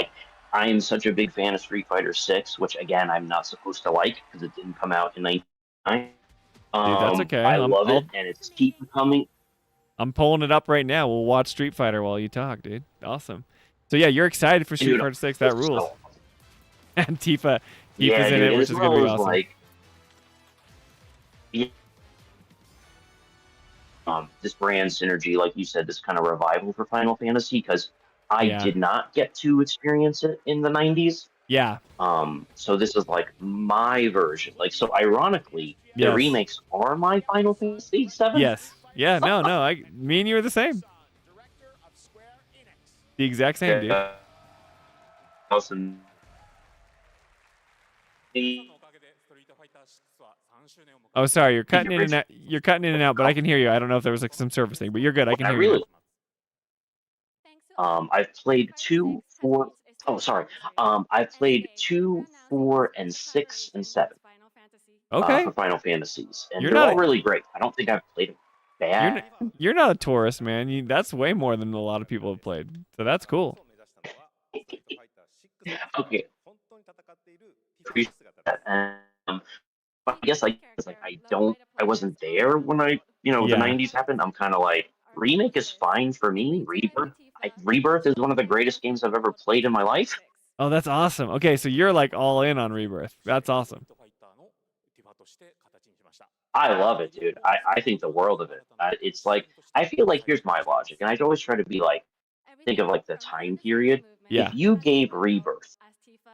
I am such a big fan of Street Fighter 6, which again I'm not supposed to like because it didn't come out in 1999. Dude, that's okay. I love it, and it's keep coming. I'm pulling it up right now. We'll watch Street Fighter while you talk, dude. Awesome. So yeah, you're excited for Street Fighter 6. That rules. And Tifa's in it, which is gonna be awesome. this brand synergy, like you said, this kind of revival for Final Fantasy, because I Yeah. did not get to experience it in the 90s. Yeah. So this is like my version. Like, so ironically, the Yes. remakes are my Final Fantasy 7. Yes. Yeah. No. Me and you are the same. The exact same, dude. Awesome. Oh, sorry, you're cutting in and out. You're cutting in and out, but I can hear you. I don't know if there was like some service thing, but you're good. I can hear you. I've played 2, 4. Oh, sorry. I've played 2, 4, and 6 and 7. Okay. For Final Fantasies, and You're they're not all a- really great. I don't think I've played them bad. You're not a tourist, man. That's way more than a lot of people have played. So that's cool. Okay. Appreciate that. But I guess I wasn't there when the Yeah. 90s happened. I'm kind of like, remake is fine for me. Rebirth is one of the greatest games I've ever played in my life. Oh, that's awesome. Okay, so you're like all in on Rebirth. That's awesome. I love it, dude. I think the world of it. It's like, I feel like, here's my logic, and I always try to be like, think of like the time period. Yeah. If you gave Rebirth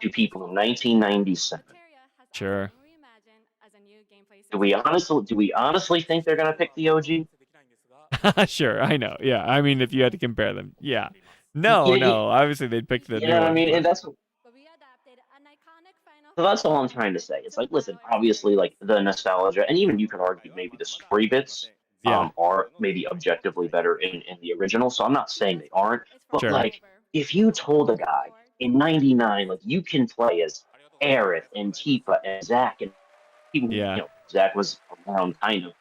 to people in 1997, Sure. do we honestly think they're gonna pick the OG? Sure, I know. Yeah, I mean, if you had to compare them, yeah. No, Yeah, no. Obviously, they'd pick the you new know what I one, mean? but- And that's all I'm trying to say. It's like, listen, obviously, like the nostalgia, and even you could argue maybe the story bits Yeah. are maybe objectively better in the original. So I'm not saying they aren't, but Sure. like, if you told a guy in '99, like, you can play as Aerith and Tifa and Zack, and people, Yeah. Zack was around kind of.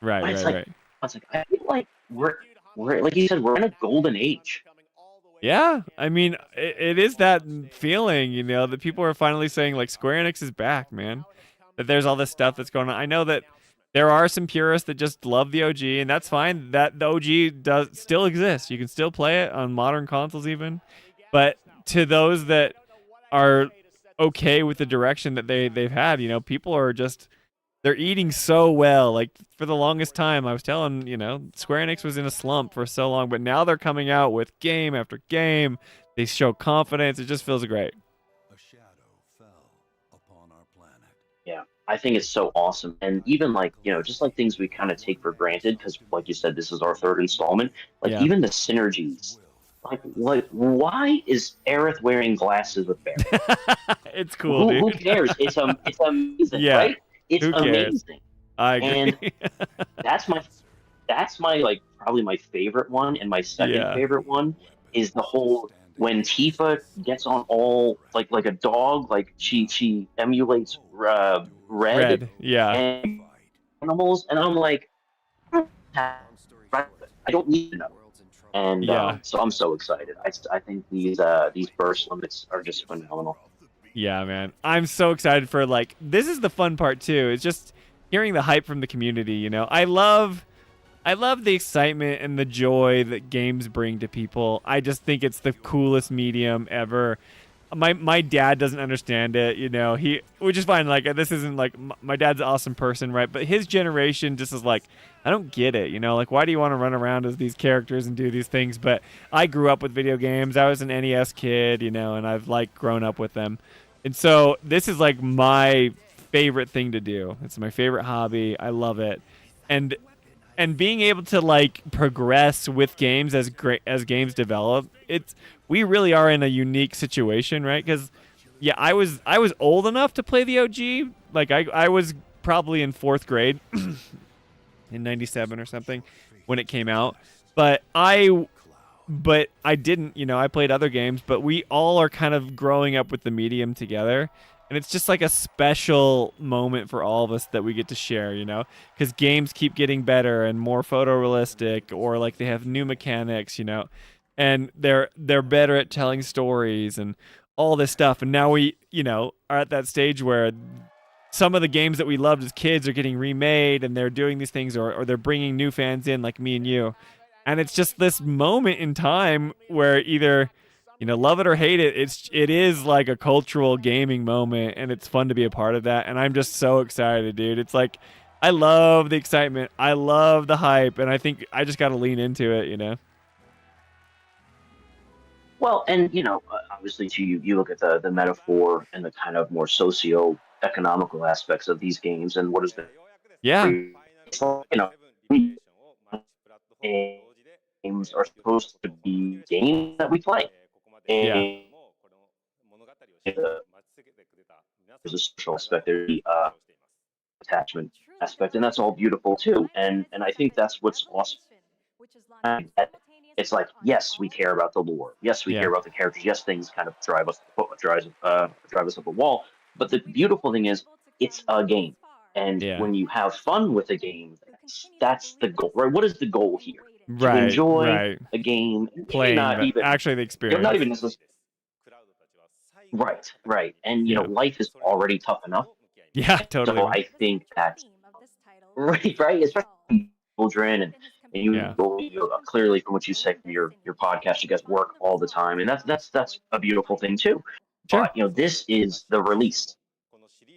Right, But it's right, like, right. I was like, I feel like we're like you said, we're in a golden age. Yeah, I mean, it is that feeling, that people are finally saying, like, Square Enix is back, man. That there's all this stuff that's going on. I know that there are some purists that just love the OG, and that's fine. That the OG does still exist. You can still play it on modern consoles even. But to those that are okay with the direction that they've had, people are just, they're eating so well. Like, for the longest time, I was telling, Square Enix was in a slump for so long, but now they're coming out with game after game. They show confidence. It just feels great. Yeah, I think it's so awesome. And even like, just like things we kind of take for granted, because like you said, this is our third installment. Like, Yeah. even the synergies. Like, why is Aerith wearing glasses with Barret? It's cool, Who dude. cares? It's amazing, Yeah. right? It's Who cares? amazing. I agree. And that's my like probably my favorite one, and my second Yeah. favorite one is the whole when Tifa gets on all like a dog, like she emulates Red Yeah. and animals, and I'm like, I don't need to know. And Yeah. so I'm so excited. I think these burst limits are just phenomenal. Yeah, man. I'm so excited for, like, this is the fun part too. It's just hearing the hype from the community, I love the excitement and the joy that games bring to people. I just think it's the coolest medium ever. My dad doesn't understand it, which is fine. Like, this isn't like, my dad's an awesome person, right? But his generation just is like, I don't get it, like, why do you want to run around as these characters and do these things? But I grew up with video games. I was an NES kid, and I've like grown up with them. And so this is like my favorite thing to do. It's my favorite hobby. I love it. And being able to like progress with games as games develop, we really are in a unique situation, right? Because yeah, I was old enough to play the OG. Like, I was probably in 4th grade in 97 or something when it came out. But I didn't, I played other games, but we all are kind of growing up with the medium together. And it's just like a special moment for all of us that we get to share, because games keep getting better and more photorealistic, or like they have new mechanics, and they're better at telling stories and all this stuff. And now we, are at that stage where some of the games that we loved as kids are getting remade, and they're doing these things, or they're bringing new fans in like me and you. And it's just this moment in time where either, love it or hate it, it is like a cultural gaming moment, and it's fun to be a part of that. And I'm just so excited, dude. It's like, I love the excitement. I love the hype, and I think I just got to lean into it, you know. Well, and obviously, too, you look at the metaphor and the kind of more socio-economical aspects of these games, and what is the Yeah. it's like, games are supposed to be games that we play, Yeah. and there's a social aspect, there's the attachment aspect, and that's all beautiful too. And I think that's what's awesome. It's like, yes, we care about the lore. Yes, we care Yeah. about the characters. Yes, things kind of drive us up a wall. But the beautiful thing is, it's a game, and Yeah. when you have fun with a game, that's the goal, right? What is the goal here? To Right. enjoy Right. a game, maybe Playing not the even, actually the not experience. even necessarily. Right, right, and Yeah. life is already tough enough. Yeah, totally. So I think that right, especially children and Yeah. clearly from what you say from your podcast, you guys work all the time, and that's a beautiful thing too. Sure. But this is the release,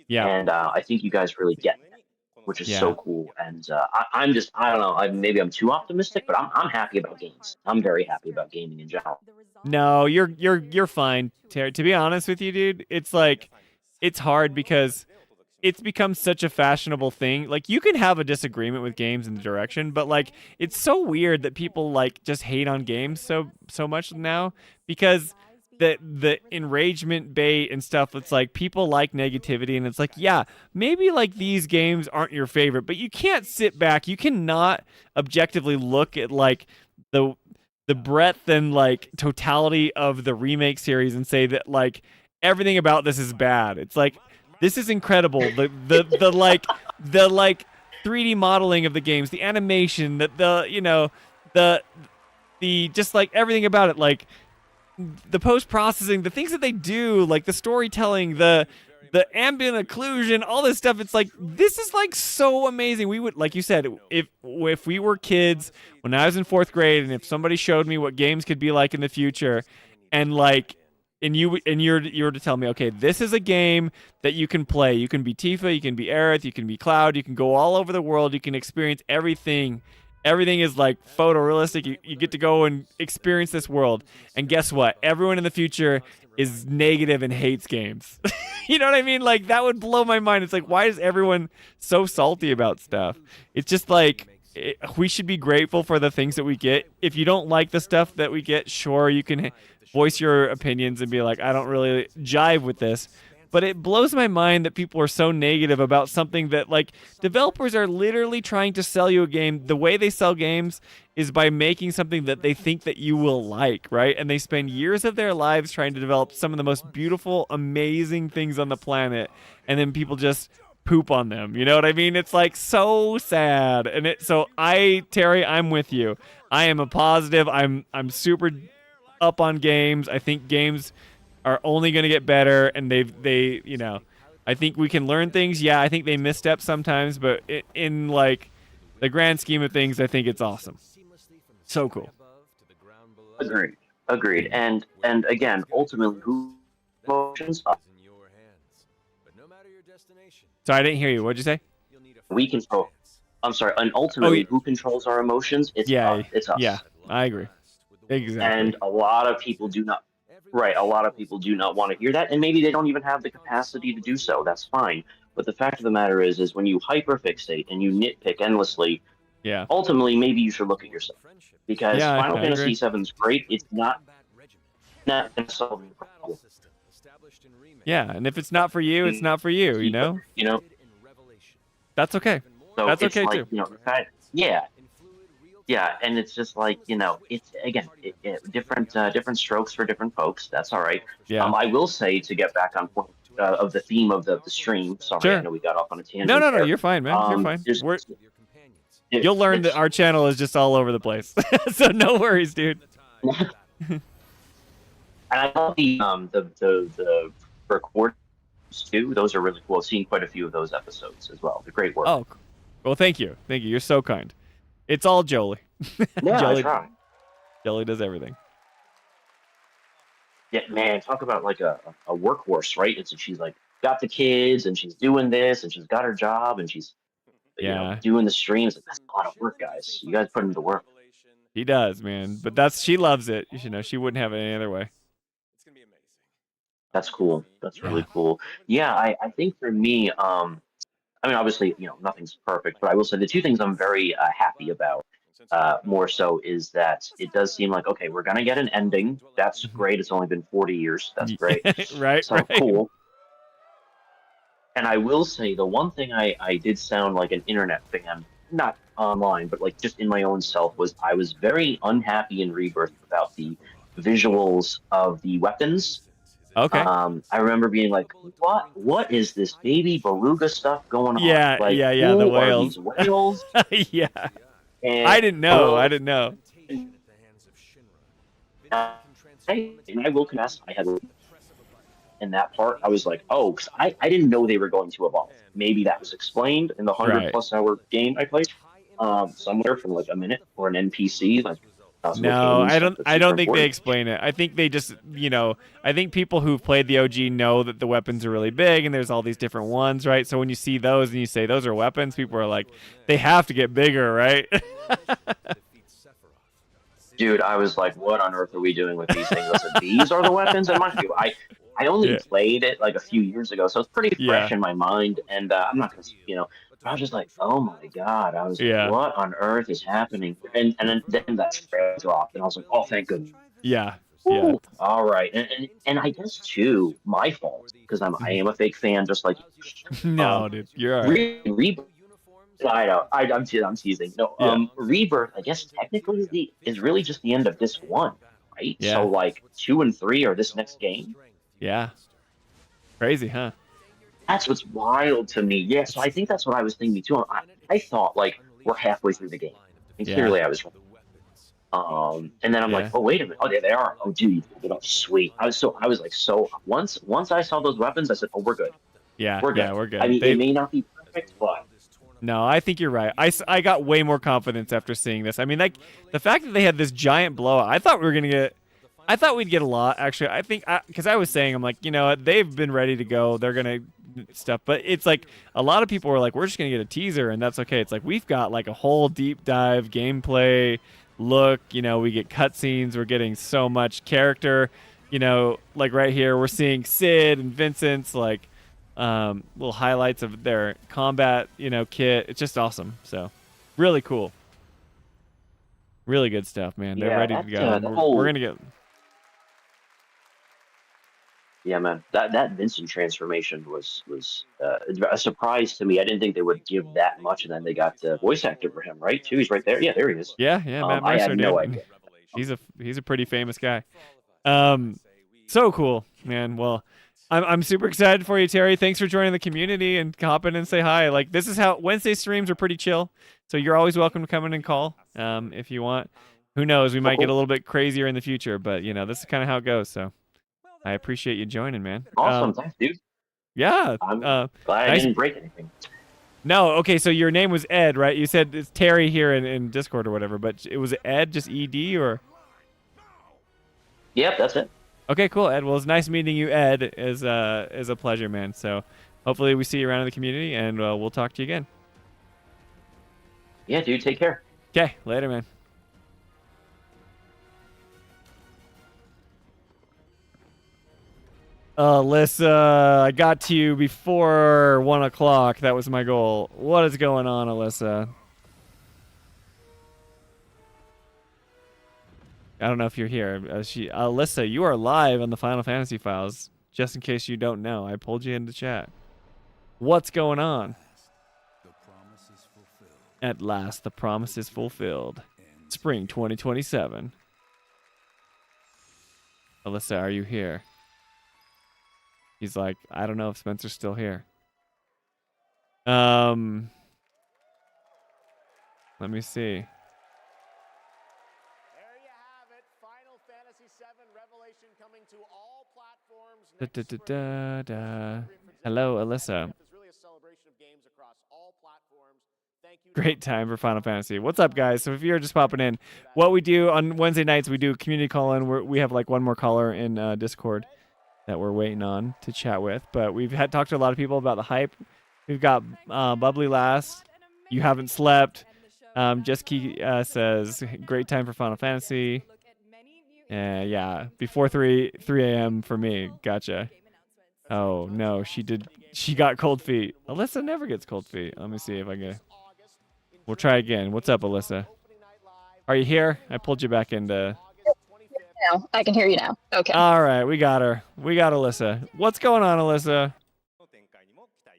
Yeah. and I think you guys really get that, which is Yeah. so cool. And I'm just I don't know, maybe I'm too optimistic, but I'm happy about games. I'm very happy about gaming in general. No, you're fine, Terry. To be honest with you, dude, it's like it's hard because it's become such a fashionable thing. Like you can have a disagreement with games in the direction, but like it's so weird that people like just hate on games so much now because the enragement bait and stuff, it's like people like negativity, and it's like, yeah, maybe like these games aren't your favorite, but you can't sit back. You cannot objectively look at like the breadth and like totality of the remake series and say that like everything about this is bad. It's like this is incredible. The like 3D modeling of the games, the animation, the just like everything about it, like the post processing, the things that they do, like the storytelling, the ambient occlusion, all this stuff. It's like this is like so amazing. We would, like you said, if we were kids when I was in 4th grade, and if somebody showed me what games could be like in the future, and like, and you were to tell me, okay, this is a game that you can play. You can be Tifa, you can be Aerith, you can be Cloud, you can go all over the world, you can experience everything. Everything is like photorealistic. You get to go and experience this world. And guess what? Everyone in the future is negative and hates games. You know what I mean? Like that would blow my mind. It's like, why is everyone so salty about stuff? It's just like we should be grateful for the things that we get. If you don't like the stuff that we get, sure, you can voice your opinions and be like, I don't really jive with this. But it blows my mind that people are so negative about something that, like, developers are literally trying to sell you a game. The way they sell games is by making something that they think that you will like, right? And they spend years of their lives trying to develop some of the most beautiful, amazing things on the planet, and then people just poop on them. You know what I mean? It's like so sad. And Terry, I'm with you. I am a positive. I'm super up on games. I think games are only going to get better, and they I think we can learn things. Yeah, I think they misstep sometimes, but in like the grand scheme of things, I think it's awesome. So cool. Agreed. And again, ultimately, who emotions up? So I didn't hear you. What'd you say? We control. I'm sorry. And ultimately, who controls our emotions? It's us. It's us. Yeah, I agree. Exactly. And a lot of people do not. Right, a lot of people do not want to hear that, and maybe they don't even have the capacity to do so. That's fine. But the fact of the matter is when you hyperfixate and you nitpick endlessly, yeah, ultimately maybe you should look at yourself, because Yeah, Final I Fantasy agree. VII is great. It's not going to solve your problem. Yeah, and if it's not for you, it's not for you. You know. You know. That's okay. So That's it's okay like, too. Yeah, and it's just like, it's again different strokes for different folks. That's all right. Yeah. I will say, to get back on point of the theme of the stream. Sorry, Sure. I know we got off on a tangent. No, there. you're fine, man. You're fine. there's- You'll learn that our channel is just all over the place. So no worries, dude. And I love the records too. Those are really cool. I've seen quite a few of those episodes as well. They're great work. Oh, well, thank you. You're so kind. It's all Jolie. Yeah, Jolie, I try. Jolie does everything. Yeah, man, talk about like a workhorse, right? She's like got the kids, and she's doing this, and she's got her job, and she's Yeah. doing the streams. Like, that's a lot of work, guys. You guys put into work. He does, man. But she loves it. You should know she wouldn't have it any other way. That's cool. That's really cool. Yeah, I think for me, I mean, obviously, nothing's perfect, but I will say the two things I'm very happy about, more so, is that it does seem like, okay, we're gonna get an ending. That's great. It's only been 40 years. That's great. Right, So right. cool. And I will say the one thing I did sound like an internet fan, not online, but like just in my own self, was I was very unhappy in Rebirth about the visuals of the weapons. Okay. I remember being like, what is this baby beluga stuff going on? Yeah, Like, yeah, who the are whales. these whales? Yeah. And, I didn't know. I didn't know. I will confess, I had in that part, I was like, oh, because I didn't know they were going to evolve. Maybe that was explained in the 100+ hour game I played, somewhere from like a minute, or an NPC. Like, No, I don't think they explain it. I think they just, I think people who've played the OG know that the weapons are really big and there's all these different ones, right? So when you see those and you say those are weapons, people are like, they have to get bigger, right? Dude, I was like, what on earth are we doing with these things? I said, these are the weapons? And mind you, I only played it like a few years ago, so it's pretty fresh in my mind. And I'm not going to, I was just like, oh my God. I was like, what on earth is happening? And then that trailer dropped, and I was like, oh, thank goodness. Yeah. Ooh, all right. And I guess, too, my fault, because I am a fake fan, just like you. No, dude, you're all right. I know. I'm teasing. No, Rebirth, I guess technically is really just the end of disc 1, right? Yeah. So like 2 and 3 are this next game. Yeah. Crazy, huh? That's what's wild to me. Yeah. So I think that's what I was thinking too. I thought like we're halfway through the game, and clearly I was wrong. And then I'm like, oh wait a minute. Oh, there they are. Oh, dude, you pulled it off. Sweet. I was like, so once I saw those weapons, I said, oh, we're good. Yeah. We're good. Yeah, we're good. I mean, it may not be perfect, but. No, I think you're right. I got way more confidence after seeing this. I mean, like, the fact that they had this giant blowout, I thought we'd get a lot, actually. I think, because I was saying, I'm like, they've been ready to go. They're going to stuff. But it's like, a lot of people were like, we're just going to get a teaser, and that's okay. It's like, we've got, like, a whole deep dive gameplay look. We get cutscenes. We're getting so much character. Like, right here, we're seeing Sid and Vincent's, like, little highlights of their combat, kit. It's just awesome. So, really cool. Really good stuff, man. They're ready to go. We're gonna get. Yeah, man. That Vincent transformation was a surprise to me. I didn't think they would give that much, and then they got the voice actor for him, right? Too. He's right there. Yeah, there he is. Yeah, Matt I Mercer, had no dude. idea. He's a pretty famous guy. So cool, man. Well, I'm super excited for you, Terry. Thanks for joining the community and hop in and say hi. Like, this is how Wednesday streams are pretty chill, so you're always welcome to come in and call if you want. Who knows? We might get a little bit crazier in the future, but this is kind of how it goes. So I appreciate you joining, man. Awesome, thanks, dude. Yeah, I'm glad I didn't break anything. No, okay. So your name was Ed, right? You said it's Terry here in Discord or whatever, but it was Ed, just ED, or? Yep, that's it. Okay, cool, Ed. Well, it's nice meeting you, Ed. Is a pleasure, man. So hopefully we see you around in the community, and we'll talk to you again. Yeah, dude. Take care. Okay, later, man. Alyssa, I got to you before 1 o'clock. That was my goal. What is going on, Alyssa? I don't know if you're here. Alyssa, you are live on the Final Fantasy Files. Just in case you don't know, I pulled you into chat. What's going on? At last, the promise is fulfilled. Spring 2027. Alyssa, are you here? He's like, I don't know if Spencer's still here. Let me see. Hello, Alyssa. Great time for Final Fantasy. What's up, guys? So if you're just popping in, what we do on Wednesday nights, we do community call-in. We have like one more caller in Discord that we're waiting on to chat with. But we've talked to a lot of people about the hype. We've got Bubbly Last, You haven't slept. Jessica says, great time for Final Fantasy. Yeah, before 3 a.m. for me. Gotcha. Oh, no, she got cold feet. Alyssa never gets cold feet. Let me see if I can. We'll try again. What's up, Alyssa? Are you here? I pulled you back into... Now I can hear you now. Okay. All right, we got her. We got Alyssa. What's going on, Alyssa?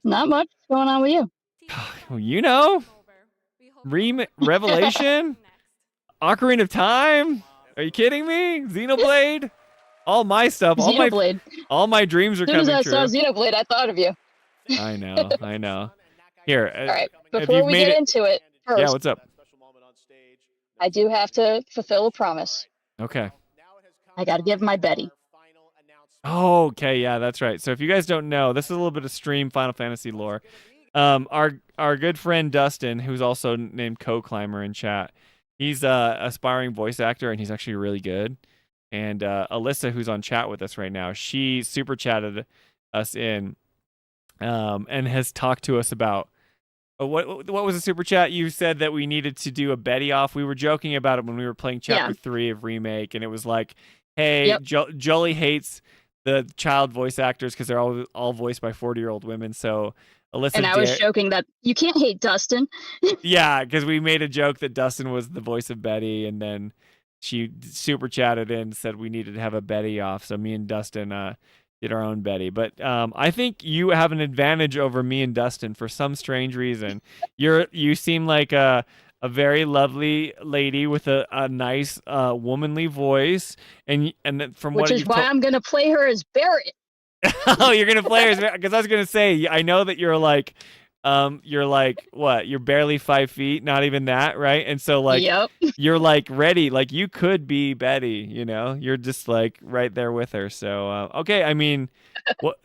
Not much. What's going on with you? Well, you know, Revelation, Ocarina of Time. Are you kidding me? Xenoblade, all my stuff, all my dreams are coming true. As soon as I saw Xenoblade, I thought of you. I know. Here, all right. Before we get into it, first, yeah, what's up? I do have to fulfill a promise. Okay. I got to give my Betty. Oh, okay, yeah, that's right. So if you guys don't know, this is a little bit of stream Final Fantasy lore. Our good friend Dustin, who's also named Co-Climber in chat, he's a aspiring voice actor, and he's actually really good. And Alyssa, who's on chat with us right now, she super chatted us in, and has talked to us about what was the super chat? You said that we needed to do a Betty off. We were joking about it when we were playing Chapter 3 of Remake, and it was like, hey, Jolie hates the child voice actors because they're all voiced by 40-year-old women. So Alyssa and I was joking that you can't hate Dustin. Yeah, because we made a joke that Dustin was the voice of Betty, and then she super chatted in and said we needed to have a Betty off. So me and Dustin did our own Betty. But I think you have an advantage over me and Dustin for some strange reason. You seem like a very lovely lady with a nice womanly voice, and from which is why I'm gonna play her as Barrett. Oh, you're gonna play her as, because I was gonna say, I know that you're like what? You're barely 5 feet, not even that, right? And so like you're like ready, like you could be Betty, you know? You're just like right there with her. So okay, I mean,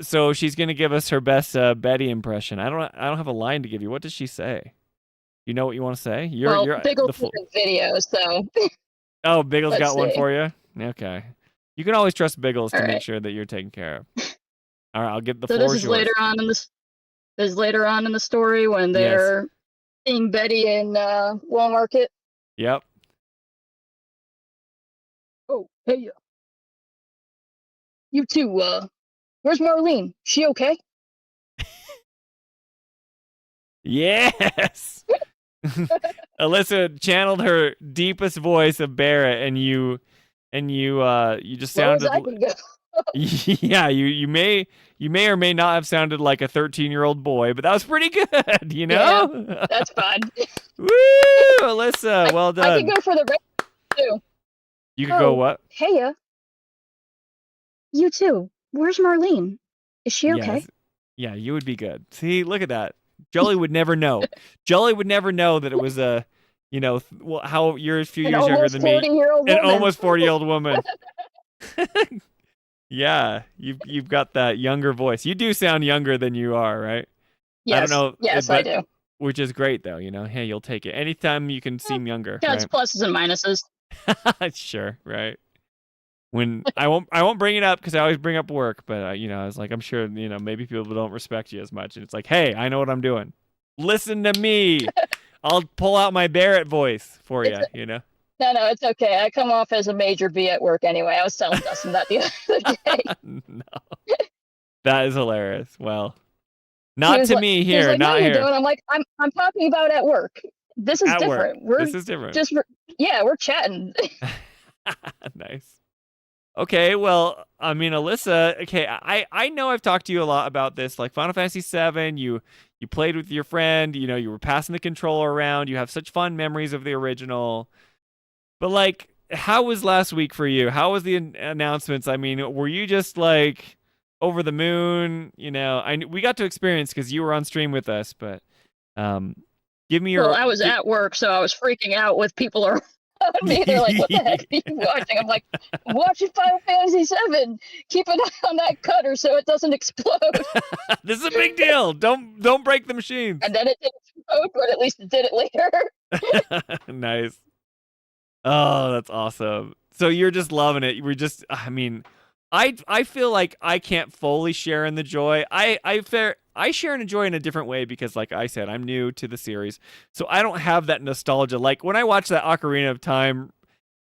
so she's gonna give us her best Betty impression. I don't have a line to give you. What does she say? You know what you want to say? You're Biggles did a video, so. Oh, Biggles got one for you? Okay. You can always trust Biggles to make sure that you're taken care of. All right, I'll get the floor. So this is later on in this. This is later on in the story when they're seeing Betty in Walmart. Yep. Oh, hey, you two. Where's Marlene? She okay? Yes. Alyssa channeled her deepest voice of Barrett, and you just sounded. Yeah, you may or may not have sounded like a 13-year-old boy, but that was pretty good, you know? Yeah, that's fine. Woo, Alyssa, well done. I could go for the rest too. You could go what? Hey, you too. Where's Marlene? Is she okay? Yes. Yeah, you would be good. See, look at that. Jolie would never know. Jolie would never know that it was a, how you're a few years younger than me. An almost 40-year-old woman. Yeah, you've got that younger voice. You do sound younger than you are, right? Yes. I don't know. Yes, I do. Which is great, though. Hey, you'll take it anytime you can seem younger. Yeah, it's pluses and minuses. Sure, right. When I won't bring it up because I always bring up work, but I was like, I'm sure maybe people don't respect you as much, and it's like, hey, I know what I'm doing. Listen to me. I'll pull out my Barrett voice for you. No, it's okay. I come off as a major B at work anyway. I was telling Dustin that the other day. No. That is hilarious. Well, not to me he here, was like, not here. I'm like, I'm talking about at work. This is at different. Work. This is different. We're chatting. Nice. Okay, well, I mean, Alyssa, okay, I know I've talked to you a lot about this, like Final Fantasy VII, you played with your friend, you were passing the controller around, you have such fond memories of the original. But, like, how was last week for you? How was the announcements? I mean, were you just, like, over the moon? We got to experience because you were on stream with us, but give me your... Well, I was at work, so I was freaking out with people around me. They're like, what the heck are you watching? I'm like, I'm watching Final Fantasy VII. Keep an eye on that cutter so it doesn't explode. This is a big deal. Don't break the machines. And then it didn't explode, but at least it did it later. Nice. Oh, that's awesome. So you're just loving it. I feel like I can't fully share in the joy. I share in the joy in a different way because, like I said, I'm new to the series, so I don't have that nostalgia. Like when I watch that Ocarina of Time,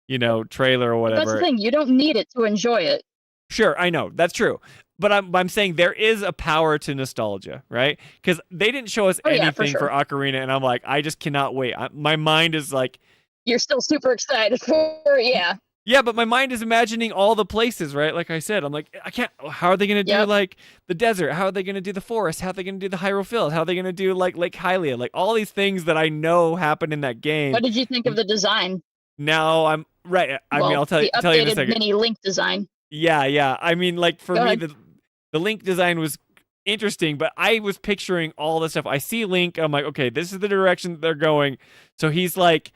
trailer or But that's the whatever. thing. You don't need it to enjoy it. Sure, I know that's true, but I'm saying there is a power to nostalgia, right? Because they didn't show us anything for Ocarina, and I'm like, I just cannot wait. My mind is like, you're still super excited for it, yeah. Yeah, but my mind is imagining all the places, right? Like I said, I'm like, I can't. How are they going to do like the desert? How are they going to do the forest? How are they going to do the Hyrule Fields? How are they going to do like Lake Hylia? Like all these things that I know happen in that game. What did you think of the design? Now I'm right. I mean, I'll tell you in a the second. updated mini Link design. Yeah. I mean, like for me, the Link design was interesting, but I was picturing all the stuff. I see Link. I'm like, okay, this is the direction they're going. So he's like.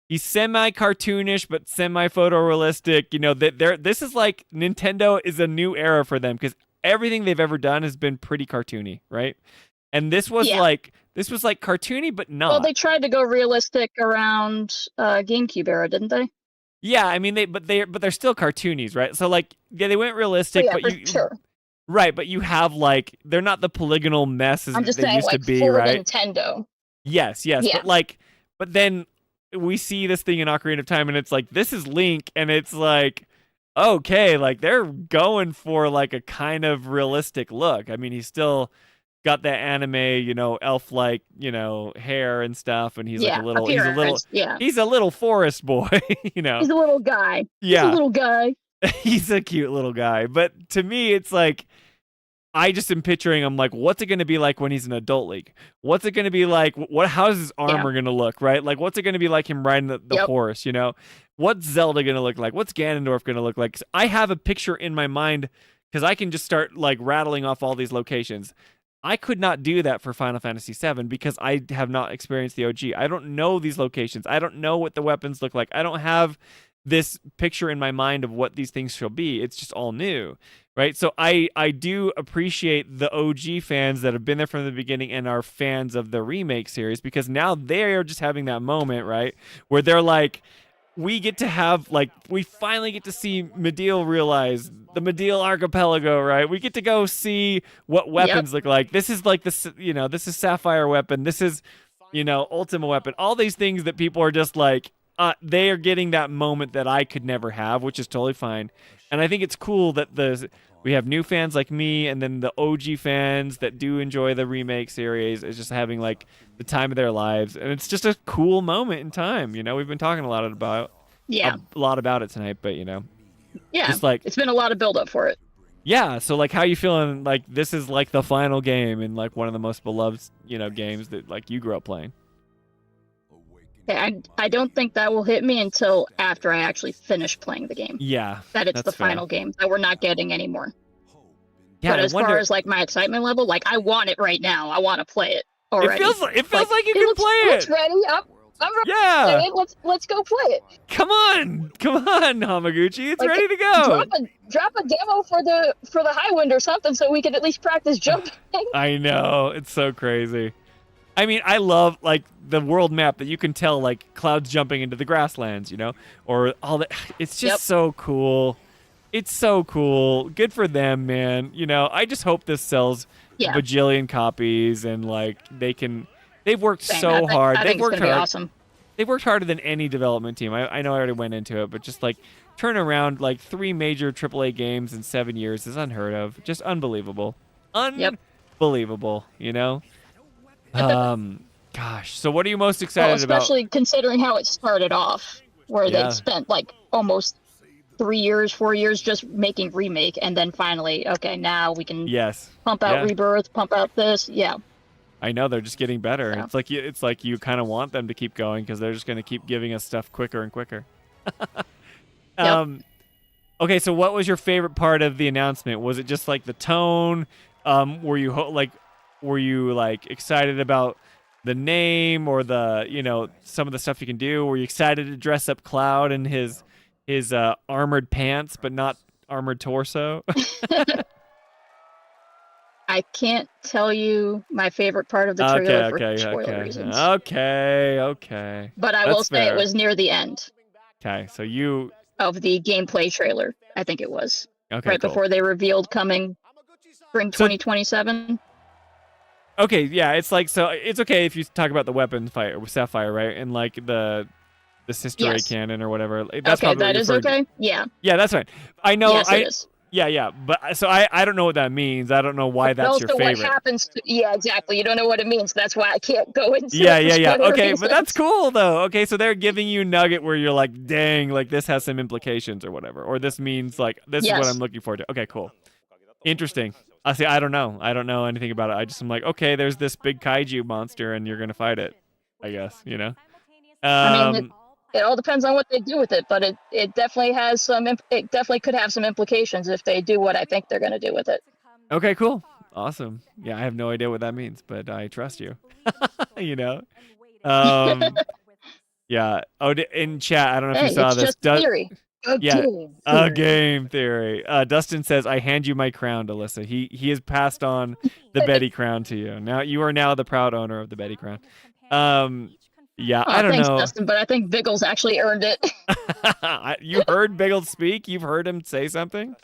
He's semi-cartoonish, but semi-photorealistic. This is like Nintendo is a new era for them because everything they've ever done has been pretty cartoony, right? And this was like cartoony, but not. Well, they tried to go realistic around GameCube era, didn't they? Yeah, I mean they're still cartoonies, right? So like they went realistic, but right, but you have like they're not the polygonal messes I'm just that they saying, used like, to be, for right? Nintendo. Yes, Yeah. but then. We see this thing in Ocarina of Time, and it's like, this is Link, and it's like, okay, like, they're going for, like, a kind of realistic look. I mean, he's still got that anime, elf-like, hair and stuff, and he's like he's a little forest boy, He's a little guy. Yeah. He's a little guy. He's a cute little guy. But to me, it's like, I just am picturing, I'm like, what's it going to be like when he's an adult Link? What's it going to be like? How is his armor going to look, right? Like, what's it going to be like him riding the horse, What's Zelda going to look like? What's Ganondorf going to look like? 'Cause I have a picture in my mind because I can just start, like, rattling off all these locations. I could not do that for Final Fantasy VII because I have not experienced the OG. I don't know these locations. I don't know what the weapons look like. I don't have this picture in my mind of what these things shall be. It's just all new, right? So I do appreciate the OG fans that have been there from the beginning and are fans of the remake series because now they are just having that moment, right, where they're like, we get to have, like, we finally get to see Mideel realize the Mideel Archipelago, right? We get to go see what weapons look like. This is like this, this is Sapphire weapon. This is, Ultima weapon. All these things that people are just like, they are getting that moment that I could never have, which is totally fine. And I think it's cool that we have new fans like me and then the OG fans that do enjoy the remake series is just having like the time of their lives. And it's just a cool moment in time. We've been talking a lot about it tonight, but just like it's been a lot of build up for it. Yeah. So like, how you feeling? Like this is like the final game and like one of the most beloved, games that like you grew up playing. I don't think that will hit me until after I actually finish playing the game. Yeah, that it's the final game that we're not getting anymore. Yeah, but as far as like my excitement level, like I want it right now. I want to play it already. It feels like you can play it. It's ready. I'm ready. Yeah. Let's go play it. Come on, Hamaguchi. It's ready to go. Drop a demo for the Highwind or something so we can at least practice jumping. I know, it's so crazy. I mean, I love like the world map that you can tell like Cloud's jumping into the grasslands, or all that. It's just so cool. It's so cool. Good for them, man. I just hope this sells a bajillion copies and like they've worked so hard. They've worked hard. Awesome. They've worked harder than any development team. I know I already went into it, but just like turn around like 3 major AAA games in 7 years is unheard of. Just unbelievable. Unbelievable, Gosh, so what are you most excited about? Especially considering how it started off, where they spent like almost 3 years, 4 years just making remake, and then finally, okay, now we can pump out Rebirth, pump out this, I know they're just getting better. Yeah. It's like you kind of want them to keep going because they're just going to keep giving us stuff quicker and quicker. Okay, so what was your favorite part of the announcement? Was it just like the tone? Were you excited about the name or the some of the stuff you can do? Were you excited to dress up Cloud in his armored pants but not armored torso? I can't tell you my favorite part of the trailer for spoiler reasons. Okay. But I will say it was near the end. Okay, so of the gameplay trailer, I think it was. Okay, right cool. before they revealed coming spring 2027. Okay, yeah, it's like, so it's okay if you talk about the weapon fight with Sapphire, right? And like the sister ray Yes. cannon or whatever. That's Okay, probably what that you're is referring to. okay. Yeah. Yeah, that's fine. I know. Yes, it is. Yeah, but so I don't know what that means. I don't know why that's your Also, what favorite. happens to, yeah, exactly. You don't know what it means. That's why I can't go into Yeah, it for yeah. spoiler Okay, but that's reasons. cool though. Okay, so they're giving you nugget where you're like, dang, like this has some implications or whatever, or this means like this is what Yes. I'm looking forward to. Okay, cool, interesting. I see. I don't know anything about it. I just am like, okay, there's this big kaiju monster and you're gonna fight it. I guess I mean, it all depends on what they do with it, but it definitely has some. It definitely could have some implications if they do what I think they're going to do with it. Okay, cool, awesome. Yeah, I have no idea what that means, but I trust you. Yeah. Oh, in chat, I don't know if Hey, you saw it's this. just theory. Yeah, Game a theory. game theory. Dustin says, "I hand you my crown, Alyssa." He has passed on the Betty crown to you. Now you are now the proud owner of the Betty crown. Yeah, Oh, I don't thanks, know. Dustin, but I think Biggles actually earned it. You heard Biggles speak? You've heard him say something?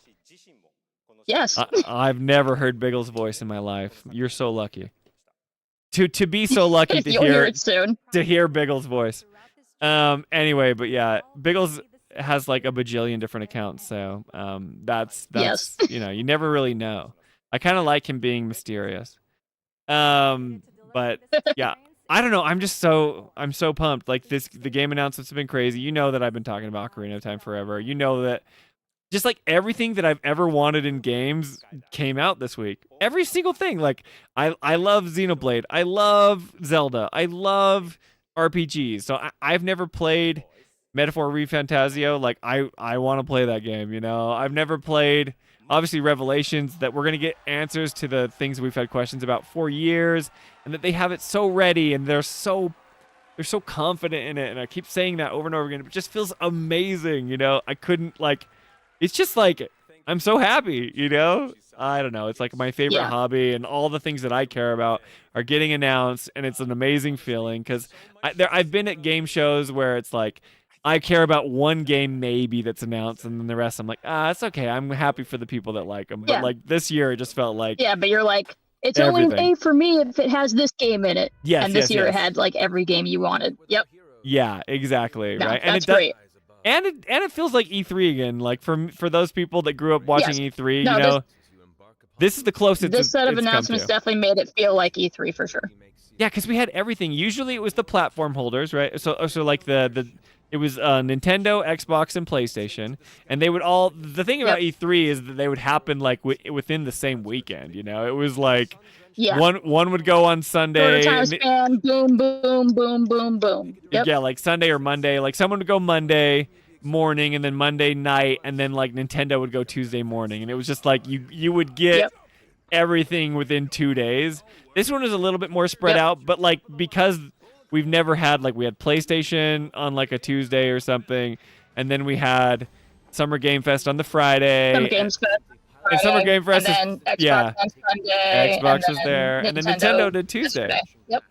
Yes. I've never heard Biggles' voice in my life. You're so lucky. To be so lucky to You'll hear it soon. To hear Biggles' voice. Anyway, but yeah, Biggles has like a bajillion different accounts, so that's Yes. You never really know. I kind of like him being mysterious. But yeah, I don't know. I'm so pumped. Like the game announcements have been crazy. You know that I've been talking about Ocarina of Time forever. You know that just like everything that I've ever wanted in games came out this week. Every single thing. Like I love Xenoblade. I love Zelda. I love RPGs. So I've never played Metaphor ReFantazio. Like I want to play that game, I've never played obviously Revelations, that we're going to get answers to the things we've had questions about for years, and that they have it so ready and they're so confident in it, and I keep saying that over and over again. It just feels amazing, I couldn't it's just like I'm so happy, I don't know. It's like my favorite hobby, and all the things that I care about are getting announced, and it's an amazing feeling because I've been at game shows where it's like I care about one game maybe that's announced, and then the rest I'm like, it's okay. I'm happy for the people that like them. But like this year, it just felt like but you're like, it's everything. only A for me if it has this game in it. Yes, and this year yes. it had like every game you wanted. Yep. Yeah, exactly. No, right. That's great. And it feels like E3 again. Like for those people that grew up watching E3, No, this is the closest. This set of it's come announcements to. definitely made it feel like E3 for sure. Yeah, because we had everything. Usually it was the platform holders, right? So like it was Nintendo, Xbox, and PlayStation, and they would all. The thing about E3 is that they would happen like within the same weekend. It was like one would go on Sunday. Shorter time span, boom, boom, boom, boom, boom. Yep. Yeah, like Sunday or Monday. Like someone would go Monday morning, and then Monday night, and then like Nintendo would go Tuesday morning, and it was just like you would get everything within 2 days. This one is a little bit more spread out, but like because we've never had we had PlayStation on like a Tuesday or something, and then we had Summer Game Fest on the Friday. Summer Games Fest. And Summer Game Fest and then Xbox on Sunday. Xbox was there, and then Nintendo did Tuesday. Yesterday. Yep.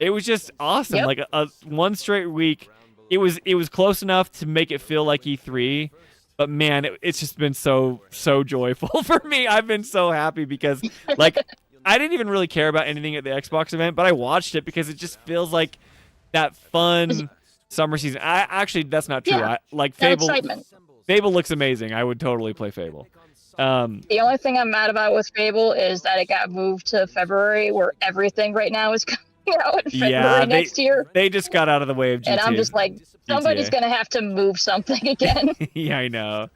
It was just awesome. Like a one straight week. It was close enough to make it feel like E3, but man, it's just been so joyful for me. I've been so happy because I didn't even really care about anything at the Xbox event, but I watched it because it just feels like that fun summer season. That's not true. Yeah, Fable. excitement. Fable looks amazing. I would totally play Fable. The only thing I'm mad about with Fable is that it got moved to February, where everything right now is coming out in February next year. They just got out of the way of GTA. And I'm just like, somebody's going to have to move something again. Yeah, I know.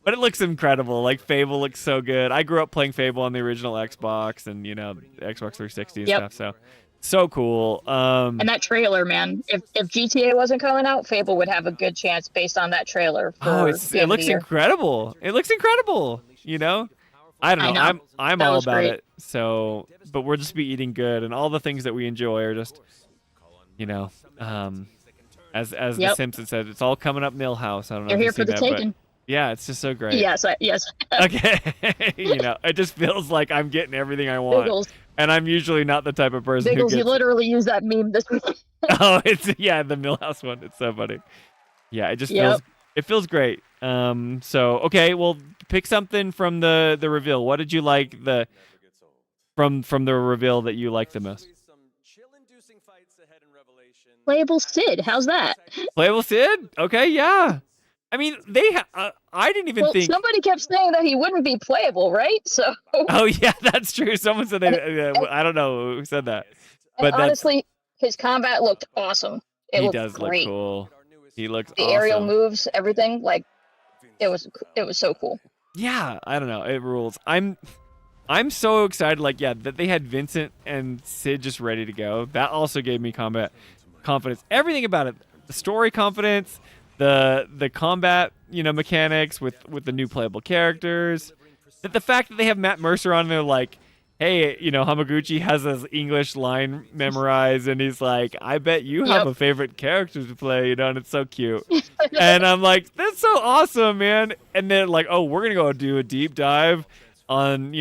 But it looks incredible. Like, Fable looks so good. I grew up playing Fable on the original Xbox and, Xbox 360 and stuff. So cool. And that trailer, man. If GTA wasn't coming out, Fable would have a good chance based on that trailer. It looks incredible. It looks incredible. I don't know. I'm all about it. So, but we'll just be eating good, and all the things that we enjoy are just, as The Simpsons said, it's all coming up Millhouse. I don't know. You're if here you've for the seen that, taking. Yeah, it's just so great. Yes. Okay. It just feels like I'm getting everything I want. Biggles. And I'm usually not the type of person Biggles, who gets... you literally use that meme this week. Oh, it's the Millhouse one. It's so funny. Yeah, it just It feels great. So okay, well, pick something from the reveal. What did you like from the reveal that you liked the most? Playable Sid, how's that? Playable Sid? Okay, yeah. I mean, I didn't even Well, think. somebody kept saying that he wouldn't be playable, right? So. Oh yeah, that's true. Someone said they. I don't know who said that, but honestly, his combat looked awesome. It he looked does great. look cool. He looks The awesome. aerial moves, everything, like it was so cool. Yeah, I don't know. It rules. I'm so excited. Like, yeah, that they had Vincent and Sid just ready to go. That also gave me combat confidence. Everything about it, the story confidence, the combat, mechanics with the new playable characters. The fact that they have Matt Mercer on there, like, hey, Hamaguchi has his English line memorized, and he's like, I bet you have a favorite character to play, and it's so cute. And I'm like, that's so awesome, man. And then like, oh, we're gonna go do a deep dive on,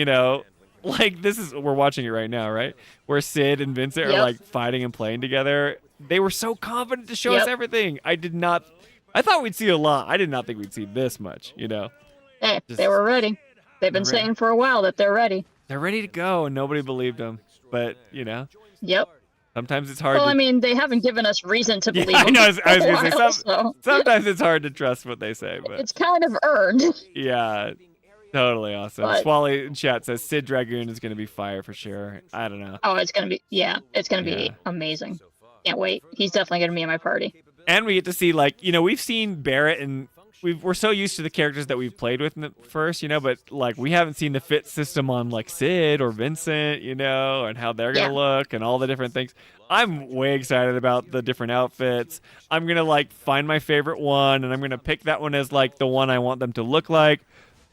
like we're watching it right now, right? Where Sid and Vincent are like fighting and playing together. They were so confident to show us everything. I thought we'd see a lot. I did not think we'd see this much, Hey, they were ready. They've been saying for a while that they're ready. They're ready to go, and nobody believed them. But, Yep. sometimes it's hard Well, to... I mean, they haven't given us reason to believe them. I know, I was going to say, so sometimes it's hard to trust what they say, but... it's kind of earned. Yeah, totally awesome. But- Swally in chat says Sid Dragoon is going to be fire for sure. I don't know. Oh, it's gonna be be amazing. Can't wait. He's definitely gonna be in my party. And we get to see, like, we've seen Barrett, and we're so used to the characters that we've played with in the first, but like we haven't seen the fit system on like Sid or Vincent, and how they're gonna look and all the different things. I'm way excited about the different outfits. I'm gonna like find my favorite one, and I'm gonna pick that one as like the one I want them to look like.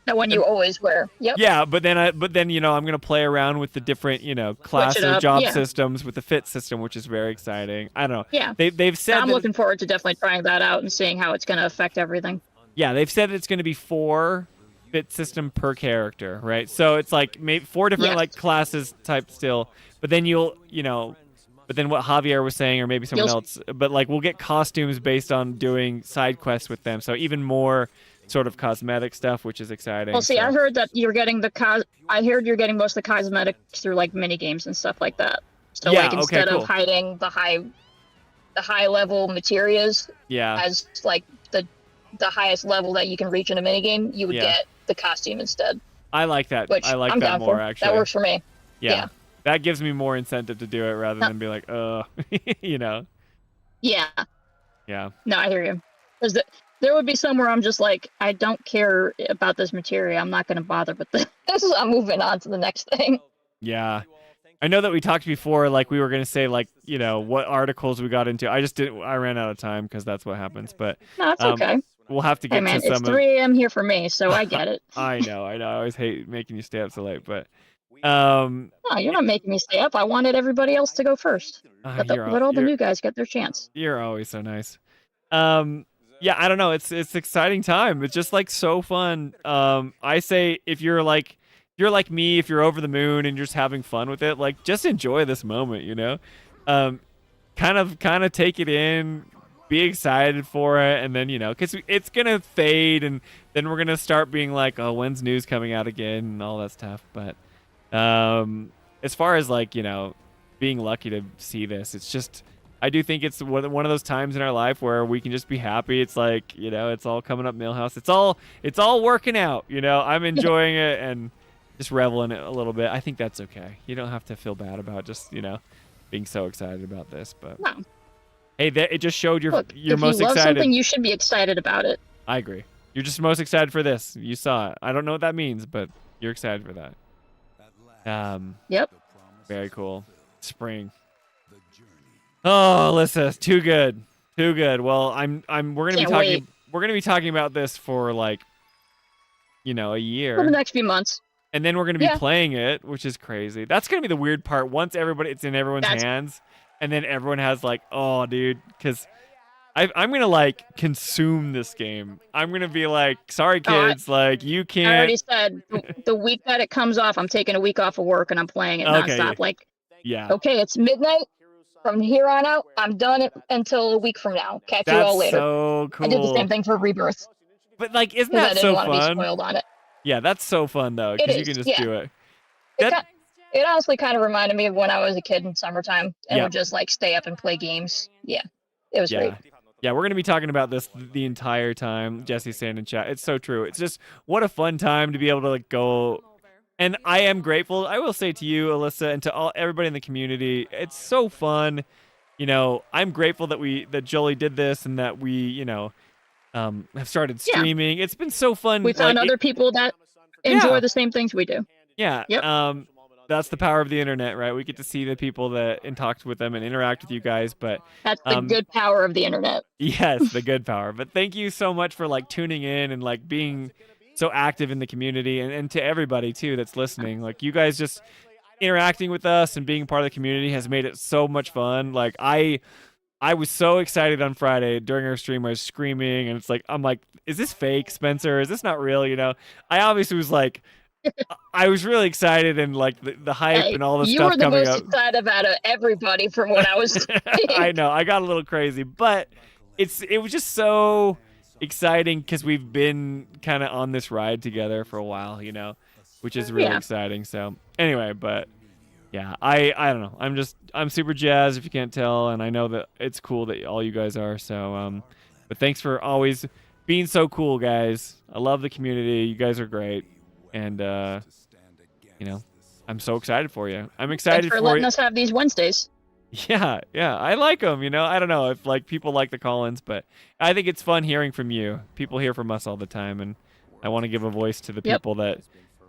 The one you always wear. Yep. Yeah, but then I'm gonna play around with the different class or job systems with the fit system, which is very exciting. I don't know. Yeah. They've said I'm looking forward to definitely trying that out and seeing how it's gonna affect everything. Yeah, they've said it's going to be 4 fit system per character, right? So it's like maybe 4 different like classes type still, but then but then what Javier was saying, or maybe someone else, but like we'll get costumes based on doing side quests with them, so even more sort of cosmetic stuff, which is exciting. Well, see, I heard that you're getting I heard you're getting most of the cosmetics through like mini games and stuff like that. So like instead of hiding the high level materials as like the highest level that you can reach in a minigame, you would get the costume instead. I like that. Which I like I'm that down more, for. actually. That works for me. Yeah. That gives me more incentive to do it rather than be like, Yeah. Yeah. No, I hear you. Because there would be somewhere I'm just like, I don't care about this material. I'm not going to bother with this. I'm moving on to the next thing. Yeah. I know that we talked before, like we were going to say, like, what articles we got into. I ran out of time because that's what happens. But no, it's okay. We'll have to get to some it's 3 a.m. here for me, so I get it. I know. I always hate making you stay up so late, but no, you're not making me stay up. I wanted everybody else to go first. Let all the new guys get their chance. You're always so nice. Yeah, I don't know. It's exciting time. It's just like so fun. I say if you're like me, if you're over the moon and you're just having fun with it, like just enjoy this moment, kind of take it in, be excited for it, and then because it's gonna fade, and then we're gonna start being like, oh, when's news coming out again and all that stuff. But as far as like being lucky to see this, it's just I do think it's one of those times in our life where we can just be happy. It's like it's all coming up Millhouse. It's all working out. I'm enjoying it and just revel in it a little bit. I think that's okay. You don't have to feel bad about just being so excited about this, but. No. Hey, it just showed you're most if you love excited. Something, you should be excited about it. I agree. You're just most excited for this. You saw it. I don't know what that means, but you're excited for that. Yep. Very cool. Spring. Oh, Alyssa, too good. Too good. Well, we're gonna be talking about this for like, a year. For the next few months. And then we're gonna be playing it, which is crazy. That's gonna be the weird part. Once it's in everyone's hands. And then everyone has like, oh, dude, because I'm going to like consume this game. I'm going to be like, sorry, kids, like you can't. I already said the week that it comes off, I'm taking a week off of work and I'm playing it nonstop. Like, okay, it's midnight. from here on out, I'm done until a week from now. Catch you all later. So cool. I did the same thing for Rebirth. But like, isn't I that didn't so want to be fun? spoiled on it. Yeah, that's so fun though, It because you is, can just yeah. do it. It honestly kind of reminded me of when I was a kid in summertime and Yeah. would just like stay up and play games. Yeah, it was great. Yeah, we're going to be talking about this the entire time. Jesse's saying in chat. It's so true. It's just what a fun time to be able to like go. And I am grateful. I will say to you, Alyssa, and to everybody in the community, it's so fun. You know, I'm grateful that Jolie did this and that we, you know, have started streaming. It's been so fun. We found other people that enjoy the same things we do. Yeah. Yep. That's the power of the internet, right? We get to see the people and talk with them and interact with you guys. But that's the good power of the internet. Yes, the good power. But thank you so much for like tuning in and like being so active in the community, and to everybody too that's listening. Like you guys just interacting with us and being part of the community has made it so much fun. Like I was so excited on Friday during our stream. I was screaming, and I'm like, is this fake, Spencer? Is this not real? You know, I obviously was like. I was really excited, and like the hype and all the stuff coming up. You were the most excited out of everybody from what I was I know. I got a little crazy, but it was just so exciting because we've been kind of on this ride together for a while, you know, which is really exciting. So anyway, but yeah, I don't know. I'm super jazzed if you can't tell, and I know that it's cool that all you guys are. So but thanks for always being so cool, guys. I love the community. You guys are great. And, you know, I'm so excited for you. I'm excited Thanks for letting us have these Wednesdays. Yeah, I like them, you know. I don't know if, like, people like the call-ins, but I think it's fun hearing from you. People hear from us all the time, and I want to give a voice to the people that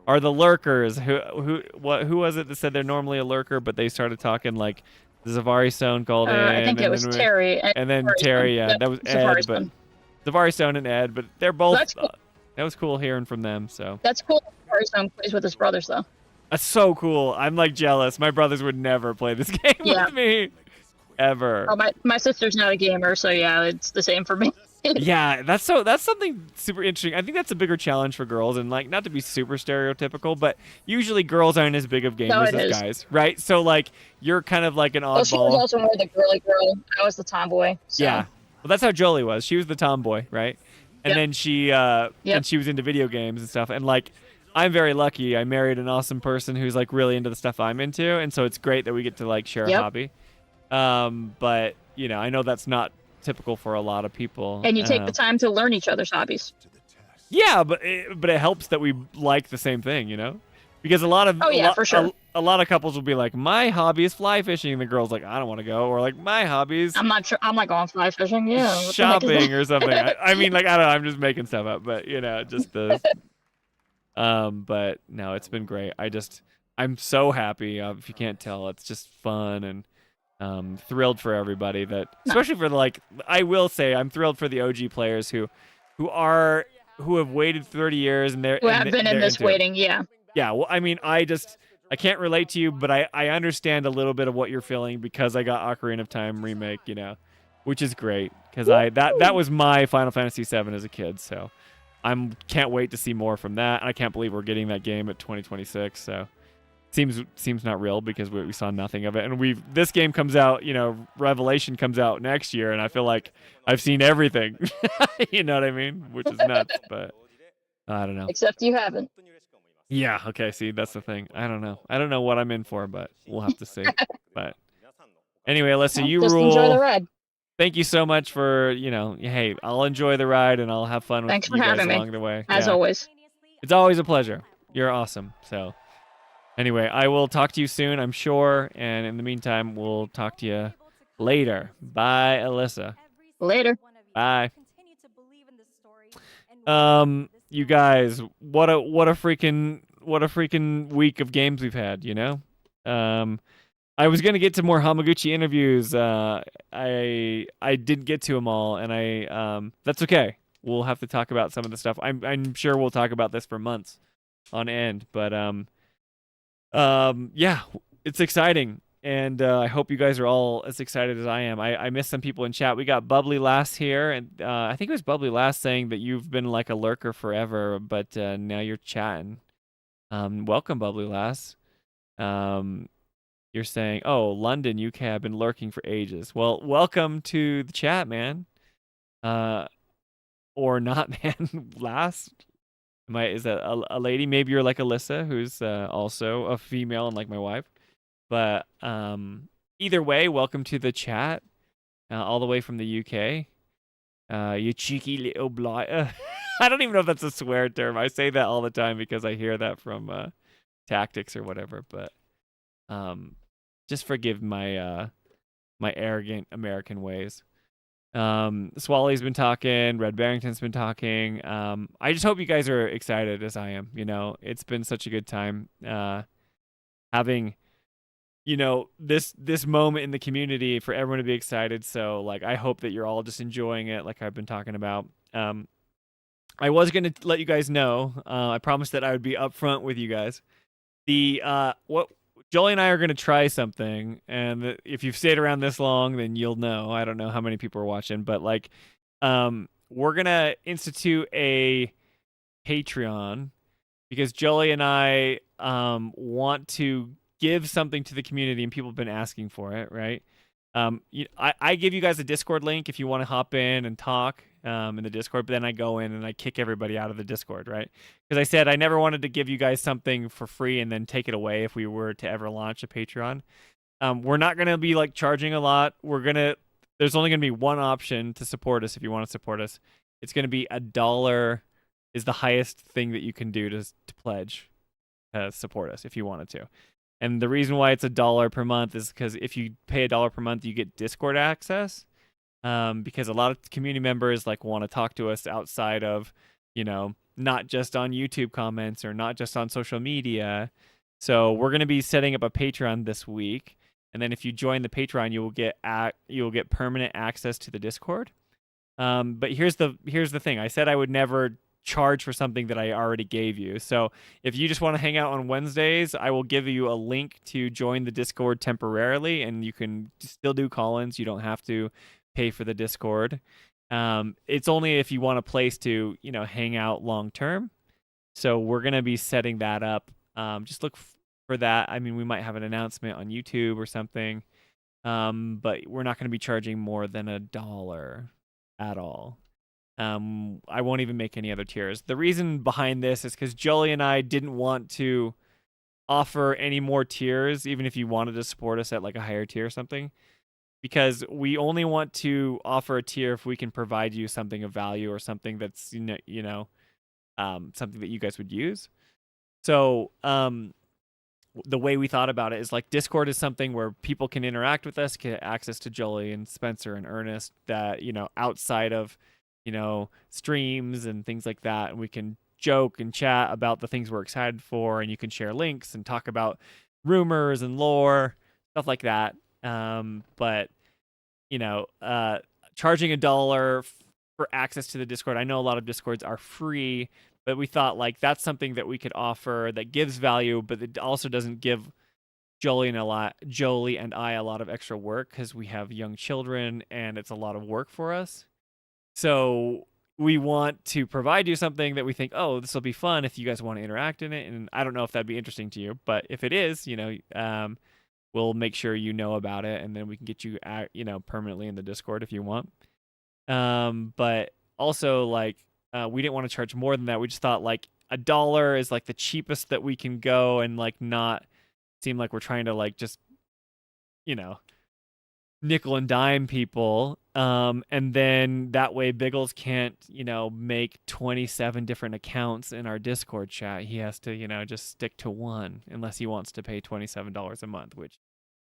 are the lurkers. Who was it that said they're normally a lurker, but they started talking, like, the Zavari Stone called in. I think it was Terry. And then Terry, that was Ed. But Zavari Stone and Ed, but they're both... that was cool hearing from them. So that's cool. Stone plays with his brothers, though. That's so cool. I'm like jealous. My brothers would never play this game with me, ever. Oh, my sister's not a gamer, so yeah, it's the same for me. Yeah, that's something super interesting. I think that's a bigger challenge for girls, and like not to be super stereotypical, but usually girls aren't as big of gamers as guys, right? So like you're kind of like an oddball. Well, she was also more the girly girl. I was the tomboy. So. Yeah, well that's how Jolie was. She was the tomboy, right? And then she and she was into video games and stuff, and like. I'm very lucky. I married an awesome person who's like really into the stuff I'm into, and so it's great that we get to like share a hobby. But you know, I know that's not typical for a lot of people. And you take the time to learn each other's hobbies. Yeah, but it helps that we like the same thing, you know, because a lot of for sure. A lot of couples will be like, my hobby is fly fishing, and the girl's like, I don't want to go, or like my hobby's I'm not sure. I'm like going fly fishing, yeah. Shopping or something. I mean, like I don't know. I'm just making stuff up, but you know, just the. But no, it's been great. I'm so happy. If you can't tell, it's just fun and thrilled for everybody that, especially for I will say I'm thrilled for the OG players who have waited 30 years and who have been in this waiting. Yeah. Yeah. Well, I mean, I can't relate to you, but I understand a little bit of what you're feeling because I got Ocarina of Time remake, you know, which is great because that was my Final Fantasy VII as a kid. So. Can't wait to see more from that. I can't believe we're getting that game at 2026. So seems not real because we saw nothing of it. And this game comes out, you know, Revelation comes out next year, and I feel like I've seen everything. You know what I mean? Which is nuts, but I don't know. Except you haven't. Yeah. Okay. See, that's the thing. I don't know. I don't know what I'm in for, but we'll have to see. But anyway, Alyssa, you just rule. Enjoy the ride. Thank you so much for, you know, hey, I'll enjoy the ride and I'll have fun with you guys along the way. As always. It's always a pleasure. You're awesome. So anyway, I will talk to you soon, I'm sure. And in the meantime, we'll talk to you later. Bye, Alyssa. Later. Bye. You guys, what a freaking week of games we've had, you know? I was gonna get to more Hamaguchi interviews. I didn't get to them all, and that's okay. We'll have to talk about some of the stuff. I'm sure we'll talk about this for months on end. But yeah, it's exciting, and I hope you guys are all as excited as I am. I missed some people in chat. We got Bubbly Lass here, and I think it was Bubbly Lass saying that you've been like a lurker forever, but now you're chatting. Welcome, Bubbly Lass. You're saying, "Oh, London, UK, I've been lurking for ages." Well, welcome to the chat, man. Or not, man. Last, is that a lady? Maybe you're like Alyssa, who's also a female and like my wife. But either way, welcome to the chat, all the way from the UK. You cheeky little blighter. I don't even know if that's a swear term. I say that all the time because I hear that from tactics or whatever. But just forgive my my arrogant American ways. Swally's been talking. Red Barrington's been talking. I just hope you guys are excited as I am. You know, it's been such a good time having, you know, this moment in the community for everyone to be excited. So like, I hope that you're all just enjoying it, like I've been talking about. I was gonna let you guys know. I promised that I would be upfront with you guys. What Jolie and I are gonna try something, and if you've stayed around this long, then you'll know. I don't know how many people are watching, but like, we're gonna institute a Patreon because Jolie and I want to give something to the community, and people have been asking for it, right? I give you guys a Discord link if you want to hop in and talk in the Discord, but then I go in and I kick everybody out of the Discord, right? Because I said I never wanted to give you guys something for free and then take it away if we were to ever launch a Patreon. We're not going to be like charging a lot. There's only going to be one option to support us if you want to support us. It's going to be $1 is the highest thing that you can do to pledge to support us if you wanted to. And the reason why it's $1 per month is because if you pay $1 per month, you get Discord access. Because a lot of community members like want to talk to us outside of, you know, not just on YouTube comments or not just on social media. So we're going to be setting up a Patreon this week, and then if you join the Patreon, you will get permanent access to the Discord. But here's the thing: I said I would never charge for something that I already gave you. So if you just want to hang out on Wednesdays, I will give you a link to join the Discord temporarily, and you can still do call-ins. You don't have to pay for the Discord. It's only if you want a place to, you know, hang out long term. So we're gonna be setting that up. Just look for that. I mean, we might have an announcement on YouTube or something. But we're not gonna be charging more than $1 at all. I won't even make any other tiers. The reason behind this is because Jolie and I didn't want to offer any more tiers, even if you wanted to support us at like a higher tier or something, because we only want to offer a tier if we can provide you something of value or something that's something that you guys would use. So the way we thought about it is like Discord is something where people can interact with us, get access to Jolie and Spencer and Ernest that, you know, outside of, you know, streams and things like that, and we can joke and chat about the things we're excited for, and you can share links and talk about rumors and lore, stuff like that. But you know, charging $1 for access to the Discord. I know a lot of Discords are free, but we thought like that's something that we could offer that gives value, but it also doesn't give Jolie and I a lot of extra work because we have young children and it's a lot of work for us. So we want to provide you something that we think, oh, this will be fun if you guys want to interact in it. And I don't know if that'd be interesting to you, but if it is, you know, we'll make sure you know about it, and then we can get you, you know, permanently in the Discord if you want. But also, like, we didn't want to charge more than that. We just thought like $1 is like the cheapest that we can go, and like not seem like we're trying to like just, you know, nickel and dime people. And then that way Biggles can't, you know, make 27 different accounts in our Discord chat. He has to, you know, just stick to one unless he wants to pay $27 a month, which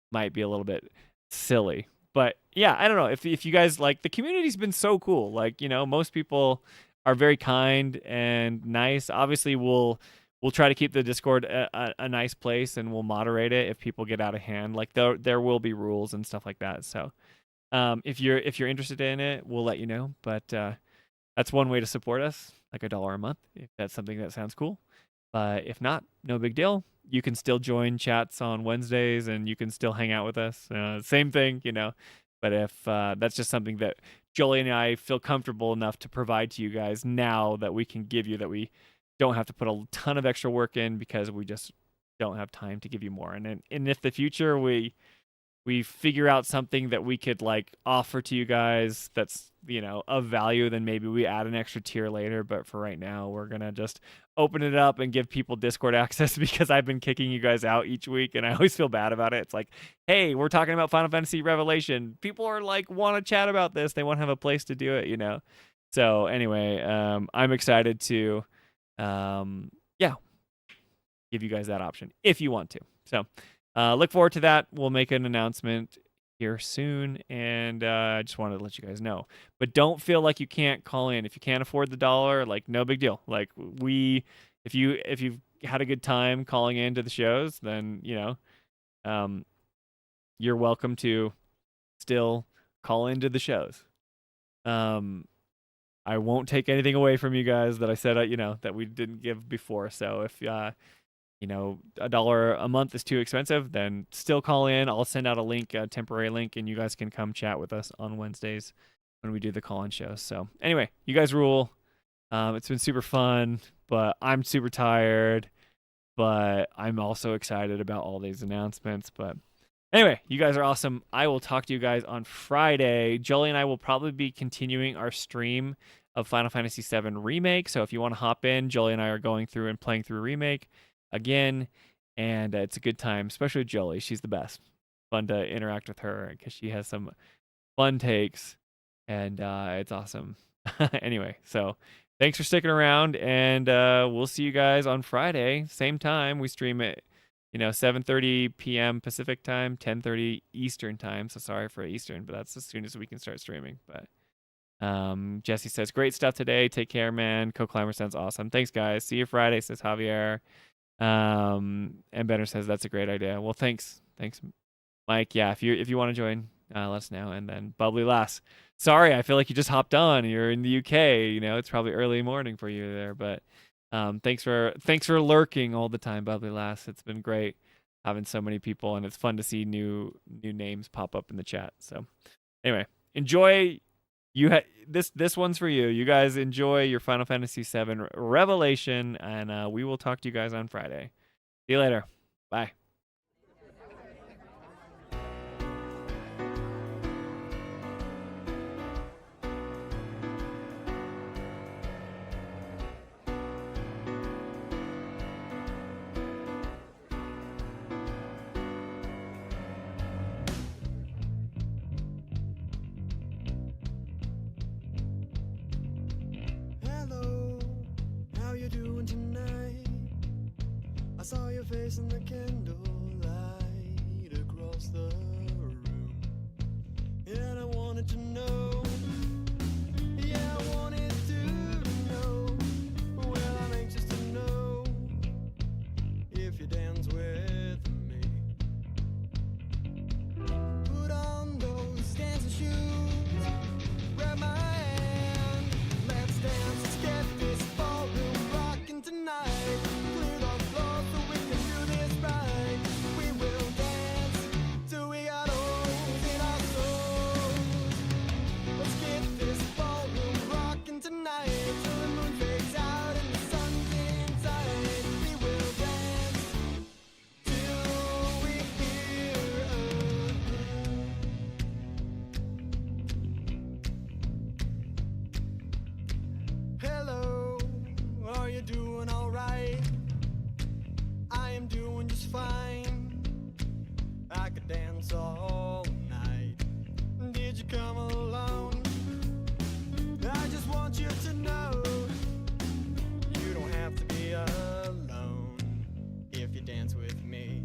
might be a little bit silly. But yeah, I don't know. If you guys like, the community's been so cool. Like, you know, most people are very kind and nice. Obviously we'll try to keep the Discord a nice place, and we'll moderate it if people get out of hand. Like there will be rules and stuff like that. So if you're interested in it, we'll let you know. But that's one way to support us, like $1 a month, if that's something that sounds cool. But if not, no big deal. You can still join chats on Wednesdays, and you can still hang out with us. Same thing, you know. But if that's just something that Jolie and I feel comfortable enough to provide to you guys now that we can give you, that we don't have to put a ton of extra work in because we just don't have time to give you more. And if the future we figure out something that we could like offer to you guys that's, of value, then maybe we add an extra tier later. But for right now, we're going to just open it up and give people Discord access, because I've been kicking you guys out each week and I always feel bad about it. It's like, hey, we're talking about Final Fantasy Revelation. People are like, want to chat about this. They want to have a place to do it, So anyway, I'm excited to, give you guys that option if you want to. So look forward to that. We'll make an announcement here soon, and I just wanted to let you guys know. But don't feel like you can't call in if you can't afford the $1. Like, no big deal. Like, if you've had a good time calling into the shows, then you're welcome to still call into the shows. I won't take anything away from you guys that I said that we didn't give before. So if $1 a month is too expensive, then still call in. I'll send out a link, a temporary link, and you guys can come chat with us on Wednesdays when we do the call-in shows. So anyway, you guys rule. It's been super fun, but I'm super tired, but I'm also excited about all these announcements. But anyway, you guys are awesome. I will talk to you guys on Friday. Jolie and I will probably be continuing our stream of Final Fantasy VII Remake. So if you want to hop in, Jolie and I are going through and playing through Remake again, and it's a good time, especially with Jolie. She's the best. Fun to interact with her because she has some fun takes, and it's awesome. Anyway, so thanks for sticking around, and we'll see you guys on Friday, same time. We stream it 7:30 p.m. Pacific time, 10:30 Eastern time. So sorry for Eastern, but that's as soon as we can start streaming. But Jesse says, great stuff today. Take care, man. Co-Climber sounds awesome. Thanks, guys. See you Friday, says Javier. And Benner says, that's a great idea. Well, thanks, Mike. Yeah, if you want to join, let us know. And then Bubbly Lass, sorry, I feel like you just hopped on. You're in the UK. It's probably early morning for you there, but thanks for lurking all the time, Bubbly Lass. It's been great having so many people, and it's fun to see new names pop up in the chat. So anyway, enjoy. This one's for you. You guys enjoy your Final Fantasy VII Revelation, and we will talk to you guys on Friday. See you later. Bye. I saw your face in the candlelight across the room, and I wanted to know, yeah, I wanted to know, well, I'm anxious to know if you dance with me. Put on those dancing shoes, grab my hand, let's dance, let's get this ballroom rocking tonight. Fine, I could dance all night. Did you come alone? I just want you to know you don't have to be alone if you dance with me.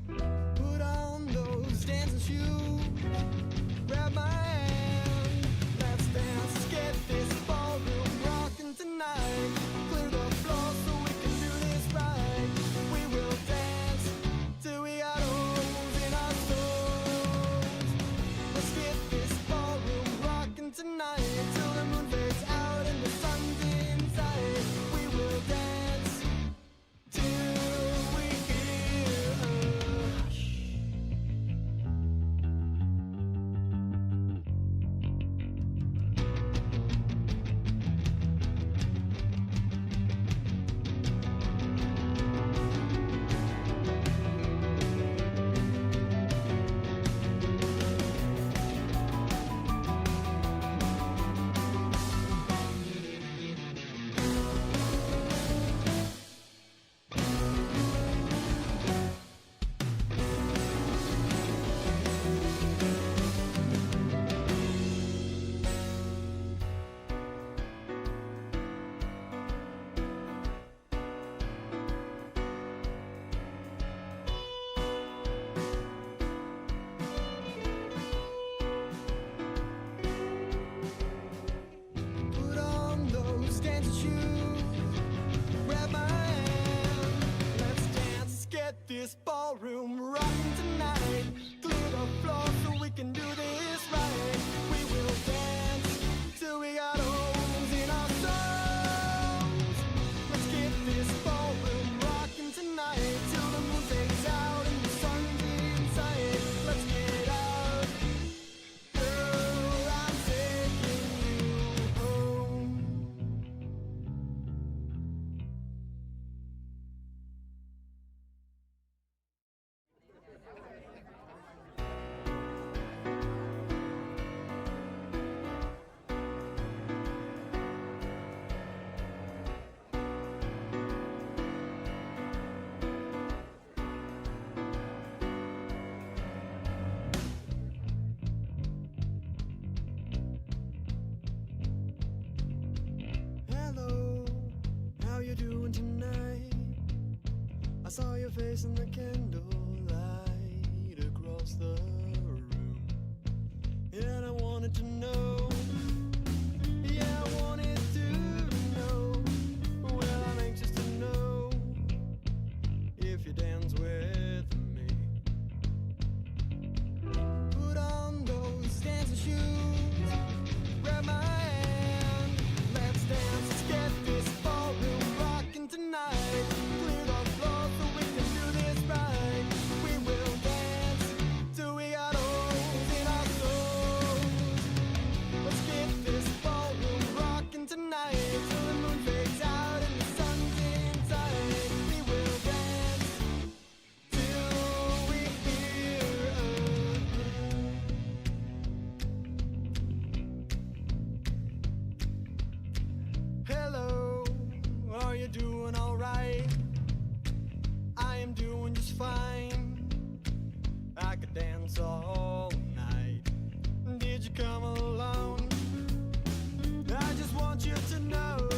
Put on those dancing shoes, grab my hand, let's dance, let's get this ballroom rocking tonight. Clear the floor so we can do this right. We will dance till we got holes in our souls. you doing tonight? I saw your face in the candlelight across the room, and I wanted to know. Yeah, I wanted to know. Well, I'm anxious to know if you dance with me. Put on those dancing shoes, grab my hand, let's dance, let's get this ballroom rocking tonight. Clear the floor so we can do this right. We will dance till we got holes in our souls. Let's get this ballroom rocking tonight till the moon fades out and the sun's inside. We will dance till we hear hello, are you doing alright? I am doing just fine. I could dance all night. Did you come alone? I just want you to know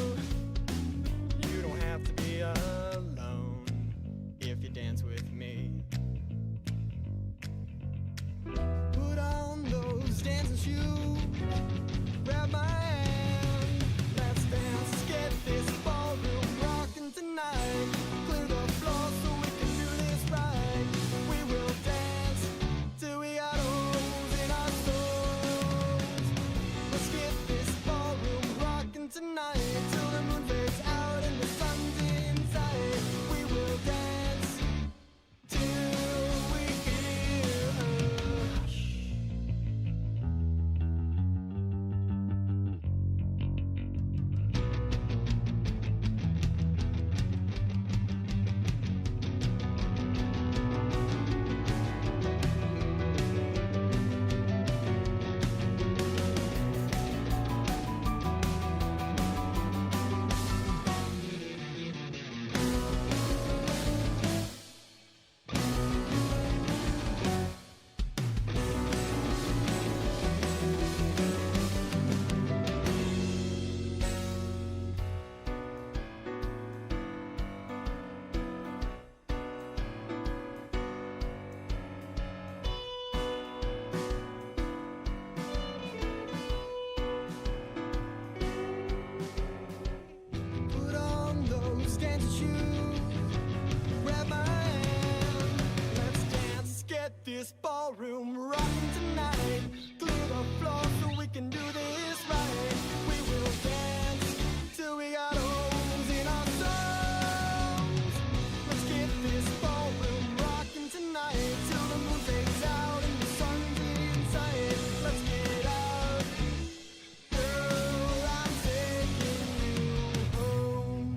you don't have to be alone if you dance with me. Put on those dancing shoes, grab my hand, let's dance, let's get this ballroom rocking tonight. Clear the floor so we can do this right. We will dance till we got holes in our souls. Let's get this ballroom rocking tonight till the moon fades out and the sun's inside. We will dance till we hear a hush. Put on those dancing shoes, grab my hand, let's dance, let's get this ballroom rocking tonight. Clear the floor so we can do this right. We will dance till we got holes in our souls. Let's get this ballroom rocking tonight till the moon fades out and the sun's inside. Let's get out, girl, I'm taking you home.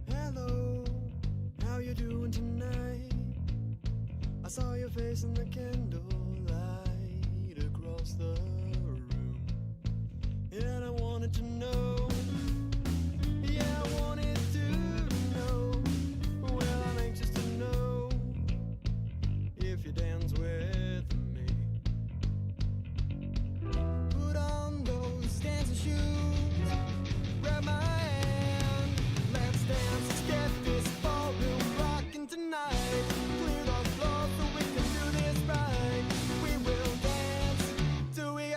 Hello, how you doing tonight? I saw your face in the candlelight across the room, and I wanted to know. Yeah, I wanted to know. Well, I'm anxious to know if you dance with me. Put on those dancing shoes, grab my hand, let's dance, let's get this ballroom rocking tonight. Clear the floor so we can do this right. We will dance till we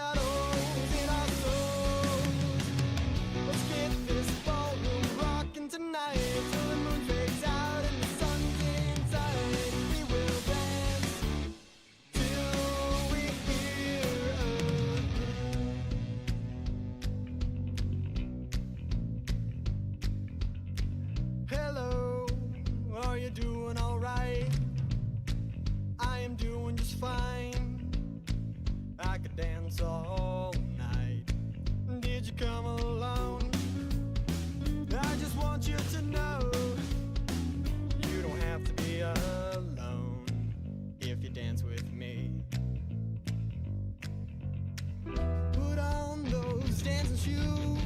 you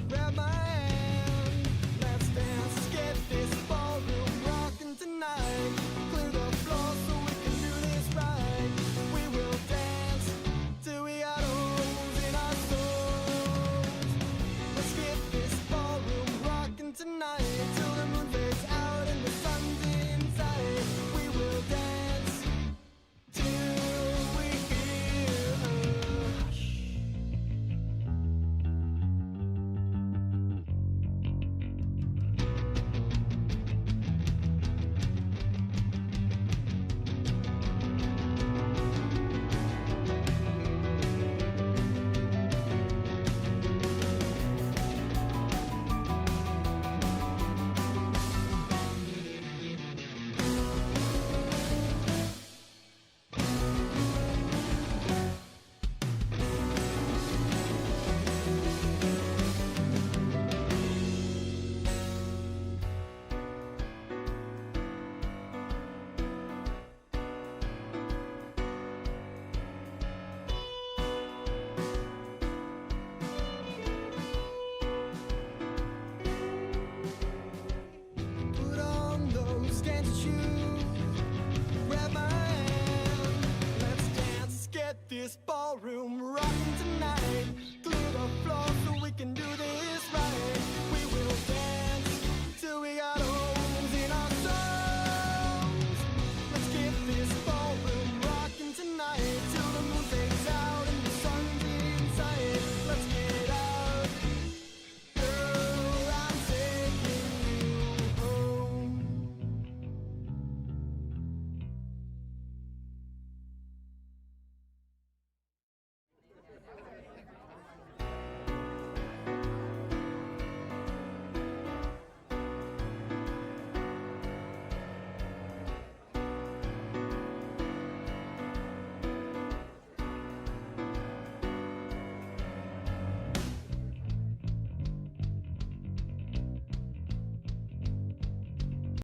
grab my